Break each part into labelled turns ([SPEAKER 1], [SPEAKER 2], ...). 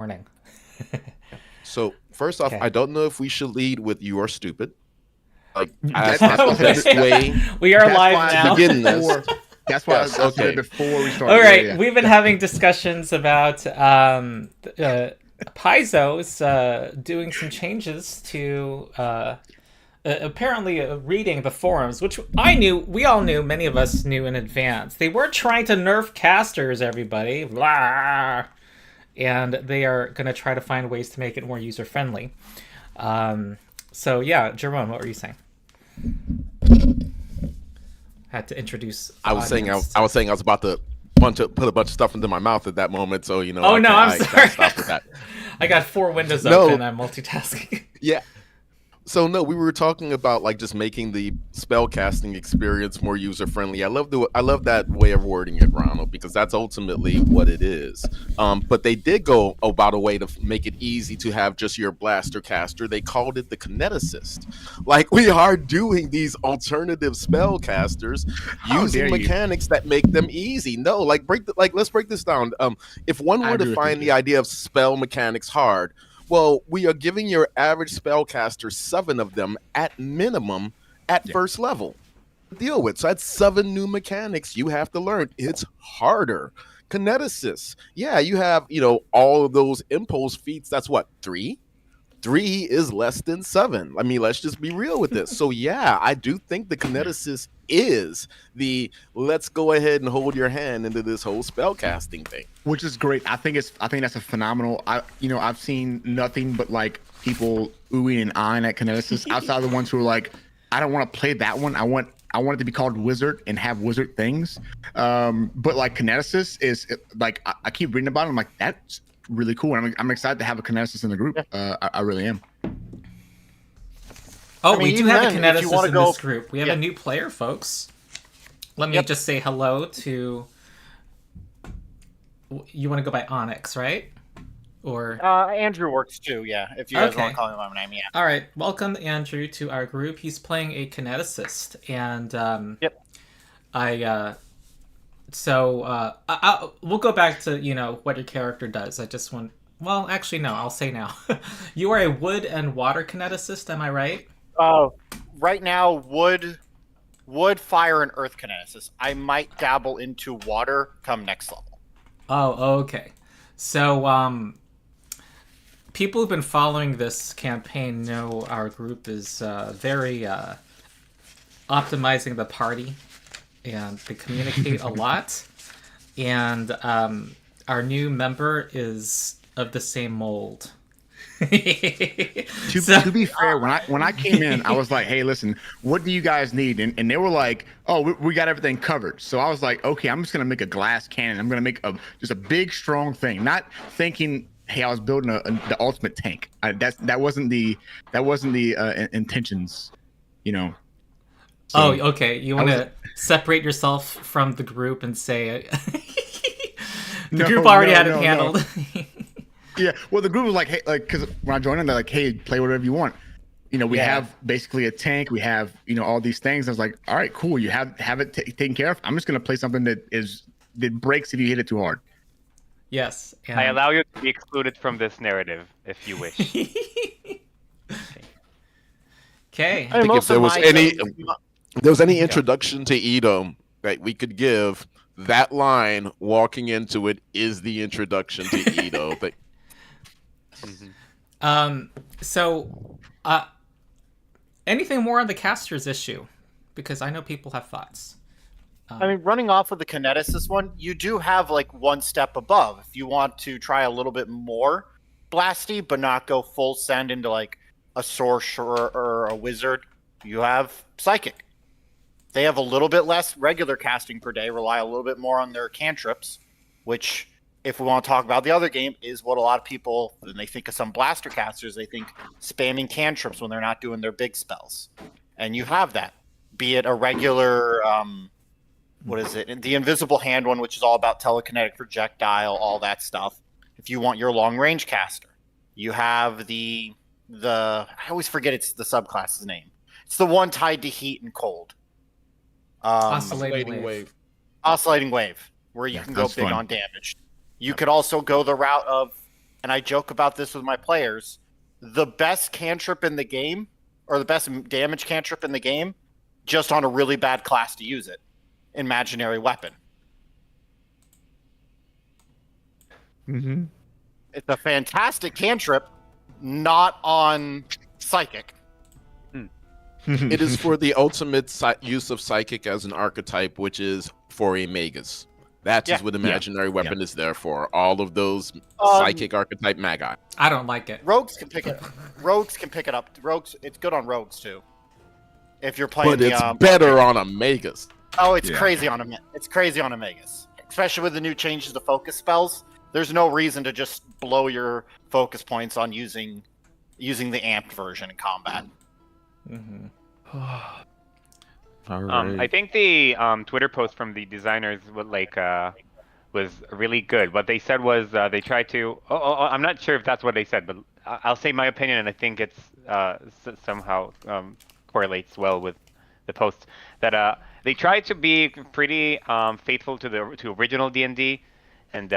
[SPEAKER 1] Morning.
[SPEAKER 2] So first off,
[SPEAKER 1] Okay.
[SPEAKER 2] I don't know if we should lead with "you are stupid." Like
[SPEAKER 3] That,
[SPEAKER 2] that's
[SPEAKER 3] that's
[SPEAKER 2] not
[SPEAKER 3] why
[SPEAKER 2] the
[SPEAKER 3] I said
[SPEAKER 2] best way
[SPEAKER 1] We are
[SPEAKER 3] that's
[SPEAKER 1] live
[SPEAKER 3] why I
[SPEAKER 2] to
[SPEAKER 3] said
[SPEAKER 1] now.
[SPEAKER 3] it
[SPEAKER 2] begin this.
[SPEAKER 3] before. That's why
[SPEAKER 2] Yes,
[SPEAKER 3] I said it
[SPEAKER 2] okay.
[SPEAKER 3] before we
[SPEAKER 1] All
[SPEAKER 3] started. Yeah,
[SPEAKER 1] right,
[SPEAKER 3] yeah.
[SPEAKER 1] we've been having discussions about Paizo's doing some changes to apparently reading the forums, which we all knew, many of us knew in advance. They were trying to nerf casters, everybody. Blah. And they are going to try to find ways to make it more user friendly. So, yeah, Jerome, what were you saying? Had to introduce the
[SPEAKER 2] I was saying I,
[SPEAKER 1] audience
[SPEAKER 2] I
[SPEAKER 1] to...
[SPEAKER 2] was saying I was about to put a bunch of stuff into my mouth at that moment, so
[SPEAKER 1] Oh, no, I'm
[SPEAKER 2] I
[SPEAKER 1] sorry.
[SPEAKER 2] gotta stop with that.
[SPEAKER 1] I got 4 windows
[SPEAKER 2] No,
[SPEAKER 1] open. I'm multitasking.
[SPEAKER 2] yeah. So no, we were talking about like just making the spell casting experience more user friendly. I love that way of wording it, Ronald, because that's ultimately what it is. But they did go about a way to make it easy to have just your blaster caster. They called it the kineticist. Like we are doing these alternative spell casters
[SPEAKER 3] How
[SPEAKER 2] using
[SPEAKER 3] dare you?
[SPEAKER 2] mechanics that make them easy. No, let's break this down. If one
[SPEAKER 3] I
[SPEAKER 2] were to
[SPEAKER 3] agree with you
[SPEAKER 2] find the
[SPEAKER 3] too.
[SPEAKER 2] idea of spell mechanics hard, well, we are giving your average spellcaster 7 of them at minimum at
[SPEAKER 3] Yeah.
[SPEAKER 2] first level to deal with. So that's 7 new mechanics you have to learn. It's harder. Kineticists. Yeah, you have, all of those impulse feats. That's what, 3? 3 is less than 7. I mean, let's just be real with this. So yeah, I do think the
[SPEAKER 3] Yeah.
[SPEAKER 2] kineticist is the let's go ahead and hold your hand into this whole spellcasting thing.
[SPEAKER 3] Which is great. I think that's a phenomenal. I've seen nothing but like people oohing and eyeing at Kinesis outside of the ones who are like, I don't want to play that one. I want it to be called Wizard and have wizard things. But like Kinesis is like I keep reading about it. I'm like, that's really cool. And I'm excited to have a Kinesis in the group. I really am.
[SPEAKER 1] Oh,
[SPEAKER 4] I mean,
[SPEAKER 1] we do
[SPEAKER 4] even
[SPEAKER 1] have a
[SPEAKER 4] then, if you
[SPEAKER 1] kineticist
[SPEAKER 4] wanna
[SPEAKER 1] in
[SPEAKER 4] go-
[SPEAKER 1] this group. We have
[SPEAKER 4] yeah.
[SPEAKER 1] a new player, folks. Let me
[SPEAKER 4] Yep.
[SPEAKER 1] just say hello to... You want to go by Onyx, right? Or...
[SPEAKER 4] Andrew works too, yeah. If you guys
[SPEAKER 1] Okay.
[SPEAKER 4] want to call him by my name, yeah.
[SPEAKER 1] All right, welcome Andrew to our group. He's playing a kineticist, and
[SPEAKER 4] Yep.
[SPEAKER 1] we'll go back to what your character does. I just want... Well, actually, no. I'll say now. You are a wood and water kineticist. Am I right?
[SPEAKER 4] Right now, wood, fire, and earth kinesis. I might dabble into water come next level.
[SPEAKER 1] Oh, okay. So, people who've been following this campaign know our group is very optimizing the party, and they communicate a lot. And our new member is of the same mold.
[SPEAKER 3] To be fair, when I came in, I was like, "Hey, listen, what do you guys need?" And they were like, "Oh, we got everything covered." So I was like, "Okay, I'm just gonna make a glass cannon. I'm gonna make just a big, strong thing." Not thinking, "Hey, I was building the ultimate tank." That wasn't the intentions, you know.
[SPEAKER 1] Oh,
[SPEAKER 3] So
[SPEAKER 1] okay. You
[SPEAKER 3] I
[SPEAKER 1] want
[SPEAKER 3] was
[SPEAKER 1] to separate yourself from the group and say the
[SPEAKER 3] No,
[SPEAKER 1] group already
[SPEAKER 3] no,
[SPEAKER 1] had it
[SPEAKER 3] no, no.
[SPEAKER 1] handled.
[SPEAKER 3] Yeah, well, the group was like, hey, like, because when I joined in, they're like, hey, play whatever you want. We
[SPEAKER 4] Yeah.
[SPEAKER 3] have basically a tank. We have, all these things. I was like, all right, cool. You have it taken care of. I'm just gonna play something that breaks if you hit it too hard.
[SPEAKER 1] Yes.
[SPEAKER 5] I allow you to be excluded from this narrative if you wish.
[SPEAKER 1] Okay.
[SPEAKER 4] I mean,
[SPEAKER 2] think if
[SPEAKER 4] most
[SPEAKER 2] there
[SPEAKER 4] of
[SPEAKER 2] was
[SPEAKER 4] my-
[SPEAKER 2] any if there was any introduction to Edom that we could give, that line walking into it is the introduction to Edo. But
[SPEAKER 1] So, anything more on the caster's issue? Because I know people have thoughts.
[SPEAKER 4] I mean, running off of the kineticist one, you do have like one step above. If you want to try a little bit more blasty, but not go full send into like a sorcerer or a wizard, you have psychic. They have a little bit less regular casting per day, rely a little bit more on their cantrips, which, if we want to talk about the other game, is what a lot of people, when they think of some blaster casters, they think spamming cantrips when they're not doing their big spells. And you have that. Be it a regular, what is it? The invisible hand one, which is all about telekinetic projectile, all that stuff. If you want your long range caster, you have the I always forget it's the subclass's name. It's the one tied to heat and cold.
[SPEAKER 1] Oscillating wave.
[SPEAKER 4] Oscillating wave, where you
[SPEAKER 3] Yeah,
[SPEAKER 4] can go
[SPEAKER 3] that's
[SPEAKER 4] big
[SPEAKER 3] fun.
[SPEAKER 4] on damage. You could also go the route of and I joke about this with my players, the best cantrip in the game, or the best damage cantrip in the game, just on a really bad class to use it. Imaginary Weapon.
[SPEAKER 3] Mm-hmm.
[SPEAKER 4] It's a fantastic cantrip, not on Psychic.
[SPEAKER 2] It is for the ultimate use of Psychic as an archetype, which is for a Magus. That is what Imaginary Weapon is there for. All of those Psychic archetype Magi.
[SPEAKER 1] I don't like it.
[SPEAKER 4] Rogues can pick it. Rogues can pick it up. Rogues, it's good on Rogues too. If you're playing,
[SPEAKER 2] But it's better on a Magus.
[SPEAKER 4] Oh, it's crazy on a it's crazy on a Magus, especially with the new changes to focus spells. There's no reason to just blow your focus points on using the amped version in combat.
[SPEAKER 1] Mm-hmm.
[SPEAKER 2] All right.
[SPEAKER 5] I think the Twitter post from the designers was really good. What they said was they tried to. I'm not sure if that's what they said, but I'll say my opinion, and I think it's somehow correlates well with the post. That they tried to be pretty faithful to original D&D, and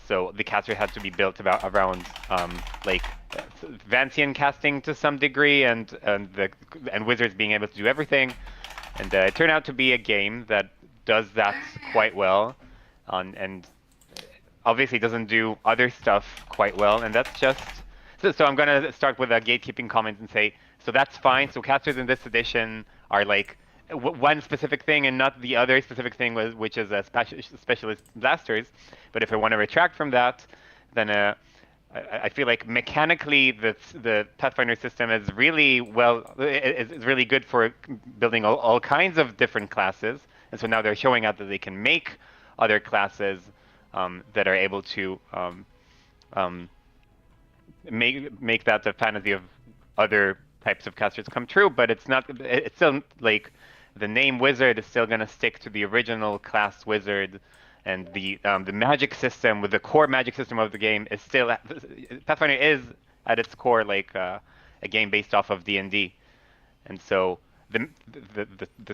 [SPEAKER 5] so the caster had to be built around like Vancian casting to some degree, and wizards being able to do everything. And it turned out to be a game that does that quite well, and obviously doesn't do other stuff quite well, and that's just... So I'm going to start with a gatekeeping comment and say, so that's fine. So casters in this edition are like one specific thing and not the other specific thing, which is a specialist blasters. But if I want to retract from that, then I feel like mechanically the Pathfinder system is really is really good for building all kinds of different classes, and so now they're showing out that they can make other classes that are able to make that the fantasy of other types of casters come true. But it's not. It's still like the name wizard is still going to stick to the original class wizard. And the magic system, with the core magic system of the game, is still Pathfinder is at its core like a game based off of D&D, and so the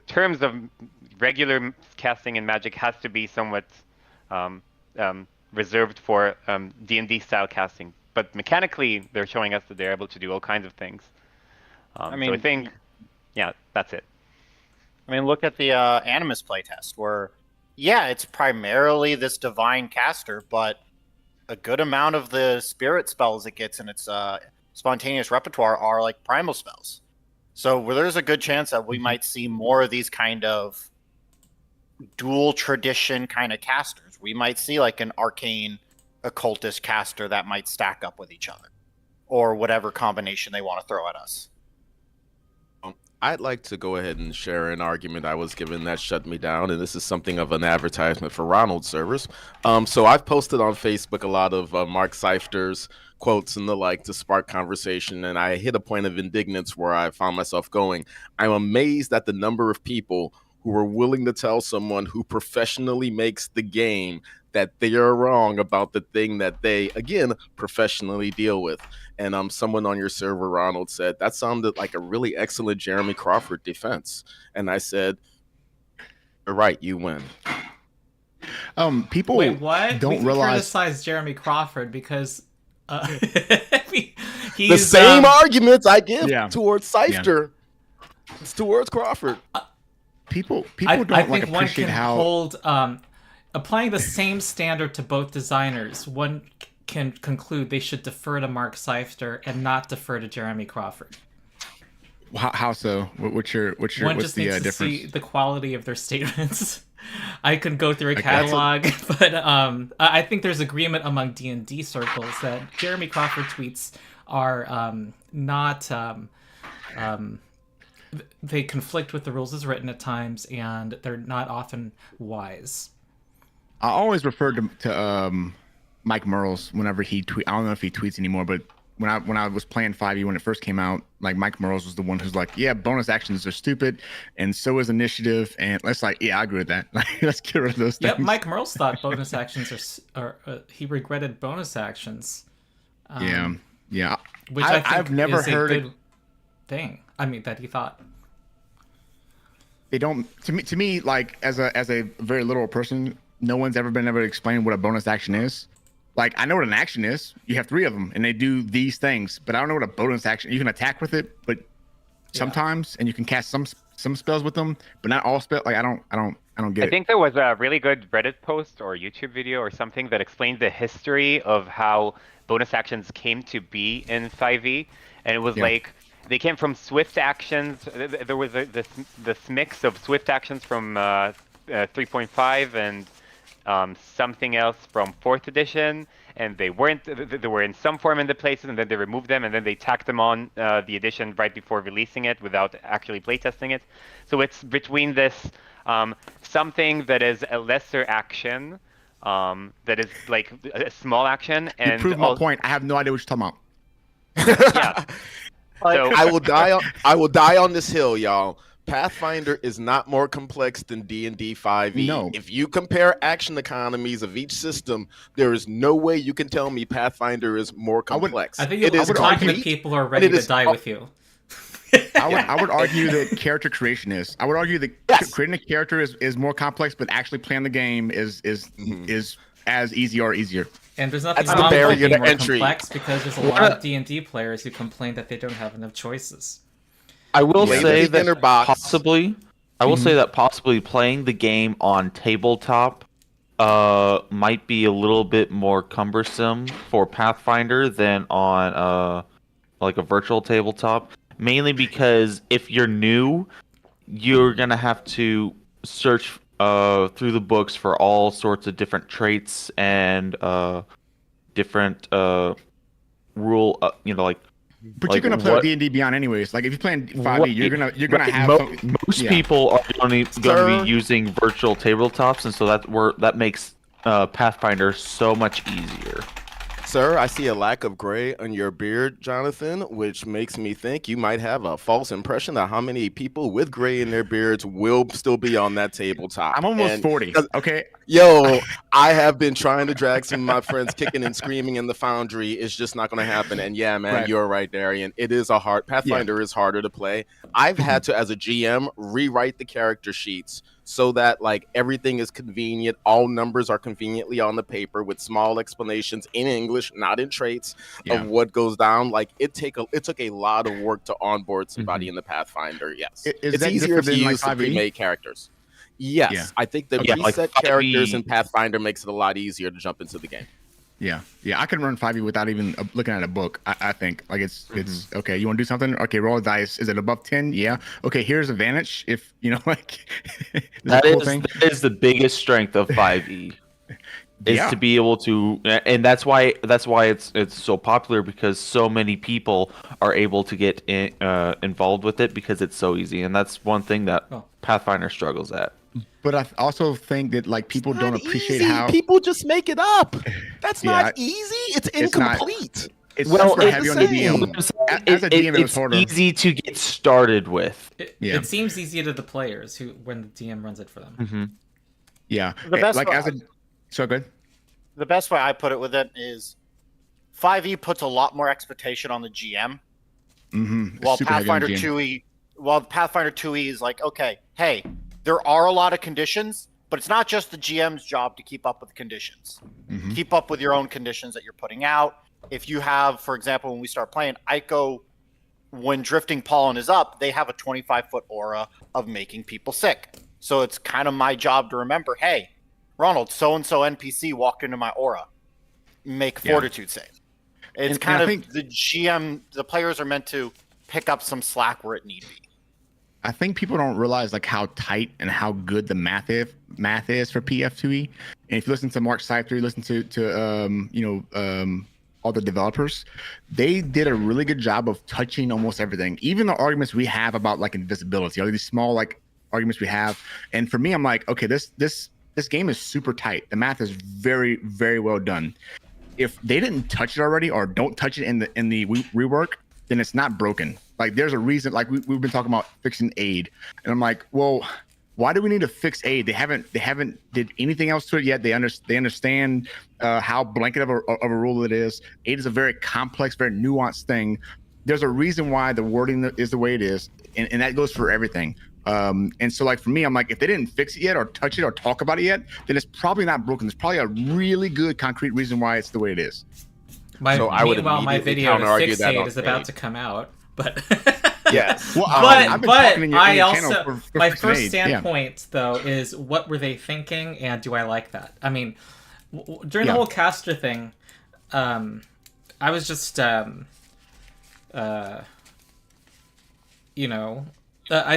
[SPEAKER 5] terms of regular casting and magic has to be somewhat reserved for D&D style casting. But mechanically, they're showing us that they're able to do all kinds of things. So I think, that's it.
[SPEAKER 4] I mean, look at the Animus playtest where. Yeah, it's primarily this divine caster, but a good amount of the spirit spells it gets in its spontaneous repertoire are like primal spells. So there's a good chance that we might see more of these kind of dual tradition kind of casters. We might see like an arcane occultist caster that might stack up with each other, or whatever combination they want to throw at us.
[SPEAKER 2] I'd like to go ahead and share an argument I was given that shut me down, and this is something of an advertisement for Ronald's servers. So I've posted on Facebook a lot of Mark Seifter's quotes and the like to spark conversation, and I hit a point of indignance where I found myself going, I'm amazed at the number of people who are willing to tell someone who professionally makes the game that they are wrong about the thing that they, again, professionally deal with. And someone on your server, Ronald, said, that sounded like a really excellent Jeremy Crawford defense. And I said, you're right, you win.
[SPEAKER 3] People
[SPEAKER 1] Wait, what?
[SPEAKER 3] don't
[SPEAKER 1] we can
[SPEAKER 3] realize...
[SPEAKER 1] criticize Jeremy Crawford because he's...
[SPEAKER 2] The same arguments I give towards Seifter.
[SPEAKER 3] Yeah.
[SPEAKER 2] It's towards Crawford.
[SPEAKER 3] People
[SPEAKER 1] I
[SPEAKER 3] don't
[SPEAKER 1] think
[SPEAKER 3] like
[SPEAKER 1] one
[SPEAKER 3] appreciate
[SPEAKER 1] can
[SPEAKER 3] how...
[SPEAKER 1] hold... applying the same standard to both designers, one can conclude they should defer to Mark Seifter and not defer to Jeremy Crawford.
[SPEAKER 3] How so?
[SPEAKER 1] One
[SPEAKER 3] what's
[SPEAKER 1] just
[SPEAKER 3] the
[SPEAKER 1] needs to
[SPEAKER 3] difference?
[SPEAKER 1] see the quality of their statements. I could go through a catalog, but I think there's agreement among D&D circles that Jeremy Crawford tweets are not... they conflict with the rules as written at times, and they're not often wise.
[SPEAKER 3] I always referred to Mike Merles whenever he tweet. I don't know if he tweets anymore, but when I was playing 5e when it first came out, like Mike Merles was the one who's like, yeah, bonus actions are stupid, and so is initiative, and let's I agree with that. Like, let's get rid of those things.
[SPEAKER 1] Yep, Mike Merles thought bonus actions are he regretted bonus actions.
[SPEAKER 3] Yeah.
[SPEAKER 1] Which I think
[SPEAKER 3] I've never
[SPEAKER 1] is
[SPEAKER 3] heard
[SPEAKER 1] a good thing. I mean, that he thought.
[SPEAKER 3] They don't to me like as a very literal person. No one's ever been able to explain what a bonus action is. Like, I know what an action is. You have 3 of them, and they do these things. But I don't know what a bonus action. You can attack with it, but sometimes, and you can cast some spells with them, but not all spells. Like, I don't get
[SPEAKER 5] I
[SPEAKER 3] it.
[SPEAKER 5] think there was a really good Reddit post or YouTube video or something that explained the history of how bonus actions came to be in 5e, and it was like they came from swift actions. There was this mix of swift actions from 3.5 and something else from 4th edition, and they were in some form in the places, and then they removed them, and then they tacked them on the edition right before releasing it without actually playtesting it. So it's between this something that is a lesser action, that is like a small action,
[SPEAKER 3] You
[SPEAKER 5] and
[SPEAKER 3] prove my point. I have no idea what you're talking about.
[SPEAKER 5] yeah.
[SPEAKER 4] Like,
[SPEAKER 5] So
[SPEAKER 2] I will die on this hill, y'all. Pathfinder is not more complex than D&D 5e.
[SPEAKER 3] No.
[SPEAKER 2] If you compare action economies of each system, there is no way you can tell me Pathfinder is more complex.
[SPEAKER 1] I think
[SPEAKER 2] It
[SPEAKER 1] you're
[SPEAKER 2] is
[SPEAKER 1] talking to
[SPEAKER 2] complete,
[SPEAKER 1] people who are ready
[SPEAKER 2] it
[SPEAKER 1] to
[SPEAKER 2] is
[SPEAKER 1] die
[SPEAKER 2] all-
[SPEAKER 1] with you.
[SPEAKER 3] I would argue that character creation is. I would argue that
[SPEAKER 2] Yes.
[SPEAKER 3] creating a character is more complex, but actually playing the game is as easy or easier.
[SPEAKER 1] And there's nothing
[SPEAKER 2] That's the
[SPEAKER 1] wrong with
[SPEAKER 2] barrier
[SPEAKER 1] it being
[SPEAKER 2] to
[SPEAKER 1] more
[SPEAKER 2] entry.
[SPEAKER 1] complex because there's a lot of D&D players who complain that they don't have enough choices.
[SPEAKER 6] I will
[SPEAKER 2] Yeah,
[SPEAKER 6] say
[SPEAKER 2] the beginner
[SPEAKER 6] that
[SPEAKER 2] box.
[SPEAKER 6] possibly, playing the game on tabletop might be a little bit more cumbersome for Pathfinder than on like a virtual tabletop. Mainly because if you're new, you're gonna have to search through the books for all sorts of different traits and different rule. Like.
[SPEAKER 3] But
[SPEAKER 6] Like,
[SPEAKER 3] you're gonna play
[SPEAKER 6] what-
[SPEAKER 3] D&D Beyond anyways. Like if you're playing 5e,
[SPEAKER 6] Right.
[SPEAKER 3] you're gonna
[SPEAKER 6] Right.
[SPEAKER 3] have
[SPEAKER 6] Most
[SPEAKER 3] yeah.
[SPEAKER 6] people are going to
[SPEAKER 2] Sir?
[SPEAKER 6] be using virtual tabletops, and so that makes Pathfinder so much easier.
[SPEAKER 2] Sir, I see a lack of gray on your beard, Jonathan, which makes me think you might have a false impression of how many people with gray in their beards will still be on that tabletop.
[SPEAKER 3] I'm almost
[SPEAKER 2] And
[SPEAKER 3] 40. Okay.
[SPEAKER 2] Yo, I have been trying to drag some of my friends kicking and screaming in the foundry. It's just not going to happen. And yeah, man,
[SPEAKER 3] Right.
[SPEAKER 2] you're right, Darian. It is a hard Pathfinder is harder to play. I've had to, as a GM, rewrite the character sheets so that like everything is convenient. All numbers are conveniently on the paper with small explanations in English, not in traits of what goes down. Like it took a lot of work to onboard somebody in the Pathfinder. Yes,
[SPEAKER 3] Is
[SPEAKER 2] it's
[SPEAKER 3] that
[SPEAKER 2] easier if
[SPEAKER 3] different
[SPEAKER 2] you
[SPEAKER 3] than,
[SPEAKER 2] use the
[SPEAKER 3] like, 5e?
[SPEAKER 2] pre-made characters. Yes,
[SPEAKER 3] Yeah.
[SPEAKER 2] I think the
[SPEAKER 6] Yeah, like
[SPEAKER 2] preset
[SPEAKER 6] 5e
[SPEAKER 2] characters in Pathfinder makes it a lot easier to jump into the game.
[SPEAKER 3] Yeah. I can run 5e without even looking at a book. I think like it's okay. You want to do something? Okay, roll a dice. Is it above 10? Yeah. Okay, here's advantage. If like
[SPEAKER 6] That is the biggest strength of 5e. Is
[SPEAKER 3] Yeah.
[SPEAKER 6] to be able to, and that's why it's so popular, because so many people are able to get involved with it because it's so easy, and that's one thing that
[SPEAKER 1] Oh.
[SPEAKER 6] Pathfinder struggles at.
[SPEAKER 3] But I also think that like people don't appreciate
[SPEAKER 2] easy.
[SPEAKER 3] how
[SPEAKER 2] People just make it up. That's
[SPEAKER 3] Yeah,
[SPEAKER 2] not easy. It's
[SPEAKER 3] not.
[SPEAKER 2] incomplete.
[SPEAKER 3] it's
[SPEAKER 6] Well,
[SPEAKER 3] super
[SPEAKER 6] it's
[SPEAKER 3] heavy on
[SPEAKER 2] the
[SPEAKER 3] the
[SPEAKER 2] same.
[SPEAKER 3] DM. As a DM, it was
[SPEAKER 6] it's
[SPEAKER 3] harder.
[SPEAKER 6] easy to get started with.
[SPEAKER 3] Yeah.
[SPEAKER 1] It seems easier to the players when the DM runs it for them.
[SPEAKER 6] Mm-hmm.
[SPEAKER 3] Yeah.
[SPEAKER 4] The best
[SPEAKER 3] like
[SPEAKER 4] way-
[SPEAKER 3] as a so good.
[SPEAKER 4] The best way I put it with it is 5e puts a lot more expectation on the GM,
[SPEAKER 3] Mm-hmm.
[SPEAKER 4] while Pathfinder 2e is like, okay, hey, there are a lot of conditions, but it's not just the GM's job to keep up with the conditions.
[SPEAKER 3] Mhm.
[SPEAKER 4] Keep up with your own conditions that you're putting out. If you have, for example, when we start playing, Ico, when Drifting Pollen is up, they have a 25-foot aura of making people sick. So it's kind of my job to remember, hey, Ronald, so-and-so NPC walked into my aura. Make a
[SPEAKER 3] Yeah.
[SPEAKER 4] fortitude save. It's
[SPEAKER 3] And
[SPEAKER 4] kind
[SPEAKER 3] I
[SPEAKER 4] of
[SPEAKER 3] think-
[SPEAKER 4] the GM, the players are meant to pick up some slack where it need be.
[SPEAKER 3] I think people don't realize like how tight and how good the math is for PF2E. And if you listen to Mark Scyther, you listen to all the developers, they did a really good job of touching almost everything. Even the arguments we have about like invisibility, all these small like arguments we have. And for me, I'm like, okay, this game is super tight. The math is very, very well done. If they didn't touch it already or don't touch it in the rework, then it's not broken. Like there's a reason. Like we've been talking about fixing aid, and I'm like, well, why do we need to fix aid? They haven't did anything else to it yet. They understand how blanket of a rule it is. Aid is a very complex, very nuanced thing. There's a reason why the wording is the way it is, and that goes for everything. And so like for me, I'm like, if they didn't fix it yet or touch it or talk about it yet, then it's probably not broken. There's probably a really good concrete reason why it's the way it is.
[SPEAKER 2] So I would
[SPEAKER 1] Meanwhile, my
[SPEAKER 2] immediately
[SPEAKER 1] video to
[SPEAKER 2] counter-argue
[SPEAKER 1] fix
[SPEAKER 2] that
[SPEAKER 1] Aid
[SPEAKER 2] on
[SPEAKER 1] is about
[SPEAKER 2] Aid.
[SPEAKER 1] to come out, but
[SPEAKER 2] Yes.
[SPEAKER 3] Well,
[SPEAKER 1] but
[SPEAKER 3] talking in your
[SPEAKER 1] I
[SPEAKER 3] channel
[SPEAKER 1] also
[SPEAKER 3] for
[SPEAKER 1] my
[SPEAKER 3] fixing
[SPEAKER 1] first
[SPEAKER 3] Aid,
[SPEAKER 1] standpoint though is what were they thinking, and do I like that? I mean, during the
[SPEAKER 3] Yeah.
[SPEAKER 1] whole caster thing, I was just I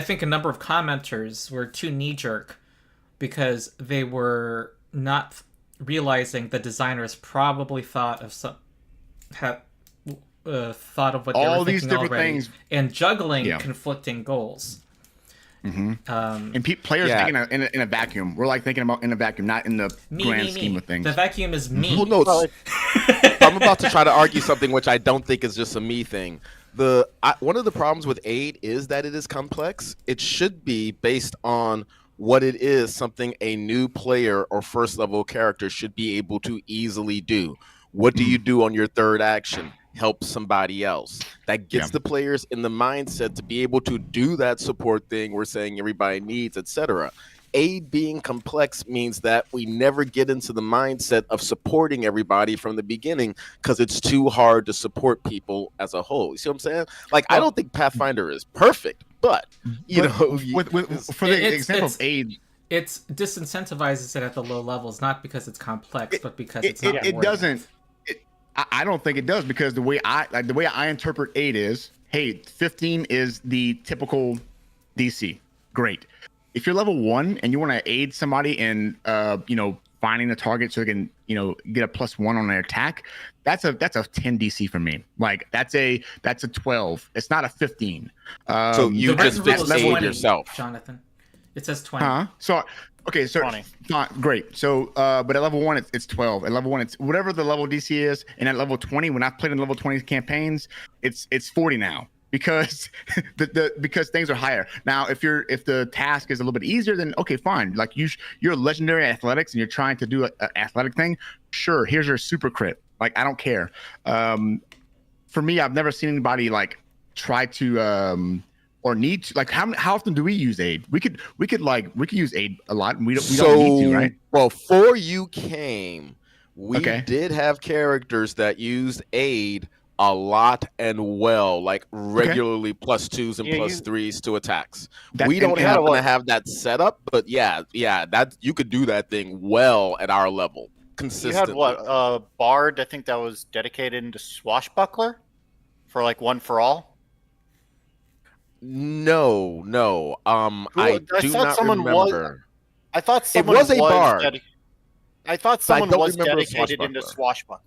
[SPEAKER 1] think a number of commenters were too knee-jerk because they were not realizing the designers probably thought of thought of what they
[SPEAKER 3] All
[SPEAKER 1] were
[SPEAKER 3] these
[SPEAKER 1] thinking
[SPEAKER 3] different
[SPEAKER 1] already,
[SPEAKER 3] things.
[SPEAKER 1] and juggling
[SPEAKER 3] Yeah.
[SPEAKER 1] conflicting goals.
[SPEAKER 3] And players
[SPEAKER 2] Yeah.
[SPEAKER 3] thinking in a vacuum. We're like thinking about in a vacuum, not in the grand scheme of things.
[SPEAKER 1] The vacuum is me.
[SPEAKER 2] Well, no,
[SPEAKER 4] Well,
[SPEAKER 2] I'm about to try to argue something which I don't think is just a me thing. One of the problems with Aid is that it is complex. It should be based on what it is, something a new player or first level character should be able to easily do. What do you do on your third action? Help somebody else. That gets
[SPEAKER 3] Yeah.
[SPEAKER 2] the players in the mindset to be able to do that support thing we're saying everybody needs, etc. Aid being complex means that we never get into the mindset of supporting everybody from the beginning because it's too hard to support people as a whole. You see what I'm saying? Like, I don't think Pathfinder is perfect, but you
[SPEAKER 3] But
[SPEAKER 2] know,
[SPEAKER 3] for the
[SPEAKER 1] It's-
[SPEAKER 3] example
[SPEAKER 1] it's-
[SPEAKER 3] of Aid,
[SPEAKER 1] It disincentivizes it at the low levels, not because it's complex, but because it's not.
[SPEAKER 3] it
[SPEAKER 1] worth
[SPEAKER 3] doesn't. I don't think it does, because the way I interpret Aid is, hey, 15 is the typical DC. Great. If you're level 1 and you want to aid somebody in finding a target so they can get a +1 on their attack, that's a 10 DC for me. Like that's a 12. It's not a 15.
[SPEAKER 2] So you
[SPEAKER 1] The
[SPEAKER 2] just
[SPEAKER 1] written
[SPEAKER 2] fix
[SPEAKER 1] rule is
[SPEAKER 2] Aid
[SPEAKER 1] 20,
[SPEAKER 2] yourself.
[SPEAKER 1] Jonathan. It says 20.
[SPEAKER 3] Huh? So okay, so
[SPEAKER 4] 20.
[SPEAKER 3] fine, great. So but at level 1 it's 12. At level 1 it's whatever the level DC is, and at level 20, when I've played in level 20 campaigns, it's 40 now. Because because things are higher now. If the task is a little bit easier, then okay, fine. Like you're legendary athletics and you're trying to do an athletic thing. Sure, here's your super crit. Like I don't care. For me, I've never seen anybody like try to or need to, like how often do we use Aid? We could use Aid a lot, and we don't need to, right?
[SPEAKER 2] Well, before you came, we
[SPEAKER 3] Okay.
[SPEAKER 2] did have characters that used Aid a lot and well, like regularly +2s and
[SPEAKER 4] Yeah,
[SPEAKER 2] +3s to attacks.
[SPEAKER 3] That-
[SPEAKER 2] We don't
[SPEAKER 3] and
[SPEAKER 2] happen to
[SPEAKER 4] what-
[SPEAKER 2] have that set up, but yeah, that you could do that thing well at our level
[SPEAKER 4] You
[SPEAKER 2] consistently.
[SPEAKER 4] had what? Bard, I think that was dedicated into Swashbuckler for like one for all.
[SPEAKER 2] No. I
[SPEAKER 4] I
[SPEAKER 2] do
[SPEAKER 4] thought
[SPEAKER 2] not
[SPEAKER 4] someone was-
[SPEAKER 2] remember.
[SPEAKER 4] I thought someone
[SPEAKER 2] was a bard.
[SPEAKER 4] I thought
[SPEAKER 2] But I
[SPEAKER 4] someone
[SPEAKER 2] don't
[SPEAKER 4] was
[SPEAKER 2] remember
[SPEAKER 4] dedicated into
[SPEAKER 2] Swashbuckler.
[SPEAKER 4] Swashbuckler.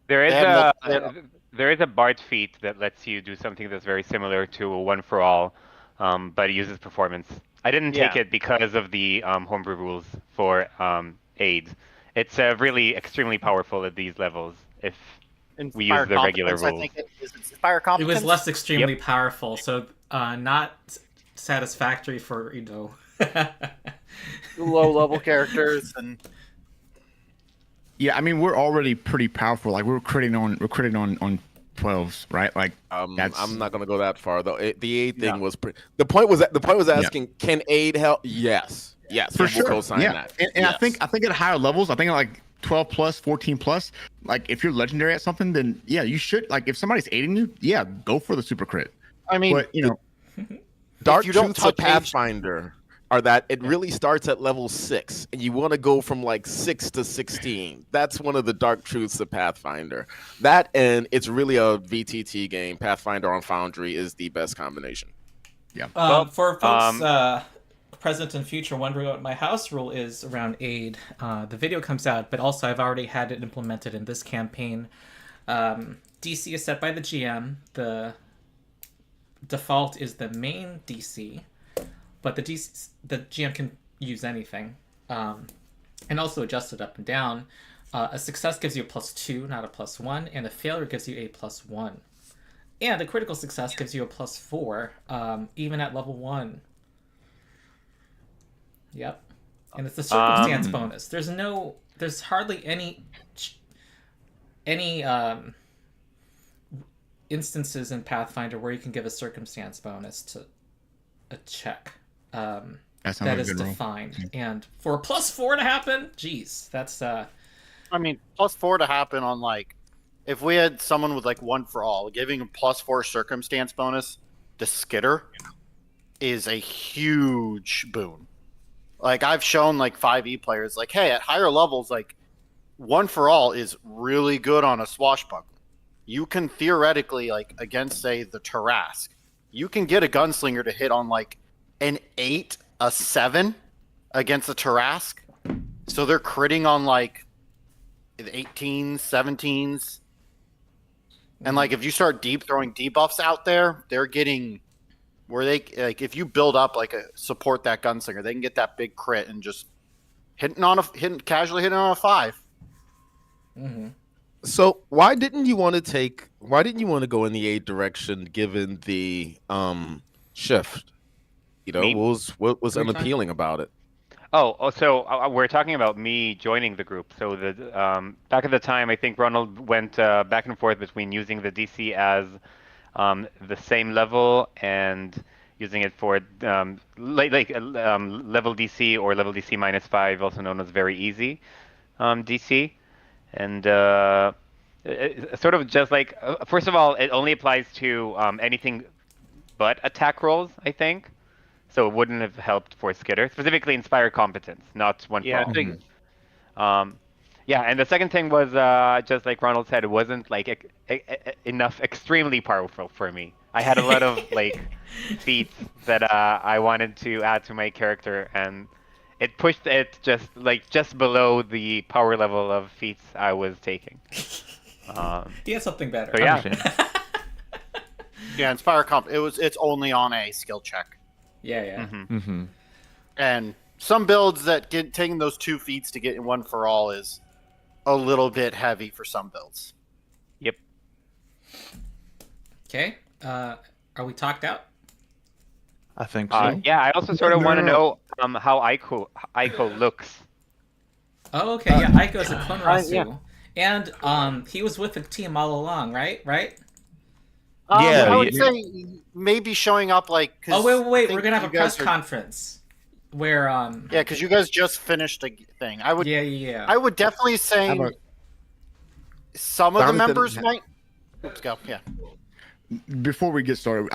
[SPEAKER 5] There is
[SPEAKER 4] They had
[SPEAKER 5] there is a Bard feat that lets you do something that's very similar to a One for All, but it uses performance. I didn't take
[SPEAKER 4] Yeah.
[SPEAKER 5] it because of the homebrew rules for Aid. It's really extremely powerful at these levels if we use the regular
[SPEAKER 4] Competence, I
[SPEAKER 5] rules.
[SPEAKER 4] think is it Inspire
[SPEAKER 1] It
[SPEAKER 4] Competence?
[SPEAKER 1] was less extremely powerful, so not satisfactory for
[SPEAKER 4] low level characters and
[SPEAKER 3] Yeah, I mean we're already pretty powerful. Like we're critting on 12s, right? Like that's
[SPEAKER 2] I'm not gonna go that far though. The Aid thing was the point was asking, can Aid help? Yes,
[SPEAKER 3] for
[SPEAKER 2] we'll
[SPEAKER 3] sure.
[SPEAKER 2] co-sign
[SPEAKER 3] Yeah,
[SPEAKER 2] that.
[SPEAKER 3] and
[SPEAKER 2] Yes.
[SPEAKER 3] I think at higher levels, I think at like 12 plus, 14 plus, like if you're legendary at something, then yeah, you should, like if somebody's aiding you, yeah, go for the super crit.
[SPEAKER 4] I mean,
[SPEAKER 3] But
[SPEAKER 2] Dark
[SPEAKER 4] you don't
[SPEAKER 2] truths of
[SPEAKER 4] touch age-
[SPEAKER 2] Pathfinder are that it really starts at level 6, and you want to go from like 6 to 16. That's one of the dark truths of Pathfinder. That, and it's really a VTT game. Pathfinder on Foundry is the best combination.
[SPEAKER 1] For folks present and future wondering what my house rule is around Aid, the video comes out, but also I've already had it implemented in this campaign. DC is set by the GM. The default is the main DC, but the GM can use anything, and also adjust it up and down. A success gives you a +2, not a +1, and a failure gives you a +1. And a critical success gives you a +4, even at level 1. Yep. And it's a circumstance bonus. There's hardly any instances in Pathfinder where you can give a circumstance bonus to a check.
[SPEAKER 3] That sounds
[SPEAKER 1] that
[SPEAKER 3] like a
[SPEAKER 1] is
[SPEAKER 3] good rule.
[SPEAKER 1] defined. And for a +4 to happen, geez, that's
[SPEAKER 4] I mean, +4 to happen on like, if we had someone with like 1 for all, giving a +4 circumstance bonus to Skitter is a huge boon. Like I've shown like 5e players, like, hey, at higher levels, like 1 for all is really good on a swashbuckler. You can theoretically, like against say the Tarask, you can get a gunslinger to hit on like an 8, a 7 against the Tarask. So they're critting on like 18s, 17s. And like if you start throwing debuffs out there, they're getting where they like if you build up like a support that gunslinger, they can get that big crit and just casually hitting on a 5.
[SPEAKER 1] Mm-hmm.
[SPEAKER 2] So why didn't you want to go in the 8 direction given the shift? You know,
[SPEAKER 5] Me?
[SPEAKER 2] what was
[SPEAKER 1] What are you talking
[SPEAKER 2] unappealing about it?
[SPEAKER 5] So we're talking about me joining the group. So the back at the time, I think Ronald went back and forth between using the DC as the same level and using it for level DC or level DC -5, also known as very easy DC. And sort of just like first of all, it only applies to anything but attack rolls, I think. So it wouldn't have helped for Skitter, specifically Inspire Competence, not one
[SPEAKER 4] Yeah,
[SPEAKER 5] for
[SPEAKER 4] I
[SPEAKER 5] all.
[SPEAKER 4] think
[SPEAKER 5] Yeah, and the second thing was just like Ronald said, it wasn't like enough extremely powerful for me. I had a lot of like feats that I wanted to add to my character, and it pushed it just below the power level of feats I was taking.
[SPEAKER 1] He had something better.
[SPEAKER 5] So yeah,
[SPEAKER 6] Understand.
[SPEAKER 4] yeah, Inspire Comp. It's only on a skill check,
[SPEAKER 1] Yeah.
[SPEAKER 6] Mm-hmm.
[SPEAKER 4] and some builds that taking those 2 feats to get 1 for all is a little bit heavy for some builds.
[SPEAKER 5] Yep.
[SPEAKER 1] Okay. Are we talked out?
[SPEAKER 6] I think so.
[SPEAKER 5] Yeah, I also sort of
[SPEAKER 3] No,
[SPEAKER 5] want to
[SPEAKER 3] no, no.
[SPEAKER 5] know how Aiko looks.
[SPEAKER 1] Oh, okay. Yeah, Aiko's a clone Rasu.
[SPEAKER 4] yeah.
[SPEAKER 1] And he was with the team all along, right?
[SPEAKER 6] Yeah,
[SPEAKER 4] I would
[SPEAKER 6] yeah.
[SPEAKER 4] say maybe showing up like. 'Cause
[SPEAKER 1] Oh, wait.
[SPEAKER 4] I
[SPEAKER 1] We're
[SPEAKER 4] think
[SPEAKER 1] gonna have a
[SPEAKER 4] you guys
[SPEAKER 1] press conference where
[SPEAKER 4] Yeah, because you guys just finished a thing. I would.
[SPEAKER 1] Yeah.
[SPEAKER 4] I would definitely say
[SPEAKER 3] How about-
[SPEAKER 4] some of the
[SPEAKER 2] Jonathan
[SPEAKER 4] members
[SPEAKER 2] ha-
[SPEAKER 4] might. Let's go. Yeah.
[SPEAKER 3] Before we get started,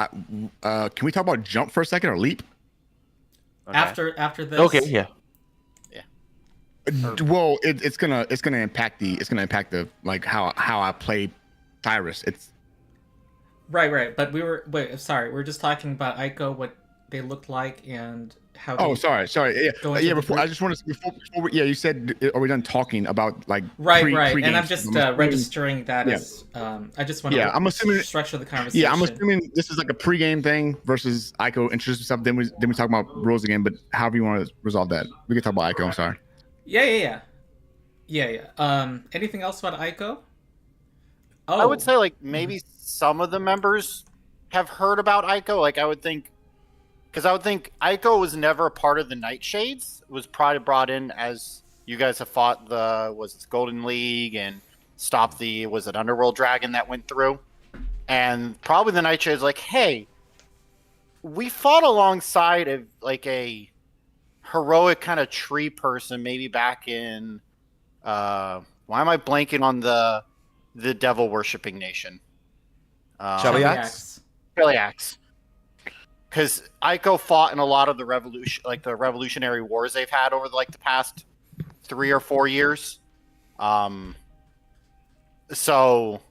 [SPEAKER 3] can we talk about jump for a second or leap?
[SPEAKER 5] Okay.
[SPEAKER 1] After this.
[SPEAKER 6] Okay, yeah.
[SPEAKER 3] Well, it's gonna impact the like how I play Tyrus. It's
[SPEAKER 1] Right. But we were just talking about Aiko, what they looked like, and how.
[SPEAKER 3] oh,
[SPEAKER 1] they
[SPEAKER 3] sorry.
[SPEAKER 1] go
[SPEAKER 3] Yeah,
[SPEAKER 1] into the
[SPEAKER 3] before I
[SPEAKER 1] group.
[SPEAKER 3] just want to yeah, you said are we done talking about like
[SPEAKER 1] Right.
[SPEAKER 3] pre-game
[SPEAKER 1] And I'm
[SPEAKER 3] stuff?
[SPEAKER 1] just
[SPEAKER 3] assuming-
[SPEAKER 1] registering that
[SPEAKER 3] Yeah.
[SPEAKER 1] as. I just want to.
[SPEAKER 3] Yeah, I'm assuming-
[SPEAKER 1] structure the conversation.
[SPEAKER 3] Yeah, I'm assuming this is like a pre-game thing versus Ico introduce stuff. Then we talk about rules again. But however you want to resolve that, we can talk about Ico. I'm sorry.
[SPEAKER 1] Yeah. Anything else about Aiko? Oh,
[SPEAKER 4] I would say like maybe some of the members have heard about Ico. Like I would think, because I would think Ico was never a part of the Nightshades. It was probably brought in as you guys have fought the Golden League and stopped the Underworld Dragon that went through, and probably the Nightshades like, hey, we fought alongside of like a heroic kind of tree person maybe back in why am I blanking on the devil worshipping nation?
[SPEAKER 2] Cheliax?
[SPEAKER 4] Cheliax. Because Ico fought in a lot of the revolutionary wars they've had over like the past 3 or 4 years. So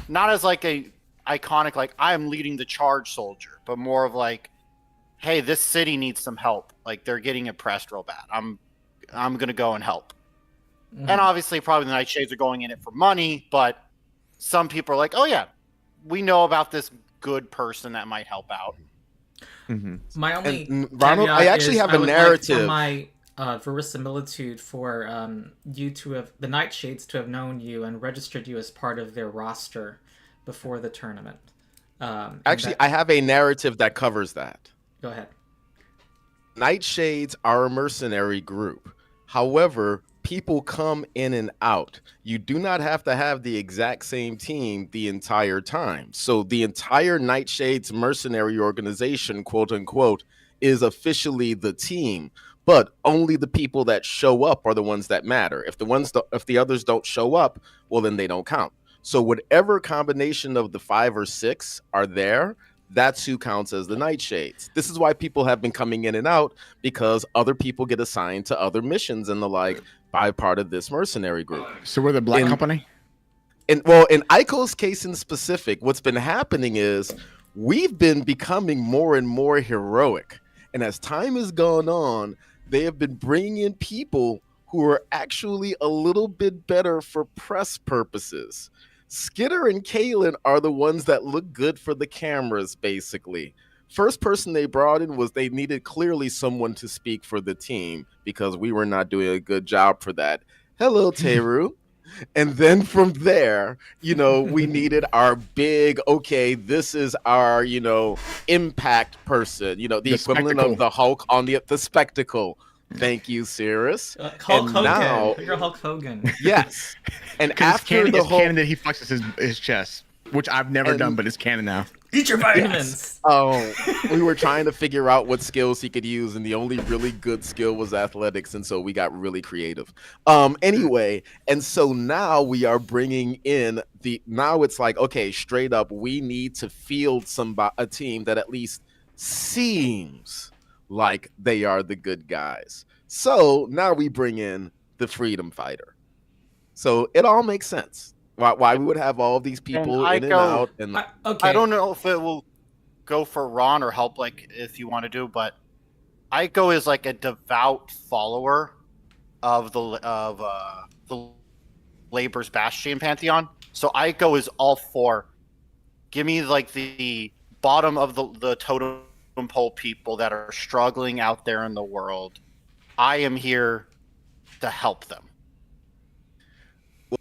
[SPEAKER 4] not as like a iconic like I am leading the charge soldier, but more of like, hey, this city needs some help. Like they're getting oppressed real bad. I'm gonna go and help.
[SPEAKER 1] Mhm.
[SPEAKER 4] And obviously, probably the Nightshades are going in it for money, but some people are like, oh, yeah, we know about this good person that might help out.
[SPEAKER 6] Mm-hmm.
[SPEAKER 1] My only
[SPEAKER 2] And, Ronald,
[SPEAKER 1] caveat
[SPEAKER 2] I actually
[SPEAKER 1] is
[SPEAKER 2] have
[SPEAKER 1] I
[SPEAKER 2] a
[SPEAKER 1] would
[SPEAKER 2] narrative.
[SPEAKER 1] like for my verisimilitude for you to have the Nightshades to have known you and registered you as part of their roster before the tournament. And
[SPEAKER 2] Actually, I have a narrative that covers that.
[SPEAKER 1] go ahead.
[SPEAKER 2] Nightshades are a mercenary group. However, people come in and out. You do not have to have the exact same team the entire time. So the entire Nightshades mercenary organization, quote unquote, is officially the team, but only the people that show up are the ones that matter. If the others don't show up, well, then they don't count. So whatever combination of the 5 or 6 are there, that's who counts as the Nightshades. This is why people have been coming in and out, because other people get assigned to other missions and the like by part of this mercenary group.
[SPEAKER 3] So we're the Black Company?
[SPEAKER 2] And well, in Aiko's case in specific, what's been happening is we've been becoming more and more heroic. And as time has gone on, they have been bringing in people who are actually a little bit better for press purposes. Skitter and Kaylin are the ones that look good for the cameras, basically. First person they brought in was they needed clearly someone to speak for the team because we were not doing a good job for that. Hello, Teru. And then from there, we needed our big, okay, this is our, impact person, the equivalent
[SPEAKER 3] spectacle.
[SPEAKER 2] of the Hulk on the spectacle. Thank you, Cirrus.
[SPEAKER 1] Hulk Hogan.
[SPEAKER 2] Now,
[SPEAKER 1] You're Hulk Hogan.
[SPEAKER 2] yes. And
[SPEAKER 3] It's
[SPEAKER 2] after
[SPEAKER 3] canon,
[SPEAKER 2] the
[SPEAKER 3] it's
[SPEAKER 2] whole...
[SPEAKER 3] canon that he flexes his chest, which I've never done, but it's canon now.
[SPEAKER 1] Eat your vitamins.
[SPEAKER 2] Oh, we were trying to figure out what skills he could use, and the only really good skill was athletics, and so we got really creative. Anyway, and so now we are bringing in now it's like, okay, straight up, we need to field a team that at least seems like they are the good guys. So now we bring in the Freedom Fighter. So it all makes sense. Why we would have all these people in and out. And
[SPEAKER 1] Okay.
[SPEAKER 4] I don't know if it will go for Ron or help, like, if you want to do, but Aiko is like a devout follower of the Labor's Bastion Pantheon. So Aiko is all for, give me like the bottom of the totem pole people that are struggling out there in the world. I am here to help them.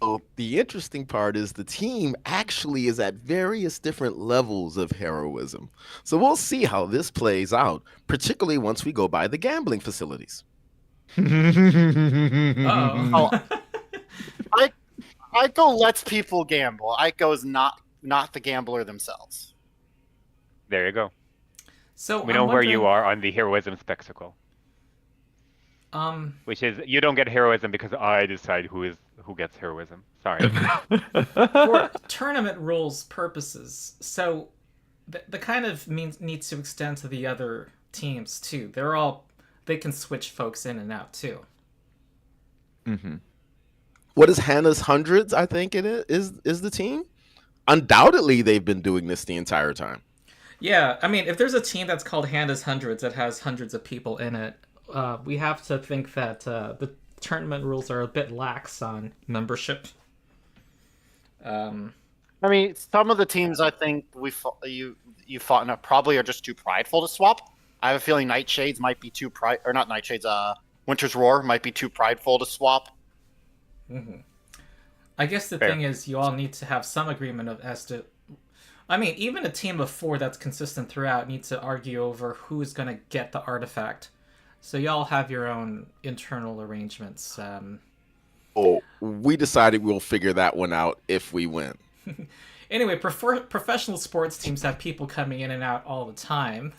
[SPEAKER 2] Well, the interesting part is the team actually is at various different levels of heroism. So we'll see how this plays out, particularly once we go by the gambling facilities.
[SPEAKER 1] Oh.
[SPEAKER 4] Aiko lets people gamble. Aiko is not the gambler themselves.
[SPEAKER 5] There you go.
[SPEAKER 1] So
[SPEAKER 5] We
[SPEAKER 1] I'm
[SPEAKER 5] know where you
[SPEAKER 1] wondering-
[SPEAKER 5] are on the heroism spectacle, which is you don't get heroism because I decide who gets heroism. Sorry.
[SPEAKER 1] For tournament rules purposes, so the kind of needs to extend to the other teams too. They can switch folks in and out too.
[SPEAKER 6] Mm-hmm.
[SPEAKER 2] What is Hannah's Hundreds? I think it is the team. Undoubtedly, they've been doing this the entire time.
[SPEAKER 1] Yeah, I mean, if there's a team that's called Handa's Hundreds that has hundreds of people in it, we have to think that the tournament rules are a bit lax on membership.
[SPEAKER 4] I mean, some of the teams I think you fought in probably are just too prideful to swap. I have a feeling Nightshades might be too or not Nightshades. Winter's Roar might be too prideful to swap.
[SPEAKER 1] Mm-hmm. I guess the
[SPEAKER 5] Fair.
[SPEAKER 1] thing is, you all need to have some agreement as to. I mean, even a team of 4 that's consistent throughout needs to argue over who's going to get the artifact. So y'all have your own internal arrangements.
[SPEAKER 2] Oh, we decided we'll figure that one out if we win.
[SPEAKER 1] Anyway, professional sports teams have people coming in and out all the time.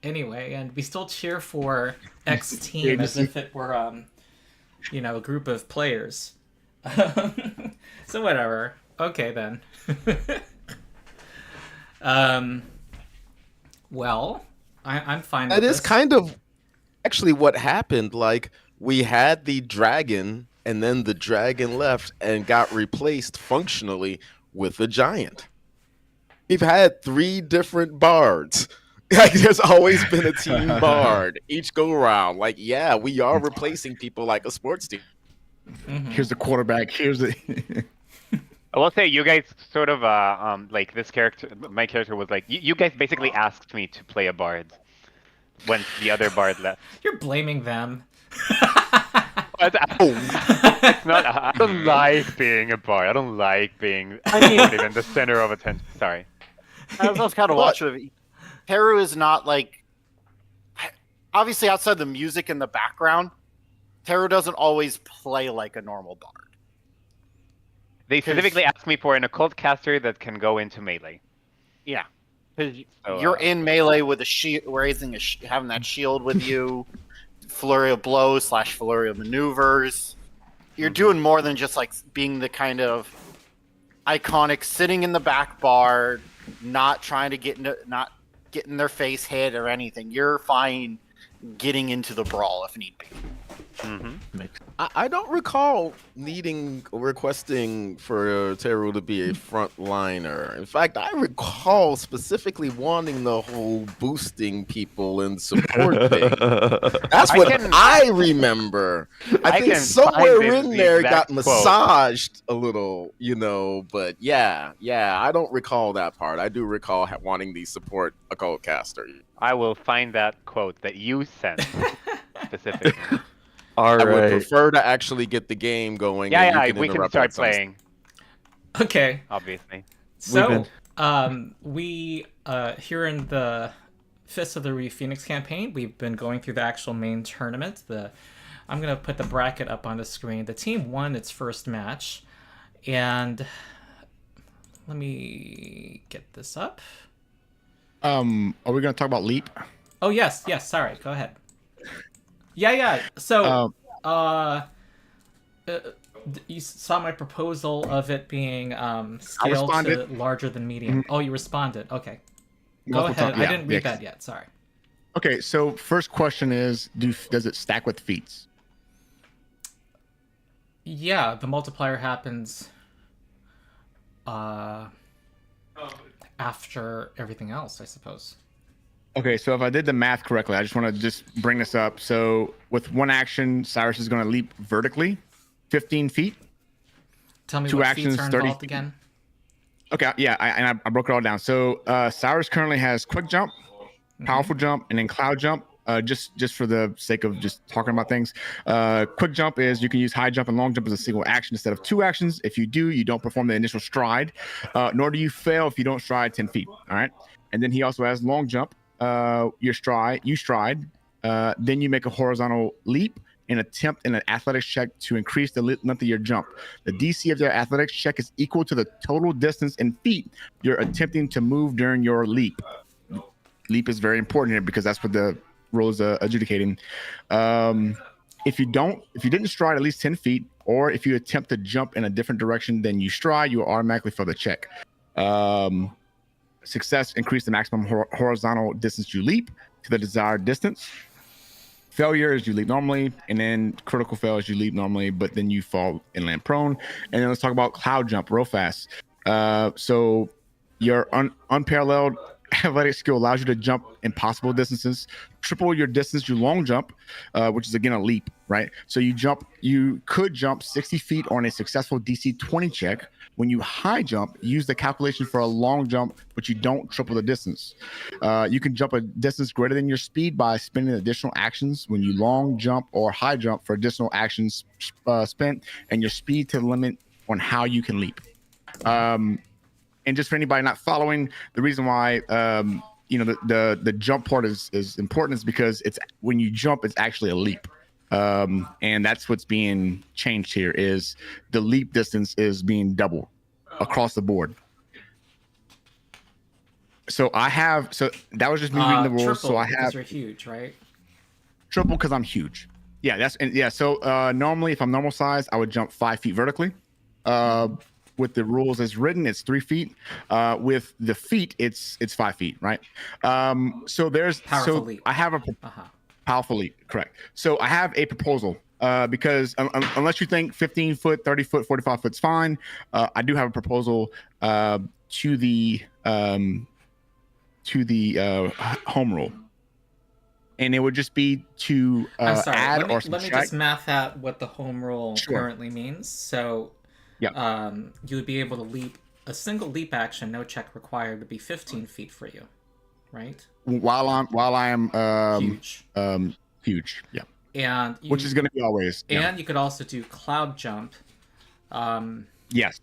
[SPEAKER 1] Anyway, and we still cheer for X team as if it were, a group of players. So whatever. Okay then. Well, I'm fine with
[SPEAKER 2] That
[SPEAKER 1] this.
[SPEAKER 2] is kind of actually what happened. Like, we had the dragon, and then the dragon left and got replaced functionally with a giant. We've had 3 different bards. Like, there's always been a team bard each go around. Like, yeah, we are replacing people like a sports team.
[SPEAKER 1] Mhm.
[SPEAKER 3] Here's the quarterback. Here's the.
[SPEAKER 5] I will say you guys sort of like this character. My character was like you guys basically asked me to play a bard when the other bard left.
[SPEAKER 1] You're blaming them.
[SPEAKER 5] But it's not. I don't like being a bard. I don't like being in the center of attention. Sorry.
[SPEAKER 4] I was kind of watching it. Teru is not like, obviously outside the music in the background, Teru doesn't always play like a normal bard.
[SPEAKER 5] They specifically asked me for an occult caster that can go into melee.
[SPEAKER 4] Yeah. 'Cause
[SPEAKER 5] So,
[SPEAKER 4] you're in melee with a shield, having that shield with you, flurry of blows / flurry of maneuvers. You're doing more than just like being the kind of iconic sitting in the back bar, not trying to not getting their face hit or anything. You're fine getting into the brawl if need be.
[SPEAKER 2] I don't recall needing or requesting for Teru to be a frontliner. In fact, I recall specifically wanting the whole boosting people and support thing. That's what I remember. I think somewhere in there got massaged a little, but yeah, I don't recall that part. I do recall wanting the support occult caster.
[SPEAKER 5] I will find that quote that you sent specifically.
[SPEAKER 6] All
[SPEAKER 2] I would
[SPEAKER 6] right.
[SPEAKER 2] prefer to actually get the game going.
[SPEAKER 5] Yeah,
[SPEAKER 2] and
[SPEAKER 5] we can start playing.
[SPEAKER 1] Okay.
[SPEAKER 5] Obviously.
[SPEAKER 1] So, we here in the Fist of the Re-Phoenix campaign, we've been going through the actual main tournament. I'm gonna put the bracket up on the screen. The team won its first match, and let me get this up.
[SPEAKER 3] Are we gonna talk about Leap?
[SPEAKER 1] Oh yes. Sorry, go ahead. Yeah. So, you saw my proposal of it being scaled to larger than medium. Oh, you responded. Okay. Go ahead. I didn't read that yet. Sorry.
[SPEAKER 3] Okay, so first question is, does it stack with feats?
[SPEAKER 1] Yeah, the multiplier happens after everything else, I suppose.
[SPEAKER 3] Okay, so if I did the math correctly, I just want to bring this up. So with one action, Cyrus is going to leap vertically 15 feet.
[SPEAKER 1] Tell me
[SPEAKER 3] Two
[SPEAKER 1] what
[SPEAKER 3] actions,
[SPEAKER 1] feats are
[SPEAKER 3] 30
[SPEAKER 1] involved again.
[SPEAKER 3] Okay, yeah, I broke it all down. So Cyrus currently has quick jump, powerful jump, and then cloud jump. Just for the sake of just talking about things, quick jump is you can use high jump and long jump as a single action instead of two actions. If you do, you don't perform the initial stride, nor do you fail if you don't stride 10 feet. All right, and then he also has long jump. You stride, then you make a horizontal leap and attempt an athletics check to increase the length of your jump. The DC of your athletics check is equal to the total distance in feet you're attempting to move during your leap. Leap is very important here because that's what the rule is adjudicating. If you didn't stride at least 10 feet, or if you attempt to jump in a different direction than you stride, you will automatically fail the check. Success, increase the maximum horizontal distance you leap to the desired distance. Failure is you leap normally, and then critical fail is you leap normally, but then you fall and land prone. And then let's talk about cloud jump real fast. So your unparalleled athletic skill allows you to jump impossible distances, triple your distance you long jump, which is again a leap, right? So you could jump 60 feet on a successful DC 20 check. When you high jump, use the calculation for a long jump, but you don't triple the distance. You can jump a distance greater than your speed by spending additional actions when you long jump or high jump for additional actions spent, and your speed to the limit on how you can leap. And just for anybody not following, the reason why the jump part is important is because it's when you jump, it's actually a leap. And that's what's being changed here is the leap distance is being doubled across the board. So that was just me reading the rules.
[SPEAKER 1] Triple,
[SPEAKER 3] so I have
[SPEAKER 1] you're huge, right?
[SPEAKER 3] Triple because I'm huge. Yeah, So normally if I'm normal size, I would jump 5 feet vertically. With the rules as written, it's 3 feet. With the feet, it's 5 feet, right? So there's
[SPEAKER 1] powerful leap.
[SPEAKER 3] I have a powerful leap, correct. So I have a proposal because unless you think 15 foot, 30 foot, 45 foot's fine, I do have a proposal to the home rule. And it would just be to add or subtract.
[SPEAKER 1] Let me just math out what the home rule currently means. So you would be able to leap a single leap action, no check required, would be 15 feet for you, right?
[SPEAKER 3] While I'm
[SPEAKER 1] huge.
[SPEAKER 3] Huge, yeah.
[SPEAKER 1] And
[SPEAKER 3] which is going to be always.
[SPEAKER 1] And
[SPEAKER 3] yeah.
[SPEAKER 1] you could also do cloud jump.
[SPEAKER 3] Yes.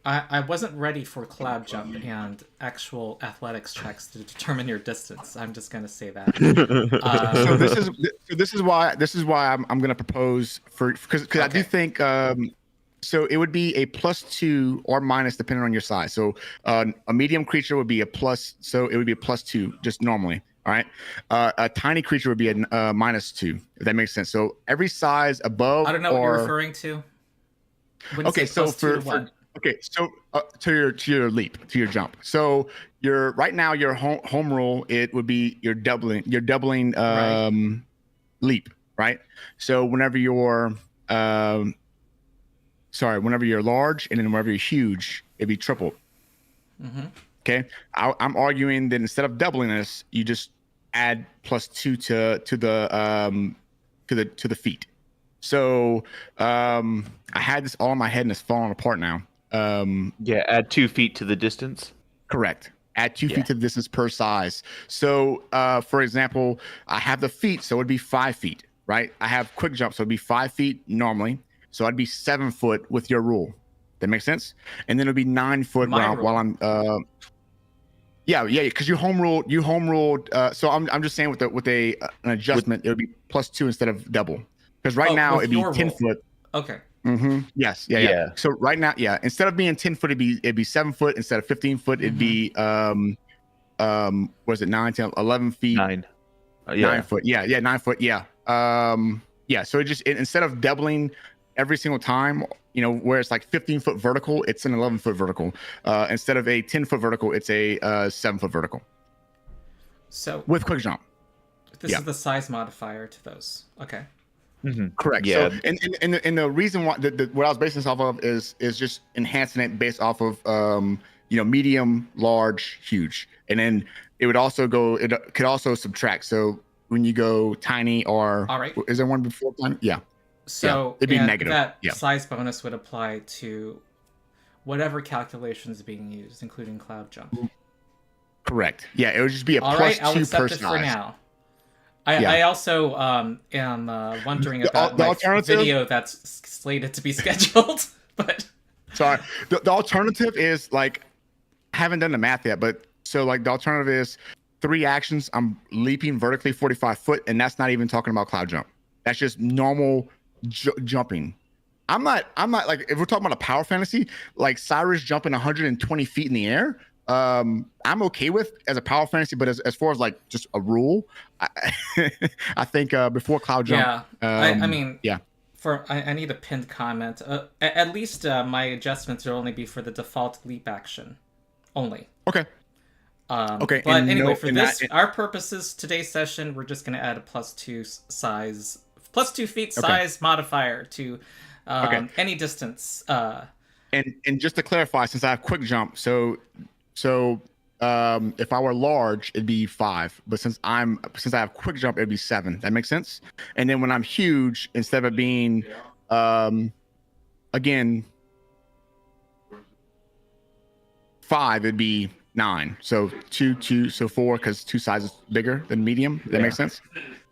[SPEAKER 1] I wasn't ready for cloud jump and actual athletics checks to determine your distance. I'm just gonna say that.
[SPEAKER 3] So this is why I'm gonna propose because I do think So it would be a +2 or minus depending on your size. So a medium creature would be a plus. So it would be a +2 just normally. All right. A tiny creature would be a -2, if that makes sense. So every size above
[SPEAKER 1] I don't know what you're referring to. When you
[SPEAKER 3] Okay,
[SPEAKER 1] say
[SPEAKER 3] so
[SPEAKER 1] +2 to what?
[SPEAKER 3] okay, so to your leap, to your jump. So your right now your home rule, it would be you're doubling
[SPEAKER 1] Right.
[SPEAKER 3] leap, right? So whenever you're whenever you're large and then whenever you're huge, it'd be tripled.
[SPEAKER 1] Mm-hmm.
[SPEAKER 3] Okay, I'm arguing that instead of doubling this, you just add +2 to the feet. So I had this all in my head and it's falling apart now.
[SPEAKER 6] Yeah, add 2 feet to the distance.
[SPEAKER 3] Correct. Add 2
[SPEAKER 6] Yeah.
[SPEAKER 3] feet to the distance per size. So for example, I have the feet, so it'd be 5 feet, right? I have quick jump, so it'd be 5 feet normally. So I'd be 7 foot with your rule. That makes sense? And then it'd be 9 foot while I'm yeah, because you home ruled. So I'm just saying with an adjustment, it would be +2 instead of double. Because right now
[SPEAKER 1] with
[SPEAKER 3] it'd be
[SPEAKER 1] your
[SPEAKER 3] 10
[SPEAKER 1] rule.
[SPEAKER 3] foot.
[SPEAKER 1] Okay.
[SPEAKER 3] Mm-hmm. Yes. Yeah.
[SPEAKER 6] Yeah.
[SPEAKER 3] So right now, instead of being 10 foot, it'd be 7 foot. Instead of 15 foot, it'd be was it 9, 10, 11 feet?
[SPEAKER 6] 9.
[SPEAKER 3] 9 foot. Yeah. 9 foot. Yeah. So instead of doubling every single time, where it's like 15-foot vertical, it's an 11-foot vertical. Instead of a 10-foot vertical, it's a 7-foot vertical.
[SPEAKER 1] So
[SPEAKER 3] With quick jump.
[SPEAKER 1] this is the size modifier to those. Okay.
[SPEAKER 6] Mm-hmm.
[SPEAKER 3] Correct.
[SPEAKER 6] Yeah.
[SPEAKER 3] So, and the reason why what I was basing this off of is just enhancing it based off of medium, large, huge, and then it would also go. It could also subtract. So when you go tiny or
[SPEAKER 1] All right.
[SPEAKER 3] is there one before tiny? Yeah.
[SPEAKER 1] So
[SPEAKER 3] it'd be
[SPEAKER 1] and
[SPEAKER 3] negative.
[SPEAKER 1] that
[SPEAKER 3] Yeah.
[SPEAKER 1] size bonus would apply to whatever calculation is being used, including cloud jump.
[SPEAKER 3] Correct. Yeah. It would just be a
[SPEAKER 1] All
[SPEAKER 3] +2
[SPEAKER 1] right, I'll
[SPEAKER 3] per
[SPEAKER 1] accept it for
[SPEAKER 3] size.
[SPEAKER 1] now. I also am wondering about
[SPEAKER 3] the
[SPEAKER 1] my
[SPEAKER 3] alternative?
[SPEAKER 1] video that's slated to be scheduled, but
[SPEAKER 3] Sorry. The alternative is like I haven't done the math yet, but so like the alternative is 3 actions. I'm leaping vertically 45 foot, and that's not even talking about cloud jump. That's just normal jumping. I'm not like if we're talking about a power fantasy, like Cyrus jumping 120 feet in the air. I'm okay with as a power fantasy, but as far as like just a rule, I think before cloud jump.
[SPEAKER 1] yeah, I mean,
[SPEAKER 3] yeah.
[SPEAKER 1] I need a pinned comment. At least my adjustments will only be for the default leap action, only.
[SPEAKER 3] Okay. Okay.
[SPEAKER 1] But anyway, for our purposes, today's session, we're just going to add a +2 feet size modifier to any distance.
[SPEAKER 3] And just to clarify, since I have quick jump, so if I were large, it'd be 5, but since I have quick jump, it'd be 7. That makes sense. And then when I'm huge, instead of being again 5, it'd be 9. So 2, so 4, because 2 sizes bigger than medium. That makes sense.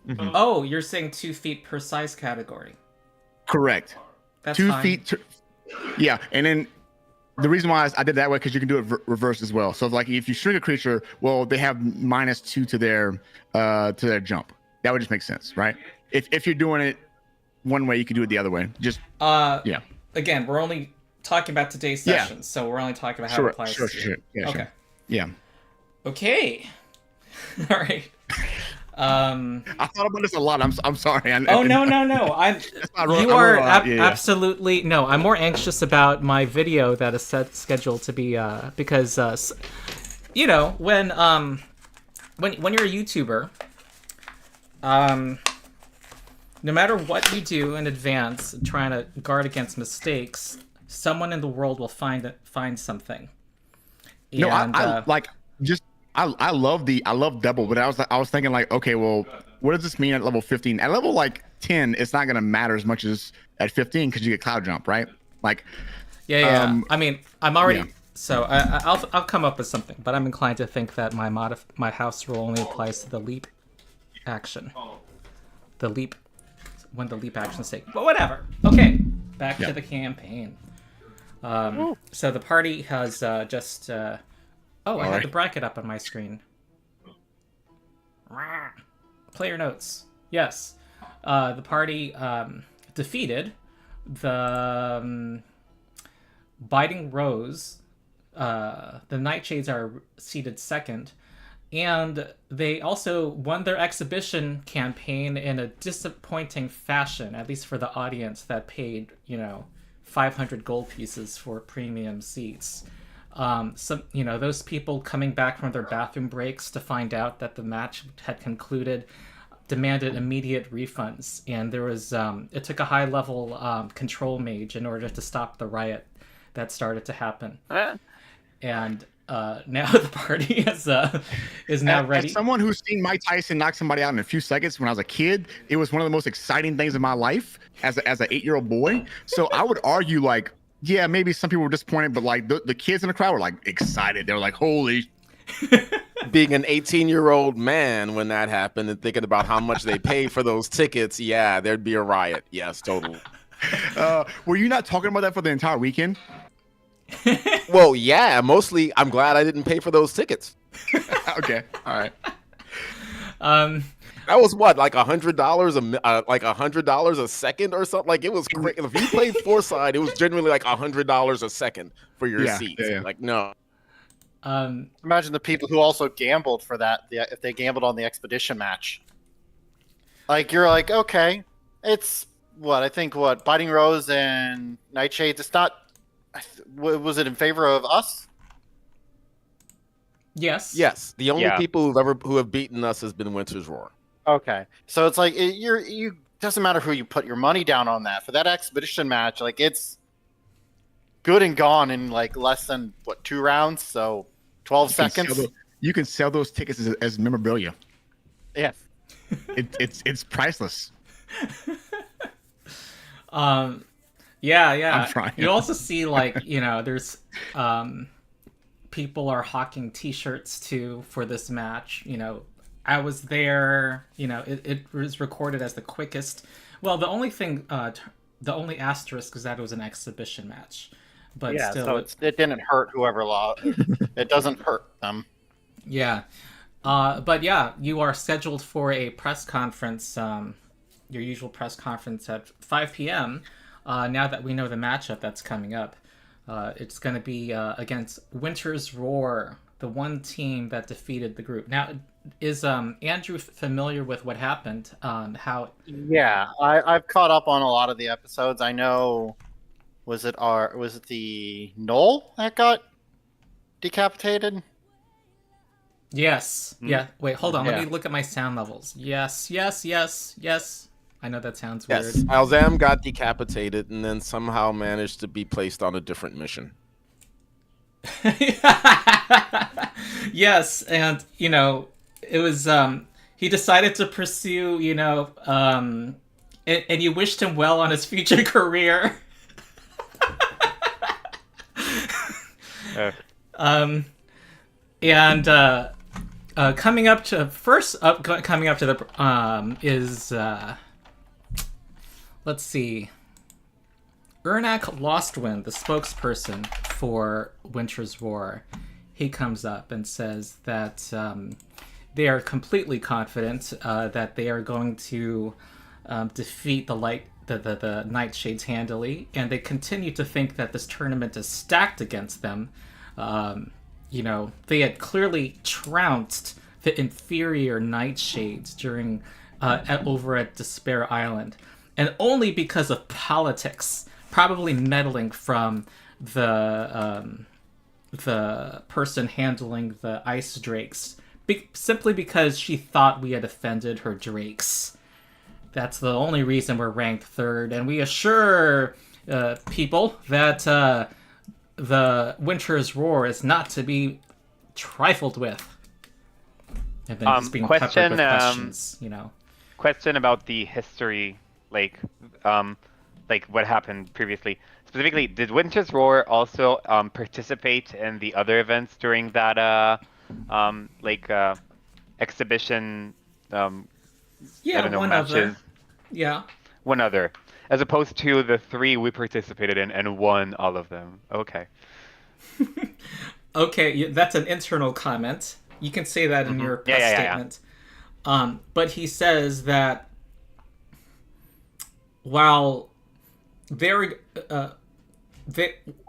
[SPEAKER 6] Mm-hmm.
[SPEAKER 1] Oh, you're saying 2 feet per size category.
[SPEAKER 3] Correct.
[SPEAKER 1] That's
[SPEAKER 3] 2
[SPEAKER 1] fine.
[SPEAKER 3] feet. Yeah, and then the reason why I did that way because you can do it reverse as well. So like if you shrink a creature, well, they have -2 to their jump. That would just make sense, right? If you're doing it one way, you can do it the other way. Just yeah.
[SPEAKER 1] Again, we're only talking about today's session, so we're only talking about how it applies.
[SPEAKER 3] Sure. Yeah,
[SPEAKER 1] okay.
[SPEAKER 3] sure. Yeah.
[SPEAKER 1] Okay. All right.
[SPEAKER 3] I thought about this a lot. I'm sorry.
[SPEAKER 1] Oh no! Absolutely no. I'm more anxious about my video that is scheduled to be because when you're a YouTuber, no matter what you do in advance, trying to guard against mistakes, someone in the world will find something.
[SPEAKER 3] No, I love double, but I was thinking like, okay, well, what does this mean at level 15? At level like 10, it's not gonna matter as much as at 15 because you get cloud jump, right? Like,
[SPEAKER 1] yeah. I mean, I'm already so I'll come up with something, but I'm inclined to think that my house rule only applies to the leap action. When the leap action's taken, but whatever. Okay, back to the campaign. So the party has just. I had the bracket up on my screen. Player notes. Yes. The party defeated the Biting Rose, the Nightshades are seated second, and they also won their exhibition campaign in a disappointing fashion, at least for the audience that paid, 500 gold pieces for premium seats. Those people coming back from their bathroom breaks to find out that the match had concluded demanded immediate refunds, and there was it took a high-level control mage in order to stop the riot that started to happen. And now the party is now ready.
[SPEAKER 3] As someone who's seen Mike Tyson knock somebody out in a few seconds when I was a kid, it was one of the most exciting things in my life as an 8-year-old boy. So I would argue, like, yeah, maybe some people were disappointed, but like the kids in the crowd were like excited. They were like, holy.
[SPEAKER 2] Being an 18-year-old man when that happened and thinking about how much they paid for those tickets, yeah, there'd be a riot. Yes, totally.
[SPEAKER 3] Were you not talking about that for the entire weekend?
[SPEAKER 2] Well, yeah, mostly I'm glad I didn't pay for those tickets.
[SPEAKER 3] Okay, all right.
[SPEAKER 2] That was what, like $100 a second or something? Like, it was crazy. If you played Foresight, it was generally like $100 a second for your seats. Yeah. Like, no.
[SPEAKER 4] Imagine the people who also gambled for that, if they gambled on the expedition match. Like, you're like, okay, it's Biting Rose and Nightshades. It's not. Was it in favor of us?
[SPEAKER 1] Yes.
[SPEAKER 2] Yes. The only people who have beaten us has been Winter's Roar.
[SPEAKER 4] Okay, so it's like you doesn't matter who you put your money down on that for that expedition match. Like, it's good and gone in like less than 2 rounds, so 12 seconds.
[SPEAKER 3] You can sell those tickets as memorabilia.
[SPEAKER 4] Yeah,
[SPEAKER 3] it's priceless.
[SPEAKER 1] Yeah.
[SPEAKER 3] I'm trying.
[SPEAKER 1] You also see, like, there's people are hawking T-shirts too for this match. I was there. It was recorded as the quickest. Well, the only thing, the only asterisk is that it was an exhibition match. But
[SPEAKER 4] yeah,
[SPEAKER 1] still,
[SPEAKER 4] so it didn't hurt whoever lost. It doesn't hurt them.
[SPEAKER 1] Yeah. But yeah, you are scheduled for a press conference, your usual press conference at 5 p.m. Now that we know the matchup that's coming up. It's going to be against Winter's Roar, the one team that defeated the group. Now, is Andrew familiar with what happened? How?
[SPEAKER 4] Yeah, I've caught up on a lot of the episodes. I know. Was it the Knoll that got decapitated?
[SPEAKER 1] Yes. Yeah. Wait, hold on. Let me look at my sound levels. Yes. I know that sounds weird.
[SPEAKER 2] Yes, Alzam got decapitated and then somehow managed to be placed on a different mission.
[SPEAKER 1] Yes, and it was he decided to pursue, and you wished him well on his future career. Coming up to the is let's see, Ernak Lostwind, the spokesperson for Winter's Roar. He comes up and says that they are completely confident that they are going to defeat the Nightshades handily, and they continue to think that this tournament is stacked against them. They had clearly trounced the inferior Nightshades during over at Despair Island, and only because of politics, probably meddling from the person handling the ice drakes, simply because she thought we had offended her drakes. That's the only reason we're ranked third, and we assure people that the Winter's Roar is not to be trifled with. And then just being peppered with questions,
[SPEAKER 5] Question about the history, like what happened previously. Specifically, did Winter's Roar also participate in the other events during that exhibition?
[SPEAKER 1] One
[SPEAKER 5] matches?
[SPEAKER 1] other. Yeah.
[SPEAKER 5] One other, as opposed to the 3 we participated in and won all of them. Okay.
[SPEAKER 1] Okay, that's an internal comment. You can say that in your press statement. But he says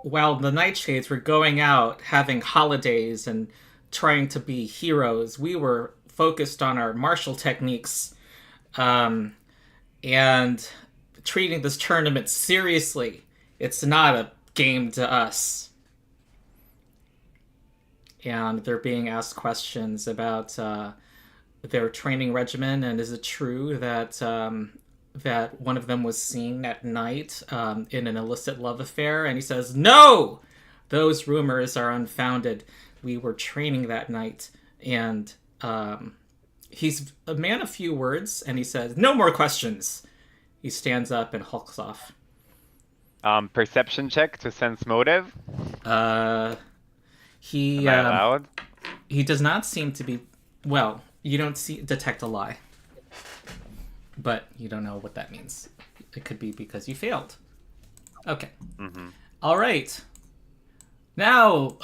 [SPEAKER 1] while the Nightshades were going out having holidays and trying to be heroes, we were focused on our martial techniques, and treating this tournament seriously. It's not a game to us. And they're being asked questions about their training regimen, and is it true that that one of them was seen at night in an illicit love affair? And he says, no! Those rumors are unfounded. We were training that night, and he's a man of few words, and he says, no more questions. He stands up and hulks off.
[SPEAKER 5] Perception check to sense motive.
[SPEAKER 1] He
[SPEAKER 5] Am I allowed?
[SPEAKER 1] He does not seem to be. Well, you don't detect a lie, but you don't know what that means. It could be because you failed. Okay.
[SPEAKER 5] Mm-hmm.
[SPEAKER 1] All right. Now,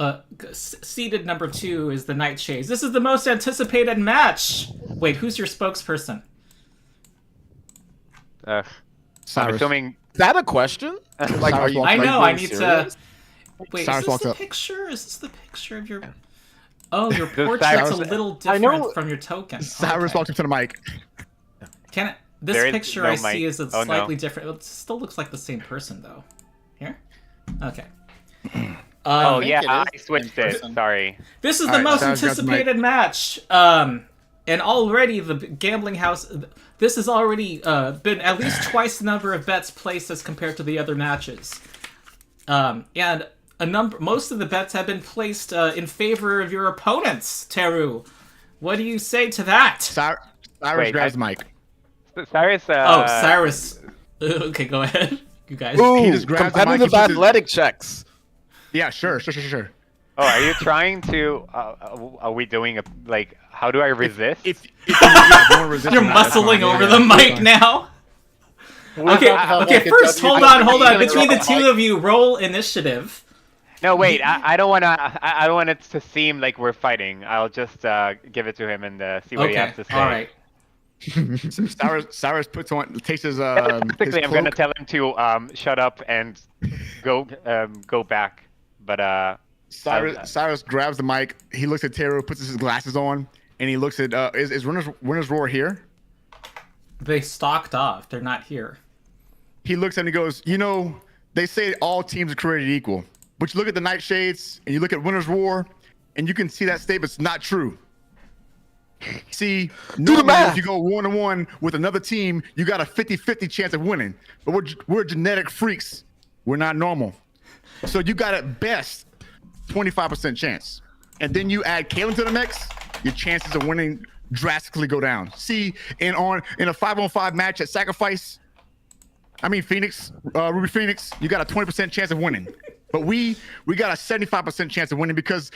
[SPEAKER 1] seeded number 2 is the Nightshades. This is the most anticipated match. Wait, who's your spokesperson?
[SPEAKER 5] I'm
[SPEAKER 3] Cyrus.
[SPEAKER 5] assuming.
[SPEAKER 2] Is that a question? Like, are you?
[SPEAKER 1] I
[SPEAKER 2] are you
[SPEAKER 1] know. I
[SPEAKER 2] being
[SPEAKER 1] need
[SPEAKER 2] serious?
[SPEAKER 1] to. Wait,
[SPEAKER 3] Cyrus
[SPEAKER 1] is this
[SPEAKER 3] walked
[SPEAKER 1] the
[SPEAKER 3] up.
[SPEAKER 1] picture? Is this the picture of your? Oh, your
[SPEAKER 5] Does
[SPEAKER 1] portrait's
[SPEAKER 5] Cyrus-
[SPEAKER 1] a little
[SPEAKER 4] I know-
[SPEAKER 1] different from your token.
[SPEAKER 3] Cyrus
[SPEAKER 1] Okay.
[SPEAKER 3] walked up to the mic.
[SPEAKER 1] Can it? This
[SPEAKER 5] There is
[SPEAKER 1] picture
[SPEAKER 5] no
[SPEAKER 1] I
[SPEAKER 5] mic.
[SPEAKER 1] see is a
[SPEAKER 5] Oh, no.
[SPEAKER 1] slightly different. It still looks like the same person though. Here. Okay.
[SPEAKER 5] Oh
[SPEAKER 4] think
[SPEAKER 5] yeah,
[SPEAKER 4] it
[SPEAKER 5] I
[SPEAKER 4] is
[SPEAKER 5] switched
[SPEAKER 4] in
[SPEAKER 5] it.
[SPEAKER 4] person.
[SPEAKER 5] Sorry.
[SPEAKER 1] This is
[SPEAKER 3] All
[SPEAKER 1] the
[SPEAKER 3] right,
[SPEAKER 1] most
[SPEAKER 3] Cyrus got the mic.
[SPEAKER 1] anticipated match. And already the gambling house. This has already been at least twice the number of bets placed as compared to the other matches. And most of the bets have been placed in favor of your opponents. Teru, what do you say to that?
[SPEAKER 3] Cyrus
[SPEAKER 5] Wait,
[SPEAKER 3] grabs the mic.
[SPEAKER 5] Cyrus.
[SPEAKER 1] Oh, Cyrus. Okay, go ahead, you guys.
[SPEAKER 2] Ooh,
[SPEAKER 3] He just grabs the mic,
[SPEAKER 2] competitive
[SPEAKER 3] he puts his-
[SPEAKER 2] athletic checks.
[SPEAKER 3] Yeah, sure.
[SPEAKER 5] Oh, are you trying to? Are we doing a like? How do I resist?
[SPEAKER 3] If you want to resist
[SPEAKER 1] You're
[SPEAKER 3] him, that's
[SPEAKER 1] muscling
[SPEAKER 3] fine.
[SPEAKER 1] over
[SPEAKER 3] Yeah,
[SPEAKER 1] the
[SPEAKER 3] that's
[SPEAKER 1] mic
[SPEAKER 3] fine.
[SPEAKER 1] now. Okay, first, hold on. Between the two of you, roll initiative.
[SPEAKER 5] No, wait. I don't wanna. I don't want it to seem like we're fighting. I'll just give it to him and see what he
[SPEAKER 1] Okay,
[SPEAKER 5] has to say.
[SPEAKER 1] all right.
[SPEAKER 3] Cyrus takes his
[SPEAKER 5] Basically, I'm gonna
[SPEAKER 3] cloak.
[SPEAKER 5] tell him to shut up and go back. But
[SPEAKER 3] Cyrus grabs the mic. He looks at Teru, puts his glasses on, and he looks at is Winner's Roar here?
[SPEAKER 1] They stalked off. They're not here.
[SPEAKER 3] He looks and he goes, you know, they say all teams are created equal, but you look at the Nightshades and you look at Winner's Roar, and you can see that statement's not true. See,
[SPEAKER 2] the
[SPEAKER 3] normally
[SPEAKER 2] math.
[SPEAKER 3] if you go 1-1 with another team, you got a 50-50 chance of winning. But we're genetic freaks. We're not normal. So you got at best 25% chance. And then you add Kalen to the mix, your chances of winning drastically go down. See, in a 5-on-5 match at Sacrifice, Phoenix, Ruby Phoenix, you got a 20% chance of winning. But we got a 75% chance of winning because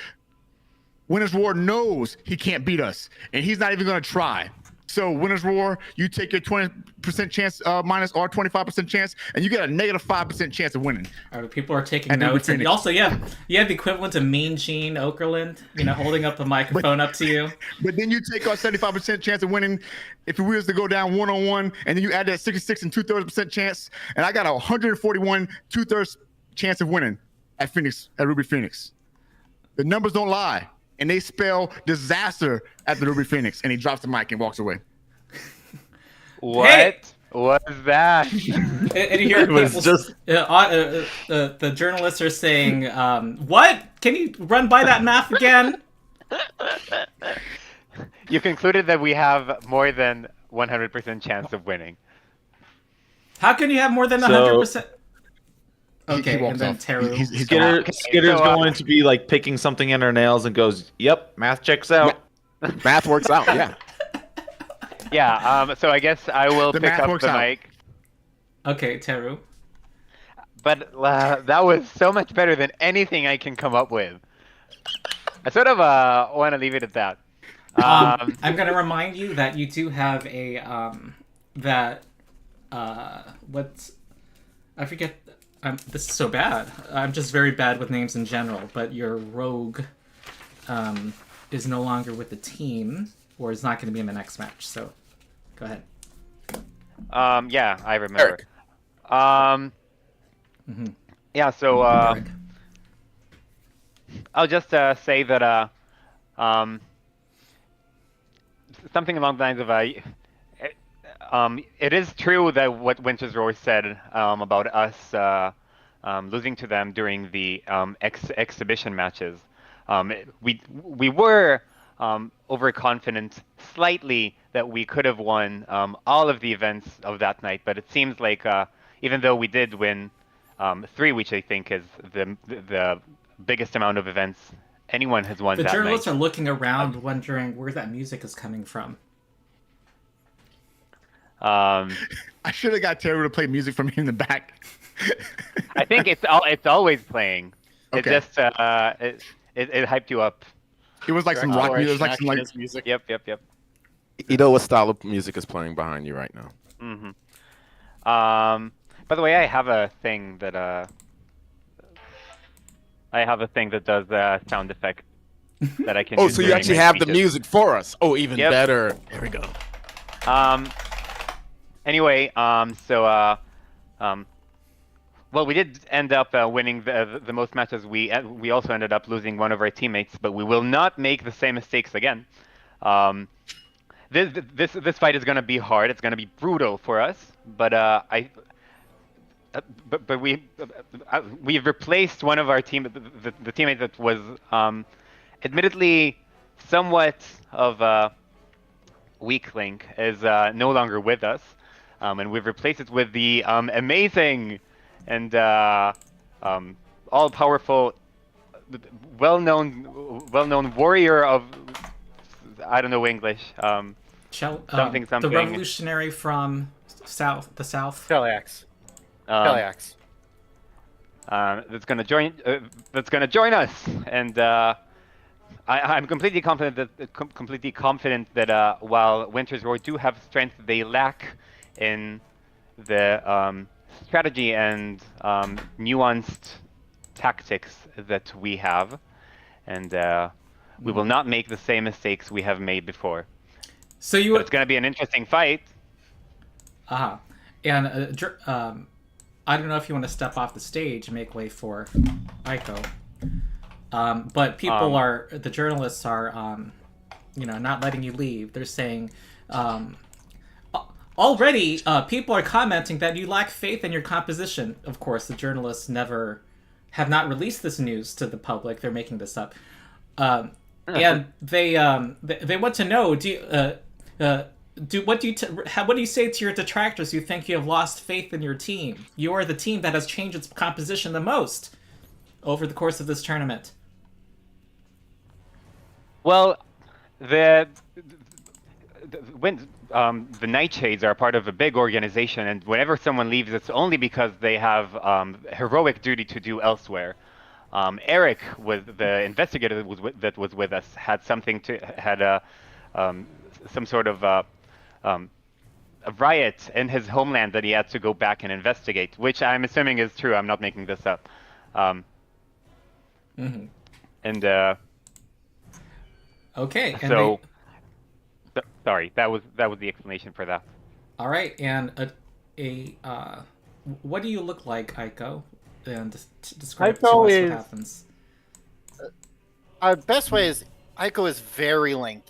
[SPEAKER 3] Winner's Roar knows he can't beat us, and he's not even going to try. So Winner's Roar, you take your 20% chance minus our 25% chance, and you get a negative 5% chance of winning.
[SPEAKER 1] All right, people are taking
[SPEAKER 3] And then
[SPEAKER 1] notes. And
[SPEAKER 3] Phoenix.
[SPEAKER 1] also, you have the equivalent of Mean Gene Okerlund, holding up the microphone up to you.
[SPEAKER 3] But then you take our 75% chance of winning if we was to go down 1-on-1, and then you add that 66 and 2/3% chance, and I got a 141 2/3 chance of winning at Ruby Phoenix. The numbers don't lie. And they spell disaster at the Ruby Phoenix, and he drops the mic and walks away.
[SPEAKER 5] what
[SPEAKER 1] Hey!
[SPEAKER 5] was that?
[SPEAKER 1] And here,
[SPEAKER 6] It was just-
[SPEAKER 1] the journalists are saying, "What? Can you run by that math again?"
[SPEAKER 5] You concluded that we have more than 100% chance of winning.
[SPEAKER 1] How can you have more than
[SPEAKER 6] So-
[SPEAKER 1] 100%?
[SPEAKER 3] He
[SPEAKER 1] Okay, and
[SPEAKER 3] walks
[SPEAKER 1] then
[SPEAKER 3] off.
[SPEAKER 1] Teru.
[SPEAKER 3] He's
[SPEAKER 6] Skitter's
[SPEAKER 5] so,
[SPEAKER 6] going to be like picking something in her nails and goes, "Yep, math checks out."
[SPEAKER 2] Math works out. Yeah.
[SPEAKER 5] Yeah. So I guess I will
[SPEAKER 3] The
[SPEAKER 5] pick
[SPEAKER 3] math
[SPEAKER 5] up
[SPEAKER 3] works
[SPEAKER 5] the
[SPEAKER 3] out.
[SPEAKER 5] mic.
[SPEAKER 1] Okay, Teru.
[SPEAKER 5] But that was so much better than anything I can come up with. I sort of want to leave it at that.
[SPEAKER 1] I'm going to remind you that you do have a I forget. This is so bad. I'm just very bad with names in general. But your rogue is no longer with the team, or is not going to be in the next match. So, go ahead.
[SPEAKER 5] Yeah, I remember.
[SPEAKER 2] Eric.
[SPEAKER 5] Yeah, so
[SPEAKER 1] Derek.
[SPEAKER 5] I'll just say that um, something along the lines of it is true that what Winter's Roar said about us losing to them during the exhibition matches. We were overconfident slightly that we could have won all of the events of that night, but it seems like even though we did win three, which I think is the biggest amount of events anyone has won
[SPEAKER 1] The
[SPEAKER 5] that
[SPEAKER 1] journalists
[SPEAKER 5] night.
[SPEAKER 1] are looking around, wondering where that music is coming from.
[SPEAKER 5] Um,
[SPEAKER 3] I should have got Terry to play music from in the back.
[SPEAKER 5] I think it's always playing. It
[SPEAKER 3] Okay.
[SPEAKER 5] just it hyped you up.
[SPEAKER 3] It was like some rock music. It was like some like.
[SPEAKER 4] His music.
[SPEAKER 5] Yep.
[SPEAKER 2] You know what style of music is playing behind you right now?
[SPEAKER 5] By the way, I have a thing that does sound effect that I can.
[SPEAKER 2] Oh,
[SPEAKER 5] use
[SPEAKER 2] so you
[SPEAKER 5] during
[SPEAKER 2] actually
[SPEAKER 5] my
[SPEAKER 2] have the
[SPEAKER 5] speeches.
[SPEAKER 2] music for us. Oh, even
[SPEAKER 5] Yep.
[SPEAKER 2] better. There we go.
[SPEAKER 5] Anyway, well, we did end up winning the most matches. We also ended up losing one of our teammates, but we will not make the same mistakes again. This fight is going to be hard. It's going to be brutal for us, but we've replaced one of our the teammate that was admittedly somewhat of a weak link is no longer with us, and we've replaced it with the amazing and all-powerful, well-known warrior of, I don't know English. Something.
[SPEAKER 1] The revolutionary from the south.
[SPEAKER 4] Cheliax. Cheliax.
[SPEAKER 5] That's gonna join. That's gonna join us, and I'm completely confident that while Winter's Roar do have strength, they lack in the strategy and nuanced tactics that we have, and we will not make the same mistakes we have made before.
[SPEAKER 1] So
[SPEAKER 5] But it's going to be an interesting fight.
[SPEAKER 1] And I don't know if you want to step off the stage and make way for Aiko. But the journalists are, not letting you leave. They're saying, already, people are commenting that you lack faith in your composition. Of course, the journalists have not released this news to the public. They're making this up. And they want to know, what do you say to your detractors who think you have lost faith in your team? You are the team that has changed its composition the most over the course of this tournament.
[SPEAKER 5] Well, the Nightshades are part of a big organization, and whenever someone leaves, it's only because they have heroic duty to do elsewhere. Eric, the investigator that was with us, had some sort of a riot in his homeland that he had to go back and investigate, which I'm assuming is true. I'm not making this up. And
[SPEAKER 1] okay. And
[SPEAKER 5] so, sorry, that was the explanation for that.
[SPEAKER 1] All right, and what do you look like, Aiko? And describe to us what happens.
[SPEAKER 4] Our best way is Aiko is very lanky,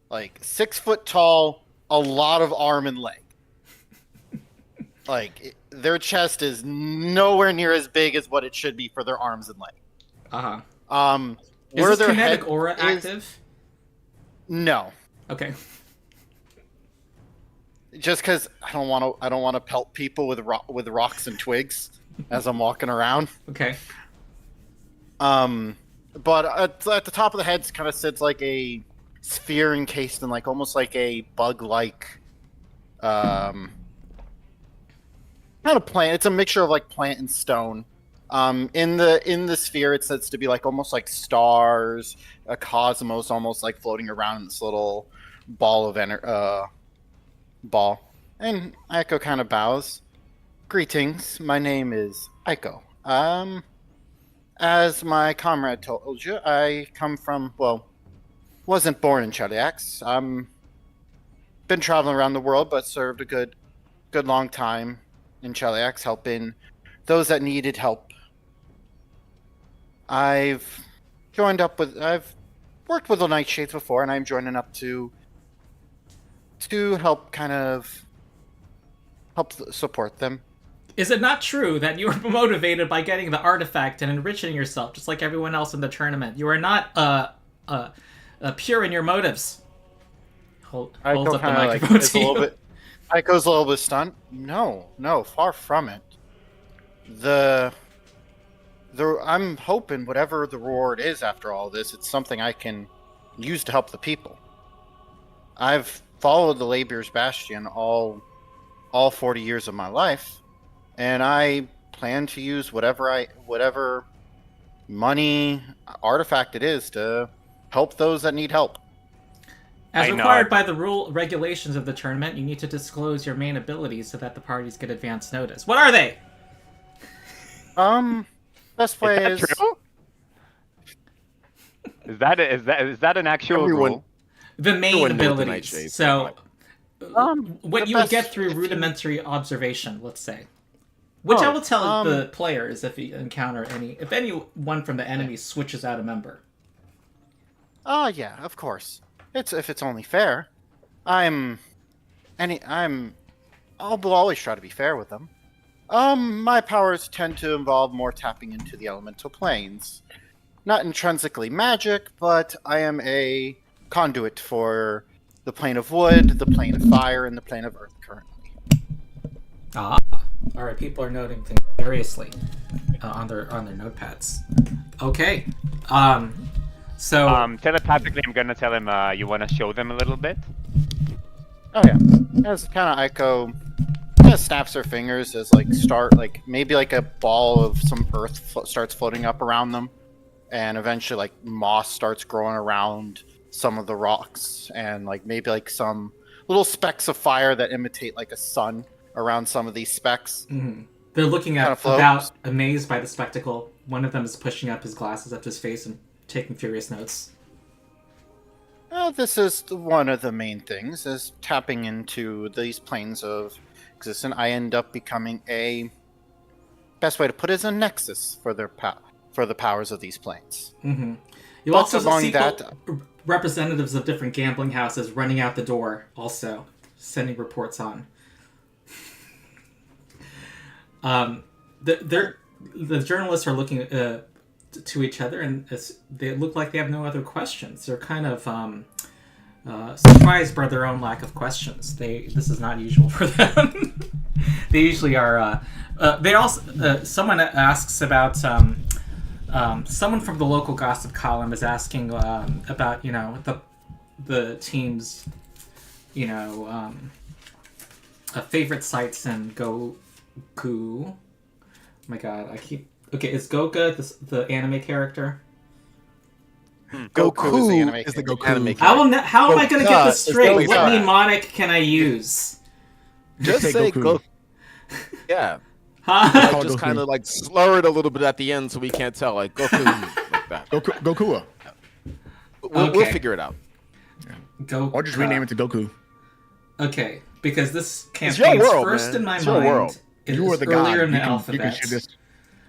[SPEAKER 4] like 6 foot tall, a lot of arm and leg. Like their chest is nowhere near as big as what it should be for their arms and leg.
[SPEAKER 1] Is this kinetic aura active?
[SPEAKER 4] No.
[SPEAKER 1] Okay.
[SPEAKER 4] Just because I don't want to pelt people with rocks and twigs as I'm walking around.
[SPEAKER 1] Okay.
[SPEAKER 4] But at the top of the head kind of sits like a sphere encased in like almost like a bug-like kind of plant. It's a mixture of like plant and stone. In the sphere, it sits to be like almost like stars, a cosmos, almost like floating around in this little ball of ball. And Aiko kind of bows. Greetings, my name is Aiko. As my comrade told you, I come from, wasn't born in Cheliax. Been traveling around the world, but served a good long time in Cheliax, helping those that needed help. I've worked with the Nightshades before, and I'm joining up to help support them.
[SPEAKER 1] Is it not true that you were motivated by getting the artifact and enriching yourself, just like everyone else in the tournament? You are not pure in your motives. Holds up the microphone to you.
[SPEAKER 4] Aiko's a little bit stunned. No, far from it. I'm hoping whatever the reward is after all this, it's something I can use to help the people. I've followed the Labier's Bastion all 40 years of my life, and I plan to use whatever money artifact it is to help those that need help.
[SPEAKER 1] As required by the regulations of the tournament, you need to disclose your main abilities so that the parties get advance notice. What are they?
[SPEAKER 4] Best way is.
[SPEAKER 5] True? Is that an actual rule?
[SPEAKER 1] The main abilities. So, what you would get through rudimentary observation, let's say, which I will tell the players if you encounter if anyone from the enemy switches out a member.
[SPEAKER 4] Yeah, of course. If it's only fair. I'll always try to be fair with them. My powers tend to involve more tapping into the elemental planes. Not intrinsically magic, but I am a conduit for the plane of wood, the plane of fire, and the plane of earth currently.
[SPEAKER 1] Ah. Alright, people are noting things seriously on their notepads. Okay. So
[SPEAKER 5] telepathically, I'm gonna tell him you want to show them a little bit.
[SPEAKER 4] Oh yeah, as kind of Aiko kind of snaps her fingers as maybe a ball of some earth starts floating up around them, and eventually moss starts growing around some of the rocks, and maybe some little specks of fire that imitate a sun around some of these specks.
[SPEAKER 1] Mm-hmm. They're looking at about amazed by the spectacle. One of them is pushing up his glasses up to his face and taking furious notes.
[SPEAKER 4] Well, this is one of the main things, is tapping into these planes of existence. I end up becoming best way to put it is a nexus for the powers of these planes.
[SPEAKER 1] Mm-hmm. You also see representatives of different gambling houses running out the door, also sending reports on. The journalists are looking to each other, and they look like they have no other questions. They're kind of surprised by their own lack of questions. This is not usual for them. They usually are. They also someone asks about someone from the local gossip column is asking about the team's favorite sites in Goku. Oh my god, is Goku the anime character?
[SPEAKER 2] Goku is the anime character.
[SPEAKER 1] How am I going to get this straight? What mnemonic can I use?
[SPEAKER 2] Just say Goku. Yeah.
[SPEAKER 1] Huh?
[SPEAKER 2] Just kind of slur it a little bit at the end so we can't tell. Goku, like that.
[SPEAKER 3] Goku.
[SPEAKER 2] We'll figure it out.
[SPEAKER 3] Or just rename it to Goku.
[SPEAKER 1] Okay, because this campaign's first in my mind.
[SPEAKER 3] You are the
[SPEAKER 1] earlier
[SPEAKER 3] god.
[SPEAKER 1] in the alphabet.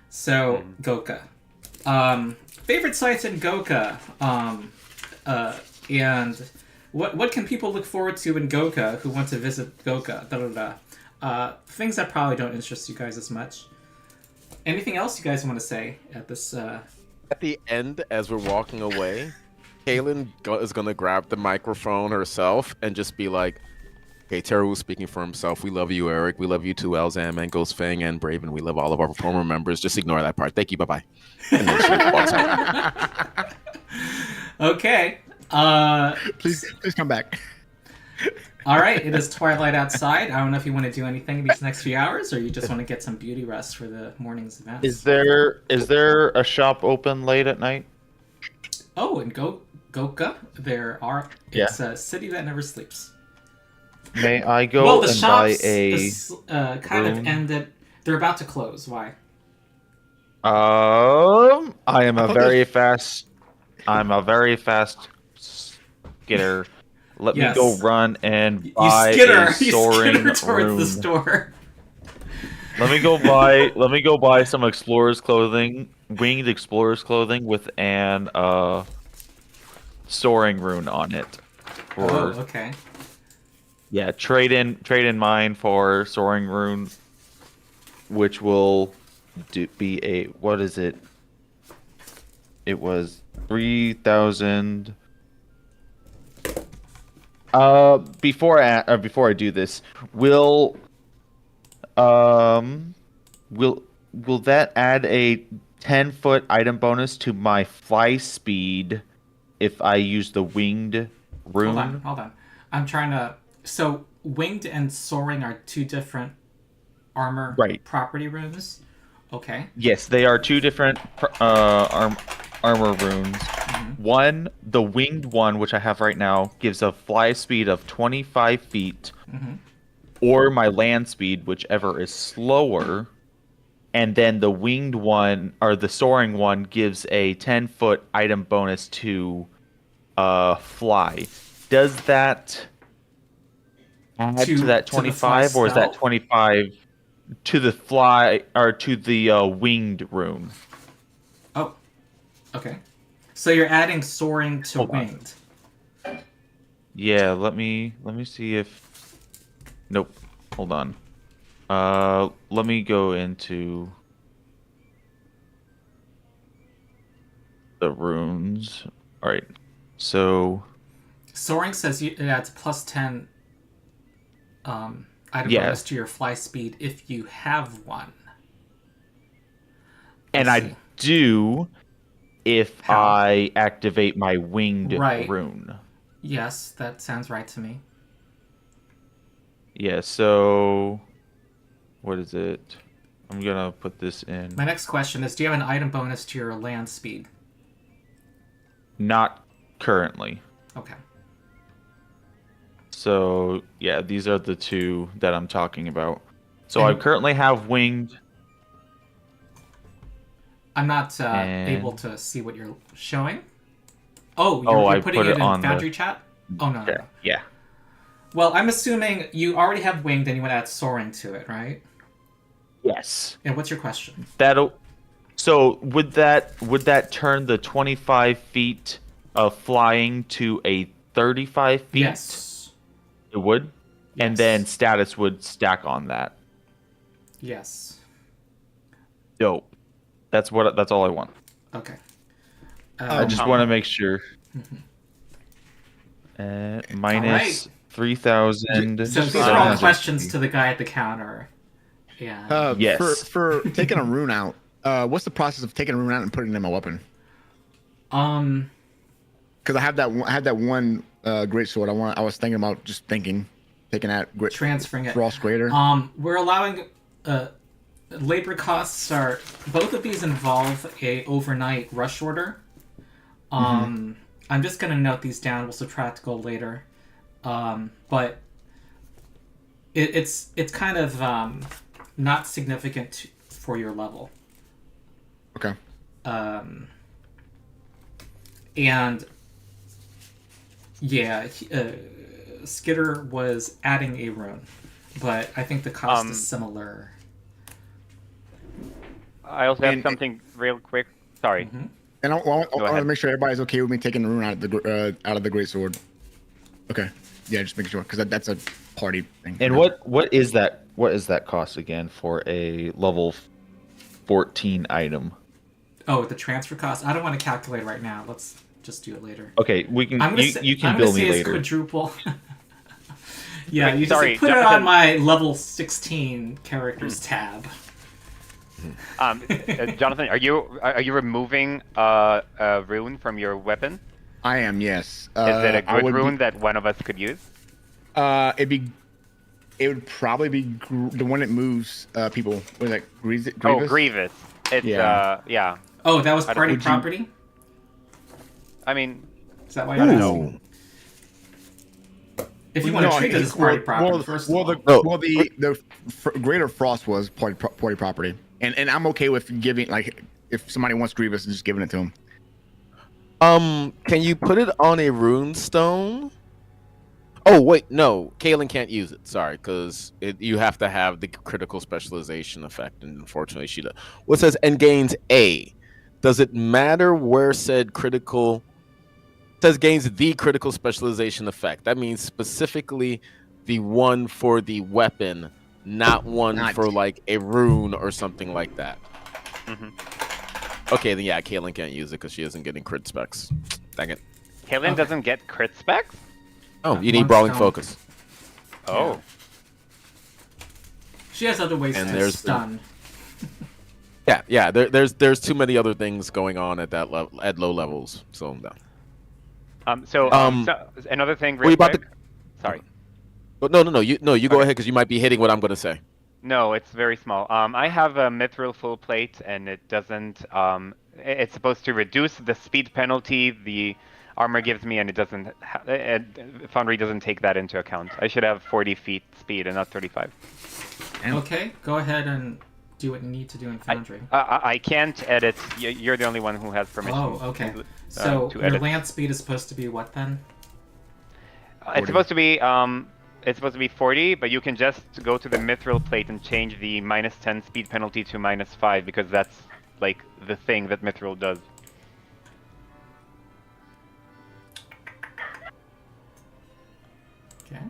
[SPEAKER 1] So, Goka. Favorite sites in Goka. And what can people look forward to in Goka who want to visit Goka? Things that probably don't interest you guys as much. Anything else you guys want to say at this?
[SPEAKER 2] At the end, as we're walking away, Kaylin is going to grab the microphone herself and just be like, okay, Teru's speaking for himself. We love you, Eric. We love you too, Elzam, and Ghost Fang, and Braven. We love all of our former members. Just ignore that part. Thank you. Bye-bye. And then she walks out.
[SPEAKER 1] Okay.
[SPEAKER 3] Please come back.
[SPEAKER 1] All right. It is twilight outside. I don't know if you want to do anything these next few hours, or you just want to get some beauty rest for the morning's events.
[SPEAKER 6] Is there a shop open late at night?
[SPEAKER 1] Oh, in Goka, there are. It's a city that never sleeps.
[SPEAKER 6] May I go
[SPEAKER 1] the
[SPEAKER 6] and
[SPEAKER 1] shops
[SPEAKER 6] buy a
[SPEAKER 1] kind
[SPEAKER 6] room?
[SPEAKER 1] of ended. They're about to close. Why?
[SPEAKER 6] I am a very fast skitter. Let me go run and buy a soaring
[SPEAKER 1] towards
[SPEAKER 6] room.
[SPEAKER 1] the store.
[SPEAKER 6] Let me go buy some explorer's clothing, winged explorer's clothing with an soaring rune on it. For
[SPEAKER 1] Oh, okay.
[SPEAKER 6] yeah, trade in mine for soaring rune, which will be a what is it? It was 3,000. Before I do this, will will that add a 10-foot item bonus to my fly speed if I use the winged rune?
[SPEAKER 1] Hold on. I'm trying to. So winged and soaring are two different armor
[SPEAKER 6] Right.
[SPEAKER 1] property runes. Okay.
[SPEAKER 6] Yes, they are two different armor runes. One, the winged one, which I have right now, gives a fly speed of 25 feet, or my land speed, whichever is slower. And then the winged one, or the soaring one, gives a 10-foot item bonus to fly. Does that add to that
[SPEAKER 1] to the fly
[SPEAKER 6] 25, or is that
[SPEAKER 1] spell?
[SPEAKER 6] 25 to the fly, or to the winged rune?
[SPEAKER 1] Oh, okay. So you're adding soaring to
[SPEAKER 6] Hold on.
[SPEAKER 1] winged.
[SPEAKER 6] Yeah, let me see if. Nope. Hold on. Let me go into the runes. All right. So
[SPEAKER 1] Soaring says it adds plus 10 item
[SPEAKER 6] Yeah.
[SPEAKER 1] bonus to your fly speed if you have one.
[SPEAKER 6] and
[SPEAKER 1] Let's
[SPEAKER 6] I
[SPEAKER 1] see.
[SPEAKER 6] do if
[SPEAKER 1] How?
[SPEAKER 6] I activate my winged
[SPEAKER 1] Right.
[SPEAKER 6] rune.
[SPEAKER 1] Yes, that sounds right to me.
[SPEAKER 6] Yeah. So what is it? I'm gonna put this in.
[SPEAKER 1] My next question is, do you have an item bonus to your land speed?
[SPEAKER 6] Not currently.
[SPEAKER 1] Okay.
[SPEAKER 6] So yeah, these are the two that I'm talking about. So I
[SPEAKER 1] And-
[SPEAKER 6] currently have winged.
[SPEAKER 1] I'm not
[SPEAKER 6] And-
[SPEAKER 1] able to see what you're showing. Oh,
[SPEAKER 6] Oh,
[SPEAKER 1] you're
[SPEAKER 6] I
[SPEAKER 1] putting
[SPEAKER 6] put
[SPEAKER 1] it
[SPEAKER 6] it
[SPEAKER 1] in
[SPEAKER 6] on the-
[SPEAKER 1] Foundry chat? Oh, no.
[SPEAKER 6] Yeah. Yeah.
[SPEAKER 1] Well, I'm assuming you already have winged and you want to add soaring to it, right?
[SPEAKER 6] Yes.
[SPEAKER 1] And what's your question?
[SPEAKER 6] That'll. So would that turn the 25 feet of flying to a 35 feet?
[SPEAKER 1] Yes.
[SPEAKER 6] It would. And
[SPEAKER 1] Yes.
[SPEAKER 6] then status would stack on that.
[SPEAKER 1] Yes.
[SPEAKER 6] Dope. That's all I want.
[SPEAKER 1] Okay.
[SPEAKER 6] I just want to make sure. Minus
[SPEAKER 1] Alright.
[SPEAKER 6] 3,000.
[SPEAKER 1] So these are all questions to the guy at the counter. Yeah.
[SPEAKER 6] Yes.
[SPEAKER 3] For taking a rune out, what's the process of taking a rune out and putting it in my weapon? Because I have that one great sword. I was thinking about taking that great
[SPEAKER 1] Transferring it.
[SPEAKER 3] Frost Greater.
[SPEAKER 1] We're allowing labor costs are both of these involve a overnight rush order. I'm just gonna note these down. We'll subtract gold later. But it's kind of not significant for your level.
[SPEAKER 3] Okay.
[SPEAKER 1] And yeah, Skitter was adding a rune, but I think the cost is similar.
[SPEAKER 5] I also have
[SPEAKER 3] And-
[SPEAKER 5] something real quick. Sorry.
[SPEAKER 3] And I want to
[SPEAKER 5] ahead.
[SPEAKER 3] make sure everybody's okay with me taking the rune out of the great sword. Okay. Yeah, just making sure because that's a party thing.
[SPEAKER 6] And what is that? What is that cost again for a level 14 item?
[SPEAKER 1] Oh, the transfer cost. I don't want to calculate right now. Let's just do it later.
[SPEAKER 6] Okay, we can.
[SPEAKER 1] I'm gonna
[SPEAKER 6] You can
[SPEAKER 1] I'm
[SPEAKER 6] bill
[SPEAKER 1] gonna say
[SPEAKER 6] me
[SPEAKER 1] it's
[SPEAKER 6] later.
[SPEAKER 1] quadruple. Yeah,
[SPEAKER 5] Wait,
[SPEAKER 1] you
[SPEAKER 5] sorry,
[SPEAKER 1] just put it
[SPEAKER 5] Jonathan.
[SPEAKER 1] on my level 16 characters tab.
[SPEAKER 5] Jonathan, are you removing a rune from your weapon?
[SPEAKER 3] I am, yes.
[SPEAKER 5] Is it a
[SPEAKER 3] I
[SPEAKER 5] good
[SPEAKER 3] would
[SPEAKER 5] rune that one of us could use?
[SPEAKER 3] It would probably be the one that moves people. What is that? Grievous?
[SPEAKER 5] Oh, Grievous. It's
[SPEAKER 3] Yeah.
[SPEAKER 5] yeah.
[SPEAKER 1] Oh, that was
[SPEAKER 5] don't-
[SPEAKER 1] party
[SPEAKER 3] would you-
[SPEAKER 1] property?
[SPEAKER 5] I mean,
[SPEAKER 1] Is that why you're asking? If you want to treat it as party property, first of all.
[SPEAKER 3] the Greater Frost was party property, and I'm okay with giving if somebody wants Grievous, just giving it to them.
[SPEAKER 2] Can you put it on a rune stone? Oh wait, no, Kaylin can't use it. Sorry, because you have to have the critical specialization effect, and unfortunately, she does. What says and gains A? Does it matter where said critical? Says gains the critical specialization effect. That means specifically the one for the weapon, not one
[SPEAKER 3] Not-
[SPEAKER 2] for like a rune or something like that.
[SPEAKER 5] Hmm.
[SPEAKER 2] Okay, then yeah, Kaylin can't use it because she isn't getting crit specs. Dang it.
[SPEAKER 5] Kaylin
[SPEAKER 1] Okay.
[SPEAKER 5] doesn't get crit specs?
[SPEAKER 2] Oh, you need
[SPEAKER 1] One
[SPEAKER 2] brawling
[SPEAKER 1] stone.
[SPEAKER 2] focus.
[SPEAKER 5] Oh.
[SPEAKER 1] She has other ways
[SPEAKER 2] And
[SPEAKER 1] to
[SPEAKER 2] there's
[SPEAKER 1] stun.
[SPEAKER 2] Yeah. There's too many other things going on at that level, at low levels. So no.
[SPEAKER 5] So another thing,
[SPEAKER 2] were you
[SPEAKER 5] real
[SPEAKER 2] about
[SPEAKER 5] quick.
[SPEAKER 2] to-
[SPEAKER 5] Sorry.
[SPEAKER 2] But no. You go
[SPEAKER 5] Okay.
[SPEAKER 2] ahead because you might be hitting what I'm going to say.
[SPEAKER 5] No, it's very small. I have a mithril full plate, and it doesn't. It's supposed to reduce the speed penalty the armor gives me, and it doesn't. Foundry doesn't take that into account. I should have 40 feet speed and not 35.
[SPEAKER 1] Okay, go ahead and do what you need to do in Foundry.
[SPEAKER 5] I can't edit. You're the only one who has permission.
[SPEAKER 1] Oh, okay. So
[SPEAKER 5] to
[SPEAKER 1] your
[SPEAKER 5] edit.
[SPEAKER 1] lance speed is supposed to be what then?
[SPEAKER 5] It's supposed to be 40, but you can just go to the mithril plate and change the -10 speed penalty to -5 because that's like the thing that mithril does.
[SPEAKER 1] Okay.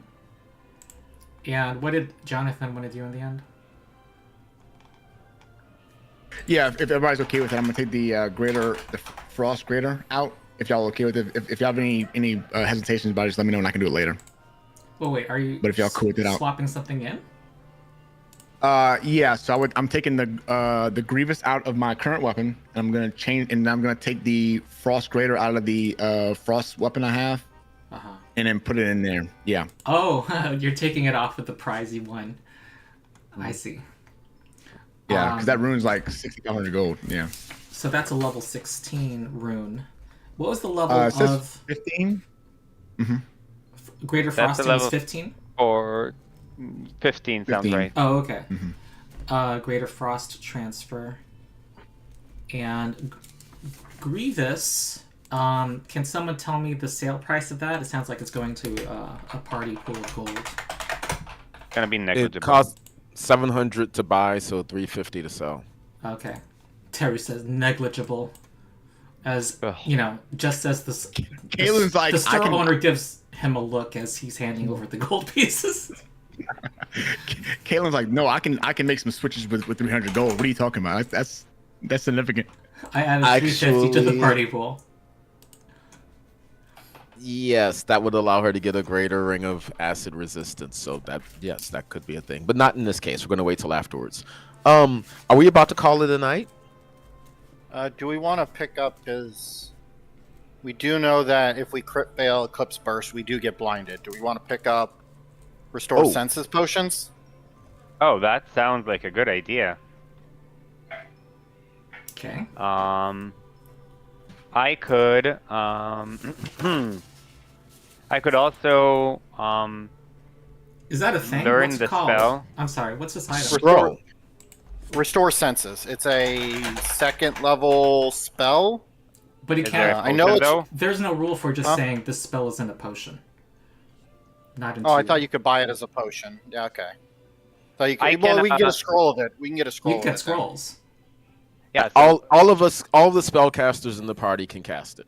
[SPEAKER 1] And what did Jonathan want to do in the end?
[SPEAKER 3] Yeah, if everybody's okay with it, I'm gonna take the frost grater out. If y'all okay with it, if y'all have any hesitations about it, just let me know and I can do it later.
[SPEAKER 1] Well, wait, are you
[SPEAKER 3] But if y'all cool with it out.
[SPEAKER 1] swapping something in?
[SPEAKER 3] Yeah. So I'm taking the Grievous out of my current weapon, and I'm gonna take the frost grater out of the frost weapon I have,
[SPEAKER 1] Uh-huh.
[SPEAKER 3] and then put it in there. Yeah.
[SPEAKER 1] Oh, you're taking it off with the prize you won. I see.
[SPEAKER 3] Yeah, because that
[SPEAKER 1] Um,
[SPEAKER 3] rune's like 6,500 gold. Yeah.
[SPEAKER 1] So that's a level 16 rune. What was the level
[SPEAKER 3] It says
[SPEAKER 1] of
[SPEAKER 3] 15.
[SPEAKER 1] Greater
[SPEAKER 5] That's
[SPEAKER 1] Frosting?
[SPEAKER 5] the level-
[SPEAKER 1] Was 15?
[SPEAKER 5] Or 15 sounds
[SPEAKER 3] 15.
[SPEAKER 5] right.
[SPEAKER 1] Oh, okay.
[SPEAKER 3] Mhm.
[SPEAKER 1] Greater Frost transfer. And Grievous. Can someone tell me the sale price of that? It sounds like it's going to a party pool of gold.
[SPEAKER 5] It's gonna be
[SPEAKER 2] It
[SPEAKER 5] negligible.
[SPEAKER 2] costs 700 to buy, so 350 to sell.
[SPEAKER 1] Okay. Terry says negligible. As
[SPEAKER 5] Ugh.
[SPEAKER 1] you know, just as
[SPEAKER 3] Kaylin's like,
[SPEAKER 1] the
[SPEAKER 3] I
[SPEAKER 1] store
[SPEAKER 3] can-
[SPEAKER 1] owner gives him a look as he's handing over the gold pieces.
[SPEAKER 3] Kaylin's like, no, I can make some switches with 300 gold. What are you talking about? That's significant.
[SPEAKER 1] I added 350 to the
[SPEAKER 2] Actually-
[SPEAKER 1] party pool.
[SPEAKER 2] Yes, that would allow her to get a greater ring of acid resistance. So that could be a thing, but not in this case. We're going to wait till afterwards. Are we about to call it a night?
[SPEAKER 4] Do we want to pick up his? We do know that if we crit fail Eclipse Burst, we do get blinded. Do we want to pick up Restore
[SPEAKER 2] Oh.
[SPEAKER 4] Senses potions?
[SPEAKER 5] Oh, that sounds like a good idea.
[SPEAKER 1] Okay.
[SPEAKER 5] I could I could also
[SPEAKER 1] Is that a thing?
[SPEAKER 5] learn
[SPEAKER 1] What's it
[SPEAKER 5] the
[SPEAKER 1] called?
[SPEAKER 5] spell.
[SPEAKER 1] I'm sorry. What's this item?
[SPEAKER 2] Scroll.
[SPEAKER 4] Restore Senses. It's a second level spell.
[SPEAKER 1] But he
[SPEAKER 5] Is there a
[SPEAKER 1] can't.
[SPEAKER 4] I know
[SPEAKER 5] potion,
[SPEAKER 4] it's-
[SPEAKER 5] though?
[SPEAKER 1] There's no rule for just
[SPEAKER 4] Huh?
[SPEAKER 1] saying this spell is in a potion. Not in.
[SPEAKER 4] Oh, I
[SPEAKER 1] two.
[SPEAKER 4] thought you could buy it as a potion. Yeah, okay. So you
[SPEAKER 5] I
[SPEAKER 4] could, well,
[SPEAKER 5] can,
[SPEAKER 4] we can get a scroll of it. We can get a scroll.
[SPEAKER 1] You can
[SPEAKER 4] of
[SPEAKER 1] get
[SPEAKER 4] it then.
[SPEAKER 1] scrolls.
[SPEAKER 5] Yeah, so
[SPEAKER 2] All of us, all the spellcasters in the party can cast it.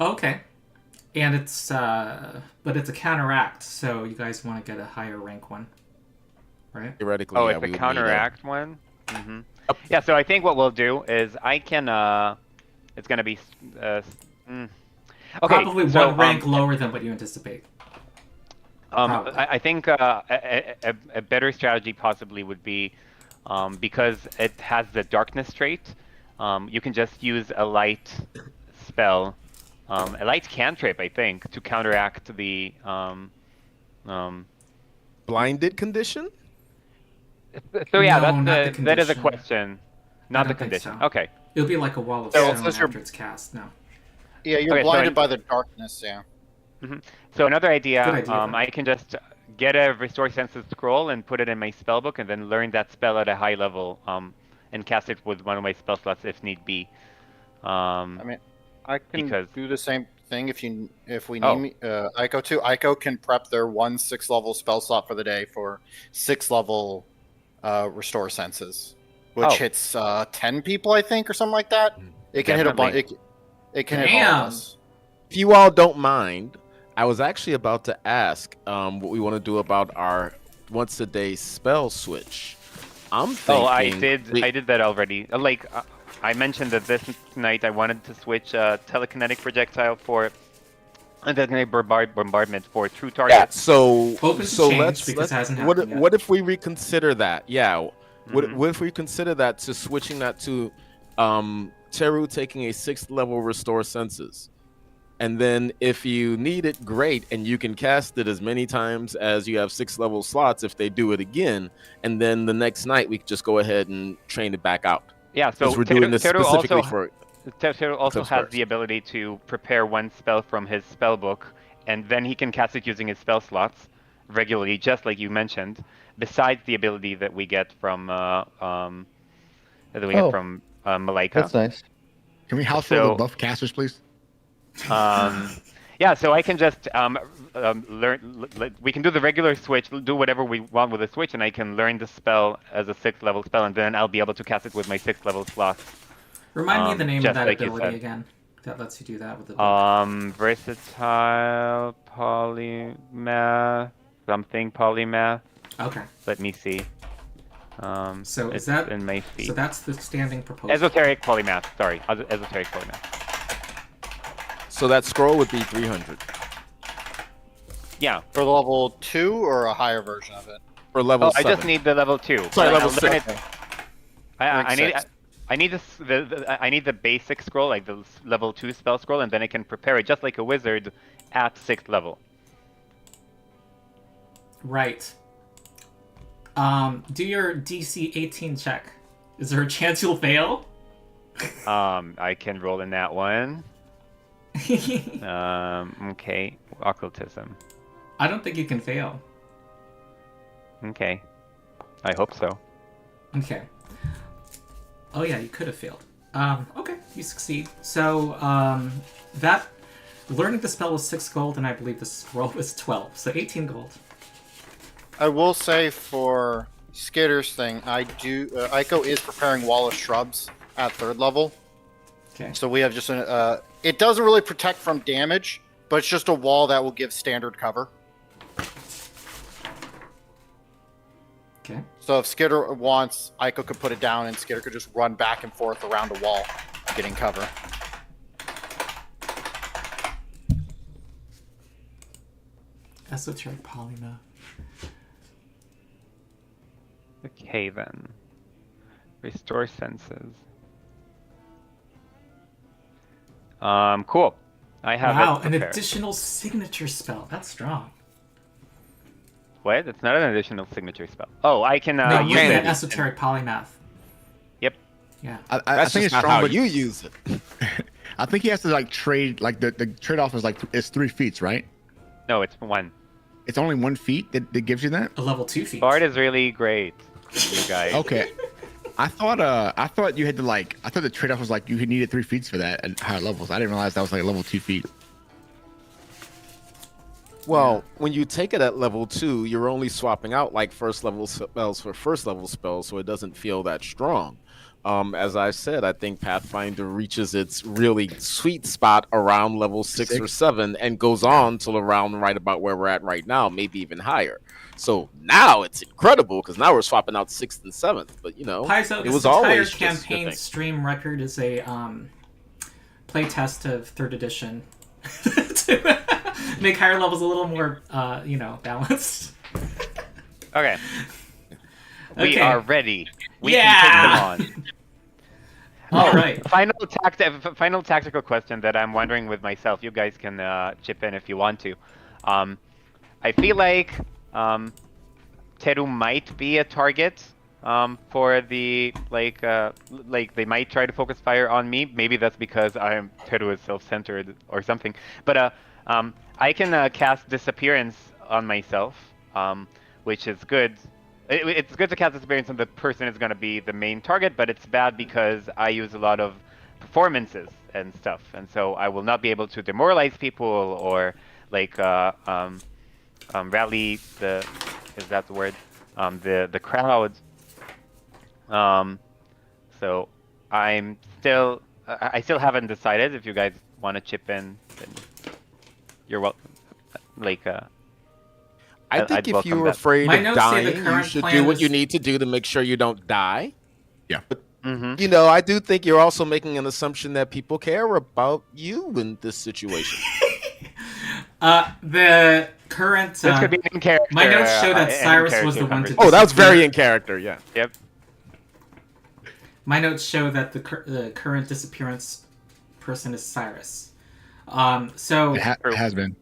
[SPEAKER 1] Okay. And it's but it's a counteract, so you guys want to get a higher rank one, right?
[SPEAKER 2] Theoretically,
[SPEAKER 5] oh,
[SPEAKER 2] yeah,
[SPEAKER 5] it's
[SPEAKER 2] we
[SPEAKER 5] a
[SPEAKER 2] would
[SPEAKER 5] counteract one. Mm-hmm.
[SPEAKER 2] Yep.
[SPEAKER 5] Yeah, so I think what we'll do is I can. It's gonna be. Okay,
[SPEAKER 1] Probably
[SPEAKER 5] so,
[SPEAKER 1] one rank lower than what you anticipate. Probably.
[SPEAKER 5] I think a better strategy possibly would be because it has the darkness trait. You can just use a light spell, a light cantrip, I think, to counteract the.
[SPEAKER 2] blinded condition.
[SPEAKER 5] So yeah,
[SPEAKER 1] No, not
[SPEAKER 5] that's
[SPEAKER 1] the
[SPEAKER 5] that is a
[SPEAKER 1] condition.
[SPEAKER 5] question,
[SPEAKER 1] I
[SPEAKER 5] not the
[SPEAKER 1] don't think
[SPEAKER 5] condition.
[SPEAKER 1] so.
[SPEAKER 5] Okay.
[SPEAKER 1] It'll be like a wall of
[SPEAKER 4] So it
[SPEAKER 1] stone
[SPEAKER 4] says you're-
[SPEAKER 1] after it's cast. No.
[SPEAKER 4] Yeah, you're
[SPEAKER 5] Okay, so
[SPEAKER 4] blinded
[SPEAKER 5] I-
[SPEAKER 4] by the darkness. Yeah.
[SPEAKER 5] So another idea,
[SPEAKER 1] Good idea, though.
[SPEAKER 5] I can just get a Restore Senses scroll and put it in my spellbook, and then learn that spell at a high level, and cast it with one of my spell slots if need be.
[SPEAKER 4] I mean, I can
[SPEAKER 5] Because-
[SPEAKER 4] do the same thing if we
[SPEAKER 5] Oh.
[SPEAKER 4] need Ico to. Ico can prep their 1 6-level spell slot for the day for 6-level restore senses, which
[SPEAKER 5] Oh.
[SPEAKER 4] hits 10 people, I think, or something like that. It can hit a bunch.
[SPEAKER 5] Definitely.
[SPEAKER 4] It can hit all
[SPEAKER 1] Damn.
[SPEAKER 4] of us.
[SPEAKER 2] If you all don't mind, I was actually about to ask what we want to do about our once a day spell switch. I'm thinking.
[SPEAKER 5] Oh, I did that already. I mentioned that this night I wanted to switch telekinetic projectile for telekinetic bombardment for true target.
[SPEAKER 2] Yeah. So
[SPEAKER 1] Open to
[SPEAKER 2] so
[SPEAKER 1] change because it hasn't
[SPEAKER 2] what
[SPEAKER 1] happened yet.
[SPEAKER 2] what if we reconsider that? Yeah. What
[SPEAKER 5] Mhm.
[SPEAKER 2] what if we consider that to switching that to Teru taking a 6th level restore senses? And then if you need it, great, and you can cast it as many times as you have 6 level slots if they do it again. And then the next night we could just go ahead and train it back out.
[SPEAKER 5] Yeah, so
[SPEAKER 2] Because we're doing this
[SPEAKER 5] Teru
[SPEAKER 2] specifically
[SPEAKER 5] also,
[SPEAKER 2] for
[SPEAKER 5] Teru also
[SPEAKER 2] Eclipse
[SPEAKER 5] has
[SPEAKER 2] Burst.
[SPEAKER 5] the ability to prepare one spell from his spell book, and then he can cast it using his spell slots regularly, just like you mentioned. Besides the ability that we get from Malaika.
[SPEAKER 7] That's nice.
[SPEAKER 3] Can we house roll
[SPEAKER 5] So-
[SPEAKER 3] the buff casters, please?
[SPEAKER 5] Yeah, so I can just we can do the regular switch, do whatever we want with the switch, and I can learn the spell as a 6th level spell, and then I'll be able to cast it with my 6th level slots.
[SPEAKER 1] Remind me of the name of
[SPEAKER 5] just
[SPEAKER 1] that
[SPEAKER 5] like you
[SPEAKER 1] ability
[SPEAKER 5] said.
[SPEAKER 1] again. That lets you do that with the book.
[SPEAKER 5] Versatile polymath, something polymath.
[SPEAKER 1] Okay.
[SPEAKER 5] Let me see.
[SPEAKER 1] So is
[SPEAKER 5] it's
[SPEAKER 1] that
[SPEAKER 5] in my feed?
[SPEAKER 1] so that's the standing proposal.
[SPEAKER 5] Esoteric polymath. Sorry, esoteric polymath.
[SPEAKER 2] So that scroll would be 300
[SPEAKER 5] Yeah.
[SPEAKER 4] For the level 2 or a higher version of it?
[SPEAKER 2] for level
[SPEAKER 5] Oh, I
[SPEAKER 2] 7.
[SPEAKER 5] just need the level 2.
[SPEAKER 2] Sorry, level
[SPEAKER 5] I'll learn
[SPEAKER 2] 6.
[SPEAKER 5] it- I need.
[SPEAKER 4] Six.
[SPEAKER 5] I need I need the basic scroll, like the level 2 spell scroll, and then I can prepare it just like a wizard at 6th level.
[SPEAKER 1] Right. Do your DC 18 check. Is there a chance you'll fail?
[SPEAKER 5] I can roll in that one. Okay, occultism.
[SPEAKER 1] I don't think you can fail.
[SPEAKER 5] Okay, I hope so.
[SPEAKER 1] Okay. Oh yeah, you could have failed. Okay, you succeed. So, that learning the spell was 6 gold, and I believe the scroll was 12, so 18 gold.
[SPEAKER 4] I will say for Skitter's thing, Ico is preparing Wall of Shrubs at 3rd level.
[SPEAKER 1] Okay.
[SPEAKER 4] So we have just it doesn't really protect from damage, but it's just a wall that will give standard cover.
[SPEAKER 1] Okay.
[SPEAKER 4] So if Skitter wants, Ico could put it down, and Skitter could just run back and forth around a wall, getting cover.
[SPEAKER 1] Esoteric polymath.
[SPEAKER 5] Okay then. Restore senses. Cool. I have
[SPEAKER 1] Wow,
[SPEAKER 5] it
[SPEAKER 1] an
[SPEAKER 5] prepared.
[SPEAKER 1] additional signature spell. That's strong.
[SPEAKER 5] What? It's not an additional signature spell. Oh, I can
[SPEAKER 1] No,
[SPEAKER 5] use
[SPEAKER 1] use
[SPEAKER 2] can
[SPEAKER 1] the
[SPEAKER 5] it.
[SPEAKER 2] be.
[SPEAKER 1] esoteric polymath.
[SPEAKER 5] Yep.
[SPEAKER 1] Yeah.
[SPEAKER 3] I
[SPEAKER 2] That's
[SPEAKER 3] think
[SPEAKER 2] just
[SPEAKER 3] it's
[SPEAKER 2] not
[SPEAKER 3] strong,
[SPEAKER 2] how
[SPEAKER 3] but
[SPEAKER 2] you use it.
[SPEAKER 3] I think he has to like trade. Like the trade off is like it's 3 feet, right?
[SPEAKER 5] No, it's 1.
[SPEAKER 3] It's only 1 feet that gives you that.
[SPEAKER 1] A level 2 feat.
[SPEAKER 5] Bard is really great, you guys.
[SPEAKER 3] Okay. I thought you had to like. I thought the trade off was like you needed 3 feet for that at higher levels. I didn't realize that was like level 2 feet.
[SPEAKER 2] Well, when you take it at level 2, you're only swapping out like 1st level spells for 1st level spells, so it doesn't feel that strong. As I said, I think Pathfinder reaches its really sweet spot around level 6 or 7 and goes on till around right about where we're at right now, maybe even higher. So now it's incredible because now we're swapping out 6th and 7th. But you know,
[SPEAKER 1] Paizo,
[SPEAKER 2] it
[SPEAKER 1] this
[SPEAKER 2] was
[SPEAKER 1] entire
[SPEAKER 2] always just a
[SPEAKER 1] campaign
[SPEAKER 2] thing.
[SPEAKER 1] stream record is a playtest of 3rd edition to make higher levels a little more, balanced.
[SPEAKER 5] Okay. We
[SPEAKER 1] Okay.
[SPEAKER 5] are ready. We
[SPEAKER 1] Yeah!
[SPEAKER 5] can take them on.
[SPEAKER 1] All right.
[SPEAKER 5] Final tactical question that I'm wondering with myself. You guys can chip in if you want to. I feel like Teru might be a target for the like they might try to focus fire on me. Maybe that's because Teru is self-centered or something. But I can cast disappearance on myself, which is good. It's good to cast disappearance and the person is going to be the main target, but it's bad because I use a lot of performances and stuff. And so I will not be able to demoralize people or like rally the, is that the word? The crowd. So I'm still, I still haven't decided. If you guys want to chip in, then you're welcome. Like,
[SPEAKER 2] I think
[SPEAKER 5] I'd
[SPEAKER 2] if
[SPEAKER 5] welcome
[SPEAKER 2] you're
[SPEAKER 5] that.
[SPEAKER 2] afraid
[SPEAKER 1] My
[SPEAKER 2] of
[SPEAKER 1] notes say the
[SPEAKER 2] dying, you
[SPEAKER 1] current
[SPEAKER 2] should
[SPEAKER 1] plan
[SPEAKER 2] do what
[SPEAKER 1] is-
[SPEAKER 2] you need to do to make sure you don't die.
[SPEAKER 5] Mm-hmm.
[SPEAKER 2] You know, I do think you're also making an assumption that people care about you in this situation.
[SPEAKER 1] The current.
[SPEAKER 5] This could be in character.
[SPEAKER 1] my notes show that
[SPEAKER 5] in
[SPEAKER 1] Cyrus
[SPEAKER 5] character
[SPEAKER 1] was the one to.
[SPEAKER 2] Oh, that was
[SPEAKER 1] disappear.
[SPEAKER 2] very in character. Yeah.
[SPEAKER 5] Yep.
[SPEAKER 1] My notes show that the current disappearance person is Cyrus. So
[SPEAKER 3] It has been.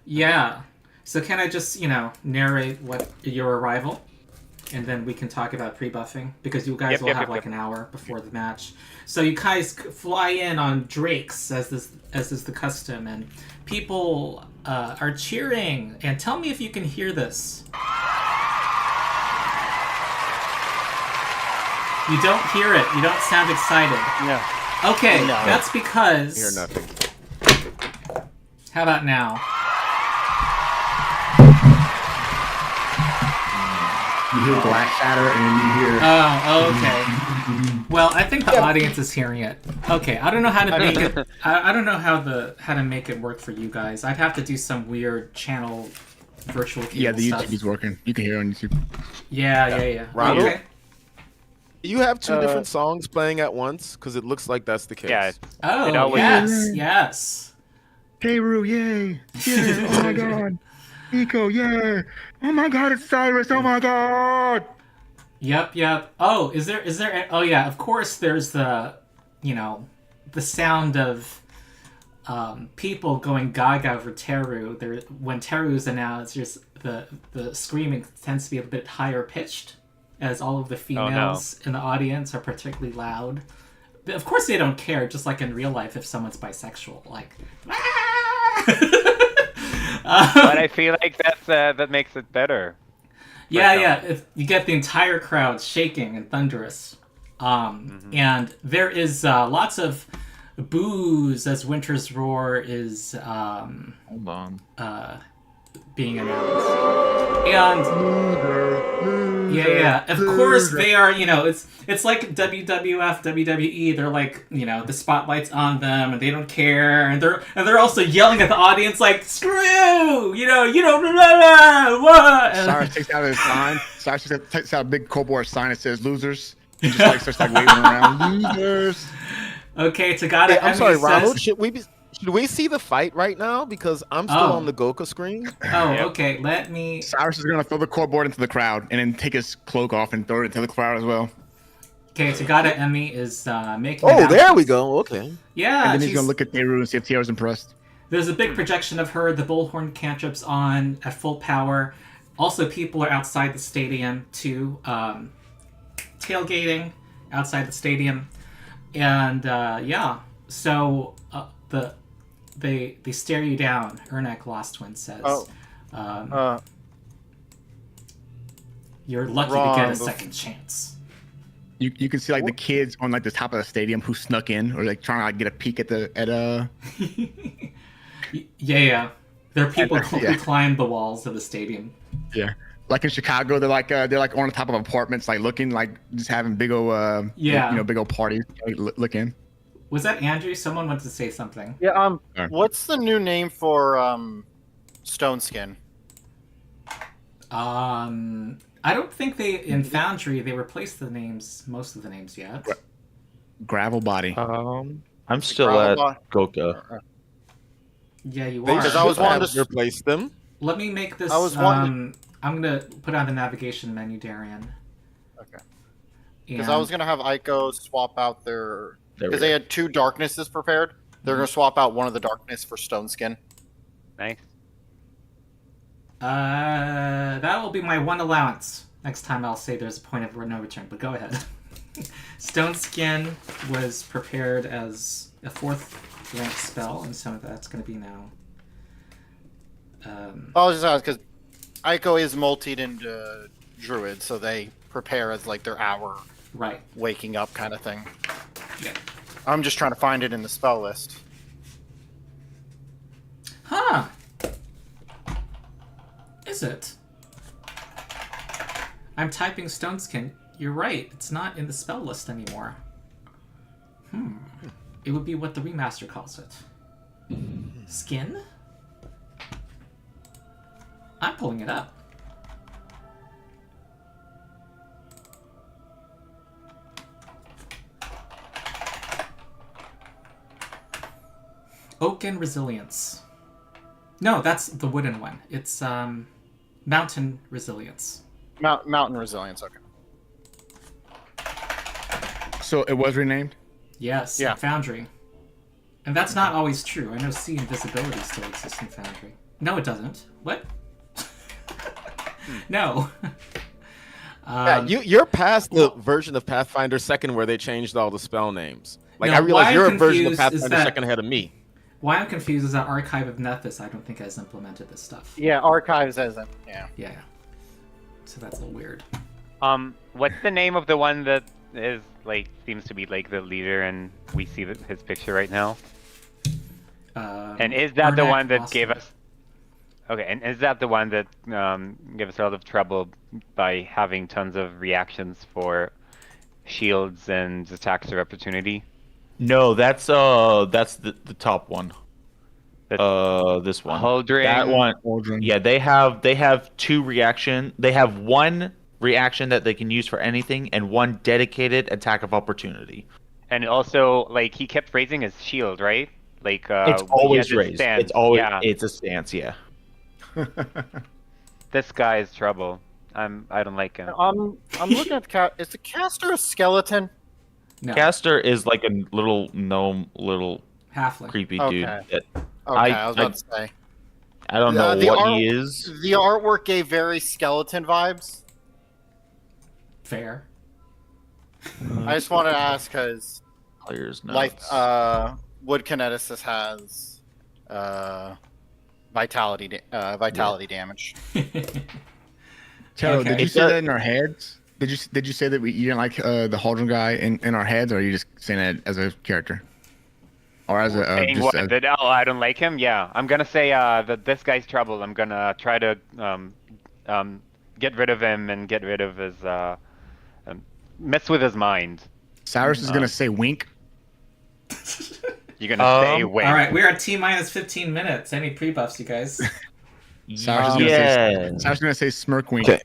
[SPEAKER 1] yeah. So can I just narrate what your arrival, and then we can talk about pre-buffing because you guys will have like an hour before the match. So you guys fly in on Drakes as is the custom, and people are cheering. And tell me if you can hear this. You don't hear it. You don't sound excited.
[SPEAKER 4] No.
[SPEAKER 1] Okay,
[SPEAKER 4] No.
[SPEAKER 1] that's because.
[SPEAKER 2] Hear nothing.
[SPEAKER 1] How about now?
[SPEAKER 3] You hear glass shatter, and you hear.
[SPEAKER 1] Oh, okay. Well, I think the audience is hearing it. Okay, I don't know how to make it. I don't know how to make it work for you guys. I'd have to do some weird channel virtual cable
[SPEAKER 3] Yeah, the
[SPEAKER 1] stuff.
[SPEAKER 3] YouTube is working. You can hear it on YouTube.
[SPEAKER 1] Yeah.
[SPEAKER 2] Ronald?
[SPEAKER 1] Okay.
[SPEAKER 2] You have two different songs playing at once because it looks like that's the case.
[SPEAKER 5] Yeah.
[SPEAKER 1] Oh,
[SPEAKER 5] It always
[SPEAKER 1] yes.
[SPEAKER 3] Keiru, yay! Yeah! Oh my god! Eco, yeah! Oh my god, it's Cyrus! Oh my god!
[SPEAKER 1] Yep. Oh, is there? Oh yeah, of course. There's the sound of people going gaga for Teru. When Teru is announced, there's the screaming tends to be a bit higher pitched, as all of the females in the audience are particularly loud. Of course, they don't care. Just like in real life, if someone's bisexual, like.
[SPEAKER 5] But I feel like that makes it better.
[SPEAKER 1] Yeah. You get the entire crowd shaking and thunderous. And there is lots of boos as Winter's Roar is
[SPEAKER 6] Hold on.
[SPEAKER 1] being announced. And yeah. Of course they are, it's like WWF, WWE, they're like, the spotlight's on them and they don't care, and they're also yelling at the audience like, screw you, you don't what?
[SPEAKER 3] Cyrus takes out his sign. Cyrus takes out a big cardboard sign that says "losers." He just starts waving around, "Losers."
[SPEAKER 1] Okay, Tagada.
[SPEAKER 2] I'm sorry,
[SPEAKER 1] says,
[SPEAKER 2] Ronald. Should we see the fight right now? Because I'm still on the Goka screen.
[SPEAKER 1] Oh, okay. Let me.
[SPEAKER 3] Cyrus is gonna throw the cardboard into the crowd and then take his cloak off and throw it into the crowd as well.
[SPEAKER 1] Okay, Tagada Emmy is making.
[SPEAKER 2] Oh, there we go. Okay.
[SPEAKER 1] Yeah,
[SPEAKER 3] And then he's gonna look at Teru and see if Teru's impressed.
[SPEAKER 1] There's a big projection of her. The bullhorn cantrip's on at full power. Also, people are outside the stadium too, tailgating outside the stadium, and so they stare you down. Ernak Lostwin says, "You're lucky to get a second chance."
[SPEAKER 3] You can see like the kids on like the top of the stadium who snuck in or like trying to like, get a peek at
[SPEAKER 1] Yeah. There are people who
[SPEAKER 3] Yeah.
[SPEAKER 1] climb the walls of the stadium.
[SPEAKER 3] Yeah. Like in Chicago, they're like on the top of apartments, like looking, like just having big old, big old parties, like, looking.
[SPEAKER 1] Was that Andrew? Someone wanted to say something.
[SPEAKER 4] Yeah.
[SPEAKER 3] Sorry.
[SPEAKER 4] What's the new name for Stone Skin?
[SPEAKER 1] I don't think in Foundry they replaced most of the names yet.
[SPEAKER 3] Gravel body.
[SPEAKER 6] I'm still at
[SPEAKER 4] Gravel
[SPEAKER 6] Goka.
[SPEAKER 1] Yeah, you
[SPEAKER 2] They
[SPEAKER 1] are.
[SPEAKER 4] Because I was
[SPEAKER 2] should
[SPEAKER 4] wanting
[SPEAKER 2] have
[SPEAKER 4] to-
[SPEAKER 2] replaced them.
[SPEAKER 1] Let me make this.
[SPEAKER 4] I was wanting
[SPEAKER 1] I'm gonna put on the navigation menu, Darian.
[SPEAKER 4] Okay. Because I was gonna have Ico swap out their
[SPEAKER 6] There we
[SPEAKER 4] because
[SPEAKER 6] go.
[SPEAKER 4] they had two darknesses prepared. They're gonna swap out one of the darkness for Stone Skin.
[SPEAKER 5] Nice.
[SPEAKER 1] That will be my one allowance. Next time I'll say there's a point of no return, but go ahead. Stone Skin was prepared as a 4th rank spell, and so that's going to be now.
[SPEAKER 4] I was just asking because Ico is multied into Druid, so they prepare as like their hour
[SPEAKER 1] Right.
[SPEAKER 4] waking up kind of thing.
[SPEAKER 1] Yeah.
[SPEAKER 4] I'm just trying to find it in the spell list.
[SPEAKER 1] Huh. Is it? I'm typing Stoneskin. You're right. It's not in the spell list anymore. It would be what the remaster calls it. Skin? I'm pulling it up. Oak and Resilience. No, that's the wooden one. It's Mountain Resilience.
[SPEAKER 4] Mountain Resilience, okay.
[SPEAKER 3] So it was renamed?
[SPEAKER 1] Yes,
[SPEAKER 4] Yeah.
[SPEAKER 1] in Foundry. And that's not always true. I know C Invisibility still exists in Foundry. No, it doesn't. What? No.
[SPEAKER 2] Yeah, you're past the version of Pathfinder 2nd where they changed all the spell names. Like,
[SPEAKER 1] No,
[SPEAKER 2] I
[SPEAKER 1] why
[SPEAKER 2] realize
[SPEAKER 1] I'm
[SPEAKER 2] you're a version of
[SPEAKER 1] confused is
[SPEAKER 2] Pathfinder
[SPEAKER 1] that-
[SPEAKER 2] 2nd ahead of me.
[SPEAKER 1] Why I'm confused is that Archive of Nephis I don't think has implemented this stuff.
[SPEAKER 4] Yeah, Archives hasn't. Yeah.
[SPEAKER 1] Yeah. So that's a little weird.
[SPEAKER 5] What's the name of the one that is like seems to be like the leader, and we see his picture right now? And is that the
[SPEAKER 1] Ernak
[SPEAKER 5] one that
[SPEAKER 1] Austin.
[SPEAKER 5] gave us? Okay, and is that the one that gave us a lot of trouble by having tons of reactions for shields and attacks of opportunity?
[SPEAKER 6] No, that's the top one.
[SPEAKER 5] That's
[SPEAKER 6] This one.
[SPEAKER 5] Holdring.
[SPEAKER 6] That one.
[SPEAKER 3] Aldrin.
[SPEAKER 6] Yeah, they have two reaction. They have one reaction that they can use for anything, and one dedicated attack of opportunity.
[SPEAKER 5] And also, like, he kept raising his shield, right? Like,
[SPEAKER 6] It's
[SPEAKER 5] he
[SPEAKER 6] always
[SPEAKER 5] had this
[SPEAKER 6] raised.
[SPEAKER 5] stance.
[SPEAKER 6] It's always
[SPEAKER 5] Yeah.
[SPEAKER 6] it's a stance. Yeah.
[SPEAKER 5] This guy is trouble. I don't like him.
[SPEAKER 4] I'm looking at is the caster a skeleton?
[SPEAKER 1] No.
[SPEAKER 6] Caster is like a little gnome, little
[SPEAKER 1] Halfling.
[SPEAKER 6] creepy
[SPEAKER 4] Okay.
[SPEAKER 6] dude. That
[SPEAKER 4] Okay, I was about to say.
[SPEAKER 6] I don't know
[SPEAKER 4] The
[SPEAKER 6] what
[SPEAKER 4] art-
[SPEAKER 6] he is.
[SPEAKER 4] The artwork gave very skeleton vibes.
[SPEAKER 1] Fair.
[SPEAKER 4] I just wanted to ask because
[SPEAKER 6] Players notes.
[SPEAKER 4] life wood kineticist has vitality damage.
[SPEAKER 3] Taro,
[SPEAKER 1] Okay.
[SPEAKER 3] did you
[SPEAKER 6] It
[SPEAKER 3] say
[SPEAKER 6] does-
[SPEAKER 3] that in our heads? Did you say that you didn't like the Haldron guy in our heads, or are you just saying that as a character, or as a
[SPEAKER 5] Saying
[SPEAKER 3] just
[SPEAKER 5] what?
[SPEAKER 3] as,
[SPEAKER 5] That, oh, I don't like him? Yeah. I'm gonna say that this guy's trouble. I'm gonna try to get rid of him and get rid of his mess with his mind.
[SPEAKER 3] Cyrus is gonna say wink?
[SPEAKER 5] You're gonna say
[SPEAKER 6] Um,
[SPEAKER 5] wait.
[SPEAKER 1] All right, we're at T minus 15 minutes. Any pre-buffs, you guys?
[SPEAKER 3] Cyrus is gonna say,
[SPEAKER 6] Yeah.
[SPEAKER 3] Cyrus is gonna say smirk wink.
[SPEAKER 2] Okay.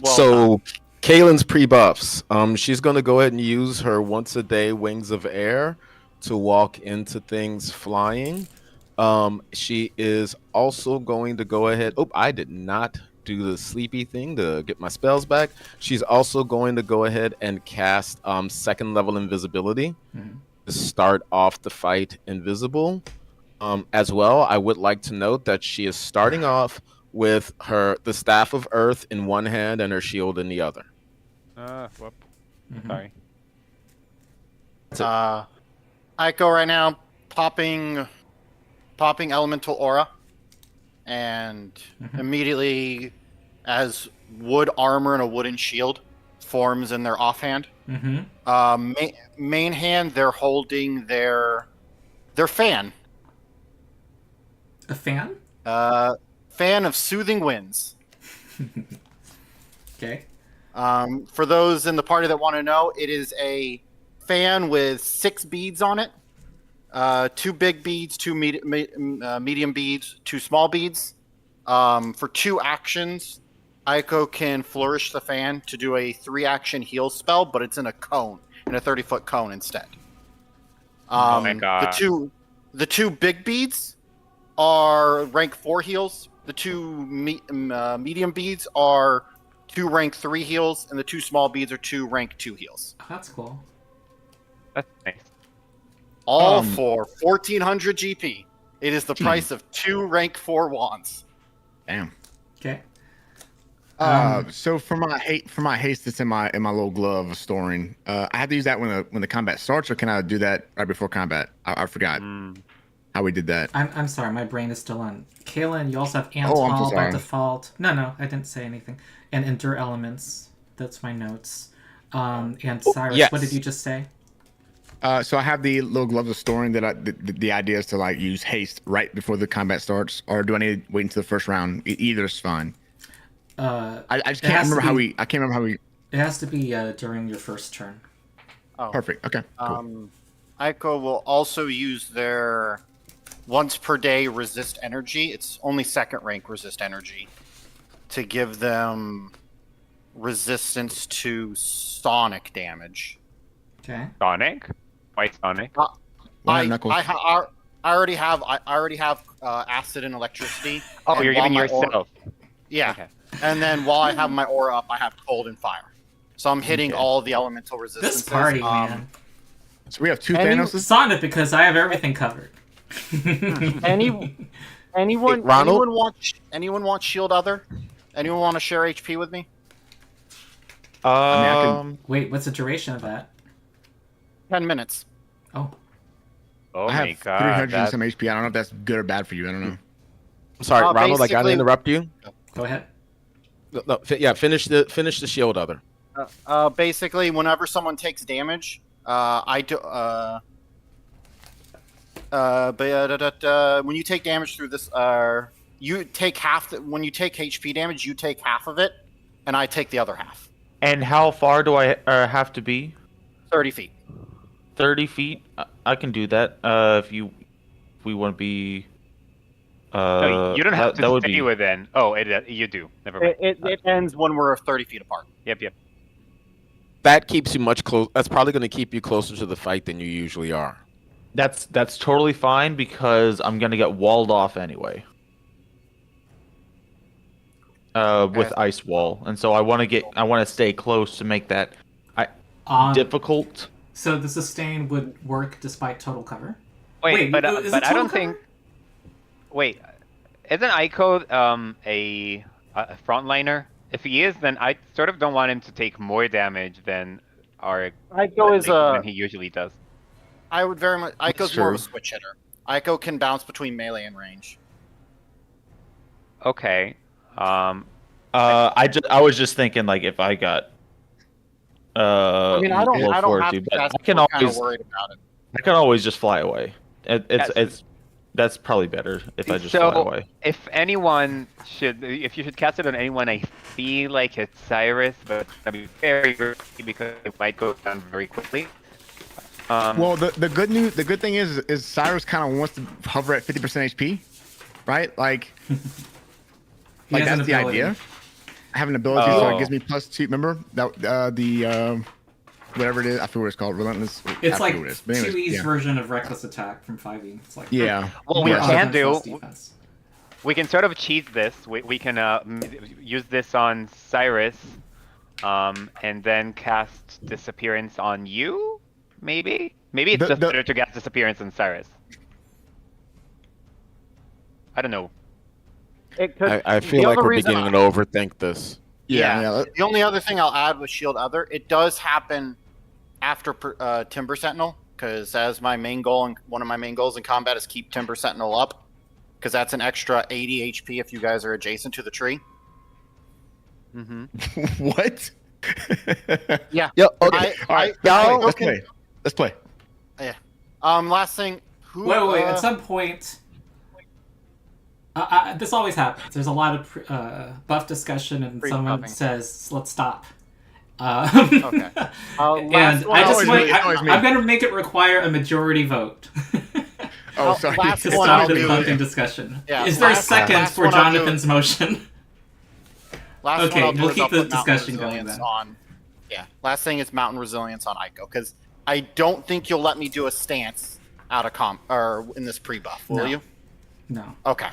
[SPEAKER 4] Well
[SPEAKER 2] So, Kaylin's pre-buffs. She's going to go ahead and use her once a day Wings of Air to walk into things flying. She is also going to go ahead. Oh, I did not do the sleepy thing to get my spells back. She's also going to go ahead and cast second level invisibility to start off the fight invisible. As well, I would like to note that she is starting off with the Staff of Earth in one hand and her shield in the other.
[SPEAKER 5] Whoop.
[SPEAKER 1] Mhm.
[SPEAKER 5] Sorry.
[SPEAKER 4] I go right now, popping elemental aura, and immediately, as wood armor and a wooden shield forms in their offhand.
[SPEAKER 1] Mm-hmm.
[SPEAKER 4] Main hand, they're holding their fan.
[SPEAKER 1] A fan?
[SPEAKER 4] Fan of soothing winds.
[SPEAKER 1] Okay.
[SPEAKER 4] For those in the party that want to know, it is a fan with 6 beads on it. 2 big beads, 2 medium beads, 2 small beads. For 2 actions, Aiko can flourish the fan to do a 3-action heal spell, but it's in a cone, in a 30-foot cone instead.
[SPEAKER 5] Oh my God.
[SPEAKER 4] The two big beads are rank 4 heals. The 2 medium beads are 2 rank 3 heals, and the 2 small beads are 2 rank 2 heals.
[SPEAKER 1] Oh, that's cool.
[SPEAKER 5] That's nice.
[SPEAKER 4] All for 1,400 GP. It is the price of 2 rank 4 wands.
[SPEAKER 3] Damn.
[SPEAKER 1] Okay.
[SPEAKER 3] So for my haste that's in my little glove of storing, I have to use that when the combat starts, or can I do that right before combat? I forgot how we did that.
[SPEAKER 1] I'm sorry, my brain is still on. Kaylin, you also have
[SPEAKER 3] Oh, I'm so
[SPEAKER 1] Antal by
[SPEAKER 3] sorry.
[SPEAKER 1] default. No, I didn't say anything. And Endure Elements. That's my notes. And Cyrus,
[SPEAKER 2] Yes.
[SPEAKER 1] what did you just say?
[SPEAKER 3] So I have the little gloves of storing that the idea is to like use haste right before the combat starts, or do I need to wait until the first round? Either is fine. I just can't remember how we. I can't remember how we.
[SPEAKER 1] It has to be during your first turn.
[SPEAKER 4] Oh.
[SPEAKER 3] Perfect. Okay. Cool.
[SPEAKER 4] Ico will also use their once per day resist energy. It's only second rank resist energy to give them resistance to sonic damage.
[SPEAKER 1] Okay.
[SPEAKER 5] Sonic? Why Sonic?
[SPEAKER 3] Why Knuckles?
[SPEAKER 4] I already have acid and electricity.
[SPEAKER 5] Oh,
[SPEAKER 4] and
[SPEAKER 5] you're
[SPEAKER 4] while
[SPEAKER 5] giving
[SPEAKER 4] my
[SPEAKER 5] yourself.
[SPEAKER 4] Yeah.
[SPEAKER 5] Okay.
[SPEAKER 4] And then while I have my aura up, I have cold and fire. So I'm hitting all the elemental resistances.
[SPEAKER 1] This party, man.
[SPEAKER 3] So we have two
[SPEAKER 4] Any-
[SPEAKER 3] Thanoses.
[SPEAKER 1] Sonnet, because I have everything covered.
[SPEAKER 4] Anyone
[SPEAKER 2] Ronald?
[SPEAKER 4] anyone want shield other? Anyone want to share HP with me?
[SPEAKER 3] I can-
[SPEAKER 1] Wait, what's the duration of that?
[SPEAKER 4] 10 minutes.
[SPEAKER 1] Oh,
[SPEAKER 5] Oh
[SPEAKER 3] I
[SPEAKER 5] my
[SPEAKER 3] have
[SPEAKER 5] god.
[SPEAKER 3] 300 and
[SPEAKER 5] that's-
[SPEAKER 3] some HP. I don't know if that's good or bad for you. I don't know.
[SPEAKER 2] I'm sorry, Ronald. I gotta
[SPEAKER 4] basically-
[SPEAKER 2] interrupt you.
[SPEAKER 1] go ahead.
[SPEAKER 2] No, finish the shield other.
[SPEAKER 4] Basically, whenever someone takes damage, I do. When you take damage through this, you take half. When you take HP damage, you take half of it, and I take the other half.
[SPEAKER 6] And how far do I have to be?
[SPEAKER 4] 30 feet.
[SPEAKER 6] 30 feet? I can do that. If we want to be.
[SPEAKER 5] No, you don't have
[SPEAKER 6] that
[SPEAKER 5] to
[SPEAKER 6] would
[SPEAKER 5] stay
[SPEAKER 6] be.
[SPEAKER 5] within. Oh, you do. Never mind.
[SPEAKER 4] It ends when we're 30 feet apart.
[SPEAKER 5] Yep.
[SPEAKER 2] That keeps you much close. That's probably going to keep you closer to the fight than you usually are.
[SPEAKER 6] That's totally fine because I'm gonna get walled off anyway. With ice wall, and so I want to stay close to make that difficult.
[SPEAKER 1] So the sustain would work despite total cover?
[SPEAKER 5] Wait, but
[SPEAKER 1] is it
[SPEAKER 5] I
[SPEAKER 1] total
[SPEAKER 5] don't
[SPEAKER 1] cover?
[SPEAKER 5] think. Wait, isn't Ico a frontliner? If he is, then I sort of don't want him to take more damage than than he usually does.
[SPEAKER 4] I would very much. Ico's
[SPEAKER 2] true.
[SPEAKER 4] more of a switch hitter. Ico can bounce between melee and range.
[SPEAKER 5] Okay.
[SPEAKER 6] I was just thinking like if I got.
[SPEAKER 4] I mean, I don't
[SPEAKER 6] level
[SPEAKER 4] have
[SPEAKER 6] 40,
[SPEAKER 4] to.
[SPEAKER 6] but
[SPEAKER 4] That's
[SPEAKER 6] I can
[SPEAKER 4] kind of
[SPEAKER 6] always
[SPEAKER 4] worried about it.
[SPEAKER 6] I can always just fly away. That's probably better if I just fly away.
[SPEAKER 5] If you should cast it on anyone, I feel like it's Cyrus, but it's gonna be very risky because it might go down very quickly.
[SPEAKER 3] Well, the good thing is Cyrus kind of wants to hover at 50% HP, right? Like
[SPEAKER 1] He has
[SPEAKER 3] that's
[SPEAKER 1] an
[SPEAKER 3] the
[SPEAKER 1] ability.
[SPEAKER 3] idea. I have an ability, so
[SPEAKER 5] Oh.
[SPEAKER 3] it gives me +2. Remember that whatever it is, I forget what it's called, relentless. I
[SPEAKER 1] It's
[SPEAKER 3] forget
[SPEAKER 1] like
[SPEAKER 3] what it is. But anyways,
[SPEAKER 1] 2E's
[SPEAKER 3] yeah.
[SPEAKER 1] version of reckless attack from 5E. It's like
[SPEAKER 3] Yeah.
[SPEAKER 5] Well, we
[SPEAKER 1] more
[SPEAKER 5] can
[SPEAKER 1] offense,
[SPEAKER 5] do.
[SPEAKER 1] less defense.
[SPEAKER 5] We can sort of cheat this. We can use this on Cyrus, and then cast disappearance on you. Maybe it's just better to cast disappearance on Cyrus. I don't know.
[SPEAKER 4] It could,
[SPEAKER 2] I feel
[SPEAKER 4] the
[SPEAKER 2] like
[SPEAKER 4] other
[SPEAKER 2] we're
[SPEAKER 4] reason
[SPEAKER 2] beginning to overthink this.
[SPEAKER 3] Yeah.
[SPEAKER 4] The only other thing I'll add with Shield Other, it does happen after Timber Sentinel, because as my main goal and one of my main goals in combat is keep Timber Sentinel up, because that's an extra 80 HP if you guys are adjacent to the tree.
[SPEAKER 5] Mm-hmm.
[SPEAKER 3] What?
[SPEAKER 4] Yeah.
[SPEAKER 2] Yeah. Okay.
[SPEAKER 3] All right.
[SPEAKER 4] I-
[SPEAKER 3] Let's play.
[SPEAKER 4] Last thing.
[SPEAKER 1] Wait. At some point, this always happens. There's a lot of buff discussion, and someone
[SPEAKER 4] Pre-buffing.
[SPEAKER 1] says, "Let's stop."
[SPEAKER 4] Okay.
[SPEAKER 1] And
[SPEAKER 4] Last one,
[SPEAKER 1] I just
[SPEAKER 3] always
[SPEAKER 1] wait.
[SPEAKER 3] me, always me.
[SPEAKER 1] I'm going to make it require a majority vote
[SPEAKER 3] Oh, sorry.
[SPEAKER 4] last
[SPEAKER 1] to
[SPEAKER 4] one
[SPEAKER 1] start
[SPEAKER 4] I'll
[SPEAKER 1] the
[SPEAKER 4] do
[SPEAKER 1] buffing
[SPEAKER 4] is-
[SPEAKER 1] discussion.
[SPEAKER 4] Yeah,
[SPEAKER 1] Is there a
[SPEAKER 4] last
[SPEAKER 1] second for
[SPEAKER 4] one I'll do
[SPEAKER 1] Jonathan's motion?
[SPEAKER 4] Last
[SPEAKER 1] Okay,
[SPEAKER 4] one I'll do
[SPEAKER 1] we'll
[SPEAKER 4] is
[SPEAKER 1] keep
[SPEAKER 4] I'll
[SPEAKER 1] the
[SPEAKER 4] put Mountain
[SPEAKER 1] discussion going
[SPEAKER 4] Resilience
[SPEAKER 1] then.
[SPEAKER 4] on. Yeah. Last thing is Mountain Resilience on Ico, because I don't think you'll let me do a stance out of or in this pre-buff, will
[SPEAKER 1] No.
[SPEAKER 4] you?
[SPEAKER 1] No.
[SPEAKER 4] Okay.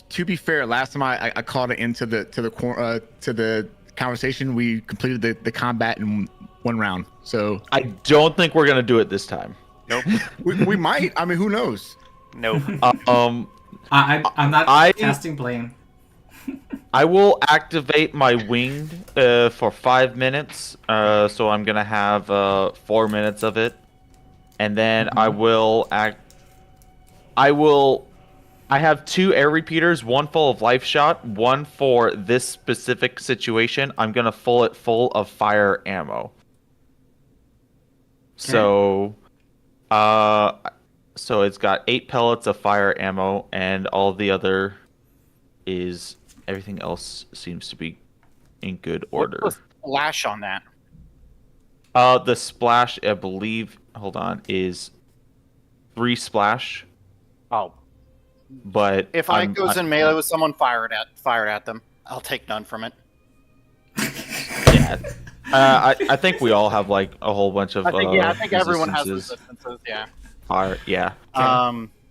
[SPEAKER 3] To be fair, last time I called it into the conversation, we completed the combat in one round. So
[SPEAKER 6] I don't think we're gonna do it this time.
[SPEAKER 5] Nope.
[SPEAKER 3] we might. I mean, who knows?
[SPEAKER 5] Nope.
[SPEAKER 1] I'm not casting blame.
[SPEAKER 6] I will activate my winged for 5 minutes. So I'm gonna have 4 minutes of it, and then I will act. I have 2 air repeaters, one full of life shot, one for this specific situation. I'm gonna fill it full of fire ammo. So, so it's got 8 pellets of fire ammo, and all the other is everything else seems to be in good order.
[SPEAKER 4] What's the splash on that?
[SPEAKER 6] The splash, I believe, hold on, is 3 splash.
[SPEAKER 4] Oh,
[SPEAKER 6] But
[SPEAKER 4] if I goes in melee with someone, fired at them, I'll take none from it.
[SPEAKER 6] yeah, I think we all have like a whole bunch of.
[SPEAKER 4] I think everyone has
[SPEAKER 6] resistances.
[SPEAKER 4] resistances. Yeah.
[SPEAKER 6] Fire, yeah.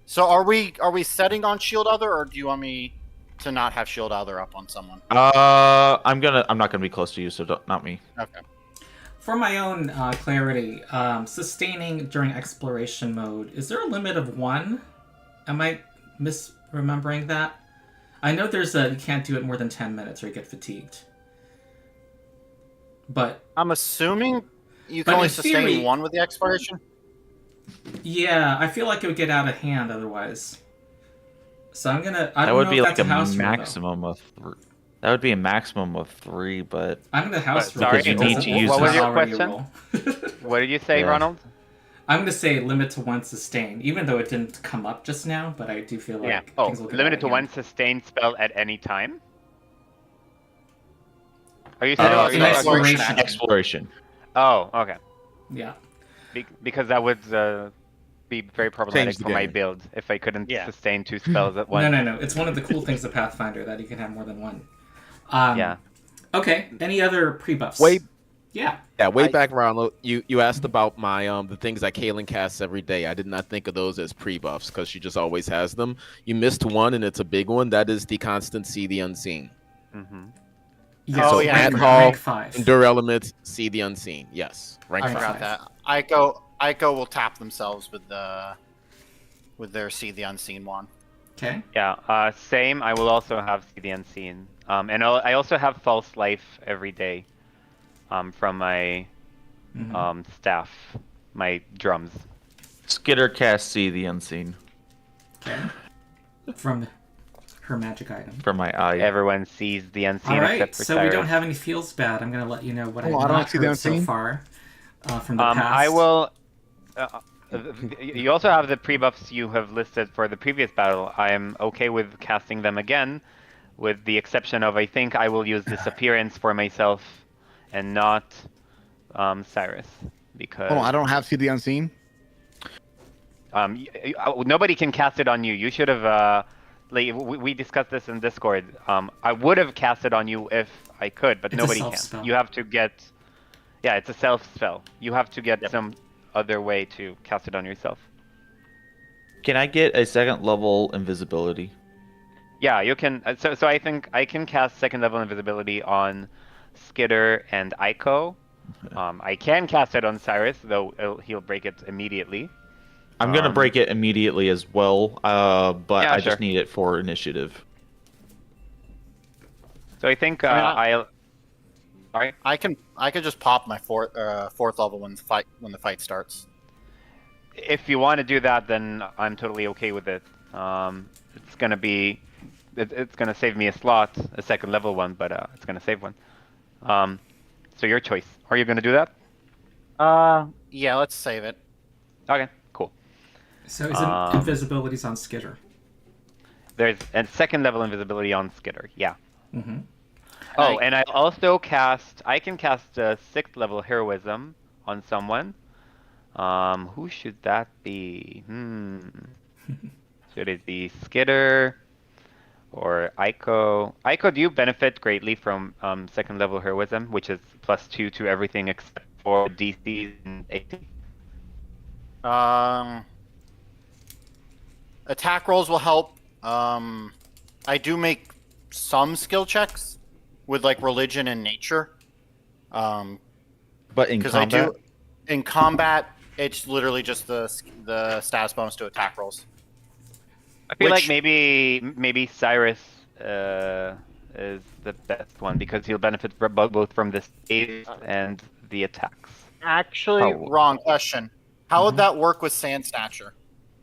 [SPEAKER 4] So are we setting on shield other, or do you want me to not have shield other up on someone?
[SPEAKER 6] I'm not gonna be close to you, so not me.
[SPEAKER 4] Okay.
[SPEAKER 1] For my own clarity, sustaining during exploration mode, is there a limit of 1? Am I misremembering that? I know you can't do it more than 10 minutes or you get fatigued. But
[SPEAKER 4] I'm assuming you can only sustain 1 with the exploration.
[SPEAKER 1] Yeah, I feel like it would get out of hand otherwise. So I'm gonna. I
[SPEAKER 6] That
[SPEAKER 1] don't
[SPEAKER 6] would
[SPEAKER 1] know
[SPEAKER 6] be
[SPEAKER 1] if
[SPEAKER 6] like
[SPEAKER 1] that's
[SPEAKER 6] a
[SPEAKER 1] house rule,
[SPEAKER 6] maximum of 3. That would be a maximum of 3, but
[SPEAKER 1] I'm gonna house rule.
[SPEAKER 5] Sorry,
[SPEAKER 6] because you need to use
[SPEAKER 5] what was
[SPEAKER 6] this.
[SPEAKER 5] your
[SPEAKER 1] Already a
[SPEAKER 5] question?
[SPEAKER 1] rule.
[SPEAKER 5] What did you say,
[SPEAKER 6] Yeah.
[SPEAKER 5] Ronald?
[SPEAKER 1] I'm gonna say limit to 1 sustain, even though it didn't come up just now. But I do feel like
[SPEAKER 5] Yeah.
[SPEAKER 1] things will get
[SPEAKER 5] Limited
[SPEAKER 1] out
[SPEAKER 5] to
[SPEAKER 1] of
[SPEAKER 5] 1
[SPEAKER 1] hand.
[SPEAKER 5] sustained spell at any time. Are you
[SPEAKER 1] No,
[SPEAKER 5] saying?
[SPEAKER 1] it's an exploration.
[SPEAKER 6] Exploration.
[SPEAKER 5] Oh, okay.
[SPEAKER 1] Yeah.
[SPEAKER 5] Because that would be very problematic
[SPEAKER 2] Change the
[SPEAKER 5] for my
[SPEAKER 2] game.
[SPEAKER 5] build if I couldn't
[SPEAKER 4] Yeah.
[SPEAKER 5] sustain 2 spells at once.
[SPEAKER 1] No. It's one of the cool things of Pathfinder that you can have more than 1.
[SPEAKER 5] Yeah.
[SPEAKER 1] Okay. Any other pre-buffs?
[SPEAKER 2] Way
[SPEAKER 1] Yeah.
[SPEAKER 2] back, Ronald, you asked about my the things that Kaylin casts every day. I did not think of those as pre-buffs because she just always has them. You missed one, and it's a big one. That is the constant See the Unseen.
[SPEAKER 5] Mm-hmm.
[SPEAKER 1] Yes,
[SPEAKER 4] Oh, yeah,
[SPEAKER 1] rank,
[SPEAKER 2] Hall,
[SPEAKER 1] rank 5.
[SPEAKER 2] Endure Elements, See the Unseen. Yes, rank
[SPEAKER 1] I
[SPEAKER 4] I
[SPEAKER 2] 5.
[SPEAKER 4] forgot that. Ico will tap themselves with their See the Unseen one.
[SPEAKER 1] Okay.
[SPEAKER 5] Yeah. Same. I will also have See the Unseen. And I also have False Life every day. From my
[SPEAKER 1] Mhm.
[SPEAKER 5] staff, my drums.
[SPEAKER 6] Skitter cast See the Unseen
[SPEAKER 1] Okay. From her magic item.
[SPEAKER 6] from my eye.
[SPEAKER 5] Everyone sees the Unseen
[SPEAKER 1] All right,
[SPEAKER 5] except for
[SPEAKER 1] so
[SPEAKER 5] Cyrus.
[SPEAKER 1] we don't have any feels bad. I'm going to let you know what
[SPEAKER 3] Oh,
[SPEAKER 1] I've
[SPEAKER 3] I don't
[SPEAKER 1] not
[SPEAKER 3] see the
[SPEAKER 1] heard so
[SPEAKER 3] unseen.
[SPEAKER 1] far from the past.
[SPEAKER 5] I will. You also have the pre-buffs you have listed for the previous battle. I am okay with casting them again, with the exception of I think I will use Disappearance for myself, and not Cyrus, because
[SPEAKER 3] Oh, I don't have See the Unseen.
[SPEAKER 5] nobody can cast it on you. You should have. Like we discussed this in Discord. I would have cast it on you if I could, but
[SPEAKER 1] It's a
[SPEAKER 5] nobody
[SPEAKER 1] self
[SPEAKER 5] can.
[SPEAKER 1] spell.
[SPEAKER 5] You have to get. Yeah, it's a self spell. You have to get some other way to cast it on yourself.
[SPEAKER 6] Can I get a 2nd level invisibility?
[SPEAKER 5] Yeah, you can. So I think I can cast 2nd level invisibility on Skitter and Ico. I can cast it on Cyrus, though he'll break it immediately.
[SPEAKER 6] I'm gonna break it immediately as well, but
[SPEAKER 5] Yeah,
[SPEAKER 6] I
[SPEAKER 5] sure.
[SPEAKER 6] just need it for initiative.
[SPEAKER 5] So I think
[SPEAKER 4] I mean,
[SPEAKER 5] I'll. Sorry.
[SPEAKER 4] I can just pop my fourth level when the fight starts.
[SPEAKER 5] If you want to do that, then I'm totally okay with it. It's gonna be, it's gonna save me a slot, a 2nd level one, but it's gonna save one. So your choice. Are you gonna do that?
[SPEAKER 4] Yeah, let's save it.
[SPEAKER 5] Okay, cool.
[SPEAKER 1] So is it invisibilities on Skitter?
[SPEAKER 5] There's a 2nd level invisibility on Skitter. Yeah.
[SPEAKER 1] Mm-hmm.
[SPEAKER 5] Oh, and I also I can cast a 6th level heroism on someone. Who should that be? Should it be Skitter or Ico? Ico, do you benefit greatly from 2nd level heroism, which is +2 to everything except for DCs and AC?
[SPEAKER 4] Attack rolls will help. I do make some skill checks with like religion and nature.
[SPEAKER 6] But in
[SPEAKER 4] Because
[SPEAKER 6] combat,
[SPEAKER 4] in combat, it's literally just the status bonus to attack rolls.
[SPEAKER 5] I feel like
[SPEAKER 4] Which-
[SPEAKER 5] maybe Cyrus is the best one because he'll benefit both from the save and the attacks.
[SPEAKER 4] Actually,
[SPEAKER 6] Oh.
[SPEAKER 4] wrong question. How would that work with Sand Snatcher?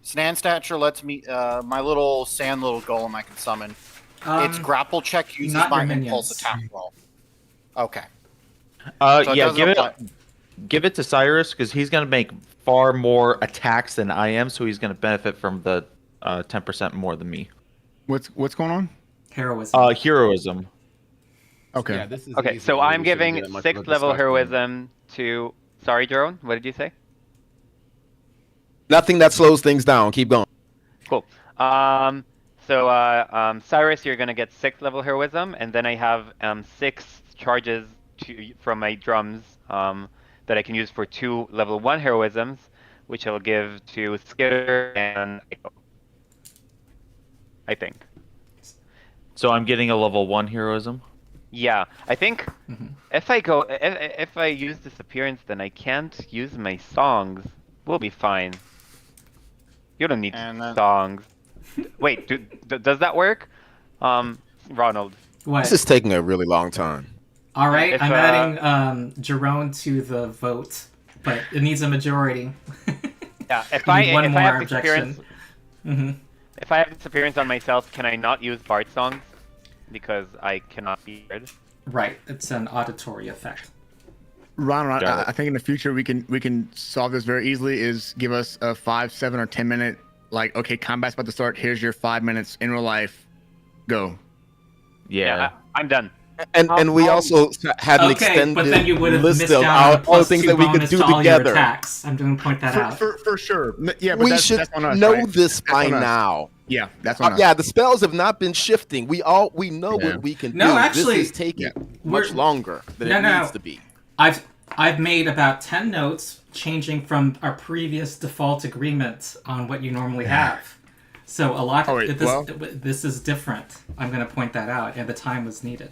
[SPEAKER 4] Sand Snatcher lets me my little golem I can summon. Its grapple check uses
[SPEAKER 1] not
[SPEAKER 4] my
[SPEAKER 1] your
[SPEAKER 4] impulse
[SPEAKER 1] minions.
[SPEAKER 4] attack roll. Okay. So it
[SPEAKER 6] yeah,
[SPEAKER 4] doesn't apply.
[SPEAKER 6] give it to Cyrus because he's going to make far more attacks than I am, so he's going to benefit from the 10% more than me.
[SPEAKER 3] What's going on?
[SPEAKER 1] Heroism.
[SPEAKER 6] Heroism.
[SPEAKER 3] Okay.
[SPEAKER 7] Yeah, this is
[SPEAKER 5] Okay,
[SPEAKER 7] easy.
[SPEAKER 5] so
[SPEAKER 7] We
[SPEAKER 5] I'm
[SPEAKER 7] shouldn't
[SPEAKER 5] giving
[SPEAKER 7] get much of a
[SPEAKER 5] 6th level
[SPEAKER 7] discussion.
[SPEAKER 5] heroism to. Sorry, Jerome. What did you say?
[SPEAKER 2] Nothing that slows things down. Keep going.
[SPEAKER 5] Cool. Cyrus, you're gonna get 6th level heroism, and then I have 6 charges from my drums that I can use for 2 level 1 heroisms, which I'll give to Skitter and Echo. I think.
[SPEAKER 6] So I'm getting a level 1 heroism.
[SPEAKER 5] Yeah, I think
[SPEAKER 1] Mhm.
[SPEAKER 5] if I use disappearance, then I can't use my songs. We'll be fine. You don't need
[SPEAKER 4] And then-
[SPEAKER 5] songs. Wait, does that work? Ronald.
[SPEAKER 1] What?
[SPEAKER 2] This is taking a really long time.
[SPEAKER 1] All right,
[SPEAKER 5] If,
[SPEAKER 1] I'm adding Jerome to the vote, but it needs a majority.
[SPEAKER 5] Yeah, if
[SPEAKER 1] You
[SPEAKER 5] I
[SPEAKER 1] need one
[SPEAKER 5] if
[SPEAKER 1] more
[SPEAKER 5] I have
[SPEAKER 1] objection.
[SPEAKER 5] disappearance,
[SPEAKER 1] hmm
[SPEAKER 5] if I have disappearance on myself, can I not use Bart songs because I cannot be heard?
[SPEAKER 1] Right, it's an auditory effect.
[SPEAKER 3] Ron,
[SPEAKER 6] Got it.
[SPEAKER 3] I think in the future we can solve this very easily. Is give us a 5, 7, or 10-minute, like, okay, combat's about to start. Here's your 5 minutes in real life. Go.
[SPEAKER 6] Yeah.
[SPEAKER 5] I'm done.
[SPEAKER 2] And we also had an
[SPEAKER 1] Okay,
[SPEAKER 2] extended
[SPEAKER 1] but then you would have
[SPEAKER 2] list
[SPEAKER 1] missed
[SPEAKER 2] of
[SPEAKER 1] out on a
[SPEAKER 2] all the
[SPEAKER 1] +2
[SPEAKER 2] things that we could
[SPEAKER 1] bonus
[SPEAKER 2] do
[SPEAKER 1] to all
[SPEAKER 2] together.
[SPEAKER 1] your attacks. I'm going to point that out.
[SPEAKER 3] For sure. Yeah, but
[SPEAKER 2] We
[SPEAKER 3] that's,
[SPEAKER 2] should
[SPEAKER 3] that's on us,
[SPEAKER 2] know
[SPEAKER 3] right?
[SPEAKER 2] this
[SPEAKER 3] That's
[SPEAKER 2] by
[SPEAKER 3] on us.
[SPEAKER 2] now.
[SPEAKER 3] Yeah, that's on us.
[SPEAKER 2] Yeah, the spells have not been shifting. We know
[SPEAKER 3] Yeah.
[SPEAKER 2] what we can
[SPEAKER 1] No,
[SPEAKER 2] do.
[SPEAKER 1] actually,
[SPEAKER 2] this is taking much
[SPEAKER 1] we're-
[SPEAKER 2] longer than
[SPEAKER 1] No,
[SPEAKER 2] it
[SPEAKER 1] no.
[SPEAKER 2] needs to be.
[SPEAKER 1] I've made about 10 notes changing from our previous default agreement on what you normally have. So a lot.
[SPEAKER 3] Oh, wait,
[SPEAKER 1] this is different. I'm going to point that out, and the time was needed.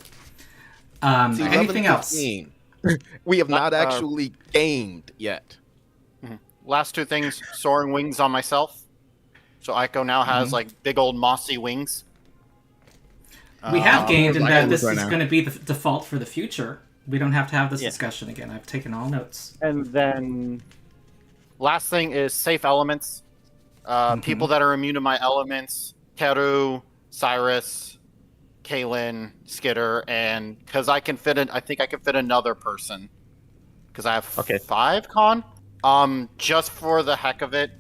[SPEAKER 2] It's
[SPEAKER 1] Anything else?
[SPEAKER 2] 11:15. We have not actually gamed yet.
[SPEAKER 4] Last 2 things: soaring wings on myself. So Aiko now has like big old mossy wings.
[SPEAKER 1] We have gained in
[SPEAKER 3] I
[SPEAKER 1] that
[SPEAKER 3] can
[SPEAKER 1] this
[SPEAKER 3] look
[SPEAKER 1] is
[SPEAKER 3] right now.
[SPEAKER 1] going to be the default for the future. We don't have to have this
[SPEAKER 4] Yeah.
[SPEAKER 1] discussion again. I've taken all notes.
[SPEAKER 4] And then last thing is safe elements. People that are immune to my elements: Teru, Cyrus, Kaylin, Skitter, and because I think I can fit another person. Because I have
[SPEAKER 6] Okay.
[SPEAKER 4] 5 con. Just for the heck of it,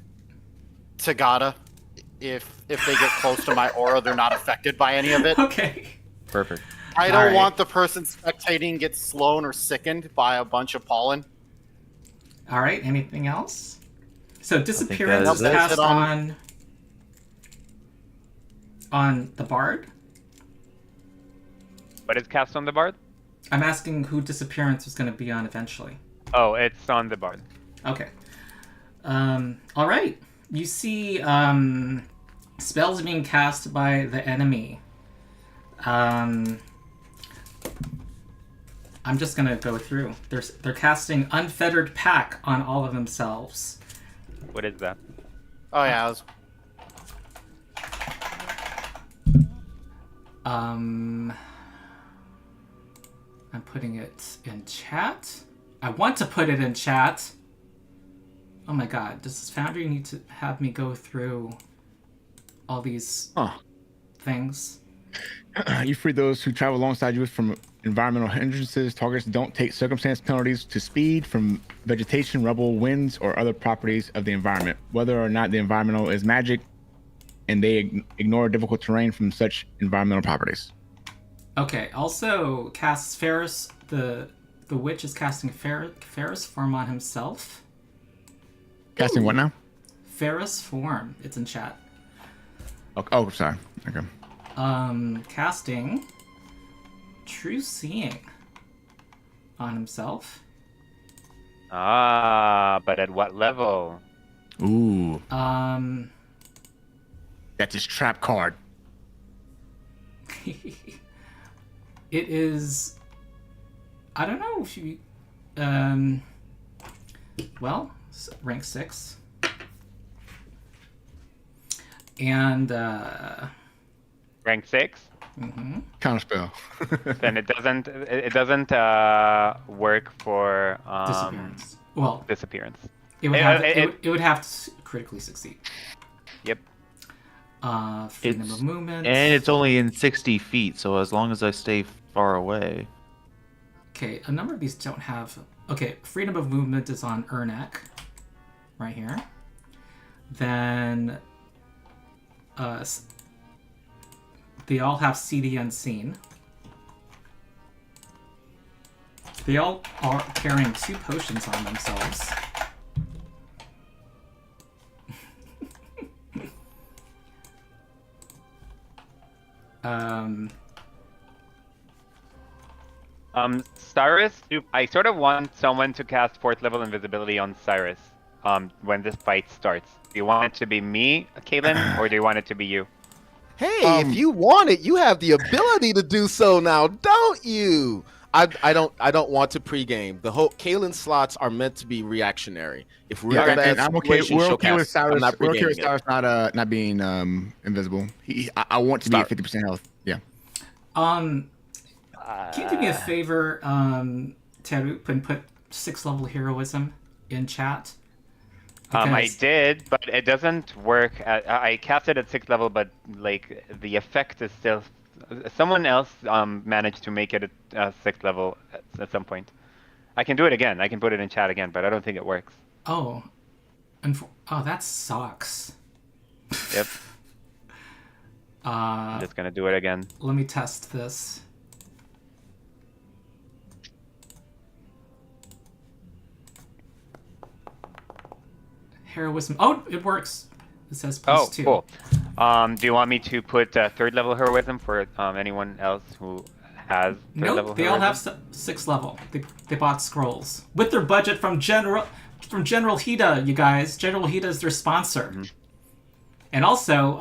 [SPEAKER 4] Tagada. If they get close to my aura, they're not affected by any of it.
[SPEAKER 1] Okay.
[SPEAKER 6] Perfect.
[SPEAKER 4] I don't
[SPEAKER 1] Alright.
[SPEAKER 4] want the person spectating get slown or sickened by a bunch of pollen.
[SPEAKER 1] All right. Anything else? So disappearance
[SPEAKER 6] that
[SPEAKER 1] is
[SPEAKER 6] is it.
[SPEAKER 1] cast
[SPEAKER 4] Is it
[SPEAKER 1] on the bard.
[SPEAKER 5] What is cast on the bard?
[SPEAKER 1] I'm asking who disappearance was going to be on eventually.
[SPEAKER 5] Oh, it's on the bard.
[SPEAKER 1] Okay. All right. You see spells being cast by the enemy. I'm just gonna go through. They're casting Unfettered Pack on all of themselves.
[SPEAKER 5] What is that?
[SPEAKER 4] Oh yeah, I was
[SPEAKER 1] I'm putting it in chat. I want to put it in chat. Oh my god, does Foundry need to have me go through all these things?
[SPEAKER 3] You free those who travel alongside you from environmental hindrances. Targets don't take circumstance penalties to speed from vegetation, rubble, winds, or other properties of the environment, whether or not the environmental is magic, and they ignore difficult terrain from such environmental properties.
[SPEAKER 1] Okay, also casts Ferris. The witch is casting Ferris form on himself.
[SPEAKER 3] Casting what now?
[SPEAKER 1] Ferris form. It's in chat.
[SPEAKER 3] Oh, sorry. Okay.
[SPEAKER 1] Casting True Seeing on himself.
[SPEAKER 5] But at what level?
[SPEAKER 3] Ooh, that's his trap card.
[SPEAKER 1] It is. I don't know if you. Well, rank 6. And
[SPEAKER 5] Rank 6?
[SPEAKER 3] Counter spell.
[SPEAKER 5] Then it doesn't work for
[SPEAKER 1] disappearance. Well,
[SPEAKER 5] disappearance.
[SPEAKER 1] it would have it would have to critically succeed.
[SPEAKER 5] Yep.
[SPEAKER 1] Freedom
[SPEAKER 6] It's-
[SPEAKER 1] of movement.
[SPEAKER 6] And it's only in 60 feet, so as long as I stay far away.
[SPEAKER 1] Okay, a number of these don't have Okay, freedom of movement is on Ernak, right here. Then they all have CD Unseen. They all are carrying 2 potions on themselves.
[SPEAKER 5] Cyrus, I sort of want someone to cast 4th level invisibility on Cyrus when this fight starts. Do you want it to be me, Kaylin, or do you want it to be you?
[SPEAKER 2] Hey, if you want it, you have the ability to do so now, don't you? I don't want to pregame. The whole Kalen slots are meant to be reactionary. If we're in a bad
[SPEAKER 3] I'm okay.
[SPEAKER 2] situation,
[SPEAKER 3] We're
[SPEAKER 2] she'll
[SPEAKER 3] okay with
[SPEAKER 2] cast. I'm
[SPEAKER 3] Cyrus.
[SPEAKER 2] not
[SPEAKER 3] We're okay with
[SPEAKER 2] pregaming it.
[SPEAKER 3] Cyrus not being invisible. I want to be at 50% health. Yeah.
[SPEAKER 1] Can you do me a favor, Terup, and put 6th level heroism in chat?
[SPEAKER 5] I did, but it doesn't work. I cast it at 6th level, but like the effect is still. Someone else managed to make it at 6th level at some point. I can do it again. I can put it in chat again, but I don't think it works.
[SPEAKER 1] Oh, that sucks.
[SPEAKER 5] Yep. I'm just gonna do it again.
[SPEAKER 1] Let me test this. Heroism. Oh, it works. It says +2.
[SPEAKER 5] Cool. Do you want me to put 3rd level heroism for anyone else who has 3rd level
[SPEAKER 1] Nope, they all
[SPEAKER 5] heroism?
[SPEAKER 1] have 6th level. They bought scrolls with their budget from General Hida. You guys, General Hida is their sponsor.
[SPEAKER 5] Mm-hmm.
[SPEAKER 1] And also,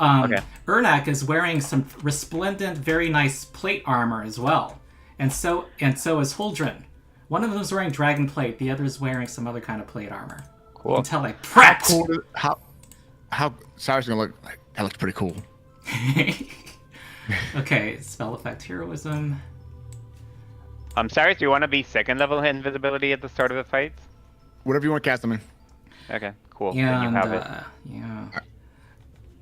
[SPEAKER 1] Ernak is wearing some resplendent, very nice plate armor as well, and so is Huldrin. One of them is wearing dragon plate. The other is wearing some other kind of plate armor.
[SPEAKER 5] Cool.
[SPEAKER 1] You can tell, like, prepped.
[SPEAKER 3] How Cyrus is gonna look like? That looks pretty cool.
[SPEAKER 1] Okay, spell effect heroism.
[SPEAKER 5] Cyrus, do you want to be 2nd level invisibility at the start of the fight?
[SPEAKER 3] Whatever you want to cast them in.
[SPEAKER 5] Okay, cool.
[SPEAKER 1] And,
[SPEAKER 5] then you have it.
[SPEAKER 1] yeah.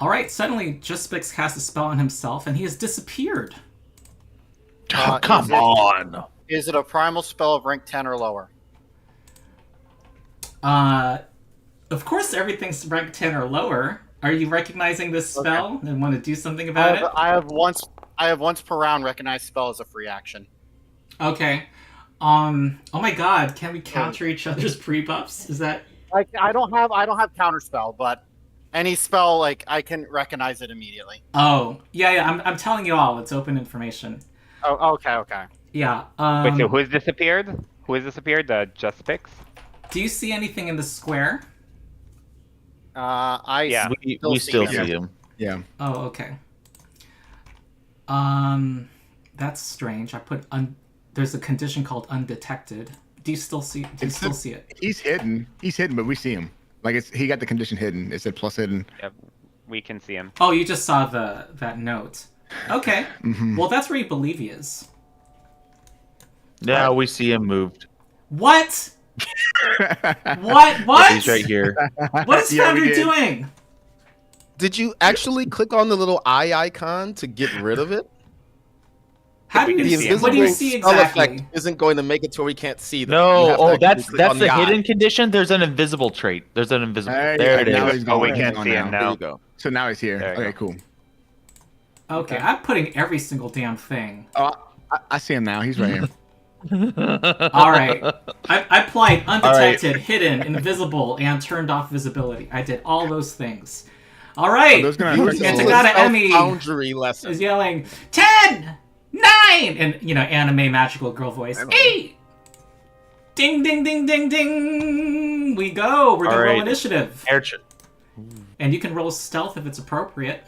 [SPEAKER 1] Alright, suddenly Juspix casts a spell on himself and he has disappeared.
[SPEAKER 6] Oh, come on.
[SPEAKER 4] Is it a primal spell of rank 10 or lower?
[SPEAKER 1] Of course everything's rank 10 or lower. Are you recognizing this spell and want to do something about it?
[SPEAKER 4] I have once per round recognized spell as a free action.
[SPEAKER 1] Okay. Oh my god, can we counter each other's pre-buffs? Is that...
[SPEAKER 4] Like I don't have counter spell, but any spell like I can recognize it immediately.
[SPEAKER 1] Oh, yeah, I'm telling you all, it's open information.
[SPEAKER 4] Oh, okay.
[SPEAKER 1] Yeah,
[SPEAKER 5] Wait, so who's disappeared? Who has disappeared? Juspix?
[SPEAKER 1] do you see anything in the square?
[SPEAKER 5] Yeah.
[SPEAKER 6] We still see him.
[SPEAKER 3] Yeah.
[SPEAKER 1] Oh, okay. That's strange. I put there's a condition called undetected. Do you still see it?
[SPEAKER 3] He's hidden. He's hidden, but we see him. Like he got the condition hidden. It said plus hidden.
[SPEAKER 5] Yep, we can see him.
[SPEAKER 1] Oh, you just saw that note. Okay.
[SPEAKER 3] Mm-hmm.
[SPEAKER 1] Well, that's where you believe he is.
[SPEAKER 6] Yeah, we see him moved.
[SPEAKER 1] What? What?
[SPEAKER 6] He's right here.
[SPEAKER 1] What is
[SPEAKER 3] Yeah, we
[SPEAKER 1] Foundry
[SPEAKER 3] did.
[SPEAKER 1] doing?
[SPEAKER 2] Did you actually click on the little eye icon to get rid of it?
[SPEAKER 1] How do
[SPEAKER 5] We
[SPEAKER 1] you
[SPEAKER 5] can
[SPEAKER 2] The
[SPEAKER 5] see
[SPEAKER 1] see?
[SPEAKER 5] him.
[SPEAKER 1] What do you
[SPEAKER 2] invisible
[SPEAKER 1] see
[SPEAKER 2] spell
[SPEAKER 1] exactly?
[SPEAKER 2] effect isn't going to make it to where we can't see them. You
[SPEAKER 6] No,
[SPEAKER 2] have to actually
[SPEAKER 6] that's
[SPEAKER 2] click on
[SPEAKER 6] the
[SPEAKER 2] eye.
[SPEAKER 6] hidden condition. There's an invisible trait. There's an invisible. There it
[SPEAKER 3] now
[SPEAKER 6] is.
[SPEAKER 3] he's
[SPEAKER 5] Oh, we
[SPEAKER 3] gone.
[SPEAKER 5] can't
[SPEAKER 3] He's
[SPEAKER 5] see
[SPEAKER 3] gone
[SPEAKER 5] him
[SPEAKER 2] There
[SPEAKER 5] now.
[SPEAKER 2] you go.
[SPEAKER 3] So now he's here.
[SPEAKER 5] There you
[SPEAKER 3] Okay,
[SPEAKER 5] go.
[SPEAKER 3] cool.
[SPEAKER 1] Okay, I'm putting every single damn thing.
[SPEAKER 3] Oh, I see him now. He's right here.
[SPEAKER 1] All right. I applied undetected, hidden, invisible, and turned off visibility. I did all those things. All right.
[SPEAKER 3] Those gonna
[SPEAKER 2] You
[SPEAKER 3] hurt
[SPEAKER 2] were
[SPEAKER 3] you.
[SPEAKER 1] And
[SPEAKER 2] just
[SPEAKER 1] Tagada
[SPEAKER 2] a
[SPEAKER 1] Emmy
[SPEAKER 2] Foundry lesson.
[SPEAKER 1] is yelling 10, 9, and anime magical girl voice 8. Ding ding ding ding ding. We go. We're gonna roll
[SPEAKER 6] All right.
[SPEAKER 1] initiative,
[SPEAKER 6] Air ch-
[SPEAKER 1] and you can roll stealth if it's appropriate.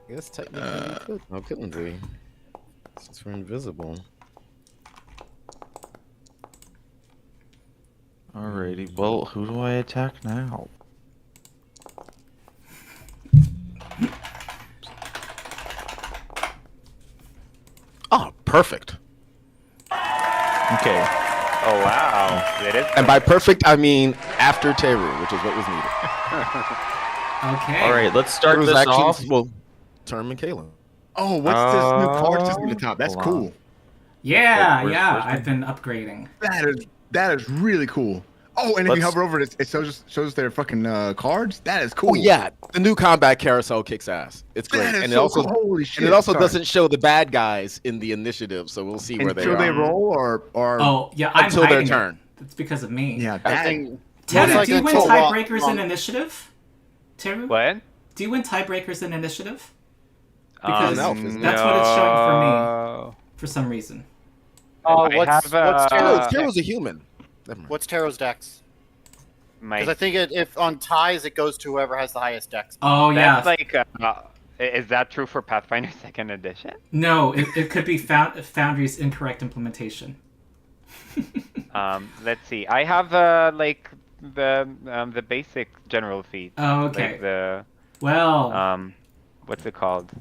[SPEAKER 2] I guess technically you could. How couldn't we? Since we're invisible.
[SPEAKER 6] Alrighty. Well, who do I attack now?
[SPEAKER 2] Oh, perfect.
[SPEAKER 6] Okay.
[SPEAKER 5] Oh wow, it is.
[SPEAKER 2] And by perfect, I mean after Teru, which is what was needed.
[SPEAKER 1] Okay.
[SPEAKER 6] All right. Let's start
[SPEAKER 2] Teru's
[SPEAKER 6] this
[SPEAKER 2] actions
[SPEAKER 6] off.
[SPEAKER 2] will turn Michaela.
[SPEAKER 3] Oh, what's this new card system at the top? That's
[SPEAKER 6] Hold on.
[SPEAKER 3] cool.
[SPEAKER 1] Yeah,
[SPEAKER 6] Like,
[SPEAKER 1] yeah.
[SPEAKER 6] where's-
[SPEAKER 1] I've been upgrading.
[SPEAKER 3] That is really cool. Oh, and if you
[SPEAKER 6] Let's-
[SPEAKER 3] hover over it, it shows their fucking cards. That is cool.
[SPEAKER 2] Oh yeah, the new combat carousel kicks ass. It's great,
[SPEAKER 3] That is
[SPEAKER 2] and it
[SPEAKER 3] so
[SPEAKER 2] also
[SPEAKER 3] cool. Holy shit.
[SPEAKER 2] and it also
[SPEAKER 3] Sorry.
[SPEAKER 2] doesn't show the bad guys in the initiative, so we'll see where they
[SPEAKER 3] Until
[SPEAKER 2] are
[SPEAKER 3] they roll or
[SPEAKER 1] Oh, yeah. I'm
[SPEAKER 2] until their
[SPEAKER 1] hiding it.
[SPEAKER 2] turn.
[SPEAKER 1] It's because of me.
[SPEAKER 3] yeah,
[SPEAKER 4] I
[SPEAKER 3] that
[SPEAKER 4] think
[SPEAKER 1] Teru,
[SPEAKER 4] Well,
[SPEAKER 1] do you
[SPEAKER 4] it's
[SPEAKER 1] win
[SPEAKER 4] like until
[SPEAKER 1] tiebreakers in
[SPEAKER 4] Ron-
[SPEAKER 1] initiative? Teru?
[SPEAKER 5] What?
[SPEAKER 1] Do you win tiebreakers in initiative?
[SPEAKER 5] Um,
[SPEAKER 1] Because
[SPEAKER 2] elf, isn't it?
[SPEAKER 1] that's what it's showing for me,
[SPEAKER 5] no.
[SPEAKER 1] for some reason.
[SPEAKER 4] Oh,
[SPEAKER 5] I
[SPEAKER 4] what's
[SPEAKER 5] have,
[SPEAKER 4] Taro's
[SPEAKER 2] Taro's a human. Never mind.
[SPEAKER 4] What's Taro's dex?
[SPEAKER 5] My
[SPEAKER 4] Because I think if on ties it goes to whoever has the highest dex.
[SPEAKER 1] Oh, yeah.
[SPEAKER 5] That's like, is that true for Pathfinder Second Edition?
[SPEAKER 1] No, it could be Foundry's incorrect implementation.
[SPEAKER 5] Let's see. I have like the basic general feat.
[SPEAKER 1] Oh, okay.
[SPEAKER 5] Like the
[SPEAKER 1] Well,
[SPEAKER 5] what's it called?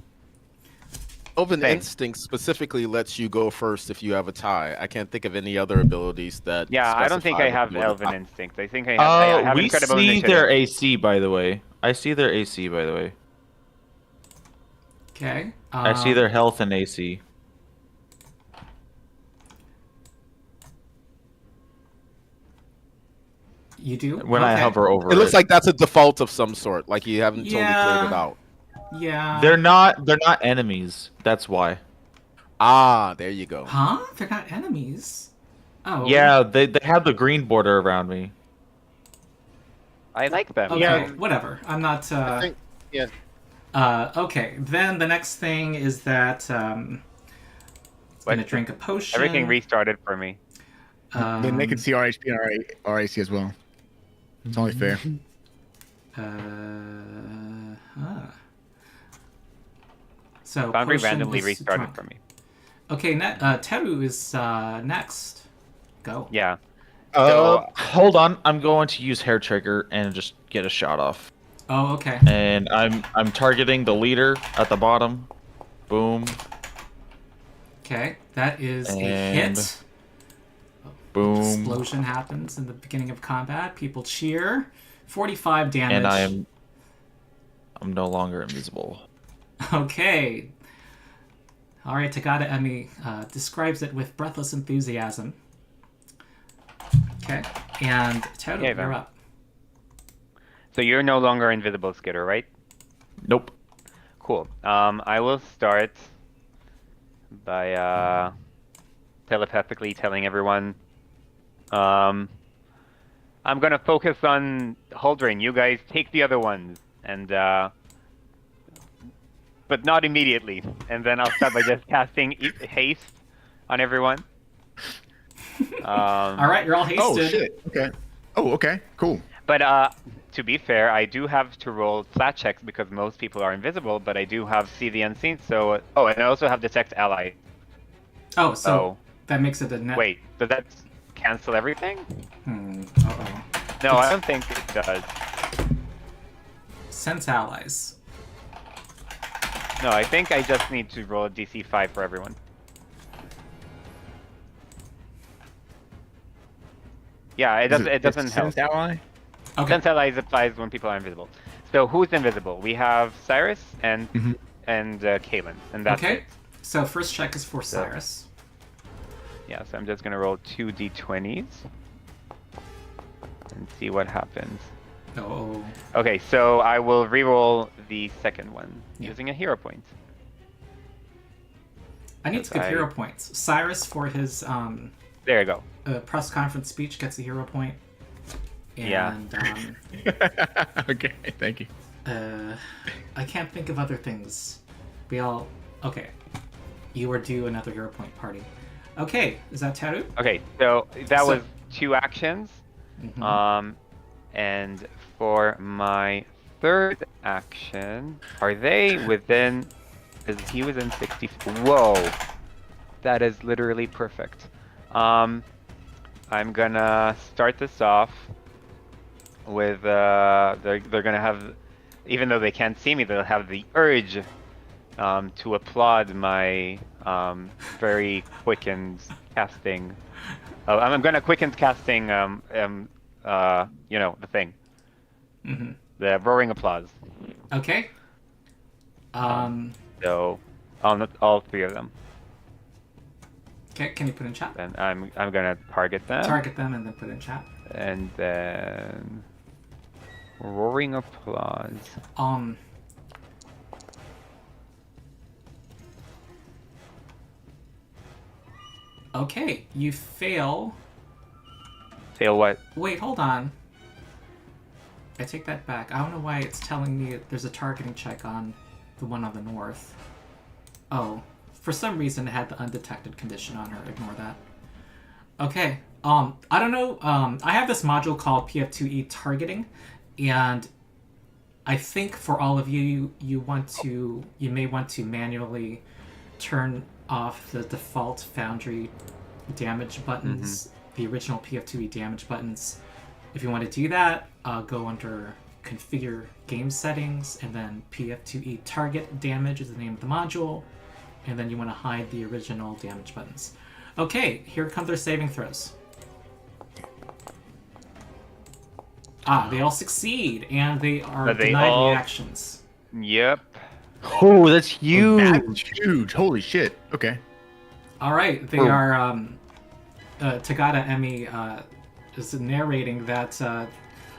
[SPEAKER 2] Elven
[SPEAKER 5] Thing.
[SPEAKER 2] Instinct specifically lets you go first if you have a tie. I can't think of any other abilities that.
[SPEAKER 5] Yeah, I don't think
[SPEAKER 2] specify
[SPEAKER 5] I have
[SPEAKER 2] what you
[SPEAKER 5] Elven
[SPEAKER 2] want.
[SPEAKER 5] Instinct. I think I have
[SPEAKER 6] we
[SPEAKER 5] incredible
[SPEAKER 6] see
[SPEAKER 5] initiative.
[SPEAKER 6] their AC, by the way. I see their AC, by the way.
[SPEAKER 1] okay.
[SPEAKER 6] I see their health and AC.
[SPEAKER 1] You do?
[SPEAKER 6] When I
[SPEAKER 1] Okay.
[SPEAKER 6] hover over
[SPEAKER 2] It looks like that's a default of some sort. Like you haven't totally
[SPEAKER 1] Yeah.
[SPEAKER 2] cleared it out.
[SPEAKER 1] Yeah.
[SPEAKER 6] They're not enemies. That's why.
[SPEAKER 2] Ah, there you go.
[SPEAKER 1] Huh? They're not enemies. Oh.
[SPEAKER 6] Yeah, they have the green border around me.
[SPEAKER 5] I like them.
[SPEAKER 1] Okay,
[SPEAKER 4] Yeah.
[SPEAKER 1] whatever. I'm not.
[SPEAKER 4] I think yeah.
[SPEAKER 1] Okay, then the next thing is that it's
[SPEAKER 5] What?
[SPEAKER 1] gonna drink a potion.
[SPEAKER 5] Everything restarted for me.
[SPEAKER 3] then they can see our HP and our AC as well. It's only fair.
[SPEAKER 1] So
[SPEAKER 5] Foundry
[SPEAKER 1] potion
[SPEAKER 5] randomly
[SPEAKER 1] was
[SPEAKER 5] restarted
[SPEAKER 1] drunk.
[SPEAKER 5] for me.
[SPEAKER 1] Okay, Teru is next. Go.
[SPEAKER 5] Yeah.
[SPEAKER 6] Hold on. I'm going to use hair trigger and just get a shot off.
[SPEAKER 1] Oh, okay.
[SPEAKER 6] And I'm targeting the leader at the bottom. Boom.
[SPEAKER 1] Okay, that is a
[SPEAKER 6] And-
[SPEAKER 1] hit.
[SPEAKER 6] Boom.
[SPEAKER 1] Explosion happens in the beginning of combat. People cheer. 45 damage.
[SPEAKER 6] And I'm no longer invisible.
[SPEAKER 1] Okay. All right, Tagada Emi describes it with breathless enthusiasm. Okay, and Teru,
[SPEAKER 5] Okay,
[SPEAKER 1] you're
[SPEAKER 5] then.
[SPEAKER 1] up.
[SPEAKER 5] So you're no longer invisible, Skitter, right?
[SPEAKER 6] Nope.
[SPEAKER 5] Cool. I will start by telepathically telling everyone. I'm gonna focus on Huldrin. You guys take the other ones, and but not immediately. And then I'll start by just casting haste on everyone.
[SPEAKER 1] All right, you're all hasted.
[SPEAKER 3] Oh shit. Okay. Oh, okay. Cool.
[SPEAKER 5] But to be fair, I do have to roll flat checks because most people are invisible. But I do have see the unseen. So and I also have detect ally.
[SPEAKER 1] Oh, so
[SPEAKER 5] Oh.
[SPEAKER 1] that makes it a net.
[SPEAKER 5] Wait, does that cancel everything?
[SPEAKER 1] Uh-oh.
[SPEAKER 5] No, I don't think it does.
[SPEAKER 1] Sense allies.
[SPEAKER 5] No, I think I just need to roll a DC 5 for everyone. Yeah, it doesn't. It doesn't help.
[SPEAKER 3] Sense ally?
[SPEAKER 1] Okay.
[SPEAKER 5] Sense allies applies when people are invisible. So who's invisible? We have Cyrus and Kaylin, and that's
[SPEAKER 1] Okay.
[SPEAKER 5] it.
[SPEAKER 1] So first check is for Cyrus.
[SPEAKER 5] Yeah, so I'm just gonna roll 2 d20s and see what happens.
[SPEAKER 1] Oh.
[SPEAKER 5] Okay, so I will re-roll the second one
[SPEAKER 1] Yeah.
[SPEAKER 5] using a hero point.
[SPEAKER 1] I need to give
[SPEAKER 5] I-
[SPEAKER 1] hero points. Cyrus for his
[SPEAKER 5] There you go.
[SPEAKER 1] press conference speech gets a hero point. And,
[SPEAKER 5] Yeah.
[SPEAKER 3] Okay. Thank you.
[SPEAKER 1] I can't think of other things. We all... Okay. You are due another hero point party. Okay, is that Teru?
[SPEAKER 5] Okay, so that
[SPEAKER 1] So-
[SPEAKER 5] was 2 actions. And for my third action, are they within? Is he within 60? Whoa, that is literally perfect. I'm gonna start this off with they're gonna have, even though they can't see me, they'll have the urge to applaud my very quickened casting. I'm gonna quicken casting. You know, the thing. The roaring applause.
[SPEAKER 1] Okay.
[SPEAKER 5] So, all 3 of them.
[SPEAKER 1] Okay, can you put in chat?
[SPEAKER 5] Then I'm gonna target them.
[SPEAKER 1] Target them and then put in chat.
[SPEAKER 5] And then roaring applause.
[SPEAKER 1] Okay, you fail.
[SPEAKER 5] Fail what?
[SPEAKER 1] Wait, hold on. I take that back. I don't know why it's telling me there's a targeting check on the one on the north. Oh, for some reason it had the undetected condition on her. Ignore that. Okay. I don't know. I have this module called PF2E targeting, and I think for all of you, you may want to manually turn off the default Foundry damage buttons, the original PF2E damage buttons. If you want to do that, go under Configure Game Settings, and then PF2E Target Damage is the name of the module, and then you want to hide the original damage buttons. Okay, here come their saving throws. They all succeed, and they are denied reactions.
[SPEAKER 5] Yep.
[SPEAKER 6] Oh, that's huge.
[SPEAKER 3] That's huge. Holy shit. Okay.
[SPEAKER 1] All right, they are. Tagada Emi is narrating that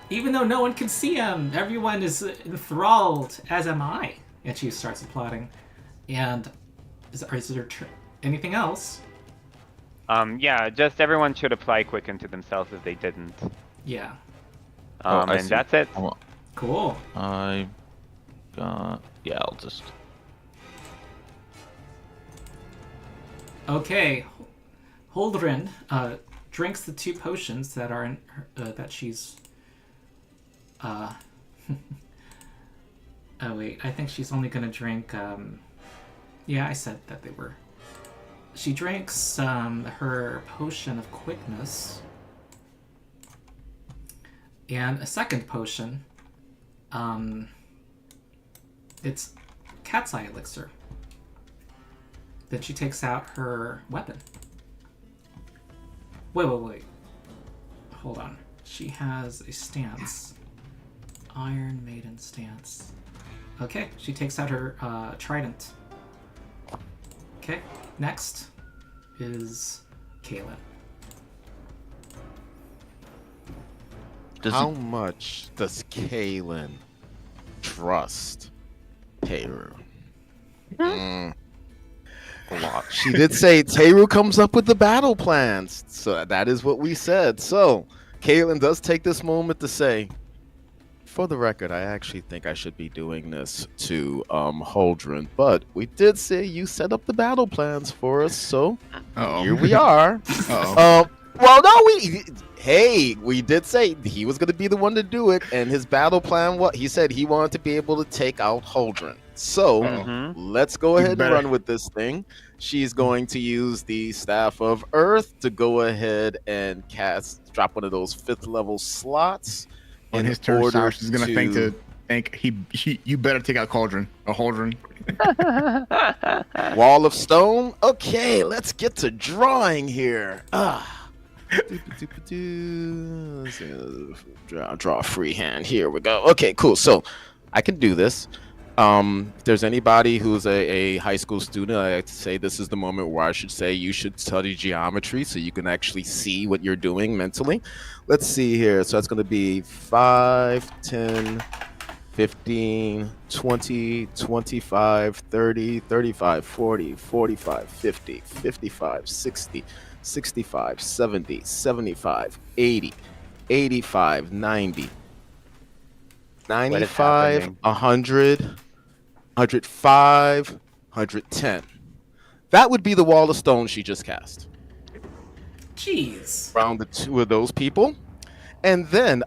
[SPEAKER 1] even though no one can see him, everyone is enthralled, as am I. And she starts applauding. And is there anything else?
[SPEAKER 5] Yeah, just everyone should apply Quicken to themselves if they didn't.
[SPEAKER 1] Yeah.
[SPEAKER 5] And
[SPEAKER 6] see.
[SPEAKER 5] that's it.
[SPEAKER 1] Cool.
[SPEAKER 6] I got. Yeah, I'll just.
[SPEAKER 1] Okay. Holdren drinks the 2 potions that are in her, that she's. Oh wait, I think she's only gonna drink. Yeah, I said that they were. She drinks her potion of quickness and a second potion. It's cat's eye elixir. Then she takes out her weapon. Wait. Hold on. She has a stance. Iron Maiden stance. Okay, she takes out her trident. Okay, next is Kaylin.
[SPEAKER 2] How much does Kaylin trust Teru? A lot. She did say Teru comes up with the battle plans, so that is what we said. So Kaylin does take this moment to say, for the record, I actually think I should be doing this to Holdren, but we did say you set up the battle plans for us, so here we are. Well, no, we did say he was going to be the one to do it, and his battle plan, he said he wanted to be able to take out Holdren. So let's go ahead and run with this thing. She's going to use the Staff of Earth to go ahead and drop one of those 5th level slots.
[SPEAKER 3] On his turn, Cyrus is going to think you better take out Holdren.
[SPEAKER 2] Wall of Stone. Okay, let's get to drawing here. Draw a free hand. Here we go. Okay, cool. So I can do this. If there's anybody who's a high school student, I say this is the moment where I should say you should study geometry so you can actually see what you're doing mentally. Let's see here. So that's going to be 5, 10, 15, 20, 25, 30, 35, 40, 45, 50, 55, 60, 65, 70, 75, 80, 85, 90, 95, 100, 105, 110. That would be the wall of stone she just cast.
[SPEAKER 1] Jeez.
[SPEAKER 2] Around the 2 of those people. And then,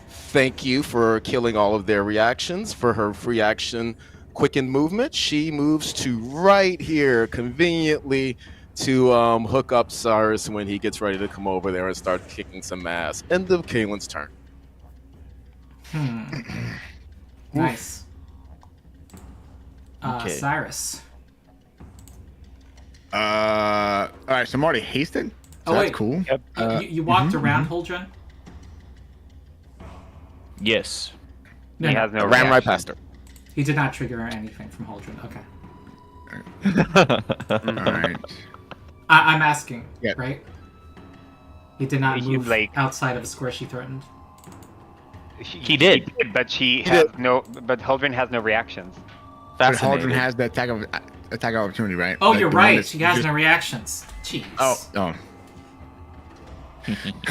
[SPEAKER 2] thank you for killing all of their reactions. For her free action quicken movement, she moves to right here, conveniently, to hook up Cyrus when he gets ready to come over there and start kicking some ass. End of Kaylin's turn.
[SPEAKER 1] Nice.
[SPEAKER 2] Okay.
[SPEAKER 1] Cyrus.
[SPEAKER 3] All right, so I'm already hasted. So that's cool.
[SPEAKER 5] Yep.
[SPEAKER 1] You walked around Holdren?
[SPEAKER 6] Yes.
[SPEAKER 1] No,
[SPEAKER 5] He has no
[SPEAKER 2] Ran right
[SPEAKER 5] reaction.
[SPEAKER 2] past her.
[SPEAKER 1] He did not trigger anything from Holdren. Okay.
[SPEAKER 3] All right.
[SPEAKER 1] I'm asking,
[SPEAKER 3] Yeah.
[SPEAKER 1] right? He did not
[SPEAKER 5] He,
[SPEAKER 1] move
[SPEAKER 5] like-
[SPEAKER 1] outside of a square she threatened.
[SPEAKER 6] He did.
[SPEAKER 5] But she
[SPEAKER 2] He
[SPEAKER 5] has
[SPEAKER 2] did.
[SPEAKER 5] no. But Holdren has no reactions.
[SPEAKER 3] But
[SPEAKER 6] Fascinating.
[SPEAKER 3] Haldren has the attack of opportunity, right?
[SPEAKER 1] Oh,
[SPEAKER 3] Like,
[SPEAKER 1] you're
[SPEAKER 3] the one
[SPEAKER 1] right.
[SPEAKER 3] that's
[SPEAKER 1] She has
[SPEAKER 3] just-
[SPEAKER 1] no reactions. Jeez.
[SPEAKER 3] Oh,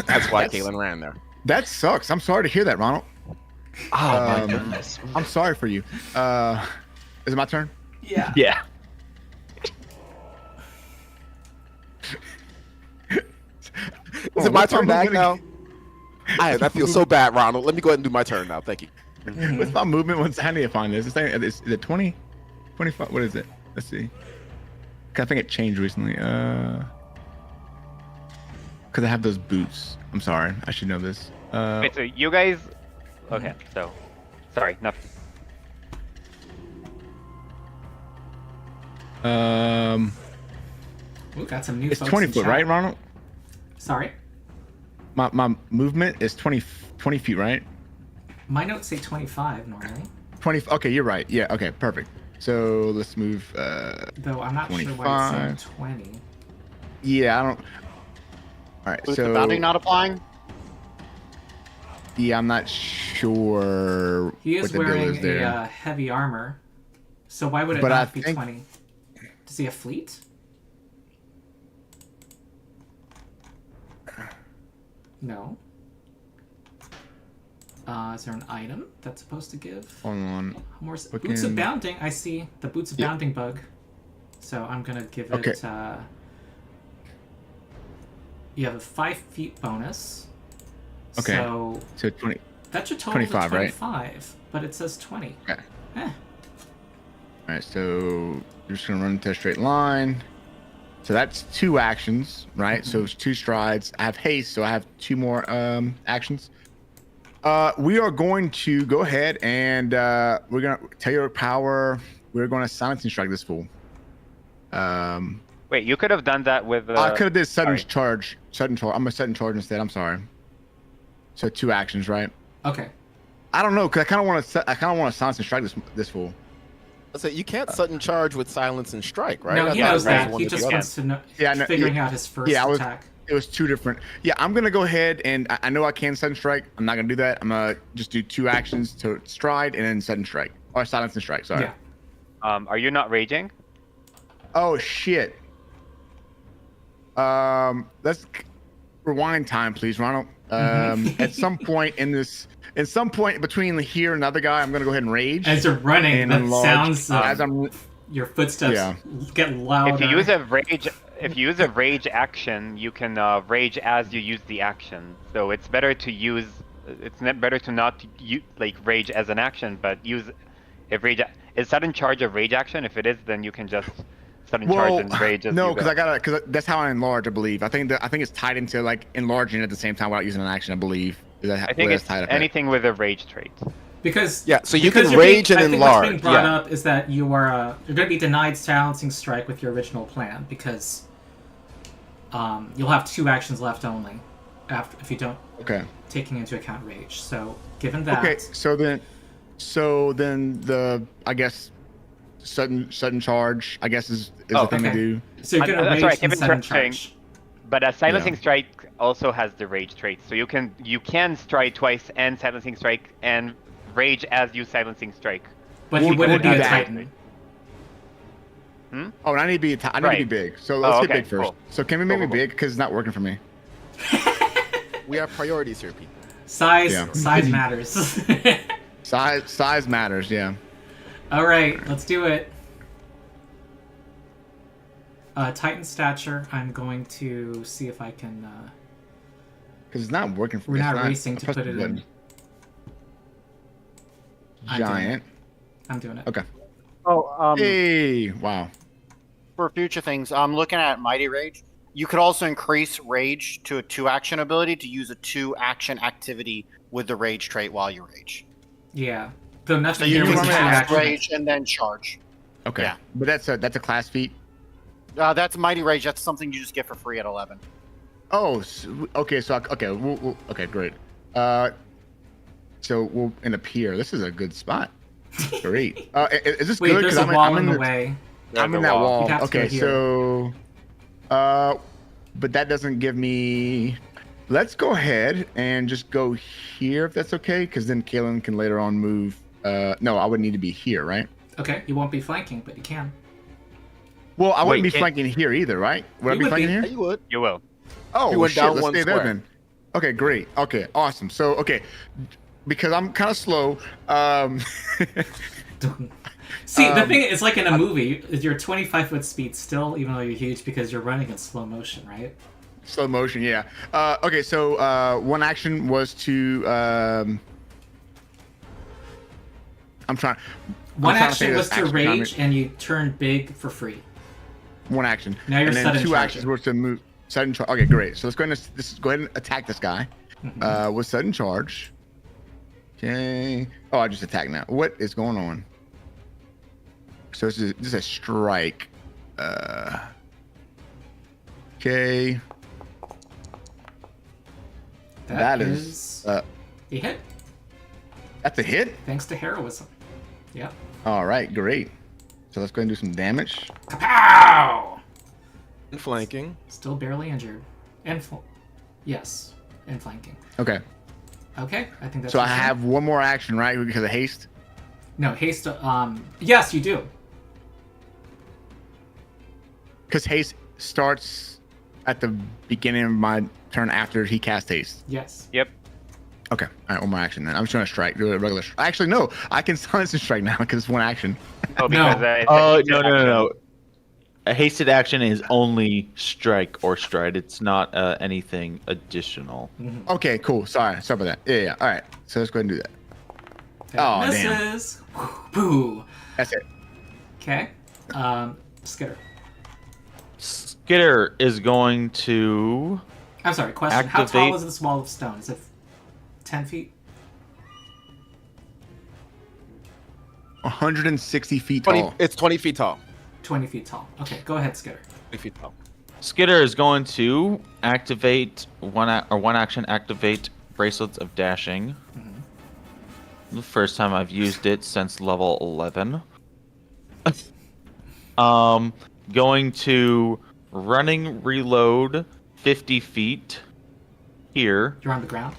[SPEAKER 2] That's why
[SPEAKER 3] That's-
[SPEAKER 2] Caitlin ran there.
[SPEAKER 3] that sucks. I'm sorry to hear that, Ronald.
[SPEAKER 6] Oh my
[SPEAKER 3] Um,
[SPEAKER 6] goodness.
[SPEAKER 3] I'm sorry for you. Is it my turn?
[SPEAKER 1] Yeah.
[SPEAKER 6] Yeah.
[SPEAKER 2] Is it my turn back now? I feel so bad, Ronald. Let me go ahead and do my turn now. Thank you.
[SPEAKER 3] What's my movement? How do you find this? Is it 20? 25? What is it? Let's see. I think it changed recently. Because I have those boots. I'm sorry. I should know this.
[SPEAKER 5] Wait, so you guys. Okay, so. Sorry, nothing.
[SPEAKER 1] Ooh, got some new
[SPEAKER 3] It's
[SPEAKER 1] folks
[SPEAKER 3] 20
[SPEAKER 1] in
[SPEAKER 3] foot,
[SPEAKER 1] chat.
[SPEAKER 3] right, Ronald?
[SPEAKER 1] Sorry.
[SPEAKER 3] My movement is 20 feet, right?
[SPEAKER 1] My notes say 25 normally,
[SPEAKER 3] 20. Okay, you're right. Yeah. Okay, perfect. So let's move.
[SPEAKER 1] though I'm not sure why it's saying
[SPEAKER 3] 25.
[SPEAKER 1] 20.
[SPEAKER 3] Yeah, I don't. All right.
[SPEAKER 4] With
[SPEAKER 3] So
[SPEAKER 4] the bounding not applying?
[SPEAKER 3] yeah, I'm not sure.
[SPEAKER 1] He is
[SPEAKER 3] what the deal
[SPEAKER 1] wearing
[SPEAKER 3] is there.
[SPEAKER 1] a heavy armor, so why would it
[SPEAKER 3] But I
[SPEAKER 1] not be
[SPEAKER 3] think-
[SPEAKER 1] 20? Does he have fleet? No. Is there an item that's supposed to give?
[SPEAKER 3] Hold on.
[SPEAKER 1] More boots
[SPEAKER 3] Looking-
[SPEAKER 1] of bounding. I see the boots of
[SPEAKER 3] Yeah.
[SPEAKER 1] bounding bug. So I'm gonna give
[SPEAKER 3] Okay.
[SPEAKER 1] it. You have a 5 feet bonus.
[SPEAKER 3] Okay.
[SPEAKER 1] So
[SPEAKER 3] So 20.
[SPEAKER 1] that should total
[SPEAKER 3] 25,
[SPEAKER 1] to
[SPEAKER 3] right?
[SPEAKER 1] 25, but it says 20.
[SPEAKER 3] Okay.
[SPEAKER 1] Eh.
[SPEAKER 3] All right. So you're just gonna run into a straight line. So that's 2 actions, right? So it's 2 strides. I have haste, so I have 2 more actions. We are going to go ahead and we're gonna tell your power. We're gonna silencing strike this fool.
[SPEAKER 5] Wait, you could have done that with.
[SPEAKER 3] I could have did sudden
[SPEAKER 5] sorry.
[SPEAKER 3] charge. Sudden charge. I'm a sudden charge instead. I'm sorry. So 2 actions, right?
[SPEAKER 1] Okay.
[SPEAKER 3] I don't know, cause I kind of want to silence and strike this fool.
[SPEAKER 2] I said you can't sudden charge with silence and strike, right?
[SPEAKER 1] No,
[SPEAKER 2] I
[SPEAKER 1] he
[SPEAKER 2] thought it
[SPEAKER 1] knows
[SPEAKER 2] was
[SPEAKER 1] that.
[SPEAKER 2] one
[SPEAKER 1] He
[SPEAKER 2] or the
[SPEAKER 1] just
[SPEAKER 2] other.
[SPEAKER 1] wants to know.
[SPEAKER 3] Yeah, no,
[SPEAKER 1] figuring out his first
[SPEAKER 3] yeah, I was-
[SPEAKER 1] attack.
[SPEAKER 3] It was 2 different. Yeah, I'm gonna go ahead and I know I can sudden strike. I'm not gonna do that. I'm gonna just do 2 actions to stride and then sudden strike or silence and strike. Sorry.
[SPEAKER 1] Yeah.
[SPEAKER 5] Are you not raging?
[SPEAKER 3] Oh shit. Let's rewind time, please, Ronald. At some point between here and the other guy, I'm gonna go ahead and rage.
[SPEAKER 1] As you're running,
[SPEAKER 3] and
[SPEAKER 1] that
[SPEAKER 3] enlarge.
[SPEAKER 1] sounds
[SPEAKER 3] As I'm
[SPEAKER 1] your footsteps
[SPEAKER 3] Yeah.
[SPEAKER 1] get louder.
[SPEAKER 5] If you use a rage action, you can rage as you use the action. So it's better to use. It's better to not rage as an action, but use if rage is sudden charge a rage action. If it is, then you can just sudden charge and rage. As
[SPEAKER 3] no,
[SPEAKER 5] you
[SPEAKER 3] because
[SPEAKER 5] go.
[SPEAKER 3] because that's how I enlarge. I believe. I think it's tied into like enlarging at the same time without using an action. I believe. Is that
[SPEAKER 5] I
[SPEAKER 3] where
[SPEAKER 5] think
[SPEAKER 3] that's
[SPEAKER 5] it's
[SPEAKER 3] tied up at?
[SPEAKER 5] anything with a rage trait.
[SPEAKER 1] Because
[SPEAKER 2] Yeah, so you
[SPEAKER 1] because
[SPEAKER 2] can
[SPEAKER 1] you're
[SPEAKER 2] rage and
[SPEAKER 1] I think what's being
[SPEAKER 2] enlarge,
[SPEAKER 1] brought
[SPEAKER 2] yeah.
[SPEAKER 1] up is that you are you're going to be denied silencing strike with your original plan because you'll have 2 actions left only after if you don't
[SPEAKER 3] Okay.
[SPEAKER 1] taking into account rage. So given that,
[SPEAKER 3] Okay. So then the I guess sudden charge I guess is the thing to
[SPEAKER 1] okay.
[SPEAKER 3] do.
[SPEAKER 1] so you're going to
[SPEAKER 5] I'm
[SPEAKER 1] rage
[SPEAKER 5] sorry,
[SPEAKER 1] and
[SPEAKER 5] Kevin's
[SPEAKER 1] sudden
[SPEAKER 5] saying-
[SPEAKER 1] charge.
[SPEAKER 5] But a silencing
[SPEAKER 3] Yeah.
[SPEAKER 5] strike also has the rage trait, so you can strike twice and silencing strike and rage as you silencing strike.
[SPEAKER 1] But he
[SPEAKER 3] we'll
[SPEAKER 1] wouldn't
[SPEAKER 3] do
[SPEAKER 1] be a
[SPEAKER 3] that.
[SPEAKER 1] Titan.
[SPEAKER 3] Oh, and I need to be I need
[SPEAKER 5] Right.
[SPEAKER 3] to be big. So let's get
[SPEAKER 5] okay,
[SPEAKER 3] big first.
[SPEAKER 5] cool.
[SPEAKER 3] So can we make
[SPEAKER 5] Cool,
[SPEAKER 3] me
[SPEAKER 5] cool,
[SPEAKER 3] big because it's not working for me?
[SPEAKER 2] We have priorities here, people.
[SPEAKER 1] Size
[SPEAKER 3] Yeah.
[SPEAKER 1] size matters.
[SPEAKER 3] Size matters. Yeah.
[SPEAKER 1] All right, let's do it. Titan stature. I'm going to see if I can.
[SPEAKER 3] Because it's not working for
[SPEAKER 1] We're
[SPEAKER 3] me.
[SPEAKER 1] not
[SPEAKER 3] It's
[SPEAKER 1] racing
[SPEAKER 3] I
[SPEAKER 1] to
[SPEAKER 3] pressed
[SPEAKER 1] put
[SPEAKER 3] the
[SPEAKER 1] it in.
[SPEAKER 3] button.
[SPEAKER 1] I'm doing
[SPEAKER 3] Giant.
[SPEAKER 1] I'm doing it.
[SPEAKER 3] Okay.
[SPEAKER 4] Oh,
[SPEAKER 3] Hey! Wow.
[SPEAKER 4] for future things, I'm looking at Mighty Rage. You could also increase Rage to a 2-action ability to use a 2-action activity with the Rage trait while you rage.
[SPEAKER 1] Yeah. Though
[SPEAKER 4] So
[SPEAKER 1] nothing
[SPEAKER 4] you
[SPEAKER 1] here
[SPEAKER 3] can
[SPEAKER 1] was
[SPEAKER 4] can
[SPEAKER 3] run
[SPEAKER 4] cast
[SPEAKER 1] two-action.
[SPEAKER 4] Rage and then charge.
[SPEAKER 3] Okay.
[SPEAKER 4] Yeah.
[SPEAKER 3] But that's a class feat.
[SPEAKER 4] That's Mighty Rage. That's something you just get for free at 11.
[SPEAKER 3] Oh, okay. So okay, okay, great. So we'll end up here. This is a good spot. Great. Is this
[SPEAKER 1] Wait,
[SPEAKER 3] good?
[SPEAKER 1] there's
[SPEAKER 3] 'Cause
[SPEAKER 1] a wall
[SPEAKER 3] I'm
[SPEAKER 1] in the
[SPEAKER 3] the-
[SPEAKER 1] way.
[SPEAKER 3] I'm
[SPEAKER 5] There's
[SPEAKER 3] in
[SPEAKER 5] a
[SPEAKER 3] that
[SPEAKER 5] wall.
[SPEAKER 3] wall.
[SPEAKER 1] You'd have to
[SPEAKER 3] Okay,
[SPEAKER 1] go here.
[SPEAKER 3] so But that doesn't give me. Let's go ahead and just go here if that's okay, because then Kalen can later on move. No, I would need to be here, right?
[SPEAKER 1] Okay, you won't be flanking, but you can.
[SPEAKER 3] Well, I wouldn't
[SPEAKER 6] Wait,
[SPEAKER 3] be flanking here either, right? Would I
[SPEAKER 1] You
[SPEAKER 3] be
[SPEAKER 1] would
[SPEAKER 3] flanking
[SPEAKER 1] be.
[SPEAKER 3] here?
[SPEAKER 2] You would.
[SPEAKER 5] You will.
[SPEAKER 3] Oh,
[SPEAKER 2] You went
[SPEAKER 3] shit,
[SPEAKER 2] down
[SPEAKER 3] let's
[SPEAKER 2] one
[SPEAKER 3] stay there
[SPEAKER 2] square.
[SPEAKER 3] then. Okay, great. Okay, awesome. So, okay, because I'm kind of slow.
[SPEAKER 1] See, the thing is, like in a movie, is your 25-foot speed still, even though you're huge, because you're running in slow motion, right?
[SPEAKER 3] Slow motion, yeah. Okay, so one action was to. I'm trying.
[SPEAKER 1] One
[SPEAKER 3] I'm trying to say
[SPEAKER 1] action
[SPEAKER 3] this
[SPEAKER 1] was to
[SPEAKER 3] action
[SPEAKER 1] rage,
[SPEAKER 3] timing.
[SPEAKER 1] and you turn big for free.
[SPEAKER 3] One action.
[SPEAKER 1] Now you're
[SPEAKER 3] and then
[SPEAKER 1] sudden
[SPEAKER 3] two
[SPEAKER 1] charging.
[SPEAKER 3] actions were to move. Sudden charge. Okay, great. So let's go ahead and attack this guy with sudden charge. Okay. Oh, I just attacked now. What is going on? So this is a strike. Okay. That is.
[SPEAKER 1] A hit,
[SPEAKER 3] That's a hit.
[SPEAKER 1] thanks to heroism. Yep.
[SPEAKER 3] All right, great. So let's go ahead and do some damage.
[SPEAKER 1] Kapow!
[SPEAKER 2] Flanking.
[SPEAKER 1] Still barely injured. And yes, and flanking.
[SPEAKER 3] Okay.
[SPEAKER 1] Okay, I think that's.
[SPEAKER 3] So I
[SPEAKER 1] your turn.
[SPEAKER 3] have one more action, right? Because of haste.
[SPEAKER 1] No haste. Yes, you do.
[SPEAKER 3] Because haste starts at the beginning of my turn after he casts haste.
[SPEAKER 1] Yes.
[SPEAKER 5] Yep.
[SPEAKER 3] Okay. All right, one more action then. I'm just gonna strike. Do a regular. Actually, no. I can silence and strike now because it's one action.
[SPEAKER 5] Oh, because
[SPEAKER 1] No.
[SPEAKER 5] it's
[SPEAKER 6] Oh,
[SPEAKER 5] a
[SPEAKER 6] no. A hasted action is only strike or stride. It's not anything additional.
[SPEAKER 3] Okay, cool. Sorry about that. Yeah. All right. So let's go ahead and do that.
[SPEAKER 1] That
[SPEAKER 3] Oh, damn.
[SPEAKER 1] misses. Boo.
[SPEAKER 3] That's it.
[SPEAKER 1] Okay. Skitter.
[SPEAKER 6] Skitter is going to.
[SPEAKER 1] I'm sorry. Question: How tall
[SPEAKER 6] Activate-
[SPEAKER 1] is this wall of stone? Is it 10 feet?
[SPEAKER 3] 160 feet
[SPEAKER 2] 20.
[SPEAKER 3] tall.
[SPEAKER 2] It's 20 feet tall.
[SPEAKER 1] 20 feet tall. Okay, go ahead, Skitter.
[SPEAKER 2] 20 feet tall.
[SPEAKER 6] Skitter is going to activate one action activate bracelets of dashing. The first time I've used it since level 11. Going to running reload 50 feet here
[SPEAKER 1] You're on the ground.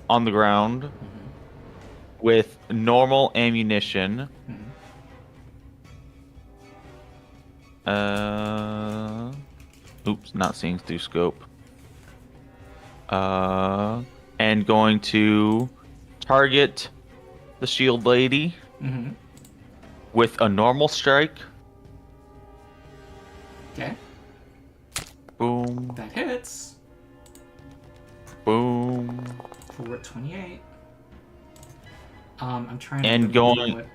[SPEAKER 6] on the ground with normal ammunition. Oops, not seeing through scope. And going to target the shield lady with a normal strike.
[SPEAKER 1] Okay,
[SPEAKER 6] Boom,
[SPEAKER 1] that hits
[SPEAKER 6] boom.
[SPEAKER 1] for 28. I'm trying to
[SPEAKER 6] And
[SPEAKER 1] remember
[SPEAKER 6] going-
[SPEAKER 1] what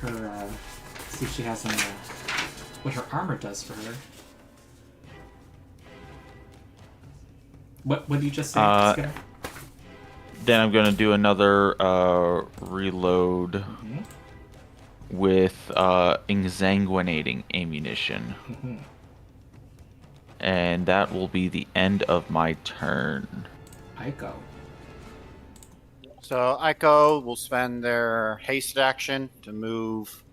[SPEAKER 1] her see if she has any what her armor does for her. What did you just say, Skitter?
[SPEAKER 6] Then I'm gonna do another reload with exsanguinating ammunition. And that will be the end of my turn.
[SPEAKER 1] Aiko.
[SPEAKER 4] So Ico will spend their hasted action to move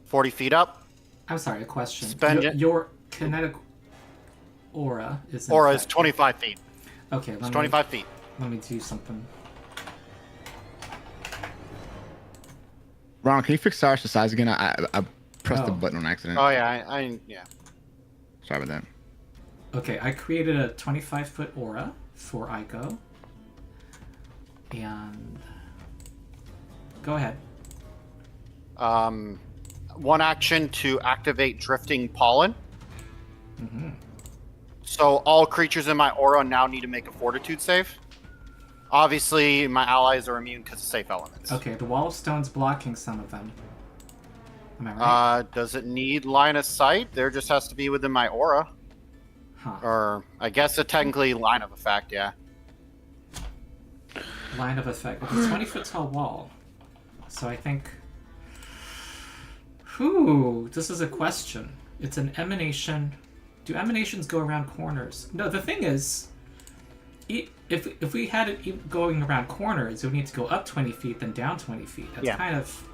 [SPEAKER 4] 40 feet up.
[SPEAKER 1] I'm sorry, a question.
[SPEAKER 4] Spend
[SPEAKER 1] your,
[SPEAKER 4] it.
[SPEAKER 1] your kinetic aura is in
[SPEAKER 4] Aura is
[SPEAKER 1] effect.
[SPEAKER 4] 25 feet.
[SPEAKER 1] Okay,
[SPEAKER 4] It's 25 feet.
[SPEAKER 1] Let me do something.
[SPEAKER 3] Ron, can you fix Cyrus' size again? I pressed the
[SPEAKER 1] Oh.
[SPEAKER 3] button on accident.
[SPEAKER 4] Oh yeah, yeah.
[SPEAKER 3] Sorry about that.
[SPEAKER 1] Okay, I created a 25-foot aura for Aiko. And go ahead.
[SPEAKER 4] One action to activate drifting pollen. So all creatures in my aura now need to make a fortitude save. Obviously, my allies are immune because of safe elements.
[SPEAKER 1] Okay, the wall of stone's blocking some of them. Am I right?
[SPEAKER 4] Does it need line of sight? There just has to be within my aura.
[SPEAKER 1] Huh.
[SPEAKER 4] Or I guess it technically line of effect, yeah.
[SPEAKER 1] Line of effect. It's a 20-foot tall wall. So I think... Whew, this is a question. It's an emanation. Do emanations go around corners? No, the thing is, if we had it going around corners, it would need to go up 20 feet, then down 20 feet. That's
[SPEAKER 4] Yeah.
[SPEAKER 1] kind of...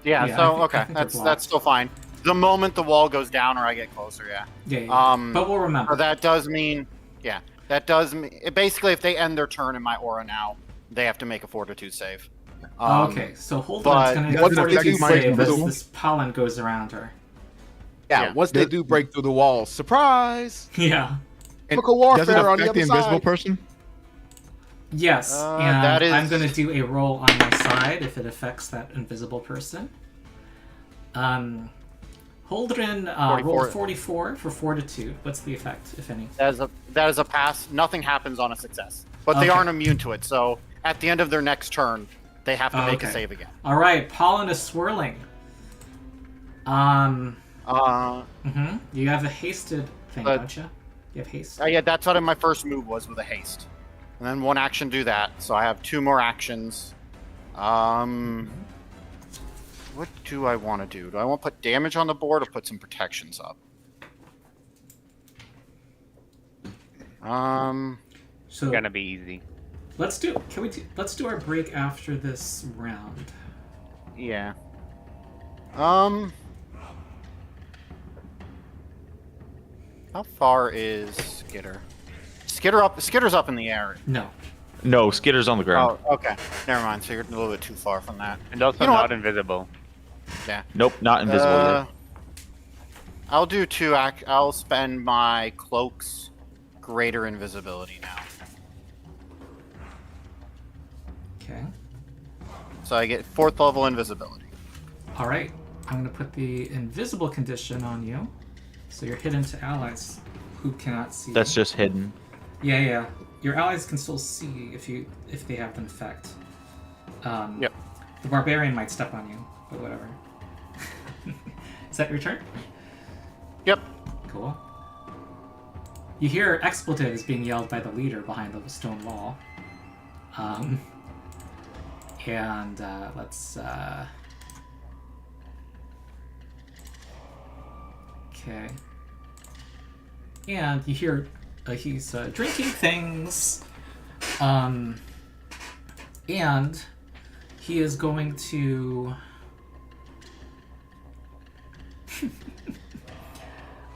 [SPEAKER 4] Yeah,
[SPEAKER 1] Yeah,
[SPEAKER 4] so
[SPEAKER 1] I think
[SPEAKER 4] okay,
[SPEAKER 1] they're blocked.
[SPEAKER 4] that's still fine. The moment the wall goes down or I get closer, yeah.
[SPEAKER 1] Yeah. But we'll remember.
[SPEAKER 4] So that does mean, basically if they end their turn in my aura now, they have to make a Fortitude save.
[SPEAKER 1] Okay, so Holden's
[SPEAKER 4] but
[SPEAKER 1] going to
[SPEAKER 3] what's
[SPEAKER 1] do
[SPEAKER 3] the
[SPEAKER 1] Fortitude
[SPEAKER 3] second
[SPEAKER 1] save as
[SPEAKER 3] invisible?
[SPEAKER 1] this pollen goes around her.
[SPEAKER 2] Yeah, once they do break through the wall, surprise!
[SPEAKER 1] Yeah.
[SPEAKER 2] Chemical
[SPEAKER 3] Does it
[SPEAKER 2] warfare on the
[SPEAKER 3] affect
[SPEAKER 2] other
[SPEAKER 3] the invisible
[SPEAKER 2] side.
[SPEAKER 3] person?
[SPEAKER 1] Yes, and
[SPEAKER 4] that is-
[SPEAKER 1] I'm going to do a roll on my side if it affects that invisible person. Holdren rolled 44 for Fortitude. What's the effect, if any?
[SPEAKER 4] That is a pass. Nothing happens on a success. But they
[SPEAKER 1] Okay.
[SPEAKER 4] aren't immune to it, so at the end of their next turn, they have to make a
[SPEAKER 1] Okay.
[SPEAKER 4] save again.
[SPEAKER 1] All right, pollen is swirling. You have a hasted thing, don't you? You have haste.
[SPEAKER 4] Yeah, that's what my first move was with a haste. And then one action do that, so I have 2 more actions. What do I want to do? Do I want to put damage on the board or put some protections up?
[SPEAKER 1] So
[SPEAKER 5] Gonna be easy.
[SPEAKER 1] let's do our break after this round.
[SPEAKER 4] Yeah. How far is Skitter? Skitter's up in the air.
[SPEAKER 1] No.
[SPEAKER 6] No, Skitter's on the ground.
[SPEAKER 4] Oh, okay. Never mind. So you're a little bit too far from that.
[SPEAKER 5] And also
[SPEAKER 4] You know
[SPEAKER 5] not
[SPEAKER 4] what?
[SPEAKER 5] invisible.
[SPEAKER 4] Yeah.
[SPEAKER 6] Nope, not invisible yet.
[SPEAKER 4] I'll do 2 I'll spend my cloak's greater invisibility now.
[SPEAKER 1] Okay.
[SPEAKER 4] So I get 4th level invisibility.
[SPEAKER 1] All right. I'm going to put the invisible condition on you, so you're hidden to allies who cannot see.
[SPEAKER 6] That's just hidden.
[SPEAKER 1] Yeah. Your allies can still see if they have an effect.
[SPEAKER 4] Yep.
[SPEAKER 1] The barbarian might step on you, but whatever. Is that your turn?
[SPEAKER 4] Yep.
[SPEAKER 1] Cool. You hear expletives being yelled by the leader behind the stone wall. And let's. Okay. And you hear he's drinking things. And he is going to.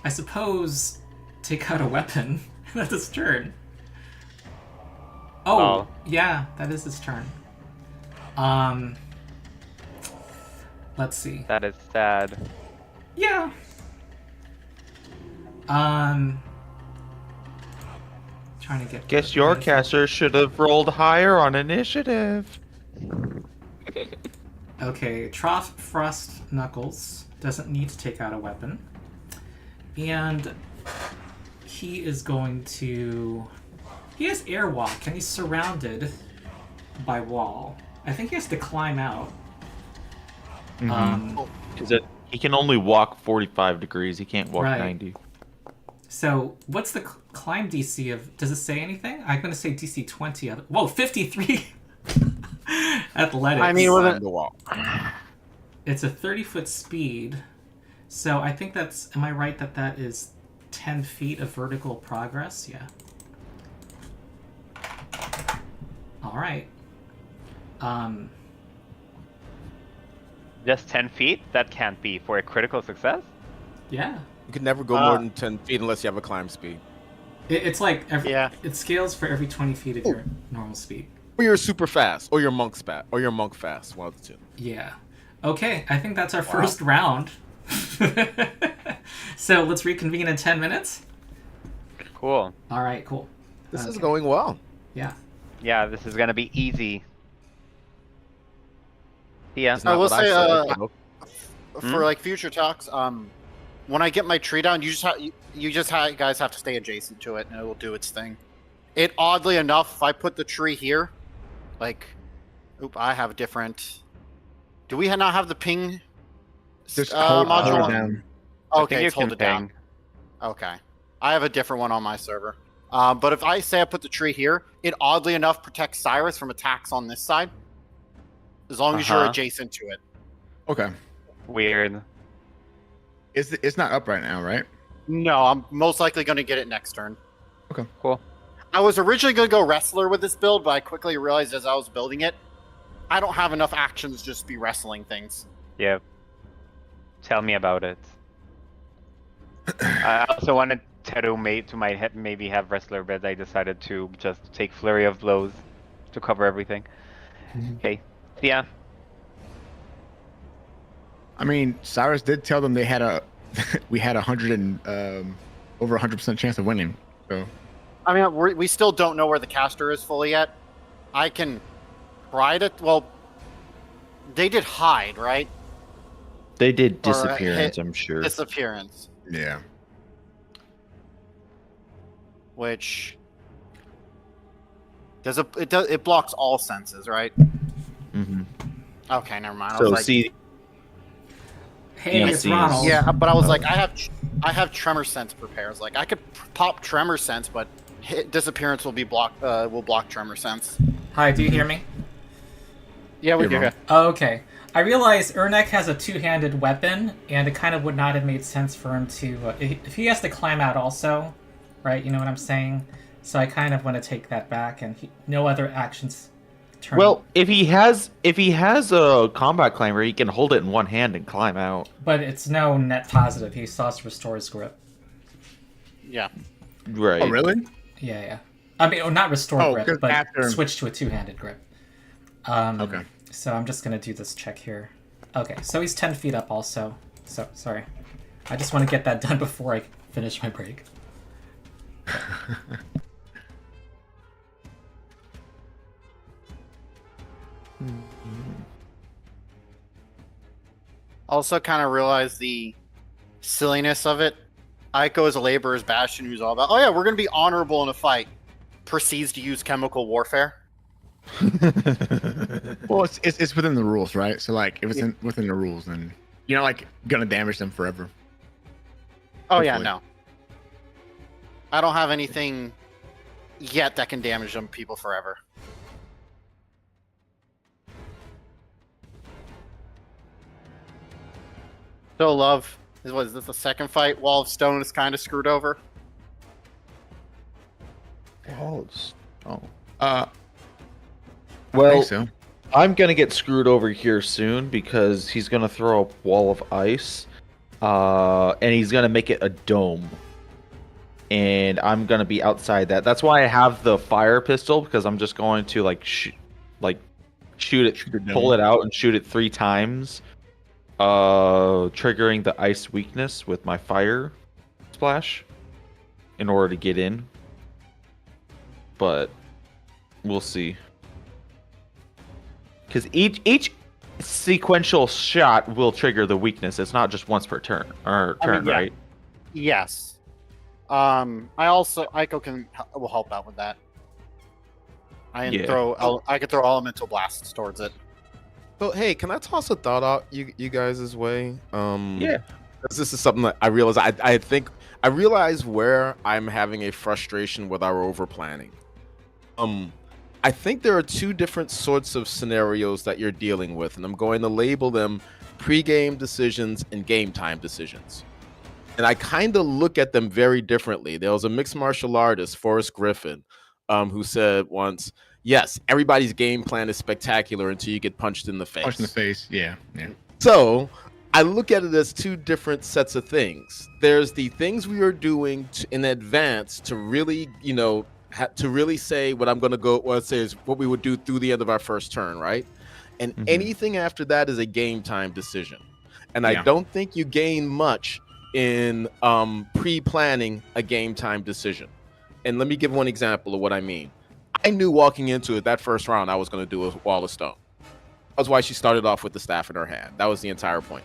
[SPEAKER 1] I suppose take out a weapon. That's his turn. Oh, yeah, that is his turn. Let's see.
[SPEAKER 5] That is sad.
[SPEAKER 1] Yeah. Trying to get.
[SPEAKER 6] Guess your caster should have rolled higher on initiative.
[SPEAKER 1] Okay, Trough Frost Knuckles doesn't need to take out a weapon. And he is going to. He has airwalk, and he's surrounded by wall. I think he has to climb out.
[SPEAKER 6] Is it? He can only walk 45 degrees. He can't walk
[SPEAKER 1] Right.
[SPEAKER 6] 90.
[SPEAKER 1] So, what's the climb DC of? Does it say anything? I'm going to say DC 20. Whoa, 53! Athletics.
[SPEAKER 4] I mean, with
[SPEAKER 2] Climb the wall.
[SPEAKER 1] It's a 30-foot speed. So, I think that's. Am I right that that is 10 feet of vertical progress? Yeah. Alright.
[SPEAKER 5] Just 10 feet? That can't be for a critical success?
[SPEAKER 1] Yeah.
[SPEAKER 2] You can never go more than 10 feet unless you have a climb speed.
[SPEAKER 1] It's like
[SPEAKER 4] Yeah.
[SPEAKER 1] It scales for every 20 feet of your normal speed.
[SPEAKER 2] Or you're super fast, or you're monk fast, one of the two.
[SPEAKER 1] Yeah. Okay, I think that's our first round. So let's reconvene in 10 minutes.
[SPEAKER 5] Cool.
[SPEAKER 1] All right, cool.
[SPEAKER 2] This is
[SPEAKER 1] Okay.
[SPEAKER 2] going well.
[SPEAKER 1] Yeah.
[SPEAKER 5] Yeah, this is gonna be easy. Yeah.
[SPEAKER 2] It's not
[SPEAKER 4] I will
[SPEAKER 2] what
[SPEAKER 4] say,
[SPEAKER 2] said, you know?
[SPEAKER 4] For like future talks, when I get my tree down, you guys have to stay adjacent to it, and it will do its thing. It oddly enough, if I put the tree here, like, I have a different. Do we not have the ping?
[SPEAKER 3] Just hold
[SPEAKER 4] module
[SPEAKER 3] it
[SPEAKER 4] on?
[SPEAKER 3] down.
[SPEAKER 5] I
[SPEAKER 4] Okay,
[SPEAKER 5] think you
[SPEAKER 4] it's hold
[SPEAKER 5] can
[SPEAKER 4] it down.
[SPEAKER 5] ping.
[SPEAKER 4] Okay, I have a different one on my server. But if I say I put the tree here, it oddly enough protects Cyrus from attacks on this side, as long as you're
[SPEAKER 5] Uh-huh.
[SPEAKER 4] adjacent to it.
[SPEAKER 3] Okay.
[SPEAKER 5] Weird.
[SPEAKER 3] It's not up right now, right?
[SPEAKER 4] No, I'm most likely going to get it next turn.
[SPEAKER 3] Okay.
[SPEAKER 5] Cool.
[SPEAKER 4] I was originally going to go wrestler with this build, but I quickly realized as I was building it, I don't have enough actions to just be wrestling things.
[SPEAKER 5] Yeah. Tell me about it. I also wanted Teru maybe have wrestler, but I decided to just take flurry of blows to cover everything. Okay, yeah.
[SPEAKER 3] I mean, Cyrus did tell them they had we had over 100% chance of winning. So
[SPEAKER 4] I mean, we still don't know where the caster is fully yet. I can try to. Well, they did hide, right?
[SPEAKER 6] They did
[SPEAKER 4] Or,
[SPEAKER 6] disappearance, I'm sure.
[SPEAKER 4] Disappearance,
[SPEAKER 3] yeah.
[SPEAKER 4] which it blocks all senses, right?
[SPEAKER 6] Mm-hmm.
[SPEAKER 4] Okay, never mind. I
[SPEAKER 6] So
[SPEAKER 4] was like,
[SPEAKER 6] see,
[SPEAKER 1] Hey,
[SPEAKER 6] Yeah,
[SPEAKER 1] it's
[SPEAKER 6] see,
[SPEAKER 1] Ronald.
[SPEAKER 4] yeah, but I was like, I have tremor sense prepares. Like, I could pop tremor sense, but disappearance will block tremor sense.
[SPEAKER 1] Hi, do you hear me?
[SPEAKER 4] Yeah, we
[SPEAKER 3] Hey,
[SPEAKER 4] do.
[SPEAKER 3] Ron.
[SPEAKER 1] Oh, okay. I realize Ernek has a two-handed weapon, and it kind of would not have made sense for him to... if he has to climb out also, right? You know what I'm saying? So I kind of want to take that back, and no other actions turn...
[SPEAKER 6] well, if he has a combat climber, he can hold it in one hand and climb out.
[SPEAKER 1] But it's no net positive. He still has to restore his grip.
[SPEAKER 4] Yeah.
[SPEAKER 6] Right.
[SPEAKER 3] Oh, really?
[SPEAKER 1] Yeah. I mean, not restore
[SPEAKER 3] Oh,
[SPEAKER 1] grip,
[SPEAKER 3] 'cause
[SPEAKER 1] but
[SPEAKER 3] after-
[SPEAKER 1] switch to a two-handed grip.
[SPEAKER 3] Okay.
[SPEAKER 1] So I'm just going to do this check here. Okay, so he's 10 feet up also. So, sorry. I just want to get that done before I finish my break.
[SPEAKER 4] Also, kind of realized the silliness of it. Aiko is a laborer's bastion who's all about, oh yeah, we're going to be honorable in a fight. Proceeds to use chemical warfare.
[SPEAKER 3] Well, it's within the rules, right? So like, if it's within the rules, then you're not like gonna damage them forever.
[SPEAKER 4] Oh yeah,
[SPEAKER 3] Hopefully.
[SPEAKER 4] no. I don't have anything yet that can damage them people forever. So love is this the second fight? Wall of Stone is kind of screwed over.
[SPEAKER 6] Oh.
[SPEAKER 3] I
[SPEAKER 6] Well,
[SPEAKER 3] think so.
[SPEAKER 6] I'm gonna get screwed over here soon because he's gonna throw a wall of ice, and he's gonna make it a dome, and I'm gonna be outside that. That's why I have the fire pistol, because I'm just going to shoot it,
[SPEAKER 3] Shoot it down.
[SPEAKER 6] pull it out, and shoot it 3 times, triggering the ice weakness with my fire splash in order to get in. But we'll see. Because each sequential shot will trigger the weakness. It's not just once per turn,
[SPEAKER 4] I mean, yeah.
[SPEAKER 6] right?
[SPEAKER 4] Yes. Aiko will help out with that. I can
[SPEAKER 6] Yeah.
[SPEAKER 4] throw elemental blasts towards it.
[SPEAKER 2] So hey, can I toss a thought out you guys' way?
[SPEAKER 6] Yeah.
[SPEAKER 2] 'Cause this is something that I realize. I realize where I'm having a frustration with our over planning. I think there are 2 different sorts of scenarios that you're dealing with, and I'm going to label them pre-game decisions and game time decisions. And I kind of look at them very differently. There was a mixed martial artist, Forrest Griffin, who said once, yes, everybody's game plan is spectacular until you get punched in the face.
[SPEAKER 3] Punch in the face. Yeah.
[SPEAKER 2] So I look at it as 2 different sets of things. There's the things we are doing in advance to really, to really say what I'm going to say is what we would do through the end of our first turn, right? And anything after that is a game time decision. And I don't think you gain much in pre-planning a game time decision. And let me give one example of what I mean. I knew walking into it that first round I was going to do a wall of stone. That's why she started off with the staff in her hand. That was the entire point.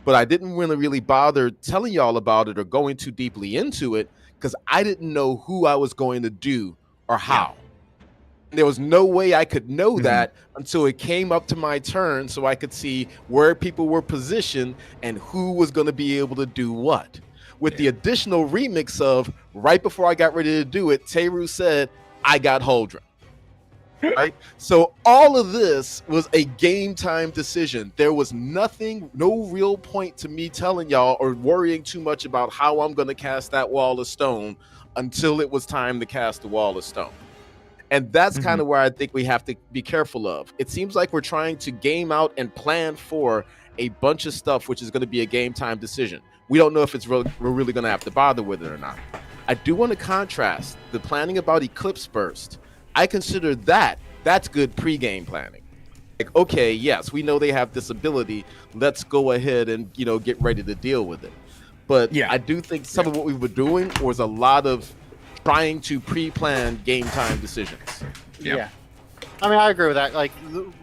[SPEAKER 2] But I didn't really bother telling y'all about it or going too deeply into it because I didn't know who I was going to do or how. There was no way I could know that until it came up to my turn so I could see where people were positioned and who was going to be able to do what. With the additional remix of right before I got ready to do it, Teru said, I got Holdren. Right? So all of this was a game time decision. There was no real point to me telling y'all or worrying too much about how I'm going to cast that wall of stone until it was time to cast the wall of stone. And that's kind of where I think we have to be careful of. It seems like we're trying to game out and plan for a bunch of stuff, which is going to be a game time decision. we don't know if we're really going to have to bother with it or not. I do want to contrast the planning about Eclipse Burst. I consider that's good pre-game planning. Like, okay, yes, we know they have this ability. Let's go ahead and, get ready to deal with it. But I do think some of what we were doing was a lot of trying to pre-plan game time decisions.
[SPEAKER 4] Yeah. I mean, I agree with that. Like,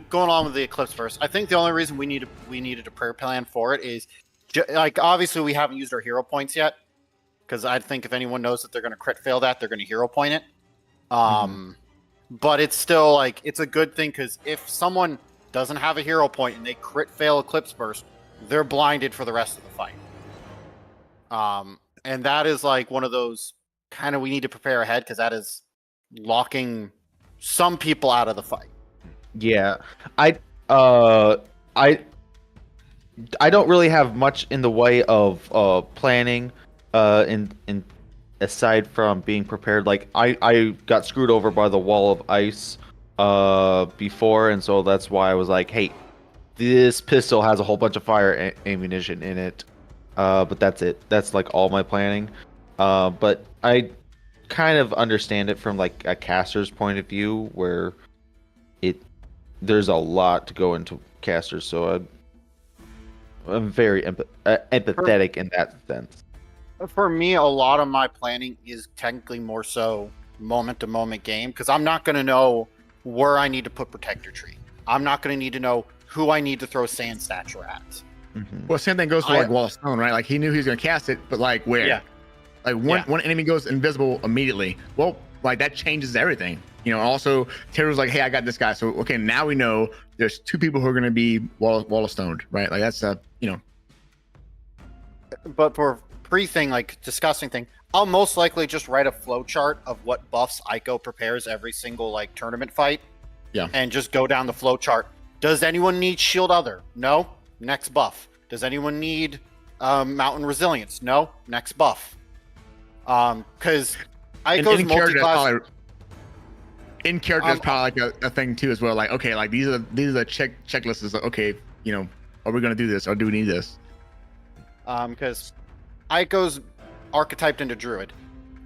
[SPEAKER 4] going on with the Eclipse Burst, I think the only reason we needed a prayer plan for it is, like, obviously we haven't used our hero points yet, because I think if anyone knows that they're going to crit fail that, they're going to hero point it. But it's still, like, it's a good thing, because if someone doesn't have a hero point and they crit fail Eclipse Burst, they're blinded for the rest of the fight. And that is, like, one of those kind of we need to prepare ahead, because that is locking some people out of the fight.
[SPEAKER 6] Yeah, I don't really have much in the way of planning, in aside from being prepared. Like I got screwed over by the wall of ice before, and so that's why I was like, hey, this pistol has a whole bunch of fire ammunition in it, but that's it. That's like all my planning. But I kind of understand it from like a caster's point of view, where there's a lot to go into casters, so I'm very empathetic in that sense.
[SPEAKER 4] For me, a lot of my planning is technically more so moment-to-moment game, because I'm not going to know where I need to put Protector Tree. I'm not going to need to know who I need to throw Sand Snatcher at.
[SPEAKER 3] Mm-hmm. Well, same thing goes for like Wall of Stone, right? Like he knew he was going to cast it, but like where?
[SPEAKER 4] Yeah.
[SPEAKER 3] Like one enemy goes invisible immediately. Well, like that changes everything. Also, Terry was like, hey, I got this guy. So, okay, now we know there's two people who are going to be wall of stoned, right? Like that's,
[SPEAKER 4] But for pre-thing, like discussing thing, I'll most likely just write a flow chart of what buffs Ico prepares every single like tournament fight.
[SPEAKER 3] Yeah.
[SPEAKER 4] And just go down the flow chart. Does anyone need Shield Other? No. Next buff. Does anyone need Mountain Resilience? No. Next buff. Because Ico's multi-class...
[SPEAKER 3] In character is probably like a thing too as well. Like, okay, like these are the checklists. Okay, are we gonna do this or do we need this?
[SPEAKER 4] Because Ico's archetyped into Druid.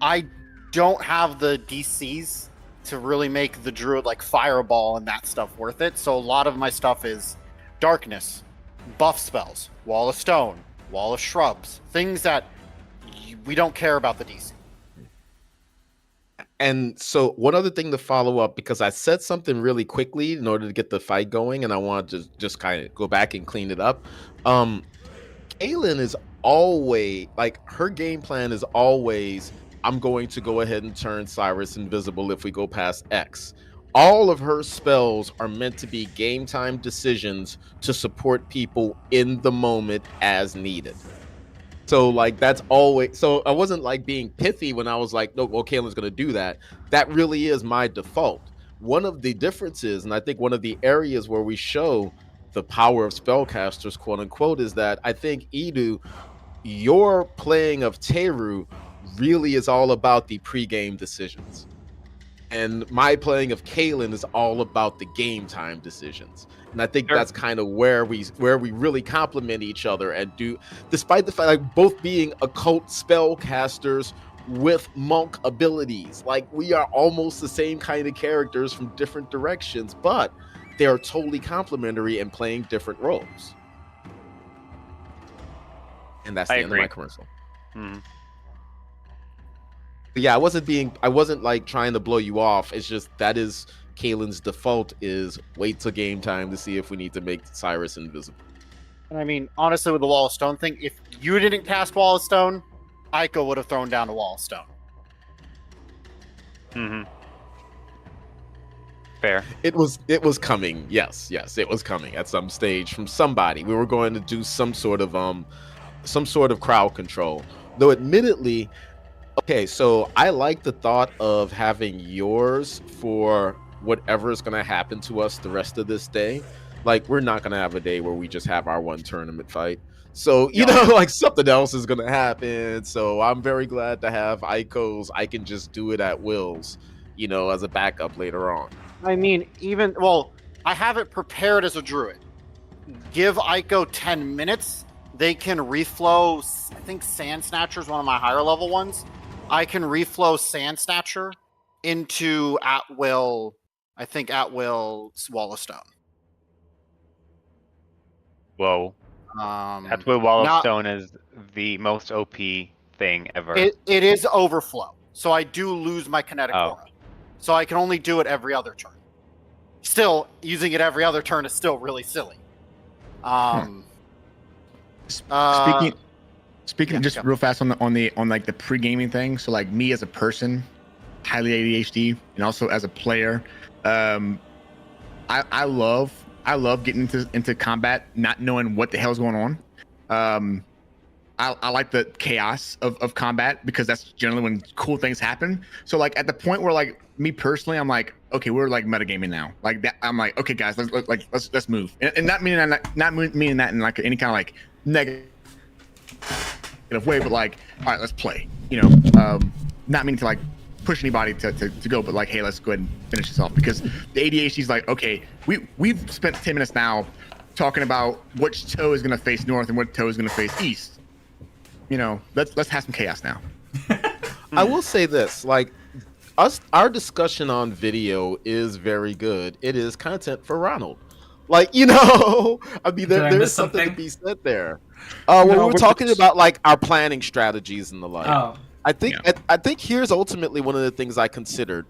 [SPEAKER 4] I don't have the DCs to really make the Druid like Fireball and that stuff worth it. So a lot of my stuff is Darkness, buff spells, Wall of Stone, Wall of Shrubs, things that we don't care about the DC.
[SPEAKER 2] And so one other thing to follow up, because I said something really quickly in order to get the fight going, and I want to just kind of go back and clean it up. Kaylin is always, like, her game plan is always, I'm going to go ahead and turn Cyrus invisible if we go past X. All of her spells are meant to be game time decisions to support people in the moment as needed. So, like, that's always... So, I wasn't, like, being pithy when I was like, no, well, Kaylin's going to do that. That really is my default. One of the differences, and I think one of the areas where we show the power of spellcasters, quote-unquote, is that I think, Edu, your playing of Teru really is all about the pre-game decisions. And my playing of Kaylin is all about the game time decisions. And I think that's kind of where we really complement each other and do, despite the fact like both being occult spellcasters with monk abilities. Like we are almost the same kind of characters from different directions, but they are totally complementary and playing different roles. And that's the end of my commercial.
[SPEAKER 5] Mm-hmm.
[SPEAKER 2] Yeah, I wasn't like trying to blow you off. It's just that is Kaylin's default, is wait till game time to see if we need to make Cyrus invisible.
[SPEAKER 4] And I mean, honestly, with the Wall of Stone thing, if you didn't cast Wall of Stone, Ico would have thrown down a Wall of Stone.
[SPEAKER 5] Mm-hmm. Fair.
[SPEAKER 2] It was coming. Yes, it was coming at some stage from somebody. We were going to do some sort of crowd control. Though admittedly, okay, so I like the thought of having yours for whatever is going to happen to us the rest of this day. Like, we're not going to have a day where we just have our one tournament fight. So, you know, like something else is going to happen. So I'm very glad to have Ico's. I can just do it at wills, you know, as a backup later on.
[SPEAKER 4] I mean, I have it prepared as a druid. Give Ico 10 minutes. They can reflow think Sand Snatcher is one of my higher level ones. I can reflow Sand Snatcher into at will Wall of Stone.
[SPEAKER 5] Whoa. That's what Wall of Stone is the most OP thing ever.
[SPEAKER 4] It is overflow, so I do lose my kinetic aura. So I can only do it every other turn. Still, using it every other turn is still really silly.
[SPEAKER 3] Speaking just real fast on like the pre-gaming thing. So like me as a person, highly ADHD, and also as a player, I love getting into combat, not knowing what the hell's going on. I like the chaos of combat because that's generally when cool things happen. So like at the point where like me personally, I'm like, okay, we're like metagaming now. Like that, I'm like, okay, guys, let's move, and not meaning that in like any kind of like negative way, but like, all right, let's play. You know, not meaning to like push anybody to go, but like, hey, let's go ahead and finish this off because the ADHD is like, okay, we've spent 10 minutes now talking about which toe is gonna face north and what toe is gonna face east. You know, let's have some chaos now.
[SPEAKER 2] I will say this, like our discussion on video is very good. It is content for Ronald. Like, you know, I mean, there's something to be said there. When we're talking about like our planning strategies and the like.
[SPEAKER 1] Oh.
[SPEAKER 2] I think here's ultimately one of the things I considered.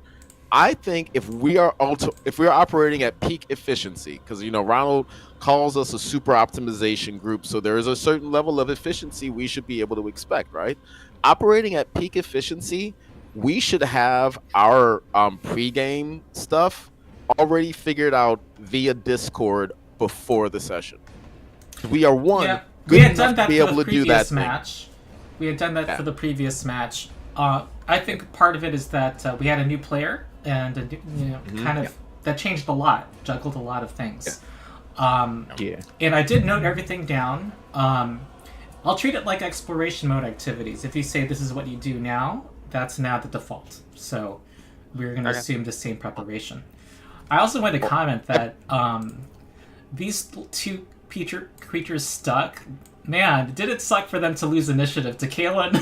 [SPEAKER 2] I think if we are operating at peak efficiency, because you know Ronald calls us a super optimization group, so there is a certain level of efficiency we should be able to expect, right? Operating at peak efficiency, we should have our pregame stuff already figured out via Discord before the session. We are
[SPEAKER 1] we had done that
[SPEAKER 2] to be
[SPEAKER 1] for
[SPEAKER 2] able
[SPEAKER 1] the
[SPEAKER 2] to do that
[SPEAKER 1] previous match. We had done that for the previous match. I think part of it is that we had a new player, and that changed a lot, juggled a lot of things. And I did note everything down. I'll treat it like exploration mode activities. If you say this is what you do now, that's now the default. So we're going to assume the same preparation. I also want to comment that these two creatures stuck. Man, did it suck for them to lose initiative to Kalen?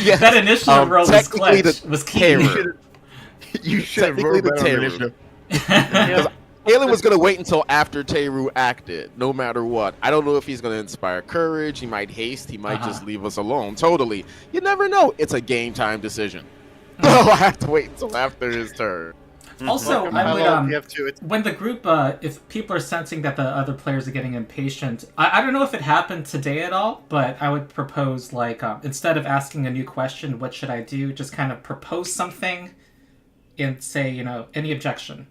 [SPEAKER 1] Yes. That initiative roll was key.
[SPEAKER 3] You should have rolled that initiative.
[SPEAKER 2] Kalen was going to wait until after Teru acted, no matter what. I don't know if he's going to inspire courage. He might haste. He might just leave us alone. Totally. You never know. It's a game time decision. So I have to wait until after his turn.
[SPEAKER 1] Also, I would, when the group, if people are sensing that the other players are getting impatient, I don't know if it happened today at all, but I would propose, like, instead of asking a new question, what should I do, just kind of propose something and say, you know, any objection,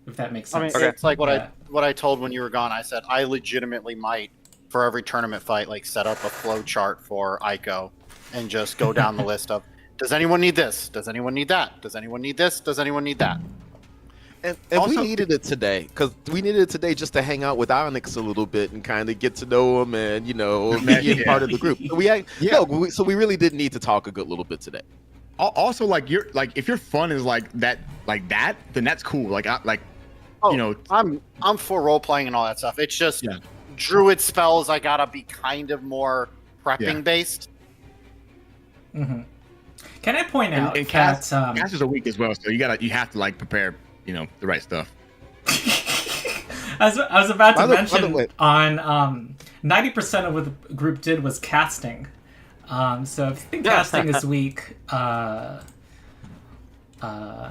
[SPEAKER 1] if that makes sense.
[SPEAKER 4] I mean, it's like what I told when you were gone. I said, I legitimately might, for every tournament fight, like, set up a flow chart for Ico and just go down the list of, does anyone need this? Does anyone need that? Does anyone need this? Does anyone need that?
[SPEAKER 2] And also, we needed it today because we needed it today just to hang out with Onyx a little bit and kind of get to know him and, you know, be part of the group. So we really did need to talk a good little bit today.
[SPEAKER 3] Also, like if your fun is like that, then that's cool. You know,
[SPEAKER 4] I'm for role playing and all that stuff. It's just druid spells. I gotta be kind of more prepping based.
[SPEAKER 1] Mm-hmm. Can I point out
[SPEAKER 3] and cast is a week as well, so you have to like prepare, you know, the right stuff.
[SPEAKER 1] I was about to mention on 90% of what the group did was casting. So if you think casting is weak,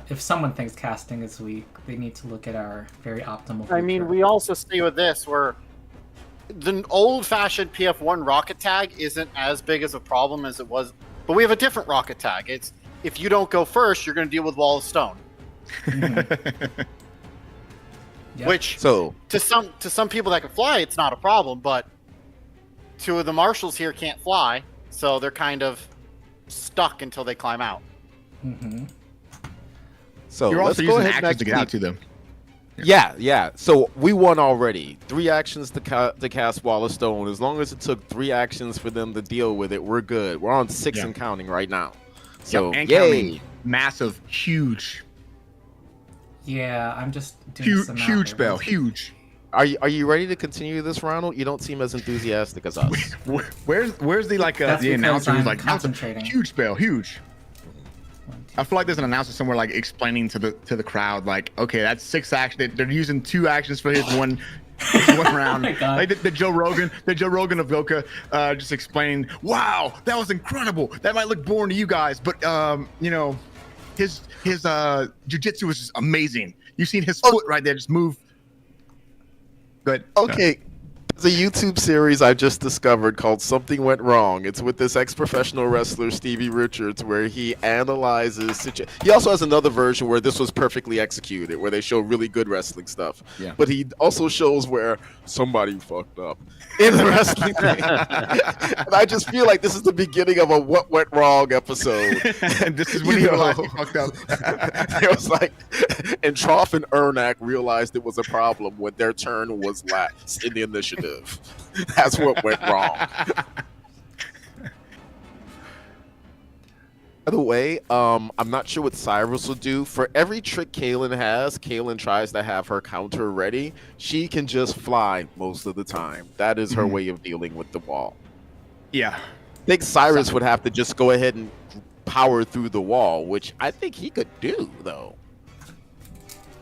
[SPEAKER 1] if someone thinks casting is weak, they need to look at our very optimal.
[SPEAKER 4] I mean, we also see with this where the old-fashioned PF1 rocket tag isn't as big as a problem as it was. But we have a different rocket tag. It's if you don't go first, you're going to deal with Wall of Stone. Which, to some people that can fly, it's not a problem. But two of the marshals here can't fly, so they're kind of stuck until they climb out.
[SPEAKER 1] Mm-hmm.
[SPEAKER 2] So
[SPEAKER 3] you're also
[SPEAKER 2] let's go
[SPEAKER 3] using
[SPEAKER 2] ahead
[SPEAKER 3] actions to get out to them.
[SPEAKER 2] Yeah. So we won already. 3 actions to cast Wall of Stone. As long as it took 3 actions for them to deal with it, we're good. We're on 6 and counting right now. So
[SPEAKER 3] and
[SPEAKER 2] yay!
[SPEAKER 3] Massive, huge.
[SPEAKER 1] Yeah, I'm just doing some
[SPEAKER 3] huge spell, huge.
[SPEAKER 2] Are you ready to continue this, Ronald? You don't seem as enthusiastic as us.
[SPEAKER 3] Where's the like
[SPEAKER 1] That's
[SPEAKER 3] the
[SPEAKER 1] because
[SPEAKER 3] announcer who's
[SPEAKER 1] I'm
[SPEAKER 3] like
[SPEAKER 1] concentrating.
[SPEAKER 3] huge spell, huge. I feel like there's an announcer somewhere like explaining to the crowd like, okay, that's 6 actions. They're using 2 actions for his one round.
[SPEAKER 1] Oh my God.
[SPEAKER 3] Like the Joe Rogan of Vilka, just explaining, wow, that was incredible. That might look boring to you guys, but you know, his jiu-jitsu was just amazing. You seen his foot right there just move. Good.
[SPEAKER 2] Okay. There's a YouTube series I just discovered called Something Went Wrong. It's with this ex-professional wrestler, Stevie Richards, where he analyzes He also has another version where this was perfectly executed, where they show really good wrestling stuff.
[SPEAKER 3] Yeah.
[SPEAKER 2] But he also shows where somebody fucked up in the wrestling thing. And I just feel like this is the beginning of a What Went Wrong episode.
[SPEAKER 3] And this is when he realized he fucked up.
[SPEAKER 2] It was like, and Trough and Ernak realized it was a problem when their turn was last in the initiative. That's what went wrong. By the way, I'm not sure what Cyrus will do. For every trick Kaylin has, Kaylin tries to have her counter ready. She can just fly most of the time. That is her way of dealing with the wall.
[SPEAKER 3] Yeah.
[SPEAKER 2] I think Cyrus would have to just go ahead and power through the wall, which I think he could do, though.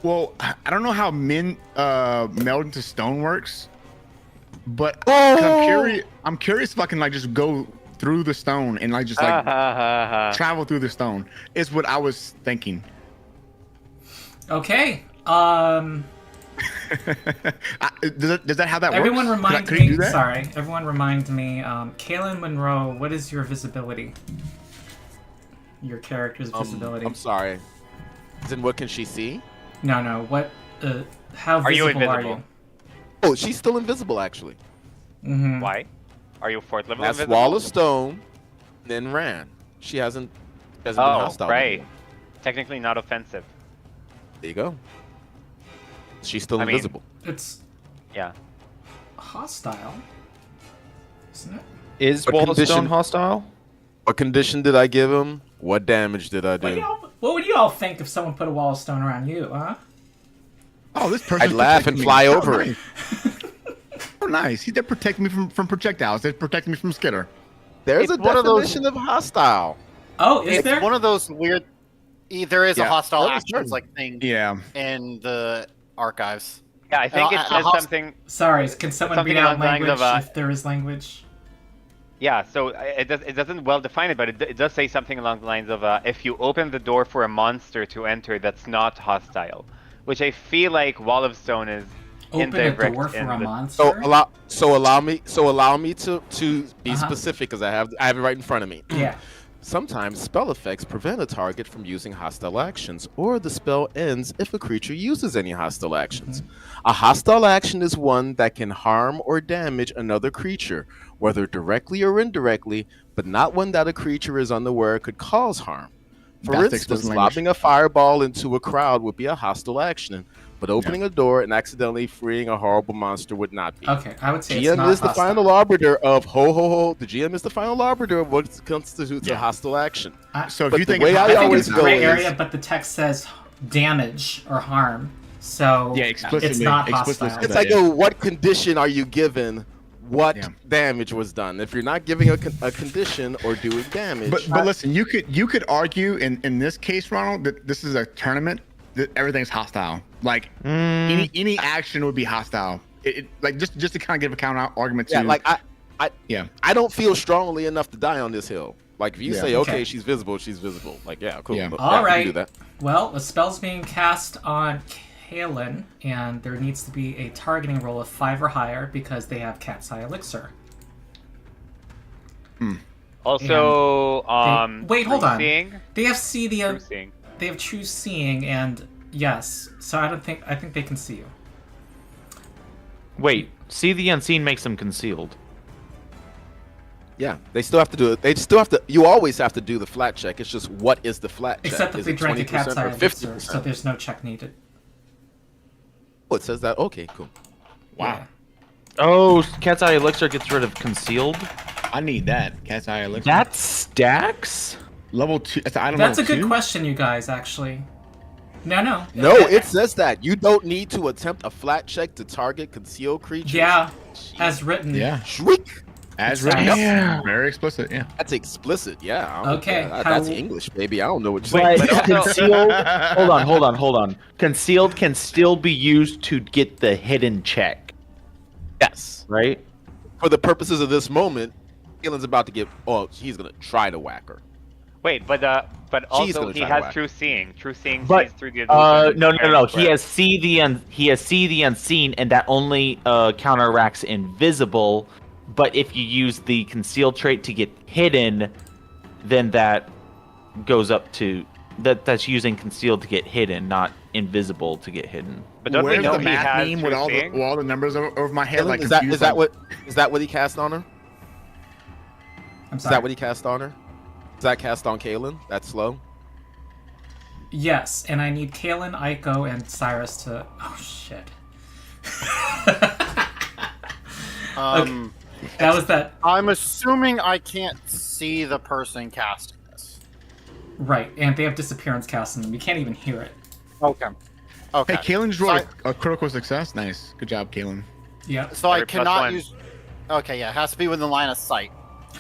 [SPEAKER 3] Well, I don't know how men meld into stone works, but 'cause I'm curious if I can like just go through the stone and like just like travel through the stone. Is what I was thinking.
[SPEAKER 1] Okay.
[SPEAKER 3] Does that how that
[SPEAKER 1] Everyone
[SPEAKER 3] works?
[SPEAKER 1] remind
[SPEAKER 3] Could you
[SPEAKER 1] me.
[SPEAKER 3] do that?
[SPEAKER 1] Sorry. Everyone remind me. Kaylin Monroe, what is your visibility? Your character's visibility.
[SPEAKER 2] I'm sorry. Then what can she see?
[SPEAKER 1] No. What? How
[SPEAKER 5] Are you
[SPEAKER 1] visible are
[SPEAKER 5] invisible?
[SPEAKER 1] you?
[SPEAKER 2] Oh, she's still invisible, actually.
[SPEAKER 1] Mm-hmm.
[SPEAKER 5] Why? Are you 4th level
[SPEAKER 2] That's
[SPEAKER 5] invisible?
[SPEAKER 2] wall of stone, then ran. She hasn't been
[SPEAKER 5] Oh,
[SPEAKER 2] hostile.
[SPEAKER 5] right.
[SPEAKER 2] anymore.
[SPEAKER 5] Technically not offensive.
[SPEAKER 2] There you go. She's still
[SPEAKER 5] I mean-
[SPEAKER 2] invisible.
[SPEAKER 1] It's
[SPEAKER 5] Yeah.
[SPEAKER 1] hostile, isn't it?
[SPEAKER 6] Is
[SPEAKER 2] What
[SPEAKER 6] Wall of
[SPEAKER 2] condition-
[SPEAKER 6] Stone hostile?
[SPEAKER 2] What condition did I give him? What damage did I do?
[SPEAKER 1] What would you all think if someone put a wall of stone around you, huh?
[SPEAKER 3] Oh, this person.
[SPEAKER 2] I'd laugh and fly over it.
[SPEAKER 3] Oh, nice. They're protecting me from projectiles. They're protecting me from skitter.
[SPEAKER 2] There's
[SPEAKER 4] It's
[SPEAKER 2] a
[SPEAKER 4] one of those-
[SPEAKER 2] definition of hostile.
[SPEAKER 1] Oh, is
[SPEAKER 4] It's
[SPEAKER 1] there?
[SPEAKER 4] one of those weird. There is a
[SPEAKER 3] Yeah.
[SPEAKER 4] hostile
[SPEAKER 2] That is
[SPEAKER 4] actions
[SPEAKER 2] true.
[SPEAKER 4] like thing
[SPEAKER 3] Yeah.
[SPEAKER 4] in the archives.
[SPEAKER 5] Yeah, I think it says something.
[SPEAKER 1] Sorry, can someone
[SPEAKER 5] Something
[SPEAKER 1] read out
[SPEAKER 5] along the lines
[SPEAKER 1] language
[SPEAKER 5] of,
[SPEAKER 1] if there is language?
[SPEAKER 5] Yeah, so it doesn't well define it, but it does say something along the lines of if you open the door for a monster to enter, that's not hostile, which I feel like Wall of Stone is
[SPEAKER 1] Open a
[SPEAKER 5] indirect
[SPEAKER 1] door for
[SPEAKER 5] in
[SPEAKER 1] a
[SPEAKER 5] the-
[SPEAKER 1] monster?
[SPEAKER 2] Allow me to be
[SPEAKER 1] Uh-huh.
[SPEAKER 2] specific because I have it right in front of me.
[SPEAKER 1] Yeah.
[SPEAKER 2] Sometimes spell effects prevent a target from using hostile actions, or the spell ends if a creature uses any hostile actions. A hostile action is one that can harm or damage another creature, whether directly or indirectly, but not one that a creature is unaware could cause harm. For
[SPEAKER 3] That's
[SPEAKER 2] instance,
[SPEAKER 3] explicit language.
[SPEAKER 2] lobbing a fireball into a crowd would be a hostile action, but opening a door and accidentally freeing a horrible monster would not be.
[SPEAKER 1] Okay, I would say it's
[SPEAKER 2] GM
[SPEAKER 1] not
[SPEAKER 2] is the
[SPEAKER 1] hostile.
[SPEAKER 2] final arbiter of The GM is the final arbiter of what constitutes a
[SPEAKER 3] Yeah.
[SPEAKER 2] hostile action.
[SPEAKER 3] So if
[SPEAKER 2] But
[SPEAKER 3] you
[SPEAKER 2] the
[SPEAKER 3] think
[SPEAKER 2] way
[SPEAKER 3] it's
[SPEAKER 2] I
[SPEAKER 1] I think
[SPEAKER 2] always
[SPEAKER 1] it's
[SPEAKER 2] go
[SPEAKER 1] gray
[SPEAKER 2] is-
[SPEAKER 1] area, but the text says damage or harm. So
[SPEAKER 3] Yeah, explicitly-
[SPEAKER 1] it's not
[SPEAKER 3] explicitly
[SPEAKER 1] hostile.
[SPEAKER 3] says
[SPEAKER 2] It's
[SPEAKER 3] that,
[SPEAKER 2] like,
[SPEAKER 3] yeah.
[SPEAKER 2] what condition are you given? What
[SPEAKER 3] Yeah.
[SPEAKER 2] damage was done? If you're not giving a condition or doing damage,
[SPEAKER 3] But listen, you could argue in this case, Ronald, that this is a tournament that everything's hostile. Like any action would be hostile. Like just to kind of give a counter argument to.
[SPEAKER 2] yeah, like
[SPEAKER 3] yeah.
[SPEAKER 2] I don't feel strongly enough to die on this hill. Like if you
[SPEAKER 3] Yeah.
[SPEAKER 2] say, okay,
[SPEAKER 1] Okay.
[SPEAKER 2] she's visible, she's visible. Like yeah, cool.
[SPEAKER 3] Yeah.
[SPEAKER 2] But,
[SPEAKER 1] All
[SPEAKER 2] yeah, we
[SPEAKER 1] right.
[SPEAKER 2] can do that.
[SPEAKER 1] Well, the spell's being cast on Kaylin, and there needs to be a targeting roll of 5 or higher because they have Cat's Eye Elixir.
[SPEAKER 5] Also,
[SPEAKER 1] wait, hold
[SPEAKER 5] true
[SPEAKER 1] on.
[SPEAKER 5] Seeing,
[SPEAKER 1] They have see the
[SPEAKER 5] true seeing.
[SPEAKER 1] they have true seeing, and yes, so I think they can see you.
[SPEAKER 6] Wait, see the unseen makes them concealed.
[SPEAKER 2] Yeah, they still have to do it. They still have to. You always have to do the flat check. It's just what is the flat
[SPEAKER 1] Except
[SPEAKER 2] check?
[SPEAKER 1] if
[SPEAKER 2] Is
[SPEAKER 1] they
[SPEAKER 2] it
[SPEAKER 1] drank a Cat's
[SPEAKER 2] 20%
[SPEAKER 1] Eye
[SPEAKER 2] or
[SPEAKER 1] Elixir,
[SPEAKER 2] 50%?
[SPEAKER 1] so there's no check needed.
[SPEAKER 2] Oh, it says that. Okay, cool.
[SPEAKER 1] Wow.
[SPEAKER 6] Oh, Cat's Eye Elixir gets rid of concealed.
[SPEAKER 3] I need that. Cat's Eye Elixir.
[SPEAKER 6] That stacks.
[SPEAKER 3] level 2. That's an item
[SPEAKER 1] That's a
[SPEAKER 3] level
[SPEAKER 1] good
[SPEAKER 3] 2?
[SPEAKER 1] question, you guys. Actually, No.
[SPEAKER 2] No, it says that you don't need to attempt a flat check to target concealed creatures.
[SPEAKER 1] Yeah, as written.
[SPEAKER 3] Yeah.
[SPEAKER 2] Shriek.
[SPEAKER 3] As
[SPEAKER 1] It
[SPEAKER 3] written.
[SPEAKER 1] sounds-
[SPEAKER 3] Yep. Very explicit. Yeah.
[SPEAKER 2] That's explicit. Yeah. I don't-
[SPEAKER 1] Okay,
[SPEAKER 2] yeah,
[SPEAKER 1] how-
[SPEAKER 2] that's English, baby. I don't know what you're
[SPEAKER 6] But
[SPEAKER 2] saying.
[SPEAKER 5] but also-
[SPEAKER 6] concealed. Hold on. Concealed can still be used to get the hidden check,
[SPEAKER 2] Yes.
[SPEAKER 6] right?
[SPEAKER 2] For the purposes of this moment, Kalen's about to get. Oh, he's gonna try to whack her.
[SPEAKER 5] Wait, but also
[SPEAKER 2] gonna
[SPEAKER 5] he
[SPEAKER 2] try to
[SPEAKER 5] has
[SPEAKER 2] whack.
[SPEAKER 5] True Seeing. True Seeing
[SPEAKER 6] But
[SPEAKER 5] sees through the
[SPEAKER 6] no.
[SPEAKER 5] illusion.
[SPEAKER 6] He has see the unseen, and that only counteracts invisible. But if you use the concealed trait to get hidden, then that goes up to that's using concealed to get hidden, not invisible to get hidden.
[SPEAKER 5] But don't we
[SPEAKER 3] Where's
[SPEAKER 5] know
[SPEAKER 3] the
[SPEAKER 5] he
[SPEAKER 3] math
[SPEAKER 5] has
[SPEAKER 3] meme
[SPEAKER 5] True
[SPEAKER 3] with
[SPEAKER 5] Seeing?
[SPEAKER 3] all the numbers over my head?
[SPEAKER 2] Kalen,
[SPEAKER 3] Like
[SPEAKER 2] is that
[SPEAKER 3] confused, like-
[SPEAKER 2] is that what he cast on her?
[SPEAKER 1] I'm
[SPEAKER 2] Is
[SPEAKER 1] sorry.
[SPEAKER 2] that what he cast on her? Is that cast on Kalen? That's slow.
[SPEAKER 1] Yes, and I need Kalen, Aiko, and Cyrus to. Oh shit. That was that.
[SPEAKER 4] I'm assuming I can't see the person casting this.
[SPEAKER 1] Right, and they have disappearance cast in them. You can't even hear it.
[SPEAKER 4] Okay. Okay.
[SPEAKER 3] Hey, Kalen just
[SPEAKER 4] So
[SPEAKER 3] rolled a critical success. Nice. Good job, Kalen.
[SPEAKER 1] Yeah.
[SPEAKER 4] So I
[SPEAKER 5] Every plus
[SPEAKER 4] cannot
[SPEAKER 5] one.
[SPEAKER 4] use. Okay, yeah, it has to be within line of sight.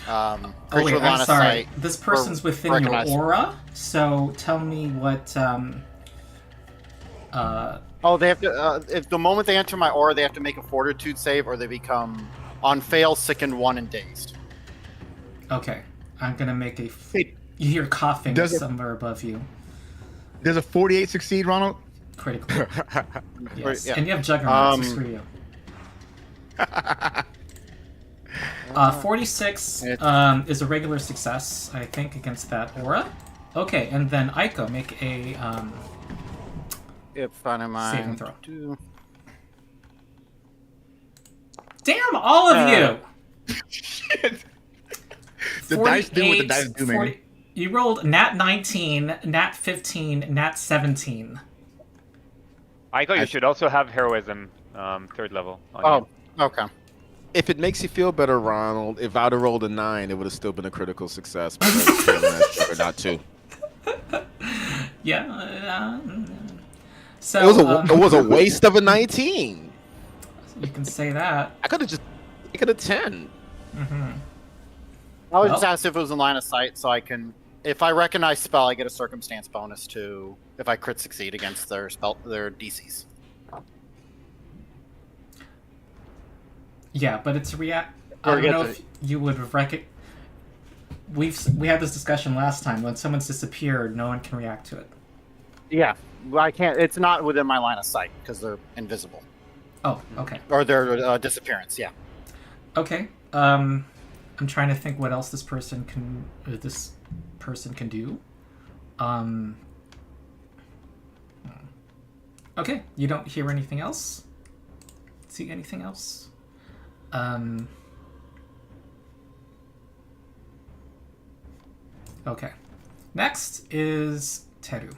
[SPEAKER 1] Oh
[SPEAKER 4] Creature
[SPEAKER 1] wait,
[SPEAKER 4] with line
[SPEAKER 1] I'm
[SPEAKER 4] of
[SPEAKER 1] sorry.
[SPEAKER 4] sight.
[SPEAKER 1] This person's within your
[SPEAKER 4] recognize.
[SPEAKER 1] aura, so tell me what.
[SPEAKER 4] Oh, they have to. If the moment they enter my aura, they have to make a fortitude save, or they become on fail, sickened, one, and dazed.
[SPEAKER 1] Okay, I'm gonna make a.
[SPEAKER 3] Hey,
[SPEAKER 1] You hear coughing
[SPEAKER 3] does it-
[SPEAKER 1] somewhere above you.
[SPEAKER 3] Does a 48 succeed, Ronald?
[SPEAKER 1] Critical. Yes,
[SPEAKER 4] Yeah.
[SPEAKER 1] and you have Juggernaut, so screw you. 46 is a regular success, I think, against that aura. Okay, and then Aiko, make a
[SPEAKER 4] If I don't mind.
[SPEAKER 1] saving throw. Damn, all of you!
[SPEAKER 3] Shit. The dice do what the dice do, man.
[SPEAKER 1] You rolled nat 19, nat 15, nat 17.
[SPEAKER 5] Aiko, you should also have heroism, third level. On you.
[SPEAKER 4] Oh, okay.
[SPEAKER 2] If it makes you feel better, Ronald, if I'd have rolled a 9, it would have still been a critical success. Because Kalen has Juggernaut too.
[SPEAKER 1] Yeah. So
[SPEAKER 2] It was a waste of a 19.
[SPEAKER 1] you can say that.
[SPEAKER 2] I could have just make it a 10.
[SPEAKER 4] I was just
[SPEAKER 1] Well-
[SPEAKER 4] asked if it was in line of sight, so I can. If I recognize spell, I get a circumstance bonus to if I crit succeed against their DCs.
[SPEAKER 1] Yeah, but it's react. I
[SPEAKER 4] Or
[SPEAKER 1] don't
[SPEAKER 4] get
[SPEAKER 1] know
[SPEAKER 4] the-
[SPEAKER 1] if you would we had this discussion last time. When someone's disappeared, no one can react to it.
[SPEAKER 4] Yeah, well, I can't. It's not within my line of sight because they're invisible
[SPEAKER 1] Oh, okay.
[SPEAKER 4] or their disappearance. Yeah.
[SPEAKER 1] Okay. I'm trying to think what else this person can do. Okay, you don't hear anything else? See anything else? Okay. Next is Teru.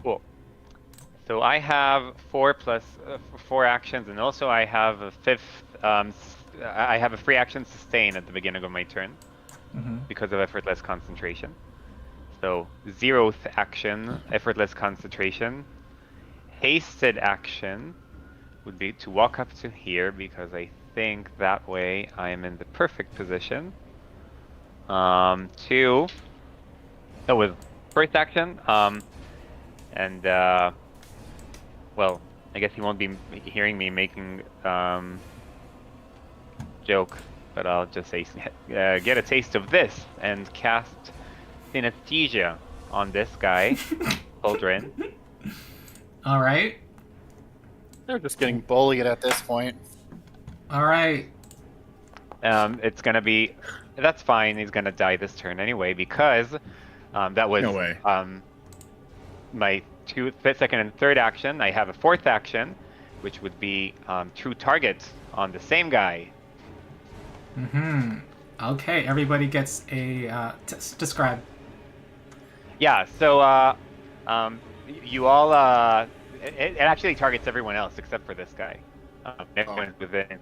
[SPEAKER 5] Cool. So I have 4 plus 4 actions, and also I have a fifth. I have a free action sustain at the beginning of my turn because of effortless concentration. So 0th action, effortless concentration. Hasted action would be to walk up to here because I think that way I am in the perfect position. With first action, and well, I guess he won't be hearing me making joke, but I'll just say get a taste of this and cast synesthesia on this guy, Aldrin.
[SPEAKER 1] All right.
[SPEAKER 4] They're just getting bullied at this point.
[SPEAKER 1] All right.
[SPEAKER 5] It's gonna be. That's fine. He's gonna die this turn anyway because that was
[SPEAKER 3] No way.
[SPEAKER 5] My second and third action. I have a fourth action, which would be true target on the same guy.
[SPEAKER 1] Okay, everybody gets a describe.
[SPEAKER 5] Yeah. So you all. It actually targets everyone else except for this guy. Everyone's within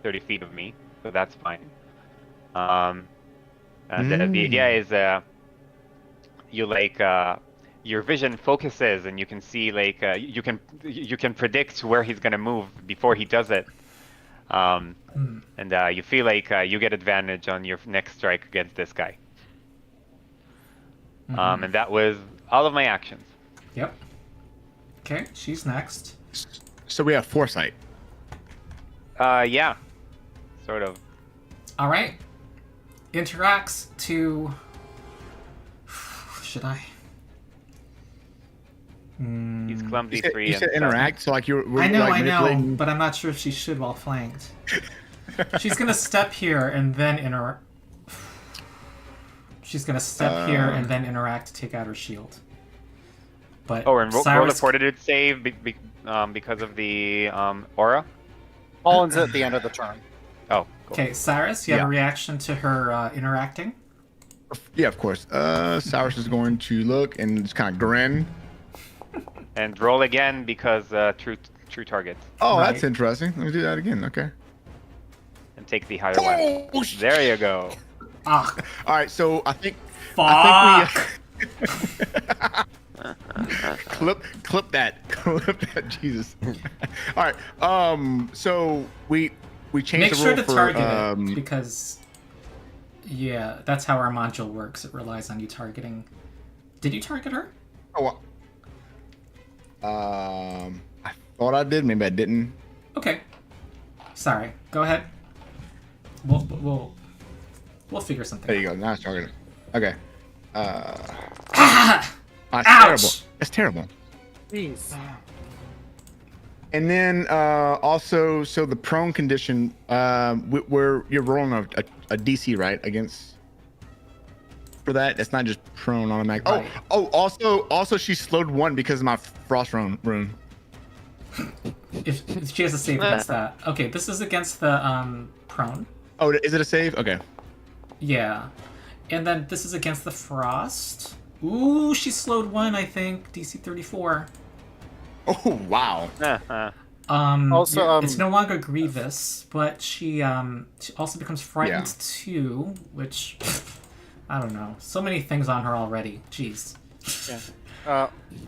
[SPEAKER 5] 30 feet of me, so that's fine. And the idea is you your vision focuses and you can see like you can predict where he's gonna move before he does it. And you feel like you get advantage on your next strike against this guy. And that was all of my actions.
[SPEAKER 1] Yep. Okay, she's next.
[SPEAKER 3] So we have foresight.
[SPEAKER 5] Yeah, sort of.
[SPEAKER 1] All right. Interacts to. Should I?
[SPEAKER 5] He's clumsy
[SPEAKER 3] You
[SPEAKER 5] 3.
[SPEAKER 3] said, you said
[SPEAKER 5] and
[SPEAKER 3] interact, so like you're.
[SPEAKER 1] I know,
[SPEAKER 3] like,
[SPEAKER 1] I know,
[SPEAKER 3] manipulating-
[SPEAKER 1] but I'm not sure if she should while flanked. She's gonna step here and then interact. She's gonna step here and then interact to take out her shield. But
[SPEAKER 5] Oh, and roll a
[SPEAKER 1] Cyrus,
[SPEAKER 5] fortitude save because of the aura.
[SPEAKER 4] Fallen's at the end of the turn.
[SPEAKER 5] Oh, cool.
[SPEAKER 1] okay, Cyrus, you have
[SPEAKER 3] Yeah.
[SPEAKER 1] a reaction to her interacting.
[SPEAKER 3] Yeah, of course. Cyrus is going to look and just kind of grin.
[SPEAKER 5] And roll again because true target,
[SPEAKER 3] Oh,
[SPEAKER 1] Right.
[SPEAKER 3] that's interesting. Let me do that again. Okay.
[SPEAKER 5] and take the higher one.
[SPEAKER 3] Oh,
[SPEAKER 5] There you go.
[SPEAKER 1] Ah,
[SPEAKER 3] All right, so I think
[SPEAKER 1] fuck!
[SPEAKER 3] clip that, Jesus. All right, so we changed
[SPEAKER 1] Make
[SPEAKER 3] the
[SPEAKER 1] sure
[SPEAKER 3] rule
[SPEAKER 1] to
[SPEAKER 3] for
[SPEAKER 1] target it because, yeah, that's how our module works. It relies on you targeting. Did you target her?
[SPEAKER 3] I thought I did. Maybe I didn't.
[SPEAKER 1] Okay. Sorry. Go ahead. We'll figure something.
[SPEAKER 3] There you go. Now it's targeted. Okay.
[SPEAKER 1] Ah!
[SPEAKER 3] That's
[SPEAKER 1] Ouch!
[SPEAKER 3] terrible. That's terrible.
[SPEAKER 4] Jeez.
[SPEAKER 3] And then also, so the prone condition, where you're rolling a DC, right, against for that. It's not just prone automatic.
[SPEAKER 1] Right.
[SPEAKER 3] Also she slowed 1 because of my frost rune.
[SPEAKER 1] If she has a save against that. Okay, this is against the prone.
[SPEAKER 3] Oh, is it a save? Okay.
[SPEAKER 1] Yeah. And then this is against the frost. Ooh, she slowed 1, I think. DC 34.
[SPEAKER 3] Oh wow.
[SPEAKER 4] Also,
[SPEAKER 1] it's no longer grievous, but she also becomes frightened 2, which I don't know. So many things on her already. Jeez.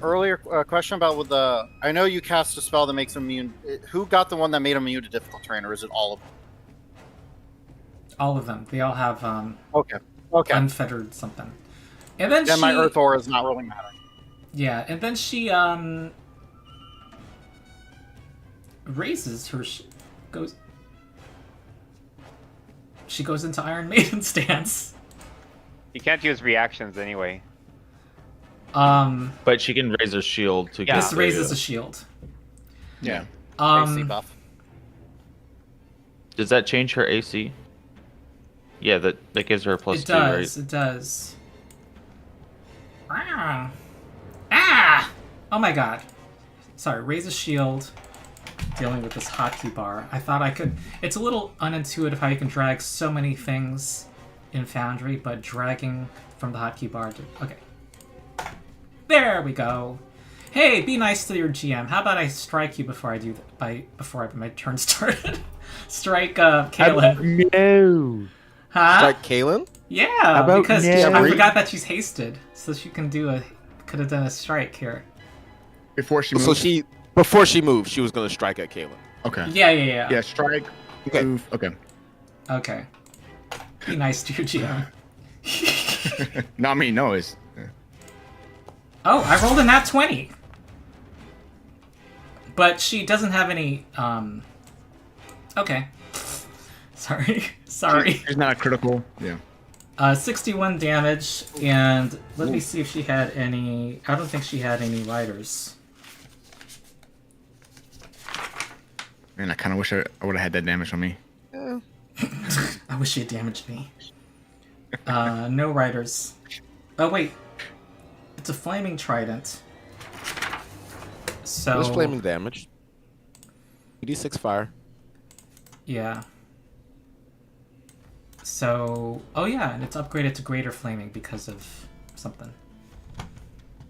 [SPEAKER 4] Earlier question about with the. I know you cast a spell that makes him immune. Who got the one that made him immune to difficult terrain, or is it all of them?
[SPEAKER 1] All of them. They all have
[SPEAKER 4] Okay.
[SPEAKER 1] unfettered something. And then
[SPEAKER 4] Then
[SPEAKER 1] she,
[SPEAKER 4] my Earth Aura is not really mattering.
[SPEAKER 1] yeah, and then she raises her goes. She goes into Iron Maiden stance.
[SPEAKER 5] You can't use reactions anyway.
[SPEAKER 6] But she can raise her shield to
[SPEAKER 5] Yeah.
[SPEAKER 1] This
[SPEAKER 6] get
[SPEAKER 1] raises
[SPEAKER 6] the-
[SPEAKER 1] a shield.
[SPEAKER 3] Yeah.
[SPEAKER 4] AC buff.
[SPEAKER 6] Does that change her AC? Yeah, that gives her a plus
[SPEAKER 1] It
[SPEAKER 6] 2,
[SPEAKER 1] does.
[SPEAKER 6] right?
[SPEAKER 1] It does. Ah! Oh my god. Sorry, raise a shield. Dealing with this hotkey bar. I thought I could. It's a little unintuitive how you can drag so many things in Foundry, but dragging from the hotkey bar to. Okay. There we go. Hey, be nice to your GM. How about I strike you before I do before my turn started? Strike Kaylin.
[SPEAKER 6] No.
[SPEAKER 1] Huh?
[SPEAKER 2] Strike Kaylin?
[SPEAKER 1] Yeah,
[SPEAKER 6] about
[SPEAKER 1] because
[SPEAKER 6] no?
[SPEAKER 1] I forgot that she's hasted, so she can could have done a strike here.
[SPEAKER 3] Before she moves.
[SPEAKER 2] So before she moved, she was going to strike at Kaylin.
[SPEAKER 3] Okay.
[SPEAKER 1] Yeah.
[SPEAKER 3] Yeah. Strike.
[SPEAKER 2] Okay.
[SPEAKER 3] Move. Okay.
[SPEAKER 1] Okay. Be nice to your GM.
[SPEAKER 3] Not me. No, it's.
[SPEAKER 1] Oh, I rolled a nat 20. But she doesn't have any. Okay. Sorry.
[SPEAKER 3] It's not a critical. Yeah.
[SPEAKER 1] 61 damage, and let me see if she had any. I don't think she had any riders.
[SPEAKER 3] Man, I kind of wish I would have had that damage on me.
[SPEAKER 1] I wish she had damaged me. No riders. Oh wait, it's a flaming trident. So
[SPEAKER 2] It was flaming damage. 86 fire.
[SPEAKER 1] yeah. So oh yeah, and it's upgraded to greater flaming because of something.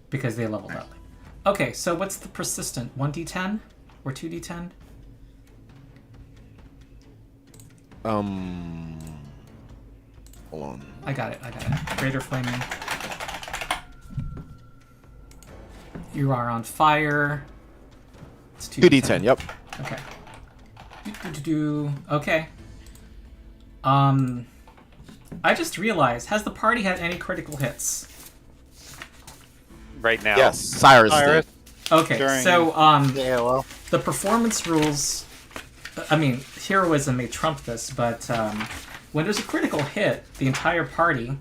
[SPEAKER 1] Because they leveled up. Okay, so what's the persistent? 1d10 or 2d10?
[SPEAKER 2] Hold on.
[SPEAKER 1] I got it. Greater flaming. You are on fire. It's
[SPEAKER 2] 2d10. Yep.
[SPEAKER 1] Okay. Okay. I just realized, has the party had any critical hits?
[SPEAKER 5] Right now.
[SPEAKER 2] Yes, Cyrus
[SPEAKER 4] Cyrus.
[SPEAKER 2] did.
[SPEAKER 1] Okay,
[SPEAKER 4] During
[SPEAKER 1] so
[SPEAKER 4] AOL.
[SPEAKER 1] the performance rules, I mean, heroism may trump this, but when there's a critical hit, the entire party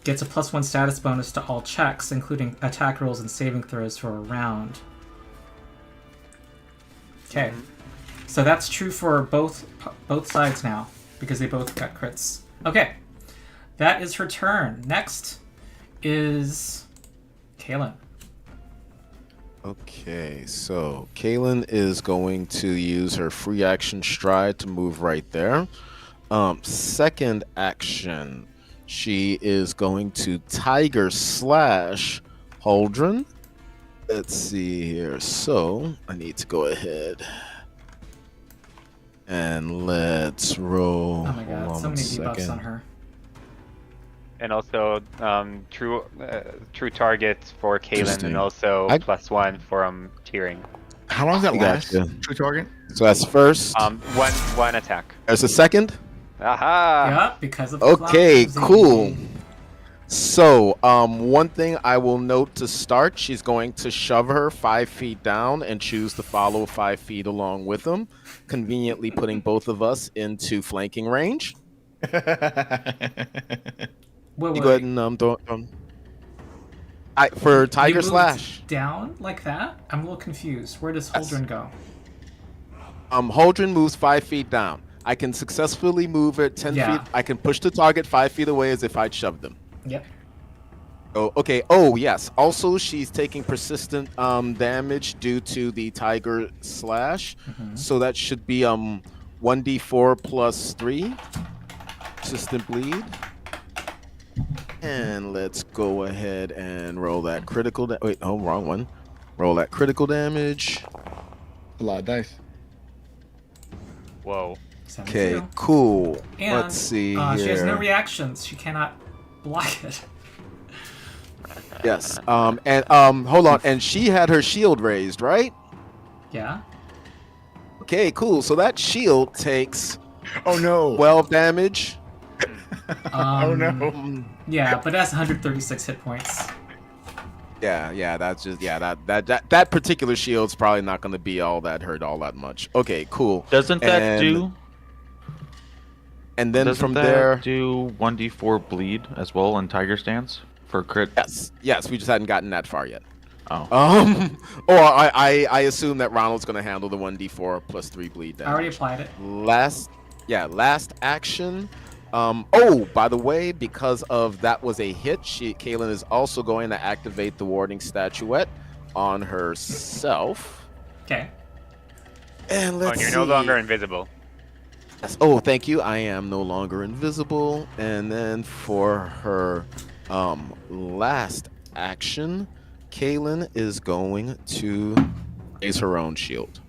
[SPEAKER 1] gets a +1 status bonus to all checks, including attack rolls and saving throws for a round. Okay, so that's true for both sides now, because they both got crits. Okay, that is her turn. Next is Kaylin.
[SPEAKER 2] Okay, so Kaylin is going to use her free action stride to move right there. Second action, she is going to Tiger Slash Holdren. Let's see here. So I need to go ahead and let's roll.
[SPEAKER 1] Oh my god,
[SPEAKER 2] Hold on
[SPEAKER 1] so
[SPEAKER 2] one
[SPEAKER 1] many debuffs
[SPEAKER 2] second.
[SPEAKER 1] on her.
[SPEAKER 5] And also true targets for Kaylin,
[SPEAKER 2] Interesting.
[SPEAKER 5] and also
[SPEAKER 2] I-
[SPEAKER 5] +1 for tearing.
[SPEAKER 3] How long does that
[SPEAKER 2] I
[SPEAKER 3] last?
[SPEAKER 2] gotcha.
[SPEAKER 3] True target?
[SPEAKER 2] So that's first.
[SPEAKER 5] One attack.
[SPEAKER 2] There's a second.
[SPEAKER 5] Aha!
[SPEAKER 1] Yeah, because of the
[SPEAKER 2] Okay,
[SPEAKER 1] clouds.
[SPEAKER 2] cool. So, one thing I will note to start, she's going to shove her 5 feet down and choose to follow 5 feet along with them, conveniently putting both of us into flanking range.
[SPEAKER 1] Wait,
[SPEAKER 2] You go ahead and for Tiger
[SPEAKER 1] You moved
[SPEAKER 2] Slash.
[SPEAKER 1] down like that? I'm a little confused. Where does Holdren go?
[SPEAKER 2] Holdren moves 5 feet down. I can successfully move it 10
[SPEAKER 1] Yeah.
[SPEAKER 2] feet. I can push the target 5 feet away as if I'd shoved them.
[SPEAKER 1] Yep.
[SPEAKER 2] Oh, okay. Oh, yes. Also, she's taking persistent damage due to the Tiger Slash. So that should be 1d4 plus 3. Persistent bleed. And let's go ahead and roll that critical. Wait, oh, wrong one. Roll that critical damage.
[SPEAKER 3] A lot of dice.
[SPEAKER 5] Whoa.
[SPEAKER 1] 72.
[SPEAKER 2] Okay, cool.
[SPEAKER 1] And,
[SPEAKER 2] Let's see here.
[SPEAKER 1] She has no reactions. She cannot block it.
[SPEAKER 2] Yes. And hold on. And she had her shield raised, right?
[SPEAKER 1] Yeah.
[SPEAKER 2] Okay, cool. So that shield takes
[SPEAKER 3] Oh no.
[SPEAKER 2] 12 damage.
[SPEAKER 3] Oh no.
[SPEAKER 1] Yeah, but that's 136 hit points.
[SPEAKER 2] Yeah, that's just that particular shield's probably not going to be all that hurt all that much. Okay, cool.
[SPEAKER 6] Doesn't that
[SPEAKER 2] And-
[SPEAKER 6] do?
[SPEAKER 2] And then
[SPEAKER 6] Doesn't
[SPEAKER 2] from
[SPEAKER 6] that
[SPEAKER 2] there,
[SPEAKER 6] do 1d4 bleed as well in Tiger Stance for crit?
[SPEAKER 2] yes, we just hadn't gotten that far yet.
[SPEAKER 6] Oh.
[SPEAKER 2] Or I assume that Ronald's going to handle the 1d4 plus 3 bleed damage.
[SPEAKER 1] I already applied it.
[SPEAKER 2] Last action. Oh, by the way, because of that was a hit, Kaylin is also going to activate the warding statuette on herself.
[SPEAKER 1] Okay.
[SPEAKER 2] And
[SPEAKER 5] Oh,
[SPEAKER 2] let's
[SPEAKER 5] and you're
[SPEAKER 2] see.
[SPEAKER 5] no longer invisible.
[SPEAKER 2] Yes. Oh, thank you. I am no longer invisible. And then for her last action, Kaylin is going to raise her own shield.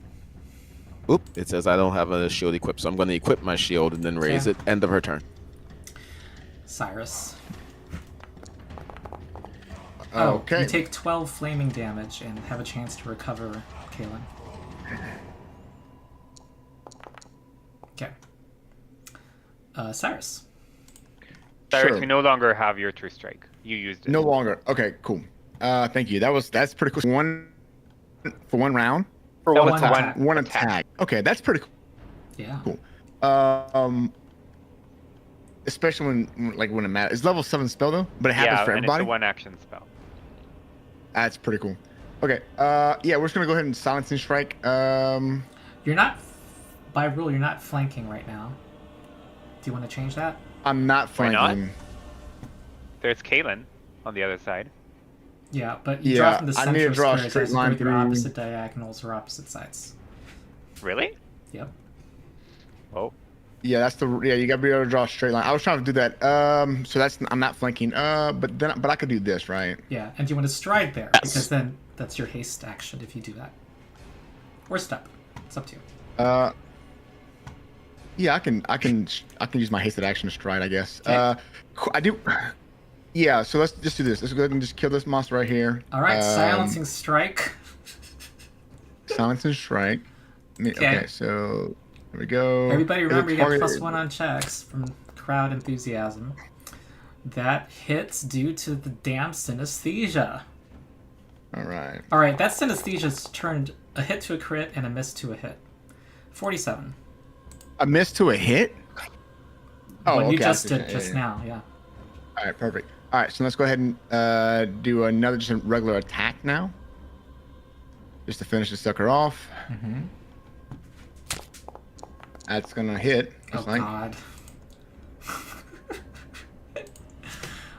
[SPEAKER 2] Oop, it says I don't have a shield equipped, so I'm going to equip my shield and then raise
[SPEAKER 1] Okay.
[SPEAKER 2] it. End of her turn.
[SPEAKER 1] Cyrus.
[SPEAKER 3] Okay.
[SPEAKER 1] You take 12 flaming damage and have a chance to recover, Kaylin. Okay. Cyrus.
[SPEAKER 5] Cyrus,
[SPEAKER 3] Sure.
[SPEAKER 5] you no longer have your true strike. You used it.
[SPEAKER 3] No longer. Okay, cool. Thank you. That's pretty cool. For one round?
[SPEAKER 4] For
[SPEAKER 5] That
[SPEAKER 4] one
[SPEAKER 5] was
[SPEAKER 4] attack.
[SPEAKER 3] One attack. Okay, that's pretty cool.
[SPEAKER 1] Yeah.
[SPEAKER 3] Cool. Especially when it matters. It's level 7 spell though, but it happens
[SPEAKER 5] Yeah,
[SPEAKER 3] for
[SPEAKER 5] and
[SPEAKER 3] everybody.
[SPEAKER 5] it's a one-action spell.
[SPEAKER 3] That's pretty cool. Okay. Yeah, we're just gonna go ahead and silencing strike.
[SPEAKER 1] You're not, by rule, you're not flanking right now. Do you want to change that?
[SPEAKER 3] I'm not
[SPEAKER 5] Why
[SPEAKER 3] flanking.
[SPEAKER 5] not? There's Kaylin on the other side.
[SPEAKER 1] Yeah, but you
[SPEAKER 3] Yeah,
[SPEAKER 1] draw from the
[SPEAKER 3] I
[SPEAKER 1] center
[SPEAKER 3] need to
[SPEAKER 1] of
[SPEAKER 3] draw a
[SPEAKER 1] squares
[SPEAKER 3] straight
[SPEAKER 1] as you
[SPEAKER 3] line
[SPEAKER 1] go through
[SPEAKER 3] through-
[SPEAKER 1] opposite diagonals or opposite sides.
[SPEAKER 5] Really?
[SPEAKER 1] Yep.
[SPEAKER 5] Oh.
[SPEAKER 3] Yeah, you gotta be able to draw a straight line. I was trying to do that. So I'm not flanking. But I could do this, right?
[SPEAKER 1] Yeah, and you want to stride there
[SPEAKER 2] Yes.
[SPEAKER 1] because then that's your haste action if you do that. Or step. It's up to you.
[SPEAKER 3] Yeah, I can use my hasted action to stride, I guess.
[SPEAKER 1] Okay.
[SPEAKER 3] I do. Yeah, so let's just do this. Let's go ahead and just kill this monster right here.
[SPEAKER 1] All right, silencing strike.
[SPEAKER 3] Silence and strike. Okay, so there we go.
[SPEAKER 1] Everybody remember you get
[SPEAKER 3] target-
[SPEAKER 1] +1 on checks from crowd enthusiasm. That hits due to the damn synesthesia.
[SPEAKER 3] All right.
[SPEAKER 1] All right, that synesthesia's turned a hit to a crit and a miss to a hit. 47.
[SPEAKER 3] A miss to a hit? Oh,
[SPEAKER 1] What
[SPEAKER 3] okay.
[SPEAKER 1] you just
[SPEAKER 3] I see.
[SPEAKER 1] did just now, yeah.
[SPEAKER 3] All right, perfect. All right, so let's go ahead and do another just a regular attack now. Just to finish the sucker off.
[SPEAKER 1] Mm-hmm.
[SPEAKER 3] That's gonna hit.
[SPEAKER 1] Oh, God.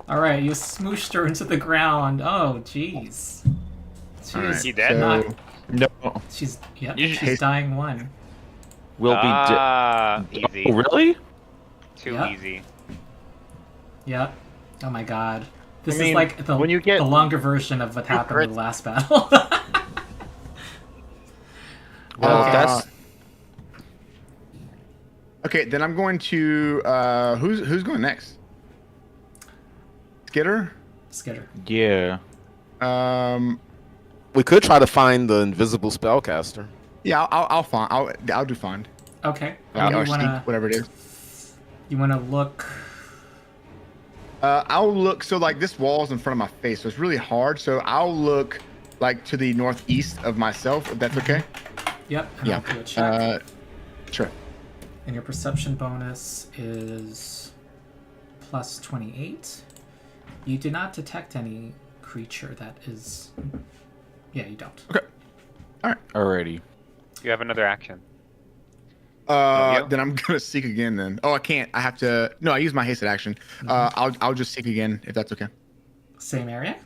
[SPEAKER 1] All right, you smooshed her into the ground. Oh, jeez. She's
[SPEAKER 3] All right,
[SPEAKER 5] He dead?
[SPEAKER 3] so-
[SPEAKER 6] No.
[SPEAKER 1] She's
[SPEAKER 6] You
[SPEAKER 1] she's
[SPEAKER 6] should-
[SPEAKER 1] dying one.
[SPEAKER 6] Will be.
[SPEAKER 5] Easy.
[SPEAKER 6] Oh, really?
[SPEAKER 5] Too
[SPEAKER 1] Yeah.
[SPEAKER 5] easy.
[SPEAKER 1] Yep. Oh my God. This
[SPEAKER 4] I mean,
[SPEAKER 1] is like the
[SPEAKER 4] when you get
[SPEAKER 1] the longer version of what happened in the
[SPEAKER 4] crits-
[SPEAKER 1] last battle.
[SPEAKER 6] Well,
[SPEAKER 1] Okay.
[SPEAKER 6] that's.
[SPEAKER 3] Okay, then I'm going to who's going next? Skitter?
[SPEAKER 1] Skitter.
[SPEAKER 6] Yeah.
[SPEAKER 2] We could try to find the invisible spellcaster.
[SPEAKER 3] Yeah, I'll find. I'll do find.
[SPEAKER 1] Okay.
[SPEAKER 3] Or
[SPEAKER 1] you
[SPEAKER 3] sneak,
[SPEAKER 1] wanna
[SPEAKER 3] whatever it is.
[SPEAKER 1] look?
[SPEAKER 3] I'll look. So like this wall's in front of my face, so it's really hard. So I'll look like to the northeast of myself, if that's okay.
[SPEAKER 1] Yep. And
[SPEAKER 3] Yeah.
[SPEAKER 1] I'll do a check.
[SPEAKER 3] Sure.
[SPEAKER 1] And your perception bonus is plus 28. You do not detect any creature that is. Yeah, you don't.
[SPEAKER 3] Okay.
[SPEAKER 6] Alrighty.
[SPEAKER 5] You have another action. you?
[SPEAKER 3] Then I'm gonna seek again. Then. Oh, I can't. I have to. No, I use my hasted action. I'll just seek again if that's okay.
[SPEAKER 1] Same area.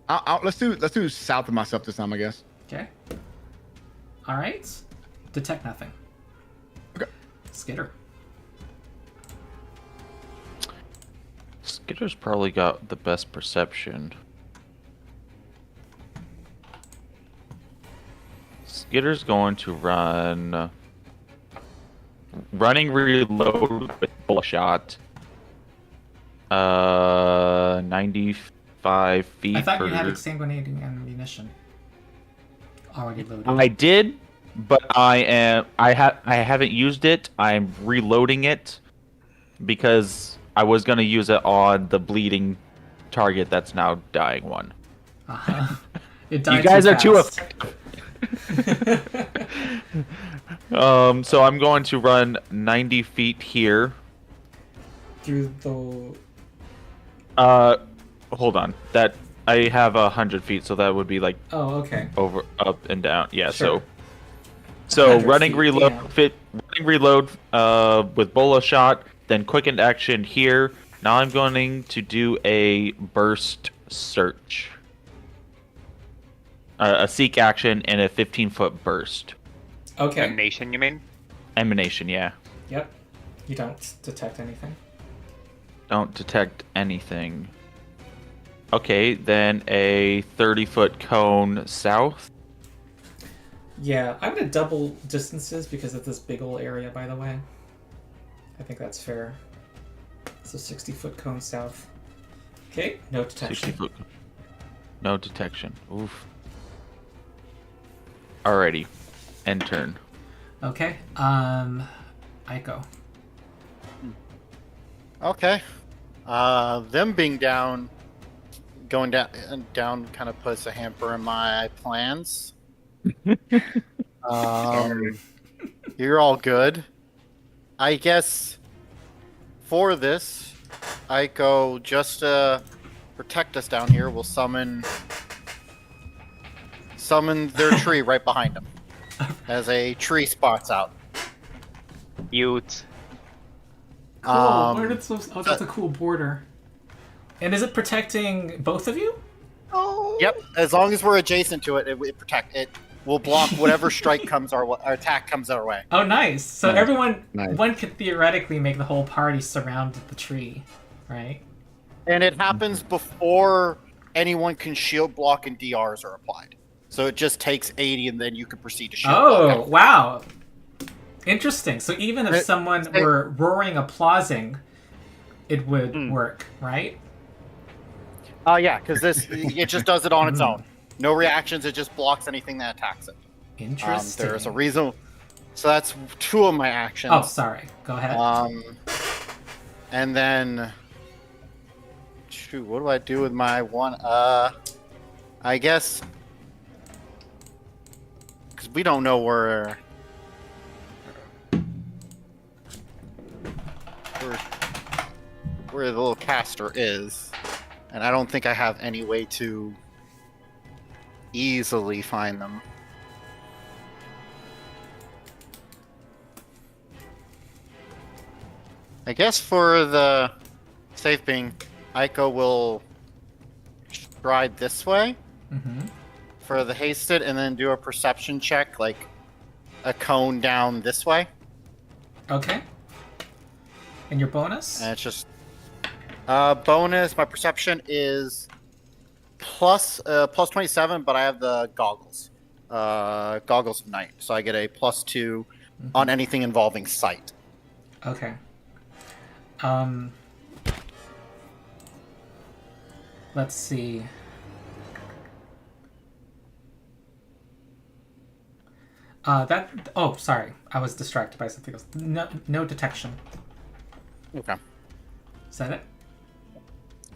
[SPEAKER 3] Let's do south of myself this time, I guess.
[SPEAKER 1] Okay. All right. Detect nothing.
[SPEAKER 3] Okay.
[SPEAKER 1] Skitter.
[SPEAKER 6] Skitter's probably got the best perception. Skitter's going to running reload with bullet shot. 95 feet
[SPEAKER 1] I thought
[SPEAKER 6] per.
[SPEAKER 1] you had exsanguinating ammunition already loaded.
[SPEAKER 6] I did, but I haven't used it. I'm reloading it because I was gonna use it on the bleeding target that's now dying one.
[SPEAKER 1] Uh-huh. It died
[SPEAKER 6] You guys are too
[SPEAKER 1] fast.
[SPEAKER 6] effective. So I'm going to run 90 feet here.
[SPEAKER 1] Through the.
[SPEAKER 6] Hold on. That I have 100 feet, so that would be like
[SPEAKER 1] Oh, okay.
[SPEAKER 6] over, up, and down. Yeah.
[SPEAKER 1] Sure.
[SPEAKER 6] So
[SPEAKER 1] 100
[SPEAKER 6] running
[SPEAKER 1] feet,
[SPEAKER 6] reload,
[SPEAKER 1] damn.
[SPEAKER 6] running reload, with bola shot, then quickened action here. Now I'm going to do a burst search, a seek action, and a 15-foot burst.
[SPEAKER 1] Okay.
[SPEAKER 5] Nation, you mean?
[SPEAKER 6] Emanation. Yeah.
[SPEAKER 1] Yep. You don't detect anything.
[SPEAKER 6] Don't detect anything. Okay, then a 30-foot cone south.
[SPEAKER 1] Yeah, I'm gonna double distances because of this big ol' area, by the way. I think that's fair. So 60-foot cone south. Okay, no
[SPEAKER 6] 60
[SPEAKER 1] detection.
[SPEAKER 6] foot. No detection. Oof. Alrighty. End turn.
[SPEAKER 1] Okay, Aiko.
[SPEAKER 4] Okay. Them being down, going down kind of puts a hamper in my plans. You're all good. I guess for this, Aiko, just to protect us down here, will summon their tree right behind them as a tree spots out.
[SPEAKER 5] Ute.
[SPEAKER 1] Cool. Where did oh, that's a cool border. And is it protecting both of you?
[SPEAKER 4] Yep. As long as we're adjacent to it, it protect it. Will block whatever strike comes our attack comes our way.
[SPEAKER 1] Oh, nice. So
[SPEAKER 3] Nice.
[SPEAKER 1] everyone,
[SPEAKER 3] Nice.
[SPEAKER 1] one could theoretically make the whole party surround the tree, right?
[SPEAKER 4] And it happens before anyone can shield block and DRs are applied. So it just takes 80, and then you can proceed to shield block.
[SPEAKER 1] Oh, wow. Interesting. So even if
[SPEAKER 4] It-
[SPEAKER 1] someone
[SPEAKER 4] it-
[SPEAKER 1] were roaring applauding, it would work, right?
[SPEAKER 4] Yeah, because it just does it on its own. No reactions. It just blocks anything that attacks it.
[SPEAKER 1] Interesting.
[SPEAKER 4] There's a reason. So that's 2 of my actions.
[SPEAKER 1] Oh, sorry. Go ahead.
[SPEAKER 4] And then, shoot, what do I do with my one? I guess because we don't know where the little caster is, and I don't think I have any way to easily find them. I guess for the safe being, Aiko will stride this way for the hasted, and then do a perception check, like a cone down this way.
[SPEAKER 1] Okay. And your bonus?
[SPEAKER 4] And it's just bonus. My perception is plus 27, but I have the goggles, goggles of night, so I get a +2 on anything involving sight.
[SPEAKER 1] Okay. Let's see. Oh, sorry. I was distracted by something else. No detection.
[SPEAKER 4] Okay.
[SPEAKER 1] Is that it?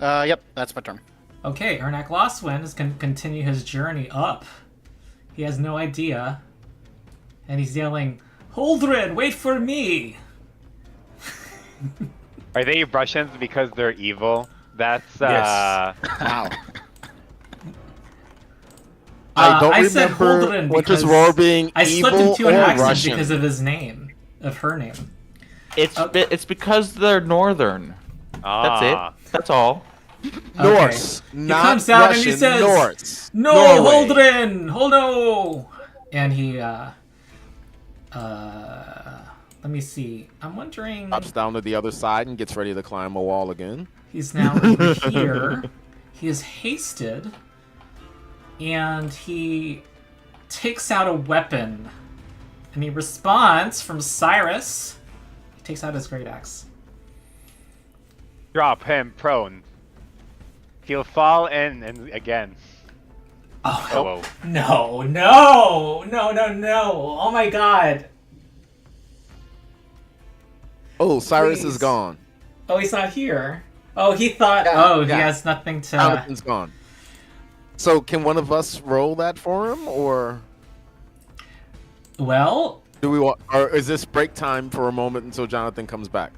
[SPEAKER 4] Yep, that's my turn.
[SPEAKER 1] Okay, Ernak Loswin is going to continue his journey up. He has no idea. And he's yelling, Holdred, wait for me!
[SPEAKER 5] Are they Russians because they're evil? That's
[SPEAKER 2] Yes.
[SPEAKER 3] Wow.
[SPEAKER 2] I don't
[SPEAKER 1] said
[SPEAKER 2] remember
[SPEAKER 1] Holdren
[SPEAKER 2] Winter's
[SPEAKER 1] because
[SPEAKER 2] Roar being
[SPEAKER 1] I slipped
[SPEAKER 2] evil
[SPEAKER 1] into an
[SPEAKER 2] or
[SPEAKER 1] accent
[SPEAKER 2] Russian.
[SPEAKER 1] because of his name, of her name.
[SPEAKER 6] It's because they're northern. That's it. That's all.
[SPEAKER 2] Norse,
[SPEAKER 1] He
[SPEAKER 2] not
[SPEAKER 1] comes out
[SPEAKER 2] Russian,
[SPEAKER 1] and he says,
[SPEAKER 2] Norse.
[SPEAKER 1] No,
[SPEAKER 2] Norway.
[SPEAKER 1] Holdren! Hold no! And he, let me see. I'm wondering...
[SPEAKER 2] Drops down to the other side and gets ready to climb a wall again.
[SPEAKER 1] He's now over here. He is hasted. And he takes out a weapon. And he responds from Cyrus. He takes out his great axe.
[SPEAKER 5] Drop him prone. He'll fall in and again.
[SPEAKER 1] Oh, no, no, no, no, no. Oh my god.
[SPEAKER 2] Oh, Cyrus
[SPEAKER 1] Please.
[SPEAKER 2] is gone.
[SPEAKER 1] Oh, he's not here. Oh, he thought,
[SPEAKER 2] Yeah,
[SPEAKER 1] he
[SPEAKER 2] yeah.
[SPEAKER 1] has nothing to...
[SPEAKER 2] Jonathan's gone. So can one of us roll that for him, or
[SPEAKER 1] Well,
[SPEAKER 2] do we want? Or is this break time for a moment until Jonathan comes back?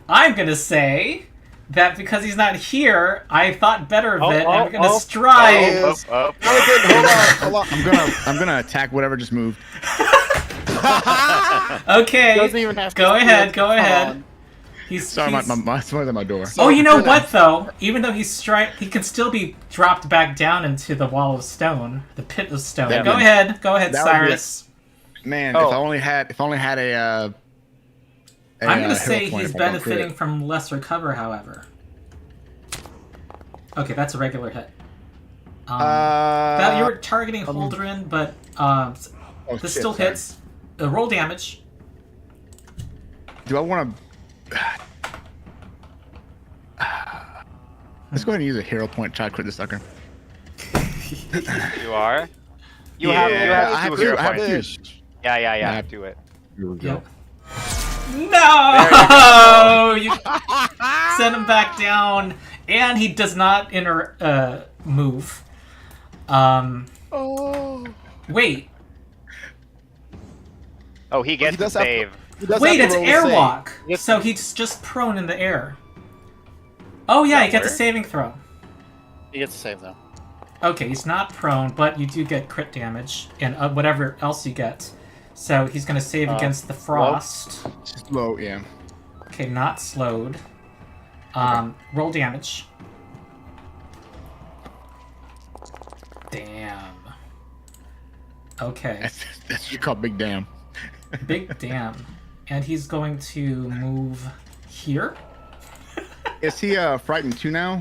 [SPEAKER 1] I'm gonna say that because he's not here, I thought better of it, and I'm gonna
[SPEAKER 2] Oh,
[SPEAKER 1] stride.
[SPEAKER 2] Jonathan, hold on.
[SPEAKER 3] I'm gonna attack whatever just moved.
[SPEAKER 1] Okay,
[SPEAKER 4] Doesn't even have to
[SPEAKER 1] go
[SPEAKER 4] be
[SPEAKER 1] ahead,
[SPEAKER 4] a
[SPEAKER 1] go ahead.
[SPEAKER 4] con.
[SPEAKER 1] He's
[SPEAKER 3] Sorry,
[SPEAKER 1] he's-
[SPEAKER 3] someone's at my door.
[SPEAKER 1] Oh, you know
[SPEAKER 2] You're
[SPEAKER 1] what
[SPEAKER 2] not-
[SPEAKER 1] though? Even though he's he can still be dropped back down into the wall of stone, the pit of stone.
[SPEAKER 3] That
[SPEAKER 1] Go
[SPEAKER 3] would-
[SPEAKER 1] ahead,
[SPEAKER 3] that would be-
[SPEAKER 1] Cyrus.
[SPEAKER 3] Man,
[SPEAKER 5] Oh.
[SPEAKER 3] if I only had a
[SPEAKER 1] I'm gonna
[SPEAKER 3] hero
[SPEAKER 1] say
[SPEAKER 3] point
[SPEAKER 1] he's
[SPEAKER 3] if I don't crit.
[SPEAKER 1] benefiting from less recover, however. Okay, that's a regular hit. That you were targeting Holdren, but
[SPEAKER 3] Oh,
[SPEAKER 1] this
[SPEAKER 3] shit,
[SPEAKER 1] still
[SPEAKER 3] sorry.
[SPEAKER 1] hits. Roll damage.
[SPEAKER 3] Do I want to? Let's go ahead and use a hero point to try to crit this sucker.
[SPEAKER 5] You are? You
[SPEAKER 3] Yeah,
[SPEAKER 5] have
[SPEAKER 3] I have
[SPEAKER 5] two hero
[SPEAKER 3] to- I have
[SPEAKER 5] points.
[SPEAKER 3] to.
[SPEAKER 5] Yeah,
[SPEAKER 3] Yeah.
[SPEAKER 5] do it.
[SPEAKER 3] Here we go.
[SPEAKER 1] Yep. No! You send him back down, and he does not move.
[SPEAKER 2] Oh,
[SPEAKER 1] Wait,
[SPEAKER 5] Oh, he gets to
[SPEAKER 2] does have to-
[SPEAKER 5] save.
[SPEAKER 2] he does
[SPEAKER 1] wait,
[SPEAKER 2] have
[SPEAKER 1] it's
[SPEAKER 2] to roll a save.
[SPEAKER 1] airwalk.
[SPEAKER 4] Yep.
[SPEAKER 1] So he's just prone in the air. Oh yeah, he gets a
[SPEAKER 5] where?
[SPEAKER 1] saving throw.
[SPEAKER 4] He gets a save though.
[SPEAKER 1] Okay, he's not prone, but you do get crit damage and whatever else you get. So he's going to save against the frost.
[SPEAKER 3] Just low, yeah.
[SPEAKER 1] Okay, not slowed. Roll damage. Damn. Okay,
[SPEAKER 3] That's what you call big damn.
[SPEAKER 1] big damn. And he's going to move here.
[SPEAKER 3] Is he frightened too now?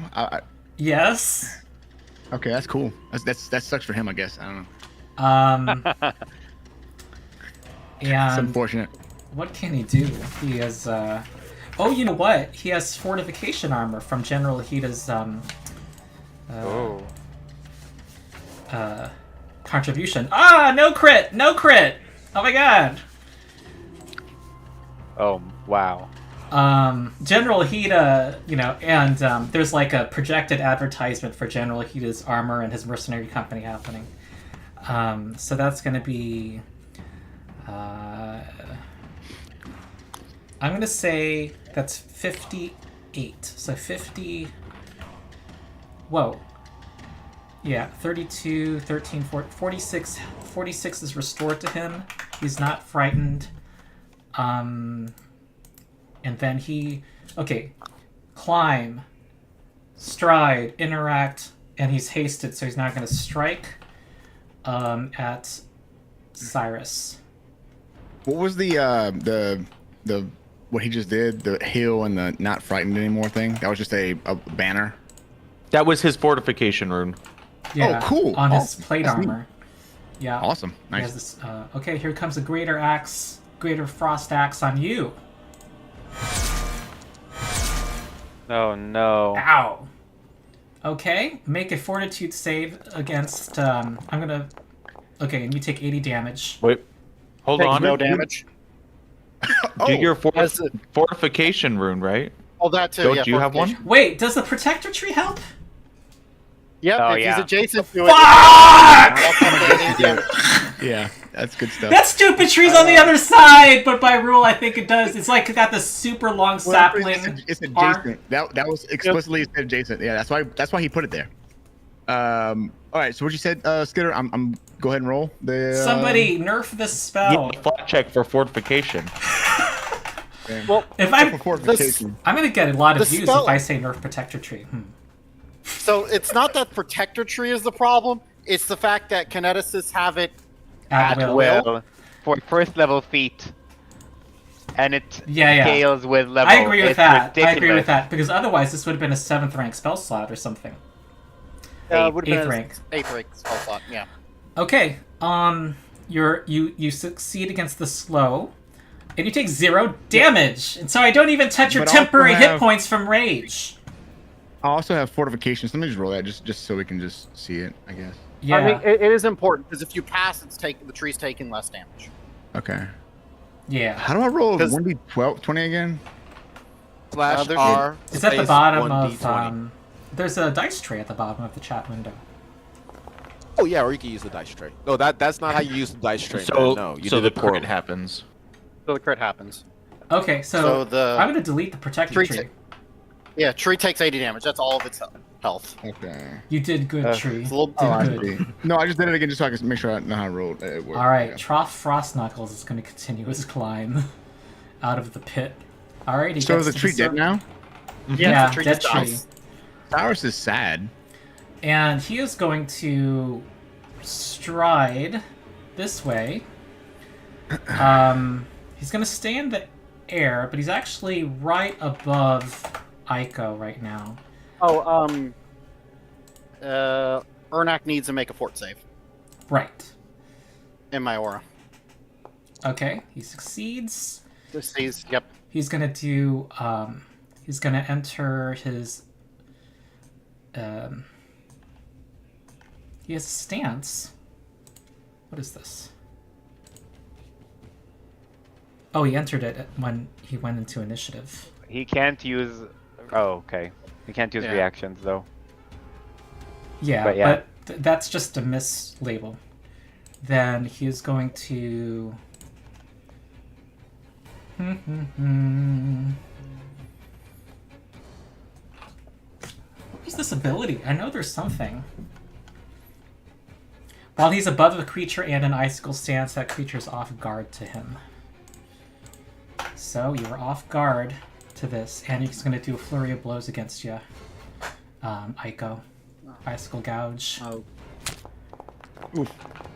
[SPEAKER 1] Yes.
[SPEAKER 3] Okay, that's cool. That sucks for him, I guess. I don't know. It's
[SPEAKER 1] And
[SPEAKER 3] unfortunate.
[SPEAKER 1] what can he do? He has, oh, you know what? He has fortification armor from General Hida's,
[SPEAKER 5] Oh.
[SPEAKER 1] contribution. Ah, no crit! No crit! Oh my god!
[SPEAKER 5] Oh, wow.
[SPEAKER 1] General Hida, and there's like a projected advertisement for General Hida's armor and his mercenary company happening. So that's going to be... I'm going to say that's 58. So 50... Whoa. Yeah, 32, 13, 14, 46. 46 is restored to him. He's not frightened. And then he... Okay. Climb. Stride. Interact. And he's hasted, so he's not going to strike at Cyrus.
[SPEAKER 3] What was the what he just did? The heal and the not frightened anymore thing? That was just a banner.
[SPEAKER 6] That was his fortification rune.
[SPEAKER 1] Yeah,
[SPEAKER 3] Oh, cool.
[SPEAKER 1] On his
[SPEAKER 3] Awesome.
[SPEAKER 1] plate
[SPEAKER 3] That's neat.
[SPEAKER 1] armor. Yeah.
[SPEAKER 3] Awesome.
[SPEAKER 1] He
[SPEAKER 3] Nice.
[SPEAKER 1] has this, okay, here comes a greater axe, greater frost axe on you.
[SPEAKER 5] Oh, no.
[SPEAKER 1] Ow. Okay, make a fortitude save against, I'm gonna... Okay, and you take 80 damage.
[SPEAKER 6] Wait, hold
[SPEAKER 4] Takes
[SPEAKER 6] on.
[SPEAKER 4] no damage.
[SPEAKER 6] Do your
[SPEAKER 4] As a-
[SPEAKER 6] fortification rune, right?
[SPEAKER 4] Oh, that too.
[SPEAKER 6] Don't
[SPEAKER 4] yeah,
[SPEAKER 6] you have one?
[SPEAKER 4] fortification.
[SPEAKER 1] Wait, does the protector tree help?
[SPEAKER 4] Yep,
[SPEAKER 5] Oh,
[SPEAKER 4] if
[SPEAKER 5] yeah.
[SPEAKER 4] he's adjacent to it.
[SPEAKER 1] Fuck!
[SPEAKER 3] Yeah, that's good stuff.
[SPEAKER 1] That stupid tree's on the other side, but by rule I think it does. It's like it got this super long sapling.
[SPEAKER 3] It's
[SPEAKER 1] arm.
[SPEAKER 3] adjacent. That was explicitly said adjacent. Yeah, that's why he put it there. All right. So what you said, Skitter? I'm go ahead and roll the.
[SPEAKER 1] Somebody nerf this spell.
[SPEAKER 6] Yeah, flat check for fortification.
[SPEAKER 4] Well,
[SPEAKER 1] If I'm,
[SPEAKER 3] For fortification.
[SPEAKER 1] I'm gonna get a lot of
[SPEAKER 4] The
[SPEAKER 1] views
[SPEAKER 4] spell-
[SPEAKER 1] if I say nerf protector tree.
[SPEAKER 4] so it's not that protector tree is the problem. It's the fact that kineticists have it.
[SPEAKER 1] At will.
[SPEAKER 5] Well, for first level feat. And it
[SPEAKER 1] Yeah.
[SPEAKER 5] scales with level.
[SPEAKER 1] I agree with
[SPEAKER 5] It's
[SPEAKER 1] that. I agree
[SPEAKER 5] ridiculous.
[SPEAKER 1] with that because otherwise this would have been a 7th rank spell slot or something.
[SPEAKER 4] Would have
[SPEAKER 1] Eighth
[SPEAKER 4] been
[SPEAKER 1] rank.
[SPEAKER 4] 8th rank spell slot. Yeah.
[SPEAKER 1] Okay. You succeed against the slow, and you take 0 damage, and so I don't even touch your
[SPEAKER 3] But also
[SPEAKER 1] temporary hit
[SPEAKER 3] have-
[SPEAKER 1] points from rage.
[SPEAKER 3] I also have fortifications. Let me just roll that just so we can just see it. I guess.
[SPEAKER 1] Yeah.
[SPEAKER 4] I mean, it is important because if you pass, the tree's taking less damage.
[SPEAKER 3] Okay.
[SPEAKER 1] yeah.
[SPEAKER 3] How do I roll
[SPEAKER 4] 'Cause-
[SPEAKER 3] 1d12 20 again?
[SPEAKER 2] Slash
[SPEAKER 4] there's-
[SPEAKER 2] R.
[SPEAKER 1] It's at the
[SPEAKER 2] space
[SPEAKER 1] bottom
[SPEAKER 2] 1d20.
[SPEAKER 1] of there's a dice tray at the bottom of the chat window.
[SPEAKER 2] Oh yeah, or you can use the dice tray. No, that's not how you use the dice tray.
[SPEAKER 6] So,
[SPEAKER 2] man. No, you
[SPEAKER 6] so
[SPEAKER 2] did
[SPEAKER 6] the
[SPEAKER 2] it poorly.
[SPEAKER 6] crit happens.
[SPEAKER 4] So the crit happens.
[SPEAKER 1] Okay,
[SPEAKER 4] So the-
[SPEAKER 1] I'm gonna delete the protector
[SPEAKER 4] Tree
[SPEAKER 1] tree.
[SPEAKER 4] ta- Yeah, tree takes 80 damage. That's all of its health.
[SPEAKER 3] Okay.
[SPEAKER 1] You did good, tree.
[SPEAKER 4] It's a little.
[SPEAKER 1] Did
[SPEAKER 3] Oh, I
[SPEAKER 1] good.
[SPEAKER 3] see. No, I just did it again just so I can make sure I know how to roll it.
[SPEAKER 1] All right,
[SPEAKER 3] Yeah.
[SPEAKER 1] Trough Frost Knuckles is going to continue his climb out of the pit. All right, he
[SPEAKER 3] So
[SPEAKER 1] gets
[SPEAKER 3] is the
[SPEAKER 1] to
[SPEAKER 3] tree dead now?
[SPEAKER 1] Yeah,
[SPEAKER 4] the tree
[SPEAKER 1] dead
[SPEAKER 4] just
[SPEAKER 1] tree.
[SPEAKER 4] dies.
[SPEAKER 3] Cyrus is sad.
[SPEAKER 1] And he is going to stride this way. He's going to stay in the air, but he's actually right above Aiko right now.
[SPEAKER 4] Oh, Ernak needs to make a fort save
[SPEAKER 1] Right.
[SPEAKER 4] in my aura.
[SPEAKER 1] Okay, he succeeds.
[SPEAKER 4] This sees. Yep.
[SPEAKER 1] He's gonna do. He's gonna enter his. He has a stance. What is this? Oh, he entered it when he went into initiative.
[SPEAKER 5] He can't use. Oh, okay. He can't use
[SPEAKER 4] Yeah.
[SPEAKER 5] reactions though.
[SPEAKER 1] Yeah,
[SPEAKER 5] But yeah.
[SPEAKER 1] that's just a mislabel. Then he is going to. What is this ability? I know there's something. While he's above a creature and an icicle stance, that creature is off guard to him. So you're off guard to this, and he's going to do a flurry of blows against you, Aiko. Icicle gouge.
[SPEAKER 4] Oh.